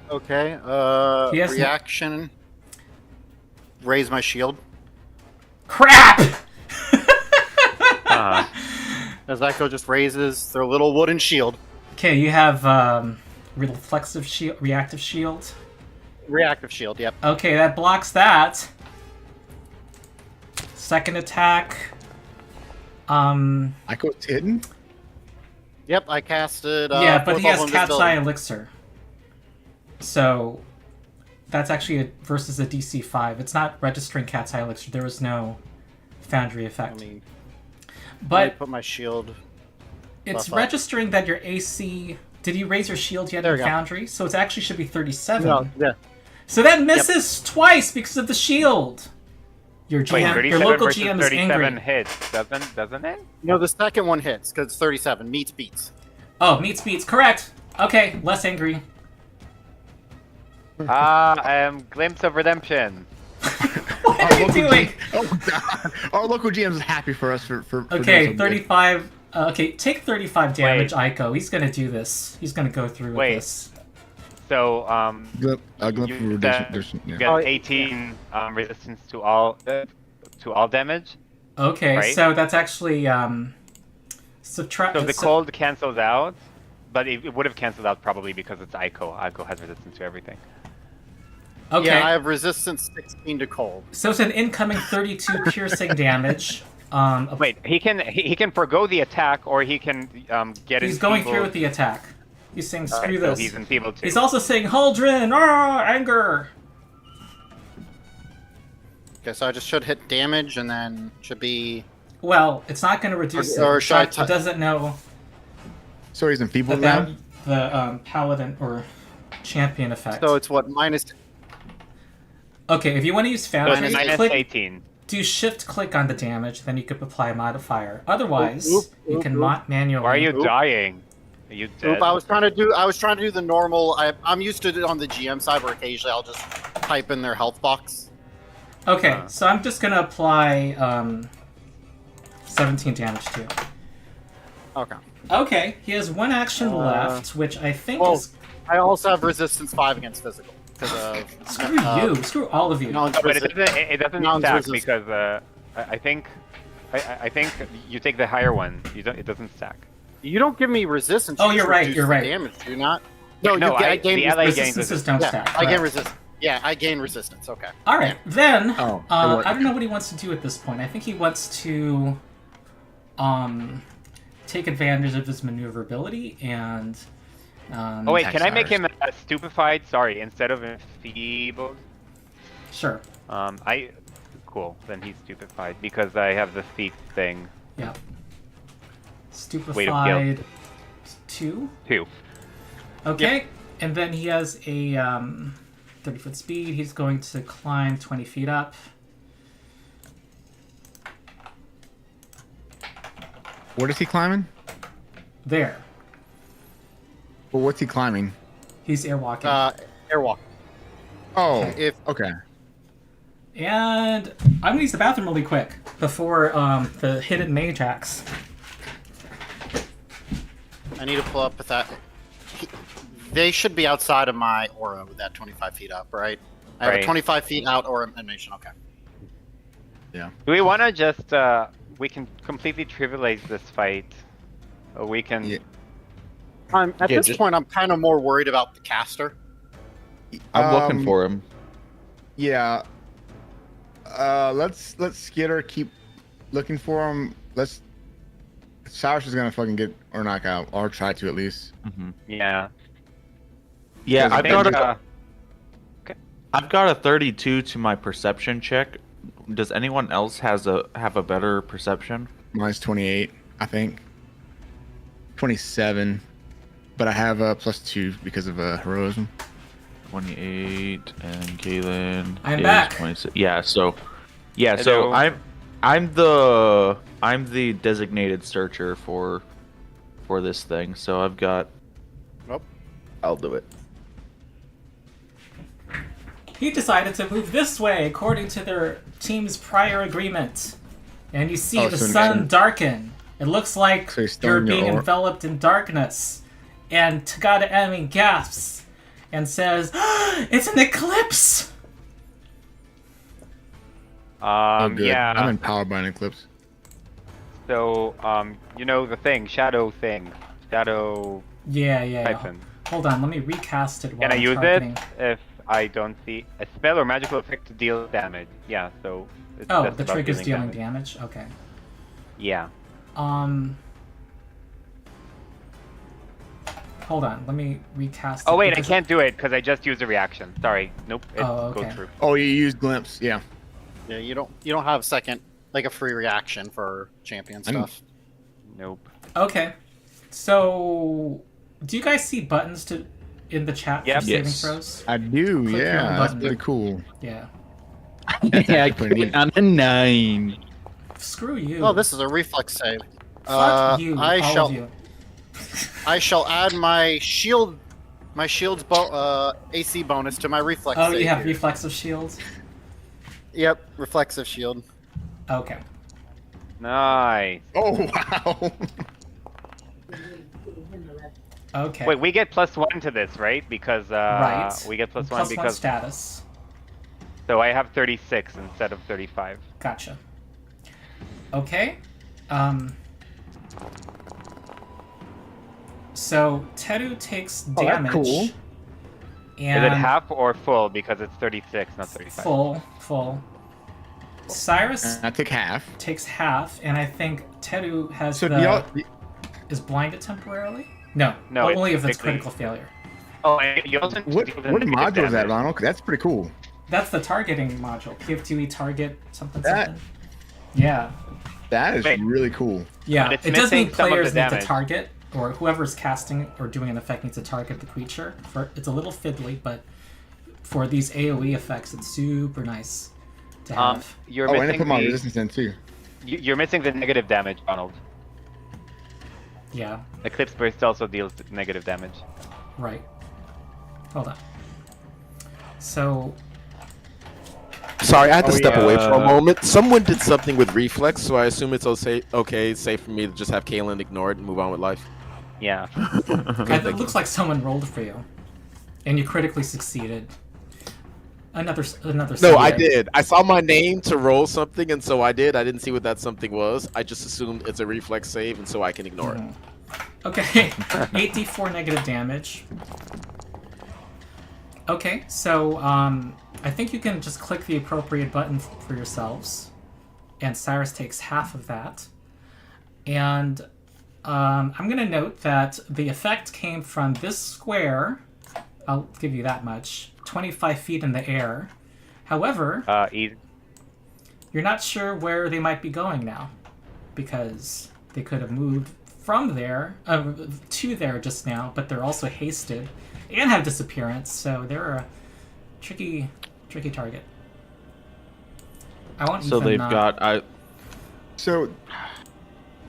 [SPEAKER 4] Okay.
[SPEAKER 1] He has no-
[SPEAKER 4] Reaction. Raise my shield.
[SPEAKER 1] Crap!
[SPEAKER 4] As Echo just raises their little wooden shield.
[SPEAKER 1] Okay, you have reflexive shield, reactive shield.
[SPEAKER 4] Reactive shield. Yep.
[SPEAKER 1] Okay, that blocks that. Second attack.
[SPEAKER 3] Ico's hidden?
[SPEAKER 4] Yep. I casted.
[SPEAKER 1] Yeah, but he has
[SPEAKER 4] fourth
[SPEAKER 1] Cat's
[SPEAKER 4] level
[SPEAKER 1] Eye
[SPEAKER 4] invisibility.
[SPEAKER 1] Elixir. So that's actually versus a DC 5. It's not registering Cat's Eye Elixir. There was no Foundry effect.
[SPEAKER 4] Let me
[SPEAKER 1] But
[SPEAKER 4] put my shield.
[SPEAKER 1] it's
[SPEAKER 4] buff up.
[SPEAKER 1] registering that your AC... Did you raise your shield yet
[SPEAKER 4] There
[SPEAKER 1] in
[SPEAKER 4] we go.
[SPEAKER 1] Foundry? So it actually should be 37.
[SPEAKER 4] No, yeah.
[SPEAKER 1] So that misses twice because of the shield. Your
[SPEAKER 5] Wait,
[SPEAKER 1] GM,
[SPEAKER 5] 37
[SPEAKER 1] your local
[SPEAKER 5] versus
[SPEAKER 1] GM is
[SPEAKER 5] 37
[SPEAKER 1] angry.
[SPEAKER 5] hits, doesn't it?
[SPEAKER 4] No, the second one hits because it's 37. Meets beats.
[SPEAKER 1] Oh, meets beats. Correct. Okay, less angry.
[SPEAKER 5] Glimpse of redemption.
[SPEAKER 1] What are you doing?
[SPEAKER 3] Oh god. Our local GM is happy for us for doing
[SPEAKER 1] Okay,
[SPEAKER 3] something
[SPEAKER 1] 35. Okay, take 35 damage, Aiko. He's gonna do this. He's gonna go through with
[SPEAKER 5] Wait.
[SPEAKER 1] this.
[SPEAKER 5] So
[SPEAKER 3] good. Glimpse
[SPEAKER 5] you
[SPEAKER 3] of
[SPEAKER 5] get-
[SPEAKER 3] redemption.
[SPEAKER 5] you
[SPEAKER 3] Yeah.
[SPEAKER 5] get
[SPEAKER 4] Oh,
[SPEAKER 5] 18 resistance to all damage.
[SPEAKER 1] Okay,
[SPEAKER 5] Right.
[SPEAKER 1] so that's actually subtract.
[SPEAKER 5] So the cold cancels out, but it would have canceled out probably because it's Ico. Ico has resistance to everything.
[SPEAKER 1] Okay,
[SPEAKER 4] Yeah, I have resistance 16 to cold.
[SPEAKER 1] so it's an incoming 32 piercing damage.
[SPEAKER 5] Wait, he can forgo the attack, or he can get.
[SPEAKER 1] He's going through with the attack. He's saying screw
[SPEAKER 5] So
[SPEAKER 1] this.
[SPEAKER 5] he's enfeebled too.
[SPEAKER 1] He's also saying Huldrin, anger.
[SPEAKER 4] Okay, so I just should hit damage and then should be.
[SPEAKER 1] Well, it's not going to reduce
[SPEAKER 4] Or
[SPEAKER 1] it.
[SPEAKER 4] should I
[SPEAKER 1] In fact, it doesn't know
[SPEAKER 3] So he's enfeebled
[SPEAKER 1] about
[SPEAKER 3] now?
[SPEAKER 1] the paladin or champion effect.
[SPEAKER 4] So it's what minus.
[SPEAKER 1] Okay, if you want to use
[SPEAKER 5] So
[SPEAKER 1] Foundry,
[SPEAKER 5] it's minus
[SPEAKER 1] click,
[SPEAKER 5] 18.
[SPEAKER 1] do shift-click on the damage, then you could apply a modifier. Otherwise,
[SPEAKER 4] Oop,
[SPEAKER 1] you
[SPEAKER 4] oop,
[SPEAKER 1] can
[SPEAKER 4] oop.
[SPEAKER 1] manually.
[SPEAKER 5] Why are you
[SPEAKER 4] Oop.
[SPEAKER 5] dying? Are you dead?
[SPEAKER 4] Oop, I was trying to do the normal. I'm used to it on the GM side where occasionally I'll just type in their health box.
[SPEAKER 1] Okay, so I'm just gonna apply 17 damage to you.
[SPEAKER 4] Okay.
[SPEAKER 1] Okay, he has one action left, which I think
[SPEAKER 4] Well,
[SPEAKER 1] is.
[SPEAKER 4] I also have resistance 5 against physical because of.
[SPEAKER 1] Screw you! Screw all of you.
[SPEAKER 4] No,
[SPEAKER 5] But it doesn't
[SPEAKER 4] No, it's
[SPEAKER 5] stack
[SPEAKER 4] resist-
[SPEAKER 5] because I think you take the higher one. It doesn't stack.
[SPEAKER 4] You don't give me resistance.
[SPEAKER 1] Oh,
[SPEAKER 4] you
[SPEAKER 1] you're
[SPEAKER 4] just
[SPEAKER 1] right,
[SPEAKER 4] reduce
[SPEAKER 1] you're
[SPEAKER 4] the
[SPEAKER 1] right.
[SPEAKER 4] Damage, do you not? No,
[SPEAKER 5] No,
[SPEAKER 4] I gain
[SPEAKER 5] the ally
[SPEAKER 4] resistance.
[SPEAKER 5] gains
[SPEAKER 1] Resistances don't
[SPEAKER 4] Yeah,
[SPEAKER 1] stack.
[SPEAKER 4] I gain
[SPEAKER 1] correct.
[SPEAKER 4] resistance. Yeah, I gain resistance. Okay.
[SPEAKER 1] All right, then.
[SPEAKER 3] Oh,
[SPEAKER 1] I don't know what he wants to do at this point. I think he wants to take advantage of his maneuverability and.
[SPEAKER 5] Oh wait, can I make
[SPEAKER 3] Tax
[SPEAKER 5] him stupefied? Sorry, instead of enfeebled.
[SPEAKER 1] Sure.
[SPEAKER 5] Cool. Then he's stupefied because I have the thief thing.
[SPEAKER 1] Yeah.
[SPEAKER 5] Weight of
[SPEAKER 1] Stupefied 2.
[SPEAKER 5] 2.
[SPEAKER 1] Okay, and then he has a 30-foot speed. He's going to climb 20 feet up.
[SPEAKER 3] What is he climbing?
[SPEAKER 1] There.
[SPEAKER 3] Well, what's he climbing?
[SPEAKER 1] He's airwalking.
[SPEAKER 4] Airwalk.
[SPEAKER 3] Oh,
[SPEAKER 4] If
[SPEAKER 3] okay.
[SPEAKER 1] And I'm gonna use the bathroom really quick before the hidden mage axe.
[SPEAKER 4] I need to pull up with that. They should be outside of my aura with that 25 feet up, right? I have
[SPEAKER 5] Right.
[SPEAKER 4] a 25 feet out aura animation. Okay.
[SPEAKER 3] Yeah.
[SPEAKER 5] Do we want to just we can completely trivialize this fight, or we can.
[SPEAKER 3] Yeah.
[SPEAKER 4] At
[SPEAKER 6] Yeah,
[SPEAKER 4] this
[SPEAKER 6] just-
[SPEAKER 4] point, I'm kind of more worried about the caster.
[SPEAKER 6] I'm looking
[SPEAKER 3] Um,
[SPEAKER 6] for him.
[SPEAKER 3] Yeah. Let's Skitter keep looking for him. Cyrus is gonna fucking get or knock out, or try to at least.
[SPEAKER 5] Yeah.
[SPEAKER 6] Yeah,
[SPEAKER 3] I
[SPEAKER 6] I've
[SPEAKER 3] think,
[SPEAKER 6] got I've got a 32 to my perception check. Does anyone else have a better perception?
[SPEAKER 3] Mine's 28, I think. 27, but I have a +2 because of heroism.
[SPEAKER 6] 28 and Galen
[SPEAKER 1] I'm
[SPEAKER 6] is
[SPEAKER 1] back.
[SPEAKER 6] 26. Yeah, so
[SPEAKER 5] Hello.
[SPEAKER 6] I'm the designated searcher for this thing. So I've got
[SPEAKER 4] Nope.
[SPEAKER 6] I'll do it.
[SPEAKER 1] He decided to move this way according to their team's prior agreement. And you see
[SPEAKER 3] Oh,
[SPEAKER 1] the
[SPEAKER 3] so
[SPEAKER 1] sun
[SPEAKER 3] now-
[SPEAKER 1] darken. It looks like
[SPEAKER 3] So he's still
[SPEAKER 1] you're
[SPEAKER 3] in your
[SPEAKER 1] being
[SPEAKER 3] aura?
[SPEAKER 1] enveloped in darkness. And Tagada Emi gasps and says, "It's an eclipse!"
[SPEAKER 3] Oh, good.
[SPEAKER 5] Yeah.
[SPEAKER 3] I'm empowered by an eclipse.
[SPEAKER 5] So the thing, shadow
[SPEAKER 1] Yeah.
[SPEAKER 5] Titan.
[SPEAKER 1] Hold on, let me recast it while
[SPEAKER 5] Can I
[SPEAKER 1] I'm
[SPEAKER 5] use
[SPEAKER 1] targeting.
[SPEAKER 5] it if I don't see a spell or magical effect to deal damage. Yeah, so it's
[SPEAKER 1] Oh,
[SPEAKER 5] just
[SPEAKER 1] the
[SPEAKER 5] about
[SPEAKER 1] trigger's dealing damage? Okay.
[SPEAKER 5] Yeah.
[SPEAKER 1] Hold on, let me recast
[SPEAKER 5] Oh
[SPEAKER 1] it,
[SPEAKER 5] wait, I
[SPEAKER 1] because-
[SPEAKER 5] can't do it because I just used a reaction. Sorry. Nope. It
[SPEAKER 1] Oh,
[SPEAKER 5] goes
[SPEAKER 1] okay.
[SPEAKER 5] through.
[SPEAKER 3] Oh, you use glimpse. Yeah.
[SPEAKER 4] Yeah, you don't have second like a free reaction for champion
[SPEAKER 3] I know.
[SPEAKER 4] stuff.
[SPEAKER 5] Nope.
[SPEAKER 1] Okay. So, do you guys see buttons in the chat
[SPEAKER 5] Yep.
[SPEAKER 1] for saving
[SPEAKER 6] Yes.
[SPEAKER 1] throws?
[SPEAKER 3] I do.
[SPEAKER 1] Click your
[SPEAKER 3] Yeah, that's
[SPEAKER 1] button.
[SPEAKER 3] pretty cool.
[SPEAKER 1] Yeah.
[SPEAKER 6] Yeah, I
[SPEAKER 3] pretty
[SPEAKER 6] quit on a 9.
[SPEAKER 1] Screw you.
[SPEAKER 4] Oh, this is a reflex save.
[SPEAKER 1] Fuck you, all of you.
[SPEAKER 4] I shall add my shield's AC bonus to my reflex
[SPEAKER 1] Oh,
[SPEAKER 4] save
[SPEAKER 1] you have
[SPEAKER 4] here.
[SPEAKER 1] reflexive shields?
[SPEAKER 4] Yep, reflexive shield.
[SPEAKER 1] Okay.
[SPEAKER 5] Nice.
[SPEAKER 3] Oh wow.
[SPEAKER 1] Okay.
[SPEAKER 5] Wait, we get +1 to this, right? Because
[SPEAKER 1] Right.
[SPEAKER 5] we get +1
[SPEAKER 1] Plus one
[SPEAKER 5] because
[SPEAKER 1] status.
[SPEAKER 5] so I have 36 instead of 35.
[SPEAKER 1] Gotcha. Okay. So Teru takes
[SPEAKER 3] Oh, that's
[SPEAKER 1] damage.
[SPEAKER 3] cool.
[SPEAKER 1] And
[SPEAKER 5] Is it half or full? Because it's 36, not 35.
[SPEAKER 1] Full. Cyrus
[SPEAKER 3] I take half.
[SPEAKER 1] takes half, and I think Teru has
[SPEAKER 3] So do y'all?
[SPEAKER 1] is blinded temporarily. No,
[SPEAKER 5] No, it's
[SPEAKER 1] only if it's
[SPEAKER 5] strictly-
[SPEAKER 1] critical failure.
[SPEAKER 5] Oh, and you also
[SPEAKER 3] What
[SPEAKER 5] deal the
[SPEAKER 3] what
[SPEAKER 5] negative
[SPEAKER 3] module is that,
[SPEAKER 5] damage.
[SPEAKER 3] Ronald? 'Cause that's pretty cool.
[SPEAKER 1] That's the targeting module. PF2E target something.
[SPEAKER 3] That-
[SPEAKER 1] Yeah,
[SPEAKER 3] That is
[SPEAKER 5] Wait.
[SPEAKER 3] really cool.
[SPEAKER 1] yeah.
[SPEAKER 5] But it's
[SPEAKER 1] It does mean
[SPEAKER 5] missing some of
[SPEAKER 1] players
[SPEAKER 5] the
[SPEAKER 1] need to
[SPEAKER 5] damage.
[SPEAKER 1] target, or whoever's casting or doing an effect needs to target the creature. It's a little fiddly, but for these AOE effects, it's super nice to have.
[SPEAKER 5] You're
[SPEAKER 3] Oh, and I
[SPEAKER 5] missing
[SPEAKER 3] put my
[SPEAKER 5] the
[SPEAKER 3] resistance in too.
[SPEAKER 5] you're missing the negative damage, Ronald.
[SPEAKER 1] Yeah,
[SPEAKER 5] Eclipse Burst also deals negative damage.
[SPEAKER 1] right. Hold on. So
[SPEAKER 2] Sorry, I had to
[SPEAKER 3] Oh,
[SPEAKER 2] step
[SPEAKER 3] yeah.
[SPEAKER 2] away for a moment. Someone did something with reflex, so I assume it's safe for me to just have Kaylin ignore it and move on with life.
[SPEAKER 5] Yeah.
[SPEAKER 1] it looks like someone rolled for you, and you critically succeeded. Another.
[SPEAKER 2] No, I
[SPEAKER 1] save.
[SPEAKER 2] did. I saw my name to roll something, and so I did. I didn't see what that something was. I just assumed it's a reflex save, and so I can ignore it.
[SPEAKER 1] Okay, 8d4 negative damage. Okay, so I think you can just click the appropriate button for yourselves, and Cyrus takes half of that. And I'm going to note that the effect came from this square. I'll give you that much. 25 feet in the air. However,
[SPEAKER 5] Easy.
[SPEAKER 1] you're not sure where they might be going now, because they could have moved from there to there just now, but they're also hasted and have disappearance, so they're a tricky target. I won't
[SPEAKER 6] So
[SPEAKER 1] even,
[SPEAKER 6] they've got
[SPEAKER 3] So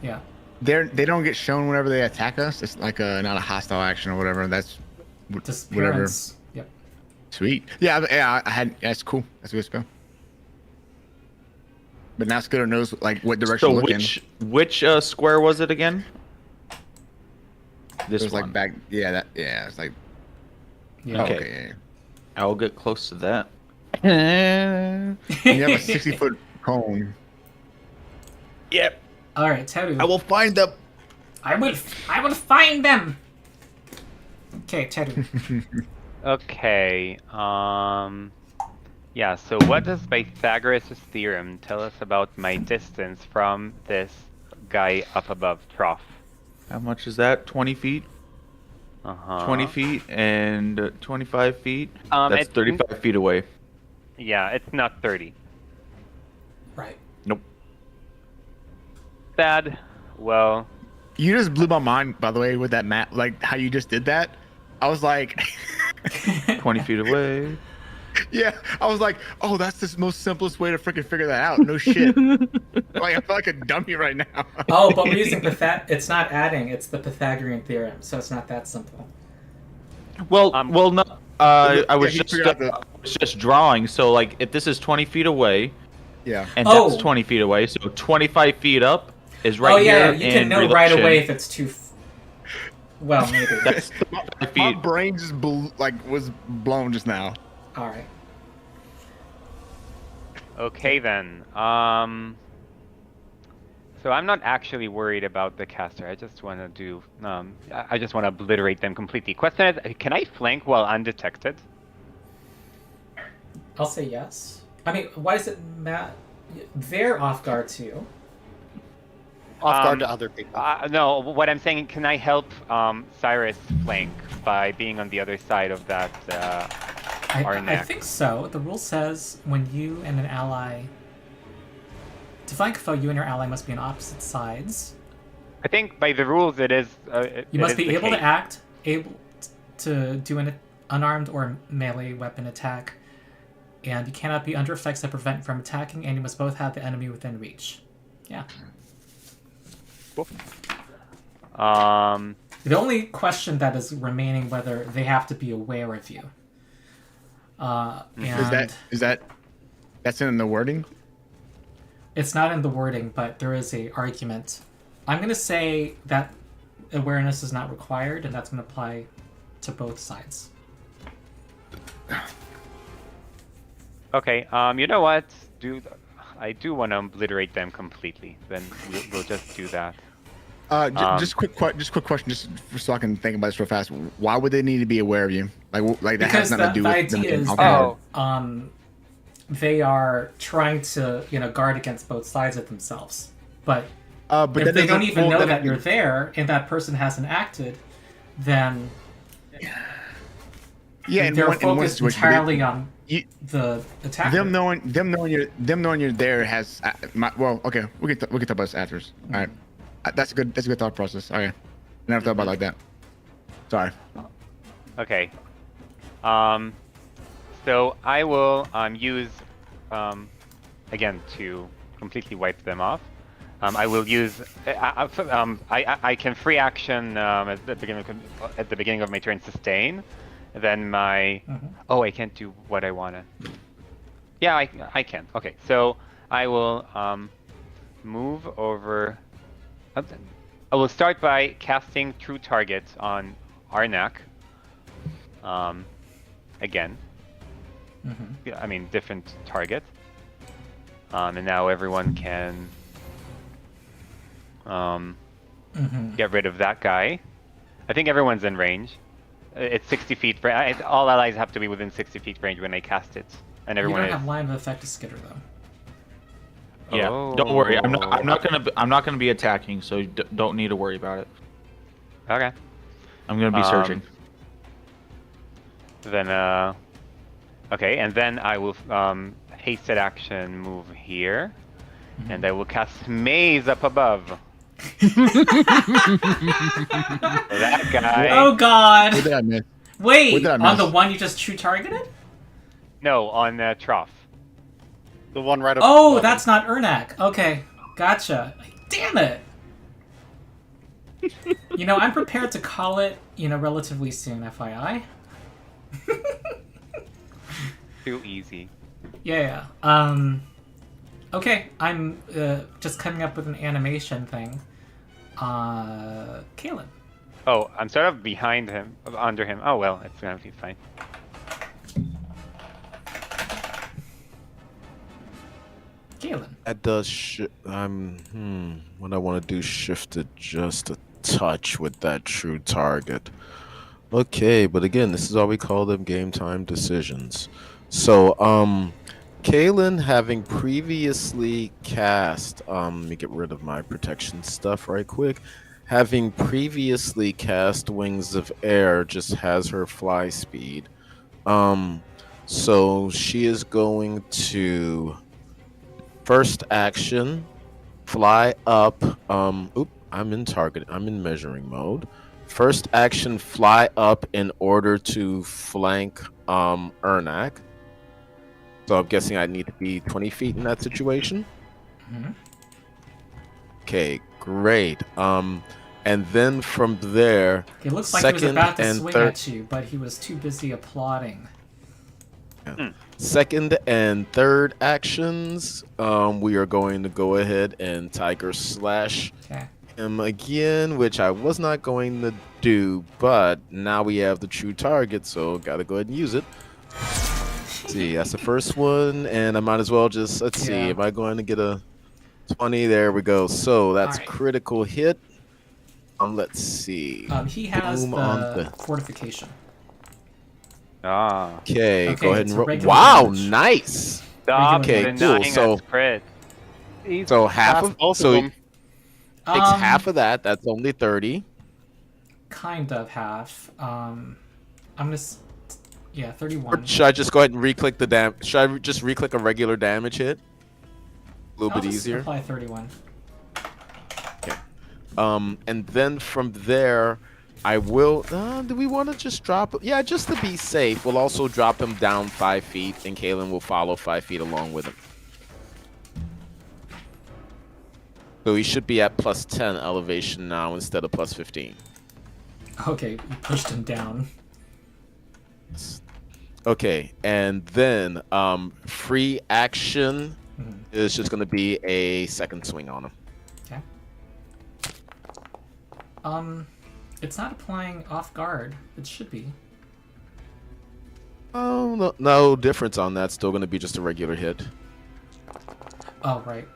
[SPEAKER 1] yeah.
[SPEAKER 3] they don't get shown whenever they attack us. It's like not a hostile action or whatever. That's whatever.
[SPEAKER 1] Disappearance. Yep.
[SPEAKER 3] Sweet. Yeah. I had. That's cool. That's a good spell. But now Scooter knows like what direction
[SPEAKER 6] So
[SPEAKER 3] to look in.
[SPEAKER 6] which square was it again?
[SPEAKER 3] It
[SPEAKER 6] This
[SPEAKER 3] was
[SPEAKER 6] one.
[SPEAKER 3] like back. Yeah. That. Yeah. It's like.
[SPEAKER 1] Yeah.
[SPEAKER 3] Okay.
[SPEAKER 6] Okay.
[SPEAKER 3] Yeah.
[SPEAKER 6] I'll get close to that.
[SPEAKER 3] You have a 60-foot cone.
[SPEAKER 6] Yep.
[SPEAKER 1] All right, Teru.
[SPEAKER 6] I will find them.
[SPEAKER 1] I will find them. Okay, Teru.
[SPEAKER 5] Okay. Yeah. So what does Pythagoras' theorem tell us about my distance from this guy up above trough?
[SPEAKER 6] How much is that? 20 feet? 20 feet and 25 feet? That's
[SPEAKER 5] it's-
[SPEAKER 6] 35 feet away.
[SPEAKER 5] Yeah, it's not 30.
[SPEAKER 1] Right.
[SPEAKER 6] Nope.
[SPEAKER 5] Sad. Well,
[SPEAKER 3] You just blew my mind, by the way, with that map. Like how you just did that. I was like,
[SPEAKER 6] 20 feet away.
[SPEAKER 3] yeah. I was like, oh, that's the most simplest way to freaking figure that out. No shit. Like I feel like a dummy right now.
[SPEAKER 1] Oh, but we're using it's not adding, it's the Pythagorean theorem, so it's not that simple.
[SPEAKER 6] Well, no. I
[SPEAKER 3] Yeah,
[SPEAKER 6] was
[SPEAKER 3] he
[SPEAKER 6] just
[SPEAKER 3] figured out the-
[SPEAKER 6] I was just drawing. So like, if this is 20 feet away,
[SPEAKER 3] Yeah.
[SPEAKER 6] and
[SPEAKER 1] Oh.
[SPEAKER 6] that's 20 feet away, so 25 feet up is right
[SPEAKER 1] oh yeah,
[SPEAKER 6] here.
[SPEAKER 1] you can
[SPEAKER 6] in
[SPEAKER 1] know right
[SPEAKER 6] relation.
[SPEAKER 1] away if it's too. Well, maybe.
[SPEAKER 6] That's 5
[SPEAKER 3] My
[SPEAKER 6] feet.
[SPEAKER 3] brain just was blown just now.
[SPEAKER 1] All right.
[SPEAKER 5] okay then. So I'm not actually worried about the caster. I just want to do. I just want to obliterate them completely. Question is, can I flank while undetected?
[SPEAKER 1] I'll say yes. I mean, why does it matter? They're off guard too.
[SPEAKER 4] Off guard to other people.
[SPEAKER 5] No, what I'm saying, can I help Cyrus flank by being on the other side of that
[SPEAKER 1] I
[SPEAKER 5] Arnak?
[SPEAKER 1] think so. The rule says when you and an ally... To flank a foe, you and your ally must be on opposite sides.
[SPEAKER 5] I think by the rules it is.
[SPEAKER 1] You must be able to act, able to do an unarmed or melee weapon attack, and you cannot be under effects that prevent from attacking, and you must both have the enemy within reach. Yeah.
[SPEAKER 4] Cool.
[SPEAKER 1] The only question that is remaining whether they have to be aware of you. And
[SPEAKER 3] That's in the wording?
[SPEAKER 1] it's not in the wording, but there is a argument. I'm going to say that awareness is not required, and that's going to apply to both sides.
[SPEAKER 5] Okay. You know what? I do want to obliterate them completely. Then we'll just do that.
[SPEAKER 3] Just quick question, just so I can think about this real fast. Why would they need to be aware of you? Like that has
[SPEAKER 1] Because
[SPEAKER 3] nothing to do
[SPEAKER 1] the
[SPEAKER 3] with them
[SPEAKER 1] idea
[SPEAKER 3] being
[SPEAKER 1] is
[SPEAKER 3] off
[SPEAKER 1] that
[SPEAKER 3] guard.
[SPEAKER 1] they are trying to, guard against both sides of themselves. But
[SPEAKER 3] But
[SPEAKER 1] if
[SPEAKER 3] that
[SPEAKER 1] they don't
[SPEAKER 3] doesn't-
[SPEAKER 1] even
[SPEAKER 3] well,
[SPEAKER 1] know
[SPEAKER 3] that-
[SPEAKER 1] that you're there and that person hasn't acted, then
[SPEAKER 3] yeah, in
[SPEAKER 1] they're
[SPEAKER 3] one
[SPEAKER 1] focused
[SPEAKER 3] situation,
[SPEAKER 1] entirely on
[SPEAKER 3] you-
[SPEAKER 1] the attacker.
[SPEAKER 3] them knowing you're there has well, okay, we can talk about this afterwards. All right, that's a good thought process. Okay, never thought about it like that. Sorry.
[SPEAKER 5] Okay. So I will use again to completely wipe them off. I will use. I can free action at the beginning of my turn sustain. Then my I can't do what I wanna. Yeah, I can. Okay, so I will move over. I will start by casting True Target on Arnak. Again. Yeah, I mean different target. And now everyone can get rid of that guy. I think everyone's in range. It's 60 feet. All allies have to be within 60 feet range when they cast it, and
[SPEAKER 1] You
[SPEAKER 5] everyone
[SPEAKER 1] don't
[SPEAKER 5] is.
[SPEAKER 1] have line of effect to skitter though.
[SPEAKER 6] Yeah, don't worry. I'm not gonna be attacking, so you don't need to worry about it.
[SPEAKER 5] Okay.
[SPEAKER 6] I'm gonna be searching.
[SPEAKER 5] Then okay, and then I will hasted action move here, and I will cast Maze up above. That guy.
[SPEAKER 1] Oh God!
[SPEAKER 3] What did I miss?
[SPEAKER 1] Wait,
[SPEAKER 3] What did I
[SPEAKER 1] on the
[SPEAKER 3] miss?
[SPEAKER 1] one you just true targeted?
[SPEAKER 5] No, on Trough.
[SPEAKER 4] The one right up.
[SPEAKER 1] Oh,
[SPEAKER 4] above.
[SPEAKER 1] that's not Ernak. Okay, gotcha. Damn it! I'm prepared to call it, relatively soon, FYI.
[SPEAKER 5] Too easy.
[SPEAKER 1] Yeah. Okay, I'm just coming up with an animation thing. Kaylin.
[SPEAKER 5] Oh, I'm sort of behind him, under him. Oh well, it's gonna be fine.
[SPEAKER 1] Kaylin.
[SPEAKER 2] That does what I want to do shifted just a touch with that true target. Okay, but again, this is all we call them game time decisions. So, Kaylin, having previously cast, let me get rid of my protection stuff right quick. Having previously cast Wings of Air, just has her fly speed. So she is going to first action fly up. I'm in measuring mode. First action fly up in order to flank Ernak. So I'm guessing I need to be 20 feet in that situation. Okay, great. And then from there,
[SPEAKER 1] It looks like he was about to
[SPEAKER 2] and
[SPEAKER 1] swing
[SPEAKER 2] third-
[SPEAKER 1] at you, but he was too busy applauding.
[SPEAKER 2] second and third actions, we are going to go ahead and Tiger Slash
[SPEAKER 1] Okay.
[SPEAKER 2] him again, which I was not going to do, but now we have the true target, so gotta go ahead and use it. Let's see, that's the first one, and I might as well just, let's see,
[SPEAKER 1] Yeah.
[SPEAKER 2] am I going to get a 20? There we go. So that's
[SPEAKER 1] Alright.
[SPEAKER 2] critical hit. Let's see.
[SPEAKER 1] He has
[SPEAKER 2] Boom on
[SPEAKER 1] the fortification.
[SPEAKER 5] Ah.
[SPEAKER 2] Okay,
[SPEAKER 1] Okay,
[SPEAKER 2] go ahead
[SPEAKER 1] it's
[SPEAKER 2] and
[SPEAKER 1] a
[SPEAKER 2] roll.
[SPEAKER 1] regular
[SPEAKER 2] Wow,
[SPEAKER 1] damage.
[SPEAKER 2] nice.
[SPEAKER 5] Stop
[SPEAKER 2] Okay,
[SPEAKER 5] denying
[SPEAKER 2] cool. So-
[SPEAKER 5] us crit.
[SPEAKER 2] So half of
[SPEAKER 4] both
[SPEAKER 2] so
[SPEAKER 4] of
[SPEAKER 2] it
[SPEAKER 4] them.
[SPEAKER 2] takes half of that. That's only 30.
[SPEAKER 1] Kind of half. I'm gonna. Yeah,
[SPEAKER 2] Or
[SPEAKER 1] 31.
[SPEAKER 2] should I just go ahead and re-click the Should I just re-click a regular damage hit? A little
[SPEAKER 1] I'll
[SPEAKER 2] bit
[SPEAKER 1] just
[SPEAKER 2] easier.
[SPEAKER 1] apply 31.
[SPEAKER 2] And then from there, I will. Do we want to just drop? Yeah, just to be safe, we'll also drop him down 5 feet, and Kalen will follow 5 feet along with him. So he should be at plus 10 elevation now instead of plus 15.
[SPEAKER 1] Okay, you pushed him down.
[SPEAKER 2] Okay, and then free action is just going to be a second swing on him.
[SPEAKER 1] Okay. It's not applying off guard. It should be.
[SPEAKER 2] Oh, no difference on that. Still going to be just a regular hit.
[SPEAKER 1] Oh, right.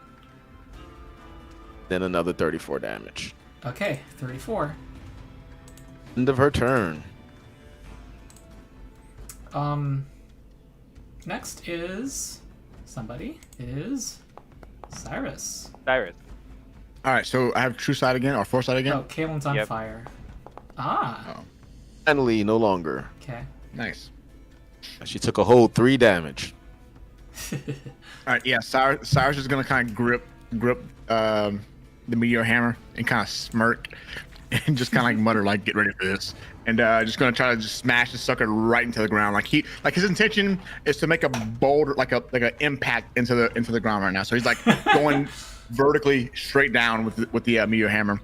[SPEAKER 2] Then another 34 damage.
[SPEAKER 1] Okay, 34.
[SPEAKER 2] End of her turn.
[SPEAKER 1] Next is somebody. It is Cyrus.
[SPEAKER 5] Cyrus.
[SPEAKER 3] All right, so I have true sight again or foresight again.
[SPEAKER 1] Oh, Kalen's on
[SPEAKER 5] Yep.
[SPEAKER 1] fire. Ah.
[SPEAKER 3] Oh,
[SPEAKER 2] Finally, no longer.
[SPEAKER 1] Okay.
[SPEAKER 3] nice.
[SPEAKER 2] She took a whole 3 damage.
[SPEAKER 3] All right, yeah. Cyrus is gonna kind of grip the meteor hammer and kind of smirk and just kind of like mutter like, "Get ready for this," and just gonna try to just smash the sucker right into the ground. Like his intention is to make a boulder, like a impact into the ground right now. So he's like going vertically straight down with the meteor hammer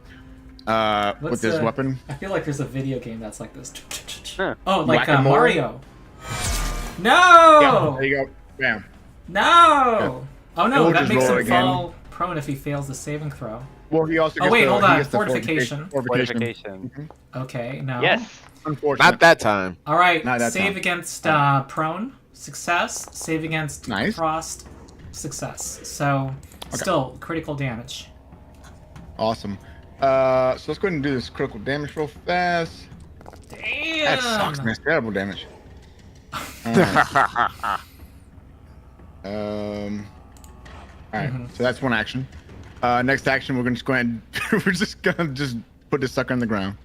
[SPEAKER 3] with this weapon.
[SPEAKER 1] I feel like there's a video game that's like this.
[SPEAKER 5] Huh.
[SPEAKER 1] Oh, like
[SPEAKER 3] Whack-a-mole?
[SPEAKER 1] Mario.
[SPEAKER 3] Yeah,
[SPEAKER 1] No!
[SPEAKER 3] there you go. Bam.
[SPEAKER 1] No! Oh no,
[SPEAKER 3] We'll
[SPEAKER 1] that
[SPEAKER 3] just
[SPEAKER 1] makes
[SPEAKER 3] roll
[SPEAKER 1] him
[SPEAKER 3] again.
[SPEAKER 1] fall prone if he fails the saving throw.
[SPEAKER 3] Well, he also.
[SPEAKER 1] Oh,
[SPEAKER 3] gets
[SPEAKER 1] wait,
[SPEAKER 3] the,
[SPEAKER 1] hold
[SPEAKER 3] he
[SPEAKER 1] on.
[SPEAKER 3] gets the
[SPEAKER 1] Fortification.
[SPEAKER 5] Fortification.
[SPEAKER 1] Okay, no.
[SPEAKER 5] Yes.
[SPEAKER 3] Unfortunate.
[SPEAKER 2] Not that time.
[SPEAKER 1] All right,
[SPEAKER 3] Not that
[SPEAKER 1] save
[SPEAKER 3] time.
[SPEAKER 1] against prone, success. Save against
[SPEAKER 3] Nice.
[SPEAKER 1] frost, success. So, still critical damage.
[SPEAKER 3] Awesome. So let's go ahead and do this critical damage real fast.
[SPEAKER 1] Damn!
[SPEAKER 3] That sucks, man. It's terrible damage. All right. So that's one action. Next action, we're gonna just go ahead and we're just gonna put this sucker on the ground.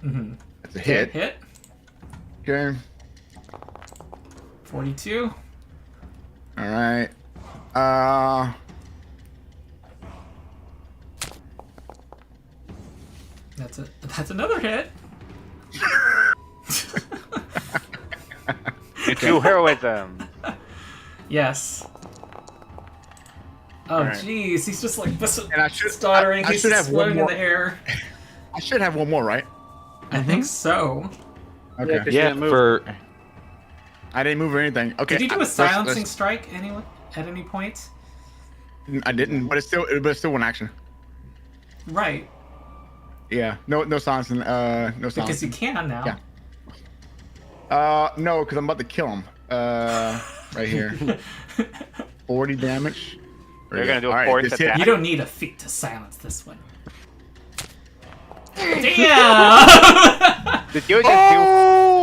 [SPEAKER 3] That's a hit.
[SPEAKER 1] Hit.
[SPEAKER 3] Okay.
[SPEAKER 1] 42.
[SPEAKER 3] All right.
[SPEAKER 1] That's another hit.
[SPEAKER 5] You do heroism.
[SPEAKER 1] Yes. Oh
[SPEAKER 3] Alright.
[SPEAKER 1] jeez, he's just like
[SPEAKER 3] And I should-
[SPEAKER 1] stuttering.
[SPEAKER 3] I
[SPEAKER 1] He's
[SPEAKER 3] should have one
[SPEAKER 1] exploding in
[SPEAKER 3] more.
[SPEAKER 1] the air.
[SPEAKER 3] I should have one more, right?
[SPEAKER 1] I think so.
[SPEAKER 3] Okay.
[SPEAKER 4] 'cause you
[SPEAKER 6] Yeah,
[SPEAKER 4] didn't move.
[SPEAKER 6] for
[SPEAKER 3] I didn't move or anything. Okay.
[SPEAKER 1] Did you do a
[SPEAKER 3] let's-
[SPEAKER 1] silencing strike at any point?
[SPEAKER 3] I didn't, but it's still one action.
[SPEAKER 1] Right,
[SPEAKER 3] Yeah. No silencing. No
[SPEAKER 1] because
[SPEAKER 3] silencing.
[SPEAKER 1] you can now.
[SPEAKER 3] Yeah. No, because I'm about to kill him. Right here. 40 damage.
[SPEAKER 5] They're gonna do a
[SPEAKER 3] All right,
[SPEAKER 5] force
[SPEAKER 3] this hit-
[SPEAKER 5] attack.
[SPEAKER 1] You don't need a feat to silence this one. Damn!
[SPEAKER 5] Did you just do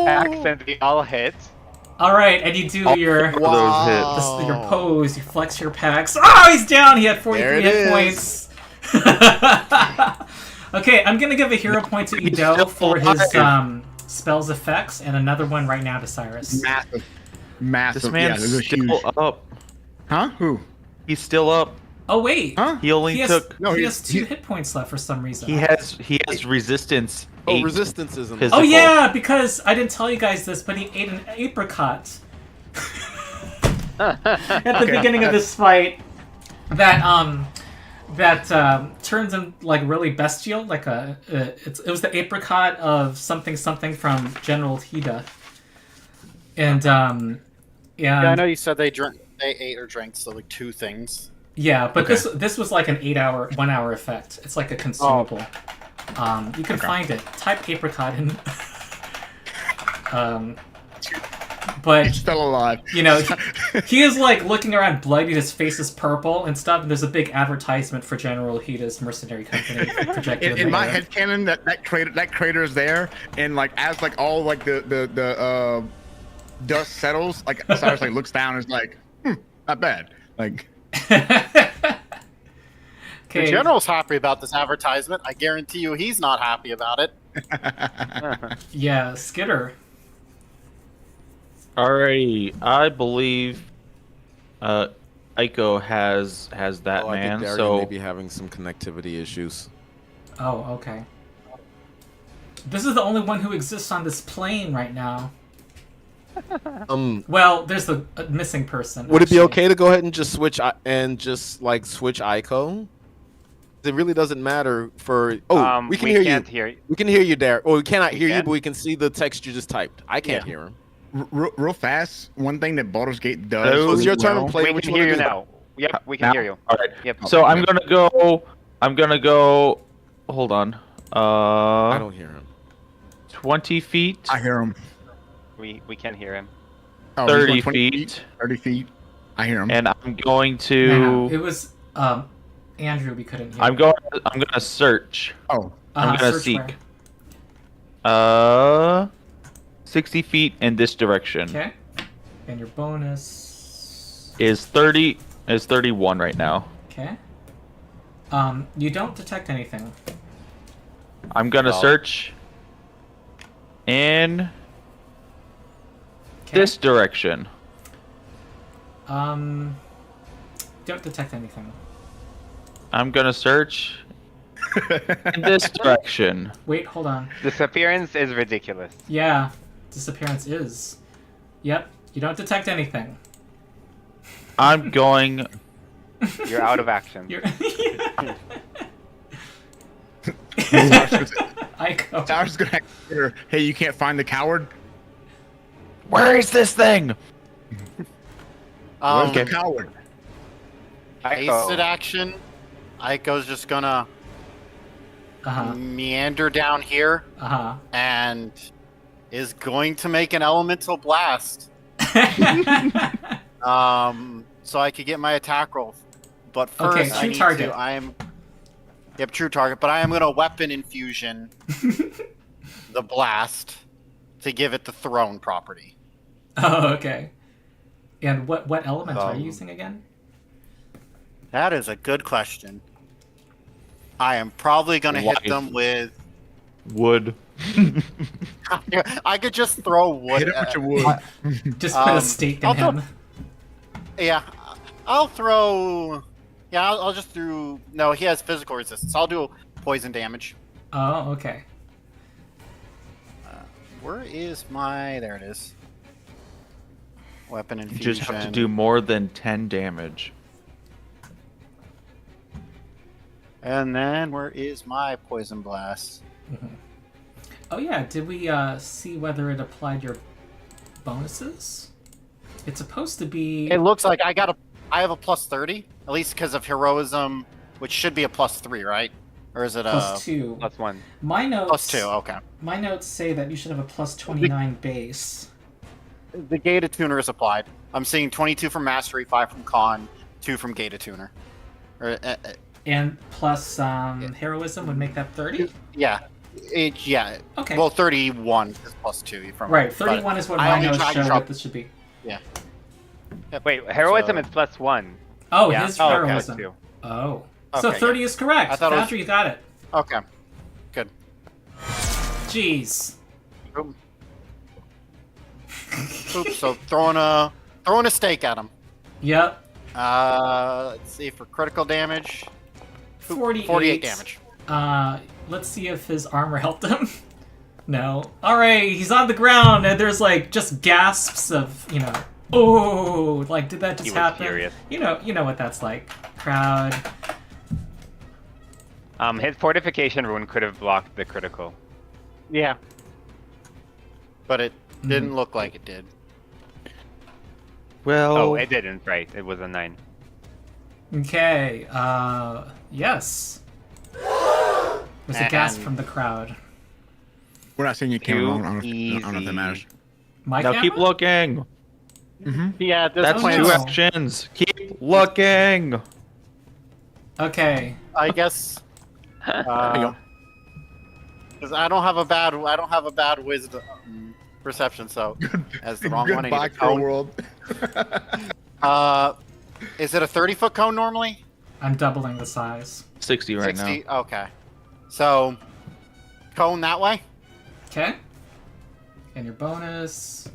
[SPEAKER 5] attacks and they all hit?
[SPEAKER 1] All right, and you do your
[SPEAKER 6] for those hits.
[SPEAKER 1] your pose. You flex your pecs. Oh, he's down. He had 43
[SPEAKER 2] There it
[SPEAKER 1] hit
[SPEAKER 2] is.
[SPEAKER 1] points. Okay, I'm gonna give a hero point to Ido
[SPEAKER 6] still
[SPEAKER 1] for his
[SPEAKER 6] alive.
[SPEAKER 1] spells effects, and another one right now to Cyrus.
[SPEAKER 3] Massive.
[SPEAKER 6] this
[SPEAKER 3] Yeah,
[SPEAKER 6] man's
[SPEAKER 3] this is
[SPEAKER 6] still
[SPEAKER 3] huge.
[SPEAKER 6] up.
[SPEAKER 3] Huh? Who?
[SPEAKER 6] He's still up.
[SPEAKER 1] Oh wait,
[SPEAKER 3] Huh?
[SPEAKER 6] He only
[SPEAKER 1] he has,
[SPEAKER 6] took.
[SPEAKER 3] No,
[SPEAKER 1] he
[SPEAKER 3] he's-
[SPEAKER 1] has 2
[SPEAKER 3] he-
[SPEAKER 1] hit points left for some reason.
[SPEAKER 6] He has resistance.
[SPEAKER 2] Oh,
[SPEAKER 6] 8.
[SPEAKER 2] resistance isn't.
[SPEAKER 6] Physical.
[SPEAKER 1] Oh yeah, because I didn't tell you guys this, but he ate an apricot at the beginning of this fight. That turns him like really bestial, like it was the apricot of something from General Hida, and
[SPEAKER 4] Yeah, I know you said they ate or drank so like 2 things.
[SPEAKER 1] yeah, but
[SPEAKER 3] Okay.
[SPEAKER 1] this was like an 1 hour effect. It's like a consumable. You can find it. Type apricot in. But
[SPEAKER 3] He's still alive.
[SPEAKER 1] you know, he is like looking around bloody, his face is purple and stuff, and there's a big advertisement for General Hita's mercenary company projected
[SPEAKER 3] In my
[SPEAKER 1] there.
[SPEAKER 3] headcanon, that crater is there, and like as like all like the dust settles, like Cyrus like looks down and is like, not bad. Like
[SPEAKER 4] The
[SPEAKER 1] Okay.
[SPEAKER 4] general's happy about this advertisement. I guarantee you he's not happy about it.
[SPEAKER 1] Yeah, Skitter.
[SPEAKER 6] Alrighty, I believe Aiko has that
[SPEAKER 2] I think
[SPEAKER 6] man.
[SPEAKER 2] Darian
[SPEAKER 6] So
[SPEAKER 2] may be having some connectivity issues.
[SPEAKER 1] Oh, okay. This is the only one who exists on this plane right now. Well, there's a missing person.
[SPEAKER 2] Would it be
[SPEAKER 1] actually.
[SPEAKER 2] okay to go ahead and just switch switch Ico? It really doesn't matter for. Oh, we can hear
[SPEAKER 5] can't
[SPEAKER 2] you.
[SPEAKER 5] hear.
[SPEAKER 2] We can hear you, Dar. Well, we cannot hear you,
[SPEAKER 5] can?
[SPEAKER 2] but we can see the text you just typed. I can't
[SPEAKER 4] Yeah.
[SPEAKER 2] hear him.
[SPEAKER 3] real fast, one thing that Baldur's Gate does.
[SPEAKER 6] Hello?
[SPEAKER 2] So it's your turn
[SPEAKER 3] well-
[SPEAKER 2] to play.
[SPEAKER 5] We
[SPEAKER 2] Which
[SPEAKER 5] can
[SPEAKER 2] one
[SPEAKER 5] hear
[SPEAKER 2] to
[SPEAKER 5] you
[SPEAKER 2] do?
[SPEAKER 5] now. Yep, we can
[SPEAKER 6] Now?
[SPEAKER 5] hear you.
[SPEAKER 6] all right.
[SPEAKER 5] Yep.
[SPEAKER 6] So I'm gonna go. Hold on.
[SPEAKER 2] I don't hear him.
[SPEAKER 6] 20 feet.
[SPEAKER 3] I hear him.
[SPEAKER 5] We can hear him.
[SPEAKER 3] Oh, he's
[SPEAKER 6] 30
[SPEAKER 3] going 20
[SPEAKER 6] feet.
[SPEAKER 3] 30 feet. I hear him.
[SPEAKER 6] And I'm going
[SPEAKER 1] No, it
[SPEAKER 6] to.
[SPEAKER 1] was Andrew. We couldn't hear.
[SPEAKER 6] I'm gonna search.
[SPEAKER 3] Oh,
[SPEAKER 6] I'm gonna
[SPEAKER 1] search
[SPEAKER 6] seek.
[SPEAKER 1] where?
[SPEAKER 6] 60 feet in this direction.
[SPEAKER 1] Okay. And your bonus.
[SPEAKER 6] Is 31 right now.
[SPEAKER 1] Okay. You don't detect anything.
[SPEAKER 6] I'm gonna
[SPEAKER 2] Well.
[SPEAKER 6] search in
[SPEAKER 1] Okay.
[SPEAKER 6] this direction.
[SPEAKER 1] Don't detect anything.
[SPEAKER 6] I'm gonna search in this direction.
[SPEAKER 1] Wait, hold on.
[SPEAKER 5] Disappearance is ridiculous.
[SPEAKER 1] Yeah, disappearance is. Yep, you don't detect anything.
[SPEAKER 6] I'm going.
[SPEAKER 5] You're out of action.
[SPEAKER 1] You're.
[SPEAKER 3] Cyrus
[SPEAKER 1] I go.
[SPEAKER 3] is gonna hear, hey, you can't find the coward?
[SPEAKER 6] Where is this thing?
[SPEAKER 3] Where's the
[SPEAKER 5] Okay.
[SPEAKER 3] coward?
[SPEAKER 4] Hasted action. Ico's just gonna
[SPEAKER 1] Uh
[SPEAKER 4] meander down here
[SPEAKER 1] huh.
[SPEAKER 4] and is going to make an elemental blast. So I could get my attack roll. But first,
[SPEAKER 1] Okay,
[SPEAKER 4] I
[SPEAKER 1] true
[SPEAKER 4] need
[SPEAKER 1] target.
[SPEAKER 4] to. Yep, true target. But I am gonna weapon infusion the blast to give it the throne property.
[SPEAKER 1] Oh, okay. And what element are you
[SPEAKER 4] Um,
[SPEAKER 1] using again?
[SPEAKER 4] That is a good question. I am probably gonna hit
[SPEAKER 6] Life.
[SPEAKER 4] them with.
[SPEAKER 6] Wood.
[SPEAKER 4] I could just throw wood.
[SPEAKER 3] Hit him with your wood.
[SPEAKER 1] Just put a
[SPEAKER 4] um,
[SPEAKER 1] stake in
[SPEAKER 4] I'll throw-
[SPEAKER 1] him.
[SPEAKER 4] Yeah, I'll throw. Yeah, I'll just throw. No, he has physical resistance. I'll do poison damage.
[SPEAKER 1] Oh, okay.
[SPEAKER 4] Where is my? There it is. Weapon
[SPEAKER 6] You
[SPEAKER 4] infusion.
[SPEAKER 6] just have to do more than 10 damage.
[SPEAKER 4] And then where is my poison blast?
[SPEAKER 1] Oh yeah, did we see whether it applied your bonuses? It's supposed to be.
[SPEAKER 4] It looks like I have a plus 30, at least because of heroism, which should be a plus 3, right? Or is it a
[SPEAKER 1] +2.
[SPEAKER 5] +1.
[SPEAKER 1] My notes.
[SPEAKER 4] plus 2? Okay.
[SPEAKER 1] My notes say that you should have a +29 base.
[SPEAKER 4] The Gate Tuner is applied. I'm seeing 22 from Mastery, 5 from Con, 2 from Gate Tuner. Or,
[SPEAKER 1] And plus heroism would make that 30?
[SPEAKER 4] yeah. Yeah.
[SPEAKER 1] Okay.
[SPEAKER 4] Well, 31 is plus 2 from
[SPEAKER 1] right,
[SPEAKER 4] but
[SPEAKER 1] 31 is what
[SPEAKER 4] I
[SPEAKER 1] my
[SPEAKER 4] only
[SPEAKER 1] notes
[SPEAKER 4] tried to
[SPEAKER 1] show
[SPEAKER 4] drop-
[SPEAKER 1] that this should be.
[SPEAKER 5] Wait, heroism
[SPEAKER 4] So-
[SPEAKER 5] is +1.
[SPEAKER 1] Oh,
[SPEAKER 5] Yeah.
[SPEAKER 1] his
[SPEAKER 5] Oh, okay.
[SPEAKER 1] heroism.
[SPEAKER 5] +2.
[SPEAKER 1] Oh. So
[SPEAKER 4] Okay,
[SPEAKER 1] 30 is correct.
[SPEAKER 4] I thought it was-
[SPEAKER 1] After you got it.
[SPEAKER 4] Okay. Good.
[SPEAKER 1] Jeez.
[SPEAKER 4] Oops. So throwing a stake at him.
[SPEAKER 1] Yep.
[SPEAKER 4] Let's see for critical damage. 48 damage.
[SPEAKER 1] Let's see if his armor helped him. No. Alright, he's on the ground and there's like just gasps of, oh, like did that just
[SPEAKER 5] He was
[SPEAKER 1] happen?
[SPEAKER 5] furious.
[SPEAKER 1] You know what that's like. Crowd.
[SPEAKER 5] His fortification rune could have blocked the critical.
[SPEAKER 4] Yeah. But it
[SPEAKER 1] Hmm.
[SPEAKER 4] didn't look like it did.
[SPEAKER 6] Well,
[SPEAKER 5] Oh, it didn't. Right, it was a 9.
[SPEAKER 1] Okay, yes. There's a gasp
[SPEAKER 4] And-
[SPEAKER 1] from the crowd.
[SPEAKER 3] We're not saying you can't. I
[SPEAKER 5] Too
[SPEAKER 3] don't know if that
[SPEAKER 5] easy.
[SPEAKER 3] matters.
[SPEAKER 1] My
[SPEAKER 6] Now
[SPEAKER 1] camera?
[SPEAKER 6] keep looking.
[SPEAKER 4] Yeah, at this
[SPEAKER 6] That's
[SPEAKER 1] Oh,
[SPEAKER 4] point,
[SPEAKER 6] two
[SPEAKER 1] no.
[SPEAKER 6] actions. Keep looking.
[SPEAKER 1] Okay.
[SPEAKER 4] I guess.
[SPEAKER 3] There you go.
[SPEAKER 4] Because I don't have a bad wisdom perception, so as the wrong one. I need
[SPEAKER 3] Goodbye,
[SPEAKER 4] a
[SPEAKER 3] Crow
[SPEAKER 4] cone.
[SPEAKER 3] World.
[SPEAKER 4] Is it a 30-foot cone normally?
[SPEAKER 1] I'm doubling the size.
[SPEAKER 6] 60 right
[SPEAKER 4] 60? Okay. So, cone that way
[SPEAKER 1] Okay. And your bonus.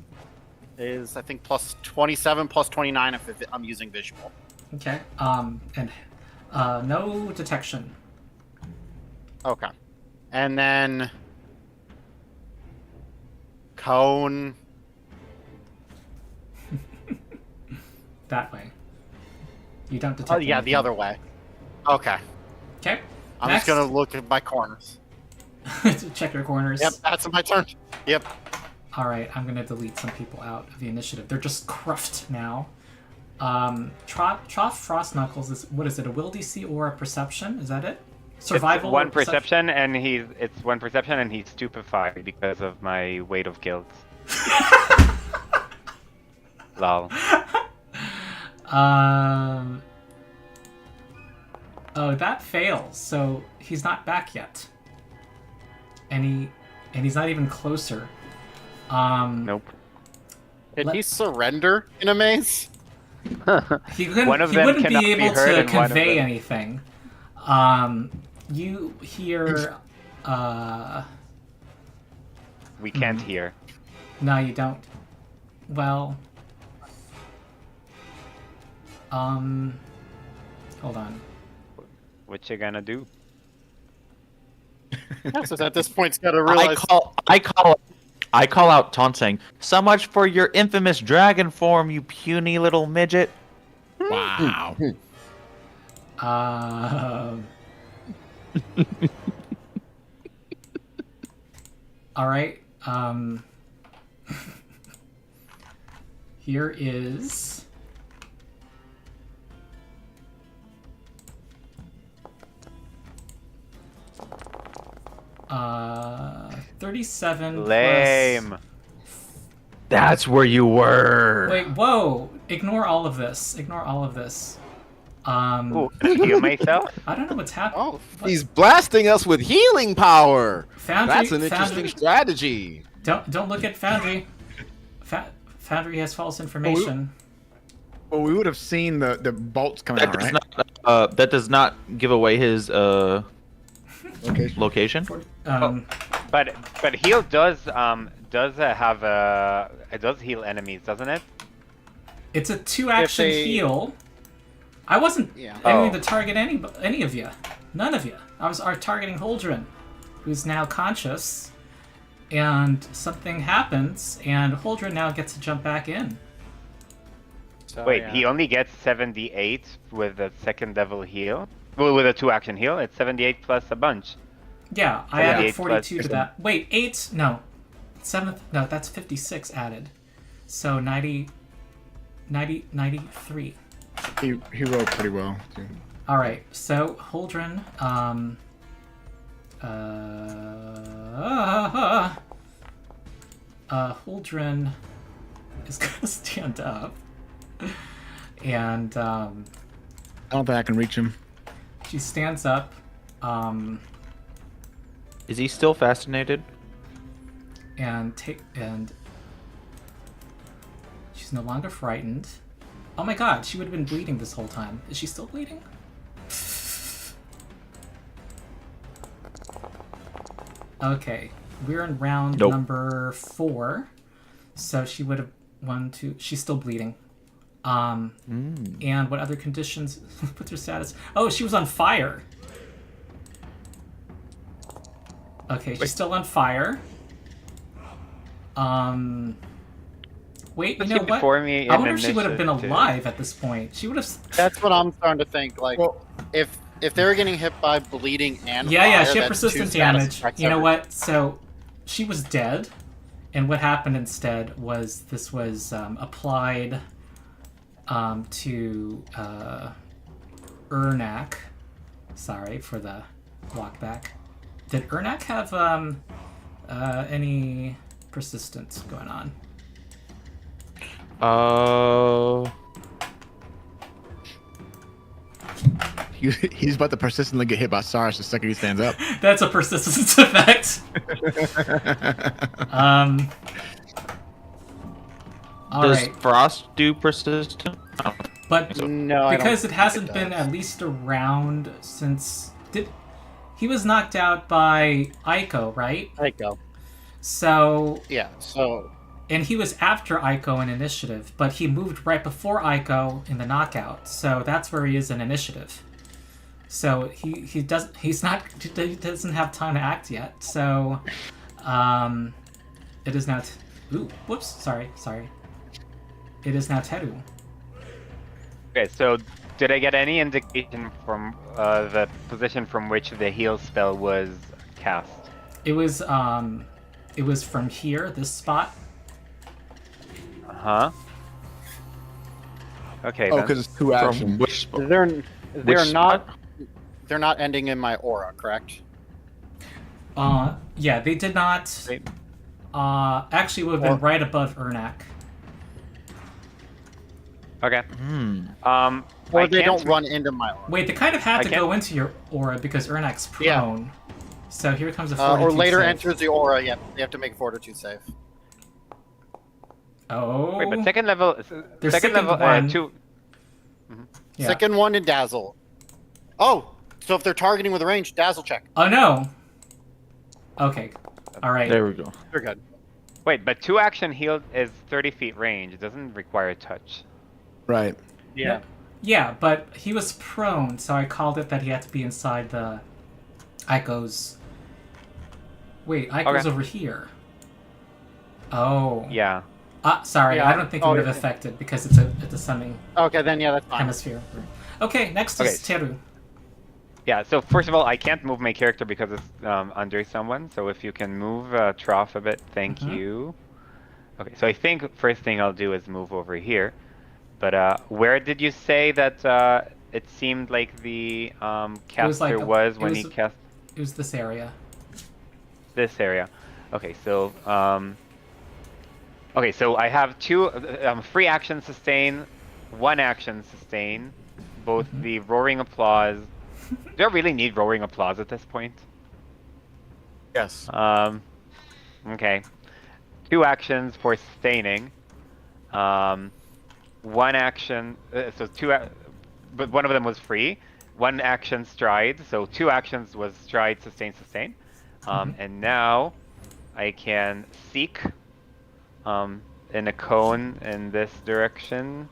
[SPEAKER 4] is, I think, plus 27, plus 29 if I'm using visual.
[SPEAKER 1] Okay. And no detection.
[SPEAKER 4] Okay. And then cone
[SPEAKER 1] That way. You don't detect.
[SPEAKER 4] Oh yeah, the other way. Okay.
[SPEAKER 1] Okay.
[SPEAKER 4] I'm just gonna look at my corners.
[SPEAKER 1] Check your corners.
[SPEAKER 4] Yep, that's my turn. Yep.
[SPEAKER 1] All right, I'm gonna delete some people out of the initiative. They're just cruft now. Trough Frost Knuckles is, what is it? A will DC or a perception? Is that it? Survival.
[SPEAKER 5] It's one
[SPEAKER 1] or perception?
[SPEAKER 5] perception, and it's one perception, and he's stupefied because of my weight of guilt. Lol.
[SPEAKER 1] Oh, that fails. So he's not back yet. And he's not even closer.
[SPEAKER 5] Nope.
[SPEAKER 4] Did he surrender in a maze?
[SPEAKER 1] He couldn't,
[SPEAKER 5] One of
[SPEAKER 1] he
[SPEAKER 5] them
[SPEAKER 1] wouldn't
[SPEAKER 5] cannot
[SPEAKER 1] be able
[SPEAKER 5] be heard
[SPEAKER 1] to
[SPEAKER 5] and one of
[SPEAKER 1] convey
[SPEAKER 5] them-
[SPEAKER 1] anything. You hear
[SPEAKER 5] We can't hear.
[SPEAKER 1] no, you don't. Well, hold on.
[SPEAKER 5] What you gonna do?
[SPEAKER 4] Yes, at this point, it's got to realize.
[SPEAKER 6] I call out taunt saying, "So much for your infamous dragon form, you puny little midget."
[SPEAKER 3] Wow.
[SPEAKER 1] All right. Here is 37
[SPEAKER 5] Lame.
[SPEAKER 1] plus...
[SPEAKER 6] That's where you were.
[SPEAKER 1] Wait, whoa! Ignore all of this. Ignore all of this.
[SPEAKER 5] Ooh, can I heal myself?
[SPEAKER 1] I don't know what's happening.
[SPEAKER 2] Oh, he's blasting us with healing power.
[SPEAKER 1] Foundry,
[SPEAKER 2] That's an interesting
[SPEAKER 1] Foundry,
[SPEAKER 2] strategy.
[SPEAKER 1] don't look at Foundry. Foundry has false information.
[SPEAKER 3] Well, we would have seen the bolts coming out, right?
[SPEAKER 6] That does not give away his
[SPEAKER 3] Okay.
[SPEAKER 6] location.
[SPEAKER 5] But heal does have it does heal enemies, doesn't it?
[SPEAKER 1] It's a 2-action heal. I wasn't
[SPEAKER 4] Yeah.
[SPEAKER 1] aiming to target any of you. None of you. I was targeting Holdren, who's now conscious, and something happens, and Holdren now gets to jump back in.
[SPEAKER 4] So,
[SPEAKER 5] Wait,
[SPEAKER 4] yeah.
[SPEAKER 5] he only gets 78 with the second level heal. Well, with a 2-action heal, it's 78 plus a bunch.
[SPEAKER 1] Yeah, I added
[SPEAKER 5] 78 plus
[SPEAKER 1] 42 to that. Wait, 8? No. 7th? No, that's 56 added. So 93.
[SPEAKER 3] He rolled pretty well, too.
[SPEAKER 1] Alright, so Holdren, Holdren is gonna stand up. And,
[SPEAKER 3] I don't think I can reach him.
[SPEAKER 1] she stands up,
[SPEAKER 6] Is he still fascinated?
[SPEAKER 1] and she's no longer frightened. Oh my god, she would have been bleeding this whole time. Is she still bleeding? Okay, we're in round
[SPEAKER 6] Nope.
[SPEAKER 1] number 4. So she would have she's still bleeding. And what other conditions? What's her status? Oh, she was on fire. Okay, she's still on fire. Wait, you know what?
[SPEAKER 5] Before me
[SPEAKER 1] I
[SPEAKER 5] in
[SPEAKER 1] wonder if she would have been
[SPEAKER 5] initiative.
[SPEAKER 1] alive at this point. She would have.
[SPEAKER 4] That's what I'm starting to think. Like,
[SPEAKER 3] Well,
[SPEAKER 4] if they were getting hit by bleeding and
[SPEAKER 1] Yeah,
[SPEAKER 4] fire,
[SPEAKER 1] she had
[SPEAKER 4] that's
[SPEAKER 1] persistent
[SPEAKER 4] 2 status
[SPEAKER 1] damage.
[SPEAKER 4] effects
[SPEAKER 1] You know
[SPEAKER 4] every-
[SPEAKER 1] what? So, she was dead, and what happened instead was this was applied to Ernak. Sorry for the walk back. Did Ernak have any persistence going on?
[SPEAKER 3] He's about to persistently get hit by Sarge the second he stands up.
[SPEAKER 1] That's a persistence effect. All
[SPEAKER 6] Does
[SPEAKER 1] right.
[SPEAKER 6] Frost do persistent?
[SPEAKER 1] But
[SPEAKER 4] No, I don't
[SPEAKER 1] because it
[SPEAKER 4] think
[SPEAKER 1] hasn't
[SPEAKER 4] it
[SPEAKER 1] been
[SPEAKER 4] does.
[SPEAKER 1] at least around since he was knocked out by Aiko, right?
[SPEAKER 4] Aiko.
[SPEAKER 1] So
[SPEAKER 4] Yeah. So
[SPEAKER 1] and he was after Aiko in initiative, but he moved right before Aiko in the knockout. So that's where he is in initiative. So he doesn't have time to act yet. So it is now ooh, whoops, sorry. It is now Teru.
[SPEAKER 5] Okay, so did I get any indication from the position from which the heal spell was cast?
[SPEAKER 1] It was from here, this spot.
[SPEAKER 5] Uh-huh. Okay,
[SPEAKER 3] Oh,
[SPEAKER 5] then.
[SPEAKER 3] because it's two
[SPEAKER 6] From
[SPEAKER 3] actions.
[SPEAKER 6] which spot?
[SPEAKER 4] they're
[SPEAKER 6] spot?
[SPEAKER 4] they're not ending in my aura, correct?
[SPEAKER 1] Yeah, they did not. Actually, would have been right above Ernak.
[SPEAKER 5] Okay.
[SPEAKER 4] Or
[SPEAKER 5] I
[SPEAKER 4] they
[SPEAKER 5] can't-
[SPEAKER 4] don't run into my aura.
[SPEAKER 1] Wait, they kind of had
[SPEAKER 5] I
[SPEAKER 1] to
[SPEAKER 5] can't-
[SPEAKER 1] go into your aura because Ernak's
[SPEAKER 4] Yeah.
[SPEAKER 1] prone. So here comes a fortitude
[SPEAKER 4] Or later
[SPEAKER 1] save.
[SPEAKER 4] enters the aura. Yep, they have to make a fortitude save.
[SPEAKER 1] Oh.
[SPEAKER 5] Wait, but second level,
[SPEAKER 1] Their
[SPEAKER 5] second
[SPEAKER 1] second
[SPEAKER 5] level,
[SPEAKER 1] one-
[SPEAKER 5] 2.
[SPEAKER 1] Yeah.
[SPEAKER 4] Second one in dazzle. Oh, so if they're targeting with a range, dazzle check.
[SPEAKER 1] Oh no. Okay. All right.
[SPEAKER 6] There we go.
[SPEAKER 4] You're good.
[SPEAKER 5] Wait, but 2 action heal is 30 feet range. It doesn't require a touch.
[SPEAKER 3] Right.
[SPEAKER 4] Yeah.
[SPEAKER 1] Yeah, but he was prone, so I called it that he had to be inside the Aiko's. Wait, Aiko's
[SPEAKER 5] Okay.
[SPEAKER 1] over here. Oh.
[SPEAKER 5] Yeah.
[SPEAKER 1] Sorry,
[SPEAKER 4] Yeah.
[SPEAKER 1] I don't think it
[SPEAKER 4] Oh,
[SPEAKER 1] would have
[SPEAKER 4] yeah.
[SPEAKER 1] affected because it's a summing
[SPEAKER 4] Okay, then yeah, that's fine.
[SPEAKER 1] hemisphere. Okay, next is Teru.
[SPEAKER 5] Yeah, so first of all, I can't move my character because it's under someone. So if you can move Trough a bit, thank you. Okay, so I think first thing I'll do is move over here. But where did you say that it seemed like the caster was when he cast
[SPEAKER 1] It was this area.
[SPEAKER 5] this area? Okay, so I have 2 free action sustain, 1 action sustain, both the roaring applause. Do I really need roaring applause at this point?
[SPEAKER 2] Yes.
[SPEAKER 5] Okay. 2 actions for sustaining. 1 action, so 2, but one of them was free. 1 action stride, so 2 actions was stride, sustain, sustain. And now I can seek in a cone in this direction.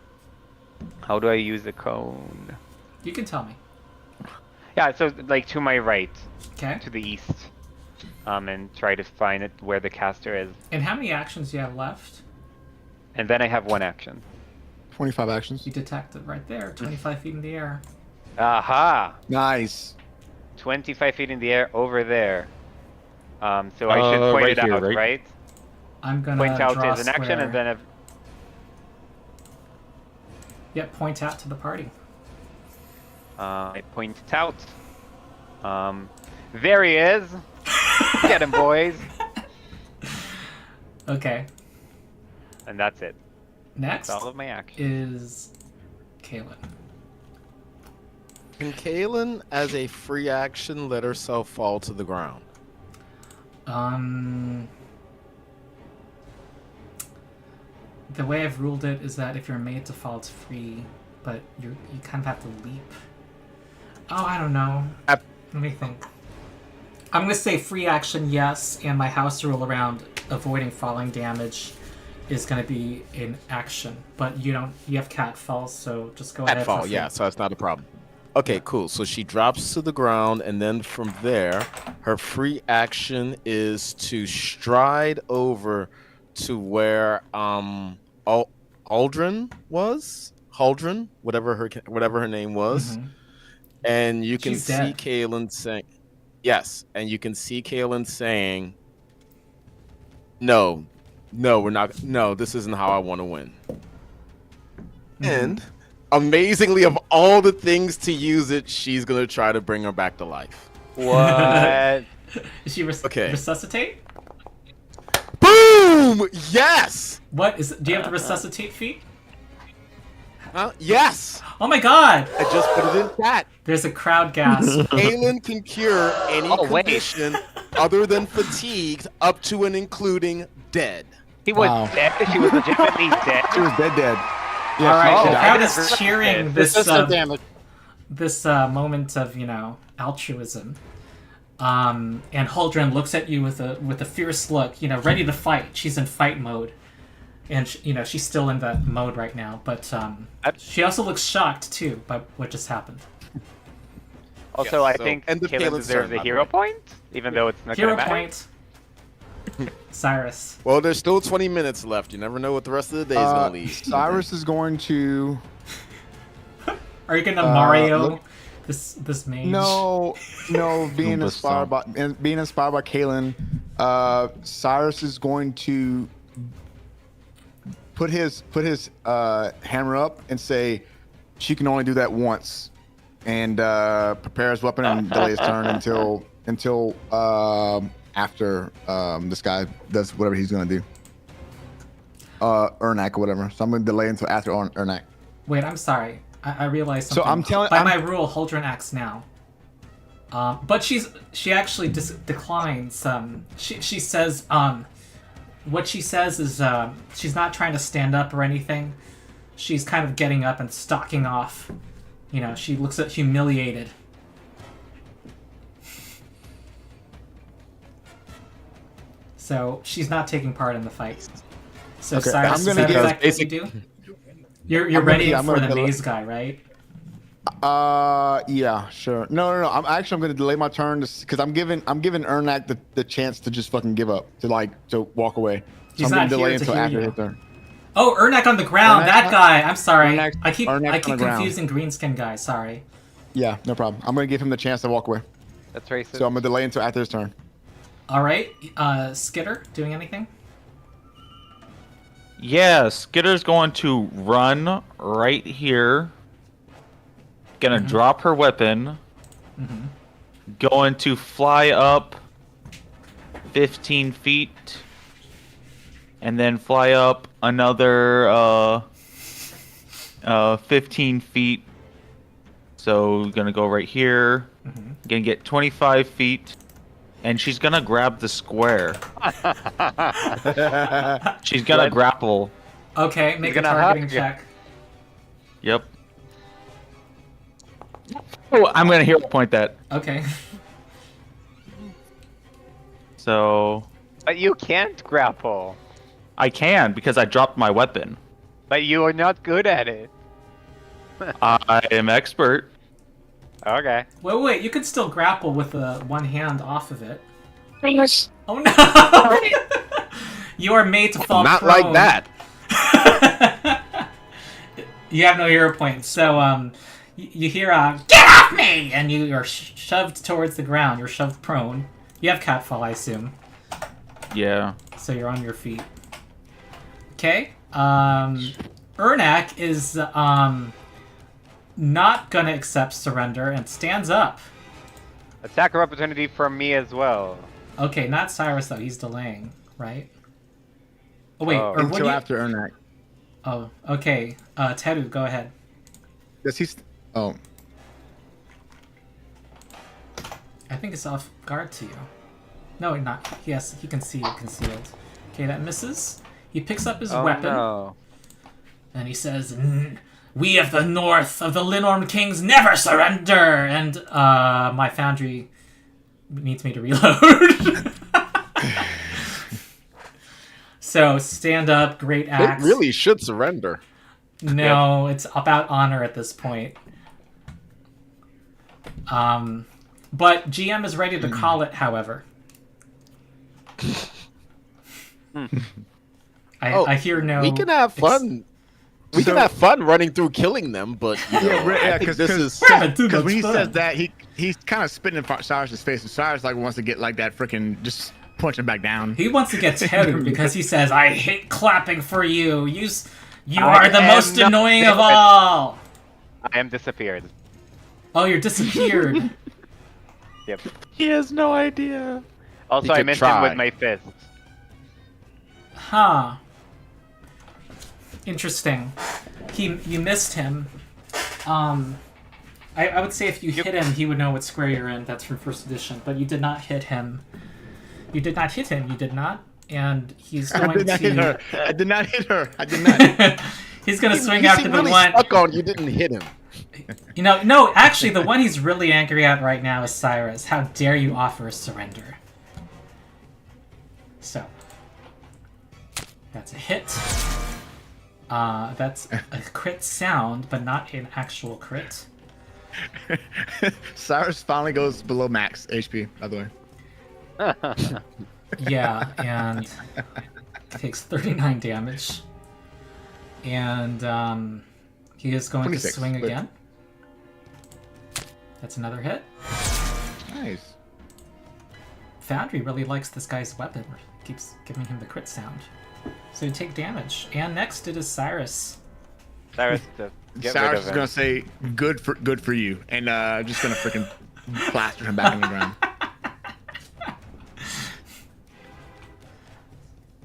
[SPEAKER 5] How do I use a cone?
[SPEAKER 1] You can tell me.
[SPEAKER 5] Yeah, so like to my right,
[SPEAKER 1] Okay.
[SPEAKER 5] to the east, and try to find it where the caster is.
[SPEAKER 1] And how many actions do you have left?
[SPEAKER 5] And then I have 1 action.
[SPEAKER 3] 25 actions.
[SPEAKER 1] You detect it right there, 25 feet in the air.
[SPEAKER 5] Aha!
[SPEAKER 3] Nice.
[SPEAKER 5] 25 feet in the air over there. So I should point
[SPEAKER 6] right
[SPEAKER 5] it
[SPEAKER 6] here,
[SPEAKER 5] out,
[SPEAKER 6] right?
[SPEAKER 5] right?
[SPEAKER 1] I'm gonna
[SPEAKER 5] Point out
[SPEAKER 1] draw
[SPEAKER 5] is an action,
[SPEAKER 1] square.
[SPEAKER 5] and then
[SPEAKER 1] Yep, point out to the party.
[SPEAKER 5] I point it out. There he is. Get him, boys.
[SPEAKER 1] Okay.
[SPEAKER 5] And that's it.
[SPEAKER 1] Next
[SPEAKER 5] That's all of my actions.
[SPEAKER 1] is Kaylin.
[SPEAKER 2] Can Kaylin, as a free action, let herself fall to the ground?
[SPEAKER 1] The way I've ruled it is that if you're made to fall, it's free, but you kind of have to leap. Oh, I don't know. Let me think. I'm gonna say free action, yes, and my house rule around avoiding falling damage is gonna be an action. But you have cat falls, so just go ahead.
[SPEAKER 2] At fall,
[SPEAKER 1] for free.
[SPEAKER 2] yeah, so that's not a problem. Okay, cool. So she drops to the ground, and then from there, her free action is to stride over to where Aldrin was. Haldrin, whatever her name was, and you can
[SPEAKER 1] She's
[SPEAKER 2] see
[SPEAKER 1] dead.
[SPEAKER 2] Kaylin saying, "Yes," and you can see Kaylin saying, "No, we're not. No, this isn't how I want to win." And amazingly, of all the things to use it, she's gonna try to bring her back to life.
[SPEAKER 5] What?
[SPEAKER 1] Is she
[SPEAKER 2] Okay.
[SPEAKER 1] resuscitate?
[SPEAKER 2] Boom! Boom! Yes!
[SPEAKER 1] What is? Do you have the resuscitate feat?
[SPEAKER 2] Huh? Yes!
[SPEAKER 1] Oh my god!
[SPEAKER 2] I just put it in chat.
[SPEAKER 1] There's a crowd gasp.
[SPEAKER 2] Aelin can cure any
[SPEAKER 5] Oh, wait.
[SPEAKER 2] condition other than fatigued up to and including dead.
[SPEAKER 5] He was
[SPEAKER 3] Wow.
[SPEAKER 5] dead. She was legitimately dead.
[SPEAKER 3] She was dead.
[SPEAKER 1] All right,
[SPEAKER 5] Oh,
[SPEAKER 1] the crowd
[SPEAKER 5] I
[SPEAKER 1] is
[SPEAKER 5] didn't
[SPEAKER 1] cheering
[SPEAKER 5] realize
[SPEAKER 1] this
[SPEAKER 4] Resistant damage.
[SPEAKER 1] moment of altruism. And Huldren looks at you with a fierce look, ready to fight. She's in fight mode, and she's still in that mode right now. But she also looks shocked too by what just happened.
[SPEAKER 5] Also,
[SPEAKER 2] Yeah,
[SPEAKER 5] I
[SPEAKER 2] so-
[SPEAKER 5] think
[SPEAKER 2] end of
[SPEAKER 5] Kaylin
[SPEAKER 2] Kalen's
[SPEAKER 5] deserves
[SPEAKER 2] turn,
[SPEAKER 5] a
[SPEAKER 2] by the
[SPEAKER 5] hero
[SPEAKER 2] way.
[SPEAKER 5] point, even though it's not
[SPEAKER 1] Hero
[SPEAKER 5] gonna matter.
[SPEAKER 1] point. Cyrus.
[SPEAKER 2] Well, there's still 20 minutes left. You never know what the rest of the day is going to lead.
[SPEAKER 3] Cyrus is going to.
[SPEAKER 1] Are you gonna Mario
[SPEAKER 3] look-
[SPEAKER 1] this mage?
[SPEAKER 3] No, being
[SPEAKER 6] Goomba
[SPEAKER 3] inspired by Kaylin, Cyrus is going to put his hammer up and say she can only do that once, and prepare his weapon and delay his turn until after this guy does whatever he's gonna do. Ernak or whatever. So I'm gonna delay until after Ernak.
[SPEAKER 1] Wait, I'm sorry. I realized
[SPEAKER 3] So
[SPEAKER 1] something.
[SPEAKER 3] I'm telling-
[SPEAKER 1] by
[SPEAKER 3] I'm-
[SPEAKER 1] my rule, Huldren acts now. But she actually declines. She says what she says is she's not trying to stand up or anything. She's kind of getting up and stalking off. She looks humiliated. So she's not taking part in the fight. So
[SPEAKER 3] Okay,
[SPEAKER 1] Cyrus,
[SPEAKER 3] I'm
[SPEAKER 1] is
[SPEAKER 3] gonna
[SPEAKER 1] that
[SPEAKER 3] give-
[SPEAKER 1] exactly what you do? You're ready
[SPEAKER 3] I'm
[SPEAKER 1] for
[SPEAKER 3] gonna
[SPEAKER 1] the
[SPEAKER 3] delay-
[SPEAKER 1] maze guy, right?
[SPEAKER 3] Yeah, sure. No. I'm gonna delay my turn because I'm giving Ernak the chance to just fucking give up, to walk away. So
[SPEAKER 1] He's
[SPEAKER 3] I'm gonna
[SPEAKER 1] not
[SPEAKER 3] delay
[SPEAKER 1] here to
[SPEAKER 3] until
[SPEAKER 1] hear
[SPEAKER 3] after
[SPEAKER 1] you.
[SPEAKER 3] his turn.
[SPEAKER 1] Oh, Ernak on the ground.
[SPEAKER 3] Ernak-
[SPEAKER 1] That guy. I'm sorry.
[SPEAKER 3] Ernak's-
[SPEAKER 1] I keep
[SPEAKER 3] Ernak's on the ground.
[SPEAKER 1] confusing greenskin guy. Sorry.
[SPEAKER 3] Yeah, no problem. I'm gonna give him the chance to walk away.
[SPEAKER 5] That's racist.
[SPEAKER 3] So I'm gonna delay until after his turn.
[SPEAKER 1] All right. Skitter, doing anything?
[SPEAKER 6] Yeah, Skitter's going to run right here. Gonna drop her weapon. Going to fly up 15 feet. And then fly up another 15 feet. So gonna go right here. Gonna get 25 feet. And she's gonna grab the square. She's gonna
[SPEAKER 5] Good.
[SPEAKER 6] grapple.
[SPEAKER 1] Okay, make a
[SPEAKER 5] gonna
[SPEAKER 1] targeting
[SPEAKER 5] hug you.
[SPEAKER 1] check.
[SPEAKER 6] Yep. Oh, I'm gonna hero point that.
[SPEAKER 1] Okay.
[SPEAKER 6] So
[SPEAKER 5] But you can't grapple.
[SPEAKER 6] I can because I dropped my weapon.
[SPEAKER 5] But you are not good at it.
[SPEAKER 6] I am expert.
[SPEAKER 5] Okay.
[SPEAKER 1] Wait. You could still grapple with one hand off of it. Oh no! You are made to fall
[SPEAKER 2] Not
[SPEAKER 1] prone.
[SPEAKER 2] like that.
[SPEAKER 1] You have no hero points, so you hear "Get off me!" and you are shoved towards the ground. You're shoved prone. You have catfall, I assume,
[SPEAKER 6] Yeah.
[SPEAKER 1] so you're on your feet. Okay. Ernak is not gonna accept surrender and stands up.
[SPEAKER 5] Attack of opportunity from me as well.
[SPEAKER 1] Okay, not Cyrus though. He's delaying, right? Oh wait,
[SPEAKER 5] Oh.
[SPEAKER 1] or what
[SPEAKER 3] Until
[SPEAKER 1] do you...
[SPEAKER 3] after Ernak.
[SPEAKER 1] Oh, okay. Teru, go ahead.
[SPEAKER 3] Does he? Oh,
[SPEAKER 1] I think it's off guard to you. No, not. Yes, he can see you concealed. Okay, that misses. He picks up his
[SPEAKER 5] Oh
[SPEAKER 1] weapon
[SPEAKER 5] no.
[SPEAKER 1] and he says, "We of the North of the Linorm Kings never surrender." And my foundry needs me to reload. So stand up, great
[SPEAKER 2] It
[SPEAKER 1] axe.
[SPEAKER 2] really should surrender.
[SPEAKER 1] No, it's about honor at this point. But GM is ready to call it, however. I hear no.
[SPEAKER 2] We can have fun. We can
[SPEAKER 3] So-
[SPEAKER 2] have fun running through killing them, but I think this is.
[SPEAKER 3] because when he says that, he's kind of spitting in Cyrus's face, and Cyrus wants to get that freaking just punch him back down.
[SPEAKER 1] He wants to get Teru because he says, "I hate clapping for you. You
[SPEAKER 5] I
[SPEAKER 1] are the
[SPEAKER 5] am
[SPEAKER 1] most
[SPEAKER 5] not
[SPEAKER 1] annoying of
[SPEAKER 5] different."
[SPEAKER 1] all."
[SPEAKER 5] I am disappeared.
[SPEAKER 1] Oh, you're disappeared.
[SPEAKER 5] Yep.
[SPEAKER 6] He has no idea.
[SPEAKER 5] Also,
[SPEAKER 2] You
[SPEAKER 5] I
[SPEAKER 2] could
[SPEAKER 5] mentioned
[SPEAKER 2] try.
[SPEAKER 5] with my fists.
[SPEAKER 1] Huh. Interesting. You missed him. I would say if you hit him, he would know what square you're in. That's from first edition. But you did not hit him. You did not hit him. You did not. And he's going
[SPEAKER 3] I did not
[SPEAKER 1] to.
[SPEAKER 3] hit her. I did not hit her. I did not.
[SPEAKER 1] He's going to swing
[SPEAKER 2] You
[SPEAKER 1] after
[SPEAKER 2] seem
[SPEAKER 1] the
[SPEAKER 2] really
[SPEAKER 1] one.
[SPEAKER 2] stuck on you didn't hit him.
[SPEAKER 1] You know, no, actually, the one he's really angry at right now is Cyrus. How dare you offer a surrender? So, that's a hit. That's a crit sound, but not an actual crit.
[SPEAKER 3] Cyrus finally goes below max HP, by the way.
[SPEAKER 1] Yeah, and takes 39 damage. And he is going to
[SPEAKER 3] 26,
[SPEAKER 1] swing
[SPEAKER 3] but-
[SPEAKER 1] again. That's another hit.
[SPEAKER 3] Nice.
[SPEAKER 1] Foundry really likes this guy's weapon. Keeps giving him the crit sound. So you take damage. And next it is Cyrus.
[SPEAKER 5] Cyrus, to get rid
[SPEAKER 3] Cyrus
[SPEAKER 5] of
[SPEAKER 3] is
[SPEAKER 5] him.
[SPEAKER 3] gonna say good for you, and just gonna freaking plaster him back on the ground.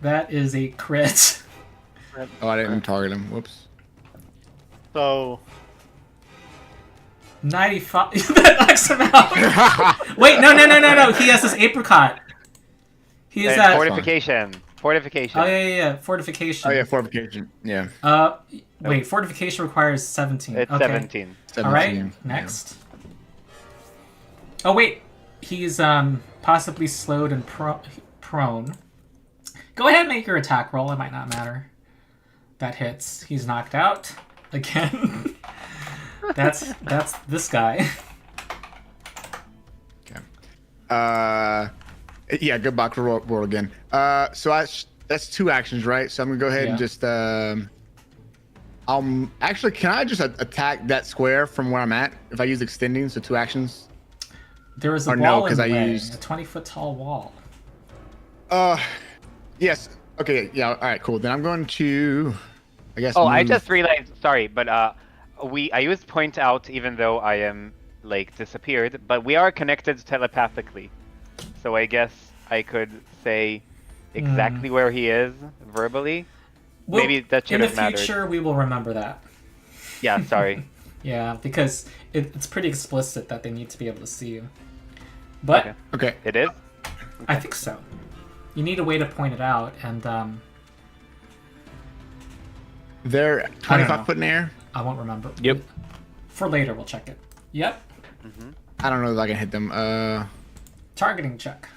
[SPEAKER 1] That is a crit.
[SPEAKER 3] Oh, I didn't target him. Whoops.
[SPEAKER 4] So
[SPEAKER 1] 95. That knocks him out. Wait, no. He has this apricot. He is
[SPEAKER 5] And
[SPEAKER 1] at.
[SPEAKER 5] fortification. Fortification.
[SPEAKER 1] Oh yeah. Fortification.
[SPEAKER 3] Oh yeah, fortification. Yeah.
[SPEAKER 1] Wait. Fortification requires 17.
[SPEAKER 5] It's
[SPEAKER 1] okay.
[SPEAKER 5] 17.
[SPEAKER 1] All right.
[SPEAKER 3] 17,
[SPEAKER 1] Next. Oh wait. He's possibly slowed and prone. Go ahead and make your attack roll. It might not matter. That hits. He's knocked out again. That's this guy.
[SPEAKER 3] Okay. Yeah, good box roll again. So that's 2 actions, right? So I'm gonna go ahead and just actually, can I just attack that square from where I'm at if I use extending? So 2 actions.
[SPEAKER 1] There is a
[SPEAKER 3] Or no,
[SPEAKER 1] wall in
[SPEAKER 3] 'cause
[SPEAKER 1] the
[SPEAKER 3] I
[SPEAKER 1] way,
[SPEAKER 3] used-
[SPEAKER 1] a 20-foot tall wall.
[SPEAKER 3] Yes. Okay. Yeah. All right. Cool. Then I'm going to, I guess.
[SPEAKER 5] Oh, I
[SPEAKER 3] move-
[SPEAKER 5] just realized. Sorry, but I used point out even though I am like disappeared, but we are connected telepathically. So I guess I could say exactly where he is verbally.
[SPEAKER 1] Well,
[SPEAKER 5] Maybe that should
[SPEAKER 1] in the
[SPEAKER 5] have mattered.
[SPEAKER 1] future, we will remember that.
[SPEAKER 5] Yeah. Sorry.
[SPEAKER 1] Yeah, because it's pretty explicit that they need to be able to see you. But
[SPEAKER 5] Okay.
[SPEAKER 3] Okay.
[SPEAKER 5] It is.
[SPEAKER 1] I think so. You need a way to point it out, and
[SPEAKER 3] They're
[SPEAKER 1] I don't know.
[SPEAKER 3] 25 foot in the air.
[SPEAKER 1] I won't remember.
[SPEAKER 6] Yep.
[SPEAKER 1] For later, we'll check it. Yep.
[SPEAKER 3] I don't know if I can hit them.
[SPEAKER 1] Targeting check.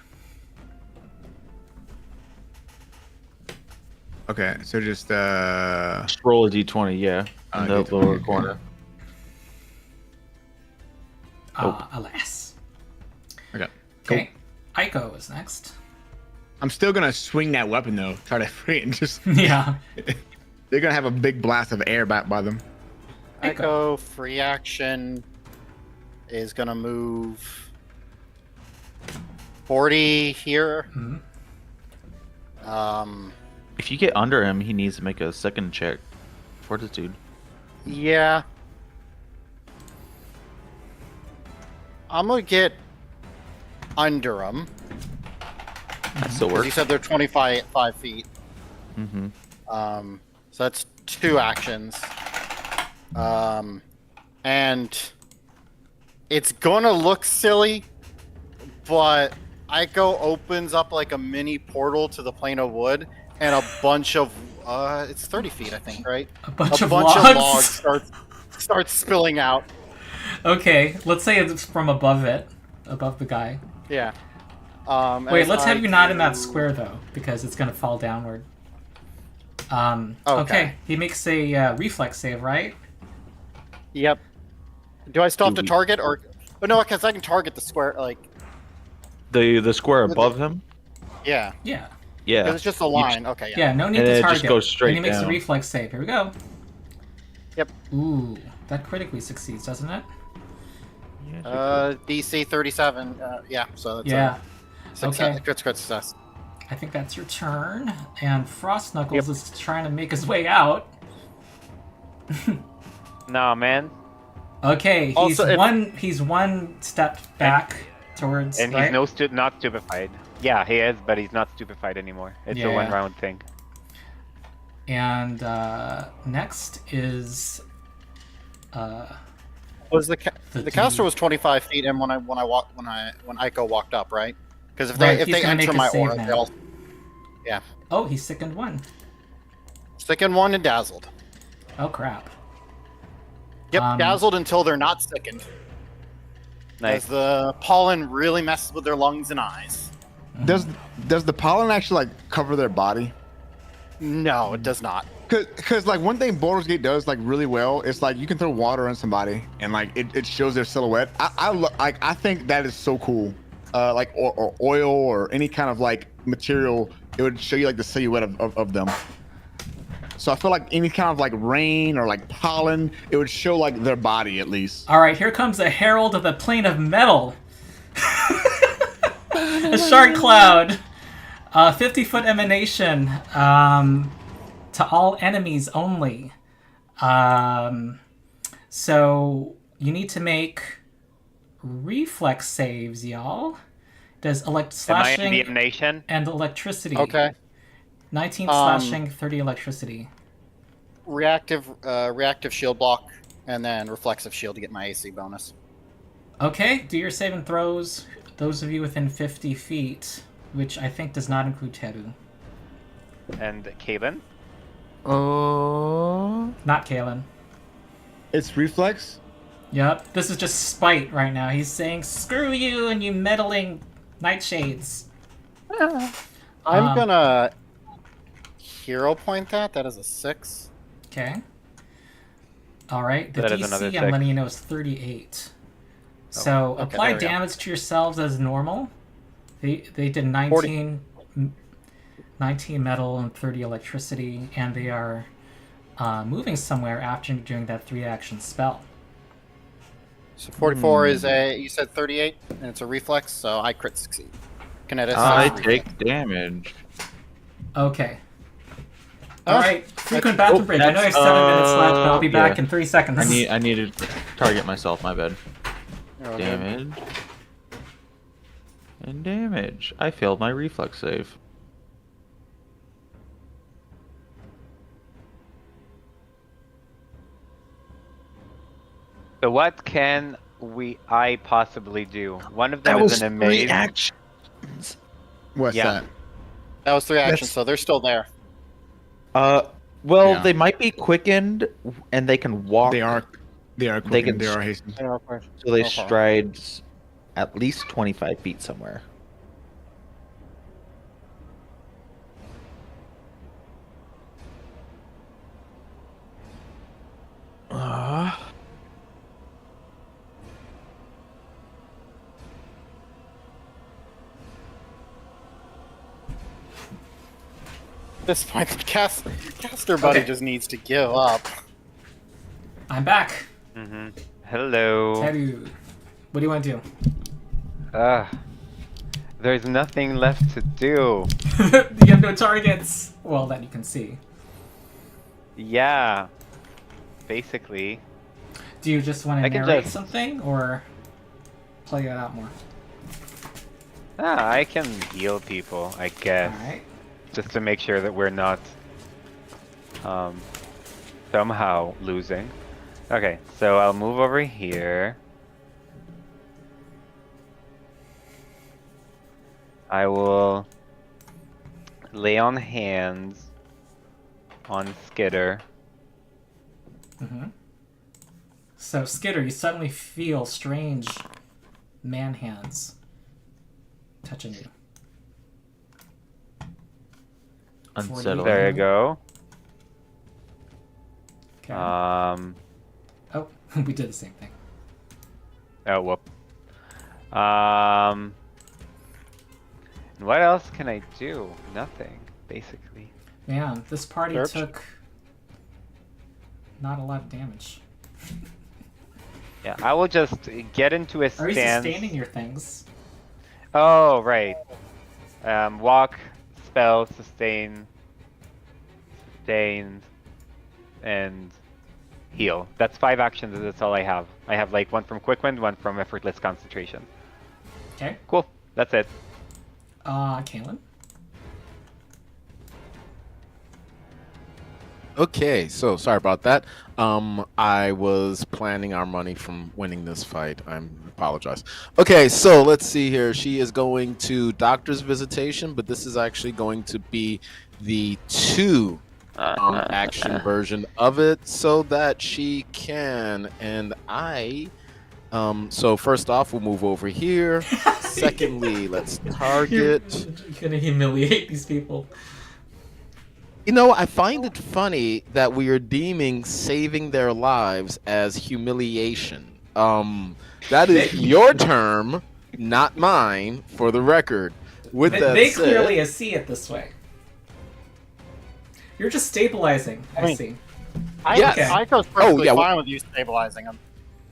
[SPEAKER 3] Okay. So just
[SPEAKER 6] Just roll a d20, yeah, in the
[SPEAKER 3] D20,
[SPEAKER 6] lower
[SPEAKER 3] okay.
[SPEAKER 6] corner.
[SPEAKER 1] Alas.
[SPEAKER 3] Okay.
[SPEAKER 1] Okay. Aiko is next.
[SPEAKER 3] I'm still gonna swing that weapon though. Try to free and just.
[SPEAKER 1] Yeah.
[SPEAKER 3] They're gonna have a big blast of air back by them.
[SPEAKER 4] Echo free action is gonna move 40 here.
[SPEAKER 1] Mhm.
[SPEAKER 6] If you get under him, he needs to make a second check. Fortitude.
[SPEAKER 4] Yeah. I'm gonna get under them.
[SPEAKER 6] That still
[SPEAKER 4] Because you
[SPEAKER 6] works.
[SPEAKER 4] said they're 25 feet.
[SPEAKER 6] Mm-hmm.
[SPEAKER 4] So that's 2 actions. And it's gonna look silly, but Aiko opens up like a mini portal to the plane of wood, and a bunch of it's 30 feet, I think, right?
[SPEAKER 1] A bunch of
[SPEAKER 4] logs
[SPEAKER 1] logs.
[SPEAKER 4] starts spilling out.
[SPEAKER 1] Okay, let's say it's from above it, above the guy.
[SPEAKER 4] Yeah.
[SPEAKER 1] Wait,
[SPEAKER 4] as
[SPEAKER 1] let's
[SPEAKER 4] I
[SPEAKER 1] have you not in that
[SPEAKER 4] do-
[SPEAKER 1] square though, because it's gonna fall downward.
[SPEAKER 4] Okay.
[SPEAKER 1] Okay, he makes a reflex save, right?
[SPEAKER 4] Yep. Do I still have to
[SPEAKER 6] Do we-
[SPEAKER 4] target, or? Oh no, because I can target the square. Like,
[SPEAKER 6] The square above him?
[SPEAKER 4] yeah,
[SPEAKER 1] Yeah.
[SPEAKER 6] Yeah.
[SPEAKER 4] because it's just a line. Okay.
[SPEAKER 1] Yeah, no need
[SPEAKER 6] And
[SPEAKER 1] to
[SPEAKER 6] then it
[SPEAKER 1] target.
[SPEAKER 6] just goes straight
[SPEAKER 1] and he makes a
[SPEAKER 6] down.
[SPEAKER 1] reflex save. Here we go.
[SPEAKER 4] Yep.
[SPEAKER 1] Ooh, that critically succeeds, doesn't it?
[SPEAKER 4] DC 37. Yeah. So that's
[SPEAKER 1] Yeah.
[SPEAKER 4] success,
[SPEAKER 1] Okay.
[SPEAKER 4] crit success.
[SPEAKER 1] I think that's your turn. And Frost Knuckles is trying to make his way out.
[SPEAKER 5] No, man.
[SPEAKER 1] Okay,
[SPEAKER 4] Also,
[SPEAKER 1] he's one step back towards.
[SPEAKER 5] And
[SPEAKER 1] right?
[SPEAKER 5] he's not stupefied. Yeah, he is, but he's not stupefied anymore. It's
[SPEAKER 1] Yeah.
[SPEAKER 5] a 1 round thing.
[SPEAKER 1] And next is
[SPEAKER 4] Was the
[SPEAKER 1] The
[SPEAKER 4] caster
[SPEAKER 1] two-
[SPEAKER 4] was 25 feet in when Aiko walked up, right? Because if
[SPEAKER 1] Right,
[SPEAKER 4] they
[SPEAKER 1] he's gonna
[SPEAKER 4] enter
[SPEAKER 1] make a
[SPEAKER 4] my
[SPEAKER 1] save
[SPEAKER 4] aura,
[SPEAKER 1] now.
[SPEAKER 4] they all
[SPEAKER 1] Oh, he sickened one.
[SPEAKER 4] sicken one and dazzled.
[SPEAKER 1] Oh crap.
[SPEAKER 4] Yep, dazzled until they're not sickened.
[SPEAKER 5] Nice.
[SPEAKER 4] As the pollen really messes with their lungs and eyes.
[SPEAKER 3] Does the pollen actually like cover their body?
[SPEAKER 4] No, it does not.
[SPEAKER 3] Cause like one thing Baldur's Gate does like really well is like you can throw water on somebody and like it shows their silhouette. I think that is so cool. Like or oil or any kind of like material, it would show you like the silhouette of them. So I feel like any kind of like rain or like pollen, it would show like their body at least.
[SPEAKER 1] All right, here comes a herald of the plane of metal. A shark cloud. 50-foot emanation. To all enemies only. So you need to make reflex saves, y'all. Does
[SPEAKER 5] Am I in the
[SPEAKER 1] slashing
[SPEAKER 5] emanation?
[SPEAKER 1] and electricity.
[SPEAKER 4] Okay.
[SPEAKER 1] 19 slashing, 30 electricity.
[SPEAKER 4] Reactive shield block, and then reflexive shield to get my AC bonus.
[SPEAKER 1] Okay, do your save and throws. Those of you within 50 feet, which I think does not include Teru.
[SPEAKER 5] And Kaylin?
[SPEAKER 1] Not Kalen.
[SPEAKER 3] It's reflex.
[SPEAKER 1] Yep, this is just spite right now. He's saying, screw you and you meddling nightshades.
[SPEAKER 4] I'm gonna hero point that. That is a 6.
[SPEAKER 1] Okay. Alright, the
[SPEAKER 5] That is another
[SPEAKER 1] DC I'm
[SPEAKER 5] 6.
[SPEAKER 1] letting you know is 38. So
[SPEAKER 4] okay,
[SPEAKER 1] apply
[SPEAKER 4] there we go.
[SPEAKER 1] damage to yourselves as normal. They did 19 metal and 30 electricity, and they are moving somewhere after doing that 3-action spell.
[SPEAKER 4] So 44 is you said 38, and it's a reflex, so I crit succeed. Kinetic.
[SPEAKER 6] I take damage.
[SPEAKER 1] Okay.
[SPEAKER 4] Oh,
[SPEAKER 1] Alright, frequent bathroom break. I know I have 7 minutes left, but I'll be back in 3 seconds.
[SPEAKER 6] I needed to target myself. My bad.
[SPEAKER 4] Okay.
[SPEAKER 6] Damage. And damage. I failed my reflex save.
[SPEAKER 5] So what can I possibly do? One of them is an amaze.
[SPEAKER 3] What's
[SPEAKER 5] Yeah.
[SPEAKER 3] that?
[SPEAKER 4] That was 3 actions,
[SPEAKER 3] That's-
[SPEAKER 4] so they're still there.
[SPEAKER 6] Well,
[SPEAKER 3] Yeah.
[SPEAKER 6] they might be quickened, and they can walk.
[SPEAKER 3] They are
[SPEAKER 6] They
[SPEAKER 3] quick,
[SPEAKER 6] can
[SPEAKER 3] they are hastened.
[SPEAKER 6] So they stride at least 25 feet somewhere.
[SPEAKER 4] At this point, the caster buddy
[SPEAKER 1] Okay.
[SPEAKER 4] just needs to give up.
[SPEAKER 1] I'm back.
[SPEAKER 5] Hello.
[SPEAKER 1] Teru, what do you want to do?
[SPEAKER 5] There's nothing left to do.
[SPEAKER 1] You have no targets. Well, that you can see.
[SPEAKER 5] Yeah. Basically.
[SPEAKER 1] Do you just want
[SPEAKER 5] I
[SPEAKER 1] to
[SPEAKER 5] can
[SPEAKER 1] narrate
[SPEAKER 5] just-
[SPEAKER 1] something, or play it out more?
[SPEAKER 5] I can heal people, I guess.
[SPEAKER 1] Alright.
[SPEAKER 5] Just to make sure that we're not somehow losing. Okay, so I'll move over here. I will lay on hands on Skitter.
[SPEAKER 1] So, Skitter, you suddenly feel strange man hands touching you.
[SPEAKER 6] Unsettling.
[SPEAKER 5] There you go.
[SPEAKER 1] Okay.
[SPEAKER 5] Oh,
[SPEAKER 1] We did the same thing.
[SPEAKER 5] whoop. What else can I do? Nothing, basically.
[SPEAKER 1] Man, this party
[SPEAKER 4] Search.
[SPEAKER 1] took not a lot of damage.
[SPEAKER 5] Yeah, I will just get into a
[SPEAKER 1] Are you
[SPEAKER 5] stance.
[SPEAKER 1] sustaining your things?
[SPEAKER 5] Oh, right. Walk, spell, sustain, and heal. That's 5 actions, and that's all I have. I have like one from Quick Wind, one from Effortless Concentration.
[SPEAKER 1] Okay.
[SPEAKER 5] Cool. That's it.
[SPEAKER 1] Kalen?
[SPEAKER 2] Okay, so sorry about that. I was planning our money from winning this fight. I apologize. Okay, so let's see here. She is going to doctor's visitation, but this is actually going to be the two action version of it, so that she can. And so first off, we'll move over here. Secondly, let's target.
[SPEAKER 1] You're gonna humiliate these people.
[SPEAKER 2] You know, I find it funny that we are deeming saving their lives as humiliation. That is your term, not mine, for the record. With that
[SPEAKER 1] They
[SPEAKER 2] said,
[SPEAKER 1] clearly see it this way. You're just stabilizing. I see.
[SPEAKER 2] Yes.
[SPEAKER 4] I was perfectly
[SPEAKER 2] yeah,
[SPEAKER 4] fine with you stabilizing him.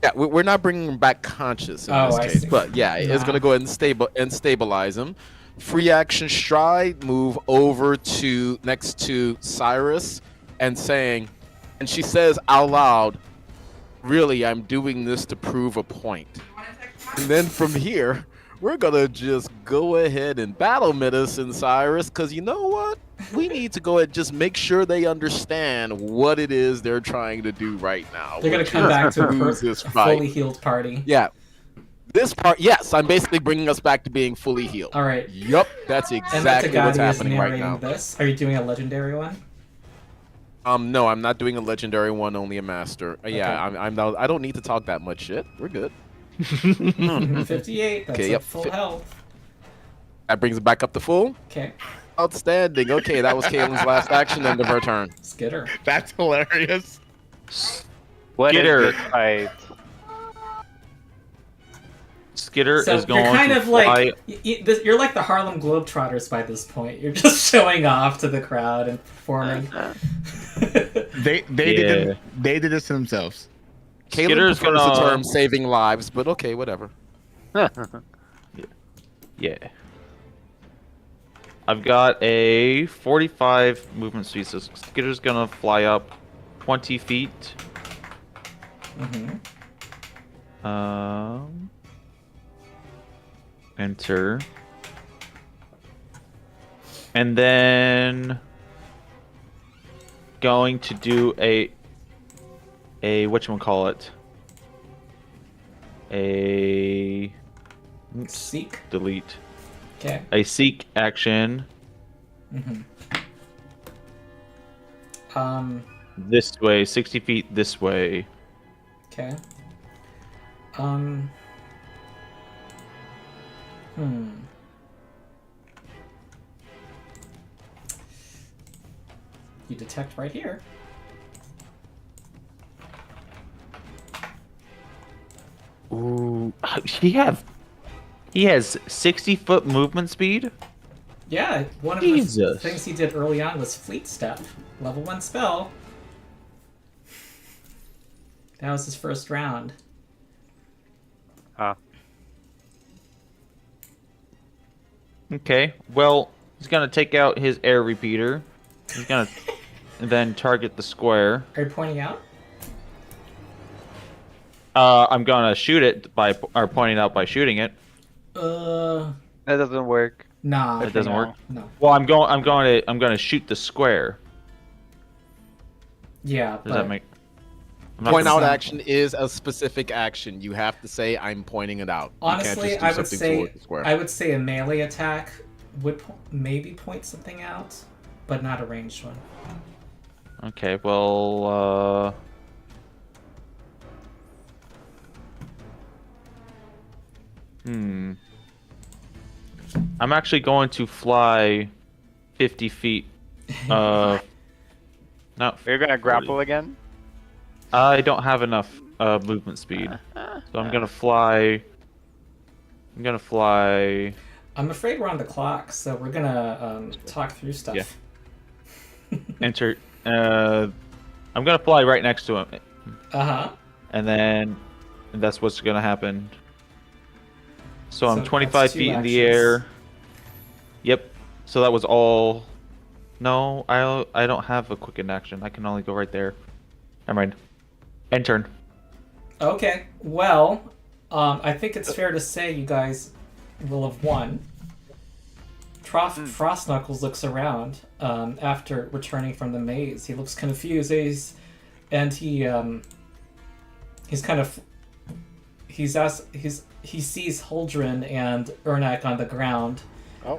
[SPEAKER 2] yeah, we're not bringing him back conscious in
[SPEAKER 1] Oh,
[SPEAKER 2] this
[SPEAKER 1] I
[SPEAKER 2] case,
[SPEAKER 1] see.
[SPEAKER 2] but yeah, it's gonna go ahead and stabilize him. Free action stride, move over to next to Cyrus, and she says out loud, "Really, I'm doing this to prove a point." And then from here, we're gonna just go ahead and battle Medicine Cyrus, because you know what? We need to go ahead and just make sure they understand what it is they're trying to do right now.
[SPEAKER 1] They're gonna
[SPEAKER 2] which
[SPEAKER 1] come
[SPEAKER 2] is
[SPEAKER 1] back to
[SPEAKER 2] lose
[SPEAKER 1] a
[SPEAKER 2] this fight.
[SPEAKER 1] fully healed party.
[SPEAKER 2] Yeah. This part, yes, I'm basically bringing us back to being fully healed.
[SPEAKER 1] All right.
[SPEAKER 2] Yup, that's
[SPEAKER 1] And
[SPEAKER 2] exactly what's
[SPEAKER 1] Matagati is
[SPEAKER 2] happening right
[SPEAKER 1] narrating
[SPEAKER 2] now.
[SPEAKER 1] this. Are you doing a legendary one?
[SPEAKER 2] No, I'm not doing a legendary one, only a master. Yeah,
[SPEAKER 1] Okay.
[SPEAKER 2] I don't need to talk that much shit. We're good.
[SPEAKER 1] 58. That's
[SPEAKER 2] Okay,
[SPEAKER 1] at
[SPEAKER 2] yep.
[SPEAKER 1] full health.
[SPEAKER 2] That brings it back up to full.
[SPEAKER 1] Okay.
[SPEAKER 2] Outstanding. Okay, that was Caitlin's last action, end of her turn.
[SPEAKER 1] Skitter.
[SPEAKER 3] That's hilarious.
[SPEAKER 5] What
[SPEAKER 6] Get
[SPEAKER 5] is
[SPEAKER 6] her.
[SPEAKER 5] this fight?
[SPEAKER 6] Skitter
[SPEAKER 1] So
[SPEAKER 6] is going
[SPEAKER 1] you're kind
[SPEAKER 6] to
[SPEAKER 1] of
[SPEAKER 6] fly.
[SPEAKER 1] like you're like the Harlem Globetrotters by this point. You're just showing off to the crowd and performing.
[SPEAKER 3] They did this to themselves.
[SPEAKER 2] Caitlin
[SPEAKER 6] Skitter's
[SPEAKER 2] prefers the
[SPEAKER 6] gonna-
[SPEAKER 2] term saving lives, but okay, whatever.
[SPEAKER 6] Yeah. I've got a 45 movement speed, so Skitter's gonna fly up 20 feet. Enter. And then going to do a whatchamacallit? A
[SPEAKER 1] Seek.
[SPEAKER 6] delete.
[SPEAKER 1] Okay.
[SPEAKER 6] A seek action this way, 60 feet this way.
[SPEAKER 1] Okay. You detect right here.
[SPEAKER 6] Ooh, he has 60-foot movement speed.
[SPEAKER 1] Yeah, one of the
[SPEAKER 6] Jesus.
[SPEAKER 1] things he did early on was Fleet Step. Level 1 spell. That was his first round.
[SPEAKER 6] Okay, well, he's gonna take out his air repeater. He's gonna then target the square.
[SPEAKER 1] Are you pointing out?
[SPEAKER 6] I'm gonna shoot it by pointing out by shooting it.
[SPEAKER 1] Uh,
[SPEAKER 5] That doesn't work.
[SPEAKER 1] nah.
[SPEAKER 6] It doesn't work.
[SPEAKER 1] No.
[SPEAKER 6] Well, I'm gonna shoot the square.
[SPEAKER 1] Yeah,
[SPEAKER 6] Does
[SPEAKER 1] but
[SPEAKER 6] that make? I'm not
[SPEAKER 2] Point
[SPEAKER 6] gonna-
[SPEAKER 2] out action is a specific action. You have to say, "I'm pointing it out." You
[SPEAKER 1] honestly,
[SPEAKER 2] can't
[SPEAKER 1] I
[SPEAKER 2] just
[SPEAKER 1] would
[SPEAKER 2] do something
[SPEAKER 1] say
[SPEAKER 2] towards the square.
[SPEAKER 1] I would say a melee attack would maybe point something out, but not a ranged one.
[SPEAKER 6] Okay, well, I'm actually going to fly 50 feet. No,
[SPEAKER 5] You're gonna grapple again?
[SPEAKER 6] I don't have enough movement speed, so I'm gonna fly. I'm gonna fly.
[SPEAKER 1] I'm afraid we're on the clock, so we're gonna talk through stuff.
[SPEAKER 6] Yeah. Enter. I'm gonna fly right next to him,
[SPEAKER 1] Uh-huh.
[SPEAKER 6] and that's what's gonna happen. So I'm
[SPEAKER 1] So
[SPEAKER 6] 25
[SPEAKER 1] that's 2
[SPEAKER 6] feet in the
[SPEAKER 1] actions.
[SPEAKER 6] air. Yep. So that was all. No, I don't have a quickened action. I can only go right there. Never mind. End turn.
[SPEAKER 1] Okay. Well, I think it's fair to say you guys will have won. Frost Knuckles looks around after returning from the maze. He looks confused. He's kind of he sees Huldrin and Ernak on the ground,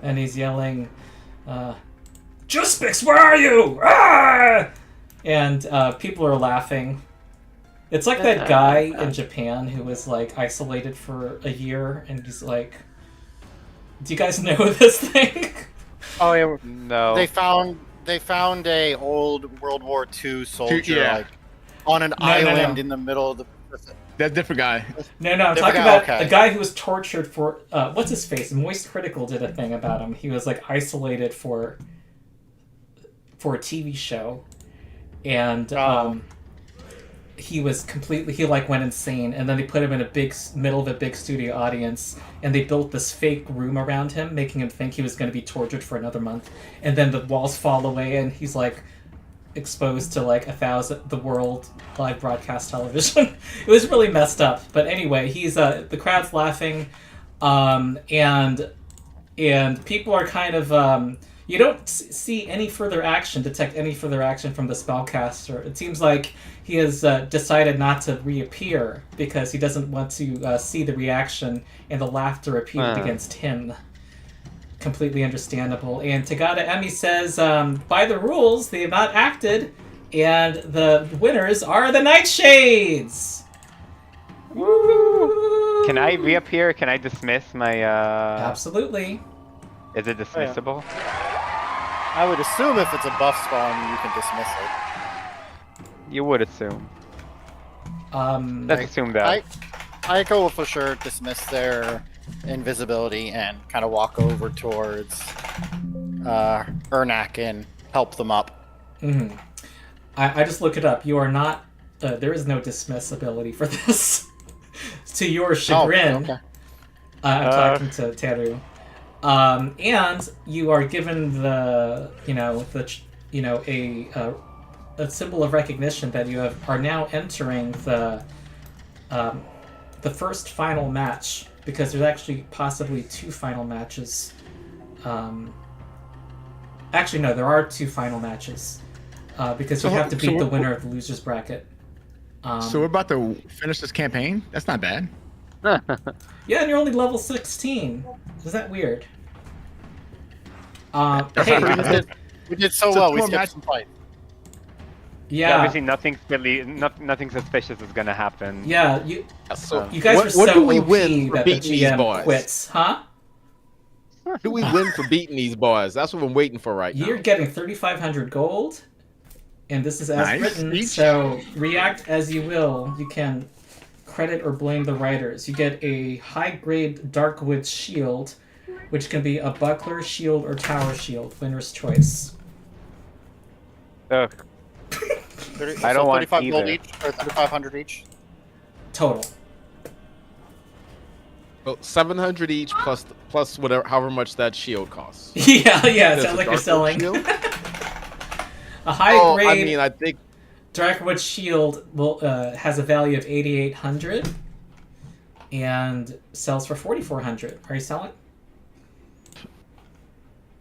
[SPEAKER 1] and he's yelling, "Juspix, where are you?" Ah! And people are laughing. It's like that guy in Japan who was like isolated for a year, and he's like, "Do you guys know this thing?"
[SPEAKER 4] Oh yeah,
[SPEAKER 5] No.
[SPEAKER 4] they found a old World War II soldier
[SPEAKER 3] Yeah.
[SPEAKER 4] like on an
[SPEAKER 1] No.
[SPEAKER 4] island in the middle of the.
[SPEAKER 3] That's a different guy.
[SPEAKER 1] No, I'm
[SPEAKER 4] Different
[SPEAKER 1] talking
[SPEAKER 4] guy,
[SPEAKER 1] about
[SPEAKER 4] okay.
[SPEAKER 1] the guy who was tortured for what's his face? Moist Critical did a thing about him. He was like isolated for a TV show, and he was completely went insane. And then they put him in middle of a big studio audience, and they built this fake room around him, making him think he was going to be tortured for another month. And then the walls fall away, and he's like exposed to like 1,000 the world live broadcast television. It was really messed up, but anyway, he's the crowd's laughing, and people are kind of you don't see any further action, detect any further action from the spellcaster. It seems like he has decided not to reappear because he doesn't want to see the reaction and the laughter repeated against him. Completely understandable. And Tagada Emi says, by the rules, they have not acted, and the winners are the Nightshades! Woo!
[SPEAKER 5] Can I reappear? Can I dismiss my?
[SPEAKER 1] Absolutely.
[SPEAKER 5] Is it dismissible?
[SPEAKER 4] I would assume if it's a buff spawn, you can dismiss it.
[SPEAKER 5] You would assume. Let's
[SPEAKER 4] Like,
[SPEAKER 5] assume that.
[SPEAKER 4] I go for sure dismiss their invisibility and kind of walk over towards Ernak and help them up.
[SPEAKER 1] Mm-hmm. I just look it up. You are not... there is no dismiss ability for this. To your chagrin.
[SPEAKER 4] Oh, okay.
[SPEAKER 1] I'm talking to Teru. And you are given a symbol of recognition that you are now entering the first final match, because there's actually possibly 2 final matches. Actually, no, there are 2 final matches because you have to beat the winner of the losers bracket.
[SPEAKER 3] So we're about to finish this campaign? That's not bad.
[SPEAKER 1] Yeah, and you're only level 16. Is that weird?
[SPEAKER 3] That's
[SPEAKER 1] Hey,
[SPEAKER 3] not pretty good.
[SPEAKER 4] We did so
[SPEAKER 3] So
[SPEAKER 4] well. We
[SPEAKER 3] more
[SPEAKER 4] skipped
[SPEAKER 3] match-
[SPEAKER 4] some fight.
[SPEAKER 1] yeah,
[SPEAKER 5] Obviously, nothing suspicious is gonna happen.
[SPEAKER 1] yeah. You
[SPEAKER 2] So
[SPEAKER 1] guys
[SPEAKER 2] what,
[SPEAKER 1] are
[SPEAKER 2] what
[SPEAKER 1] so
[SPEAKER 2] do we
[SPEAKER 1] OP
[SPEAKER 2] win for
[SPEAKER 1] that the
[SPEAKER 2] beating these
[SPEAKER 1] GM
[SPEAKER 2] boys?
[SPEAKER 1] quits, huh?
[SPEAKER 2] What do we win for beating these boys? That's what I'm waiting for right now.
[SPEAKER 1] You're getting 3,500 gold, and this is as
[SPEAKER 3] Nice.
[SPEAKER 1] written.
[SPEAKER 3] Each.
[SPEAKER 1] So react as you will. You can credit or blame the writers. You get a high-grade Darkwood shield, which can be a buckler, shield, or tower shield. Winner's choice.
[SPEAKER 5] Ugh.
[SPEAKER 4] 30,
[SPEAKER 5] I don't want
[SPEAKER 4] 35 gold
[SPEAKER 5] either.
[SPEAKER 4] each, or 3,500 each.
[SPEAKER 1] Total.
[SPEAKER 2] Well, 700 each plus whatever, however much that shield costs.
[SPEAKER 1] Yeah. It
[SPEAKER 2] There's
[SPEAKER 1] sounds
[SPEAKER 2] a
[SPEAKER 1] like you're
[SPEAKER 2] Darkwood
[SPEAKER 1] selling.
[SPEAKER 2] shield?
[SPEAKER 1] A high-grade
[SPEAKER 2] I mean, I think
[SPEAKER 1] Darkwood shield has a value of 8,800 and sells for 4,400. Are you selling?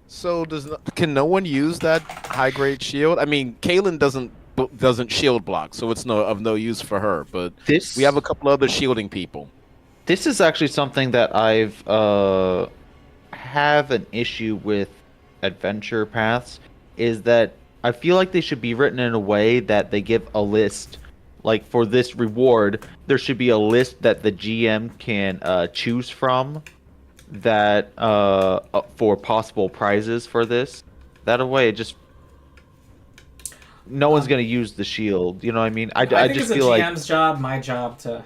[SPEAKER 2] so. Can no one use that high grade shield? I mean, Kaylin doesn't shield block, so it's of no use for her. But
[SPEAKER 6] This
[SPEAKER 2] we have a couple other shielding people.
[SPEAKER 6] This is actually something that I've have an issue with adventure paths, is that I feel like they should be written in a way that they give a list. Like for this reward, there should be a list that the GM can choose from that for possible prizes for this. That way, it just no one's gonna use the shield. You know what I mean? I
[SPEAKER 1] think
[SPEAKER 6] just
[SPEAKER 1] it's
[SPEAKER 6] feel
[SPEAKER 1] a
[SPEAKER 6] like
[SPEAKER 1] GM's job, my job to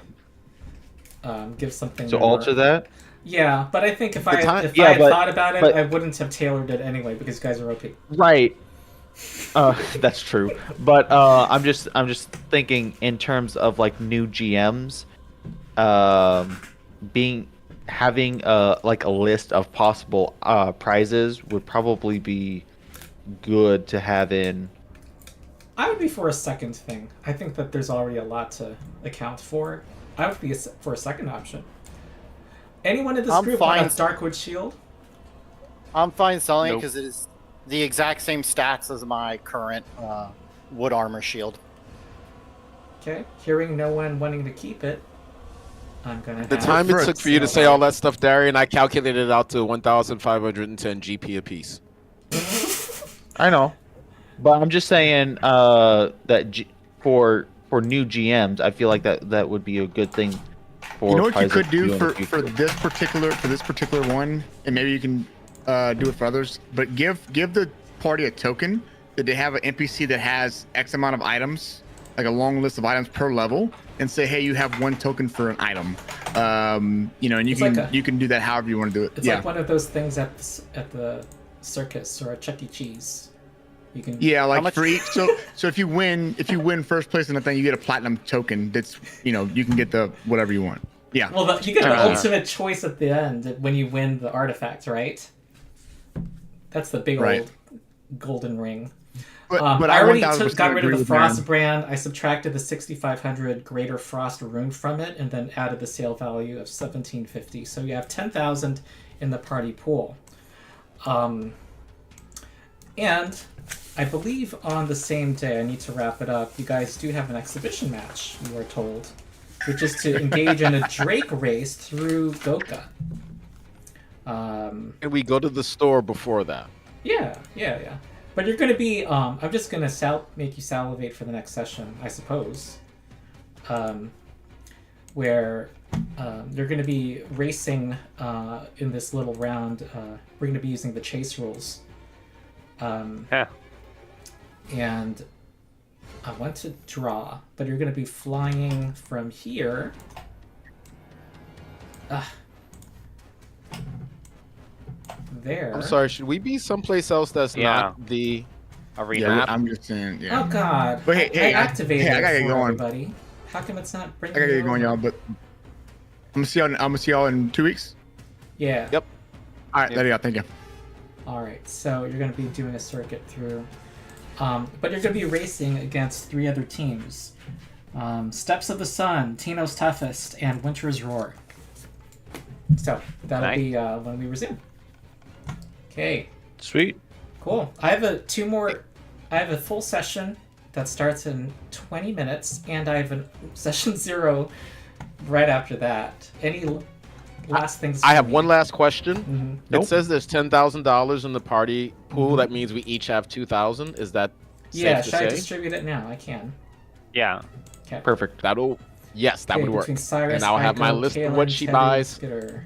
[SPEAKER 1] give something.
[SPEAKER 6] to
[SPEAKER 1] more.
[SPEAKER 6] alter that.
[SPEAKER 1] Yeah, but I think if I had
[SPEAKER 6] but-
[SPEAKER 1] thought about it,
[SPEAKER 6] but-
[SPEAKER 1] I wouldn't have tailored it anyway because you guys are OP.
[SPEAKER 6] Right. That's true. But I'm just thinking in terms of like new GMs, having like a list of possible prizes would probably be good to have in.
[SPEAKER 1] I would be for a second thing. I think that there's already a lot to account for. I would be for a second option. Anyone in this
[SPEAKER 4] I'm
[SPEAKER 1] group
[SPEAKER 4] fine.
[SPEAKER 1] want a Darkwood shield?
[SPEAKER 4] I'm fine selling it
[SPEAKER 5] Nope.
[SPEAKER 4] because it is the exact same stats as my current wood armor shield.
[SPEAKER 1] Okay. Hearing no one wanting to keep it, I'm gonna.
[SPEAKER 2] The
[SPEAKER 1] have
[SPEAKER 2] time it took for you to say all that stuff, Darian, I calculated it out to 1,510 GP apiece.
[SPEAKER 6] I know, but I'm just saying for new GMs, I feel like that would be a good thing. For
[SPEAKER 3] You know what you
[SPEAKER 6] Paizo
[SPEAKER 3] could
[SPEAKER 6] to
[SPEAKER 3] do
[SPEAKER 6] in the
[SPEAKER 3] for
[SPEAKER 6] future.
[SPEAKER 3] this particular one, and maybe you can do it for others. But give the party a token that they have an NPC that has X amount of items, like a long list of items per level, and say, hey, you have 1 token for an item. And you
[SPEAKER 1] It's
[SPEAKER 3] can
[SPEAKER 1] like
[SPEAKER 3] you can do that however you want to do it.
[SPEAKER 1] It's like one of those things at the circus or at Chuck E. Cheese. You can.
[SPEAKER 3] Yeah, like
[SPEAKER 4] much-
[SPEAKER 3] for each. So if you win first place in the thing, you get a platinum token. That's you can get the whatever you want. Yeah.
[SPEAKER 1] Well, you get the
[SPEAKER 3] Uh,
[SPEAKER 1] ultimate choice at the end when you win the artifact, right? That's the big
[SPEAKER 3] Right.
[SPEAKER 1] old golden ring.
[SPEAKER 3] But
[SPEAKER 1] I already
[SPEAKER 3] 1000%
[SPEAKER 1] got rid
[SPEAKER 3] agree
[SPEAKER 1] of the
[SPEAKER 3] with Aaron.
[SPEAKER 1] Frost brand. I subtracted the 6,500 Greater Frost rune from it, and then added the sale value of 1,750. So you have 10,000 in the party pool. And I believe on the same day, I need to wrap it up. You guys do have an exhibition match. You are told, which is to engage in a Drake race through Goka.
[SPEAKER 2] And we go to the store before that.
[SPEAKER 1] Yeah. But you're going to be. I'm just going to make you salivate for the next session, I suppose. Where you're going to be racing in this little round. We're going to be using the chase rules.
[SPEAKER 5] Yeah.
[SPEAKER 1] And I want to draw, but you're going to be flying from here. There.
[SPEAKER 2] I'm sorry, should we be someplace else that's
[SPEAKER 5] Yeah.
[SPEAKER 2] not the...
[SPEAKER 5] Arena.
[SPEAKER 3] Yeah,
[SPEAKER 2] Map.
[SPEAKER 3] I'm just saying. Yeah.
[SPEAKER 1] Oh God!
[SPEAKER 3] But hey,
[SPEAKER 1] I activated
[SPEAKER 3] I gotta
[SPEAKER 1] it
[SPEAKER 3] get
[SPEAKER 1] for
[SPEAKER 3] going.
[SPEAKER 1] everybody. How come it's not bringing?
[SPEAKER 3] I gotta
[SPEAKER 1] me
[SPEAKER 3] get going,
[SPEAKER 1] over?
[SPEAKER 3] y'all. But I'm gonna see y'all in 2 weeks.
[SPEAKER 1] Yeah.
[SPEAKER 2] Yep.
[SPEAKER 3] All right, there you go. Thank you.
[SPEAKER 1] All right. So you're going to be doing a circuit through, but you're going to be racing against 3 other teams: Steps of the Sun, Tino's Toughest, and Winter's Roar. So that'll
[SPEAKER 5] Nice.
[SPEAKER 1] be when we resume. Okay.
[SPEAKER 6] Sweet.
[SPEAKER 1] Cool. I have a full session that starts in 20 minutes, and I have a session 0 right after that. Any last things?
[SPEAKER 2] I
[SPEAKER 1] from
[SPEAKER 2] have
[SPEAKER 1] me?
[SPEAKER 2] one last question.
[SPEAKER 1] Mhm.
[SPEAKER 6] Nope.
[SPEAKER 2] It says there's $10,000 in the party pool.
[SPEAKER 1] Mhm.
[SPEAKER 2] That means we each have 2,000. Is that
[SPEAKER 1] Yeah.
[SPEAKER 2] safe
[SPEAKER 1] Should I
[SPEAKER 2] to say?
[SPEAKER 1] distribute it now? I can.
[SPEAKER 5] Yeah.
[SPEAKER 1] Okay.
[SPEAKER 6] Perfect.
[SPEAKER 2] Yes, that
[SPEAKER 1] Okay,
[SPEAKER 2] would work.
[SPEAKER 1] between Cyrus,
[SPEAKER 2] And I'll have my
[SPEAKER 1] Ico,
[SPEAKER 2] list of
[SPEAKER 1] Kaylin,
[SPEAKER 2] what she
[SPEAKER 1] Teddy,
[SPEAKER 2] buys.
[SPEAKER 1] Skitter.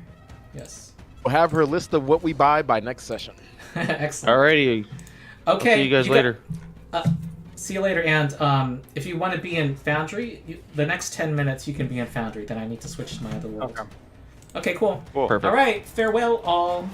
[SPEAKER 1] Yes.
[SPEAKER 2] We'll have her list of what we buy by next session.
[SPEAKER 1] Excellent.
[SPEAKER 6] Alrighty.
[SPEAKER 1] Okay.
[SPEAKER 6] See you guys later.
[SPEAKER 1] See you later. And if you want to be in Foundry, the next 10 minutes you can be in Foundry. Then I need to switch to my other world.
[SPEAKER 4] Okay.
[SPEAKER 1] Okay. Cool.
[SPEAKER 5] Cool.
[SPEAKER 6] Perfect.
[SPEAKER 1] All right. Farewell, all.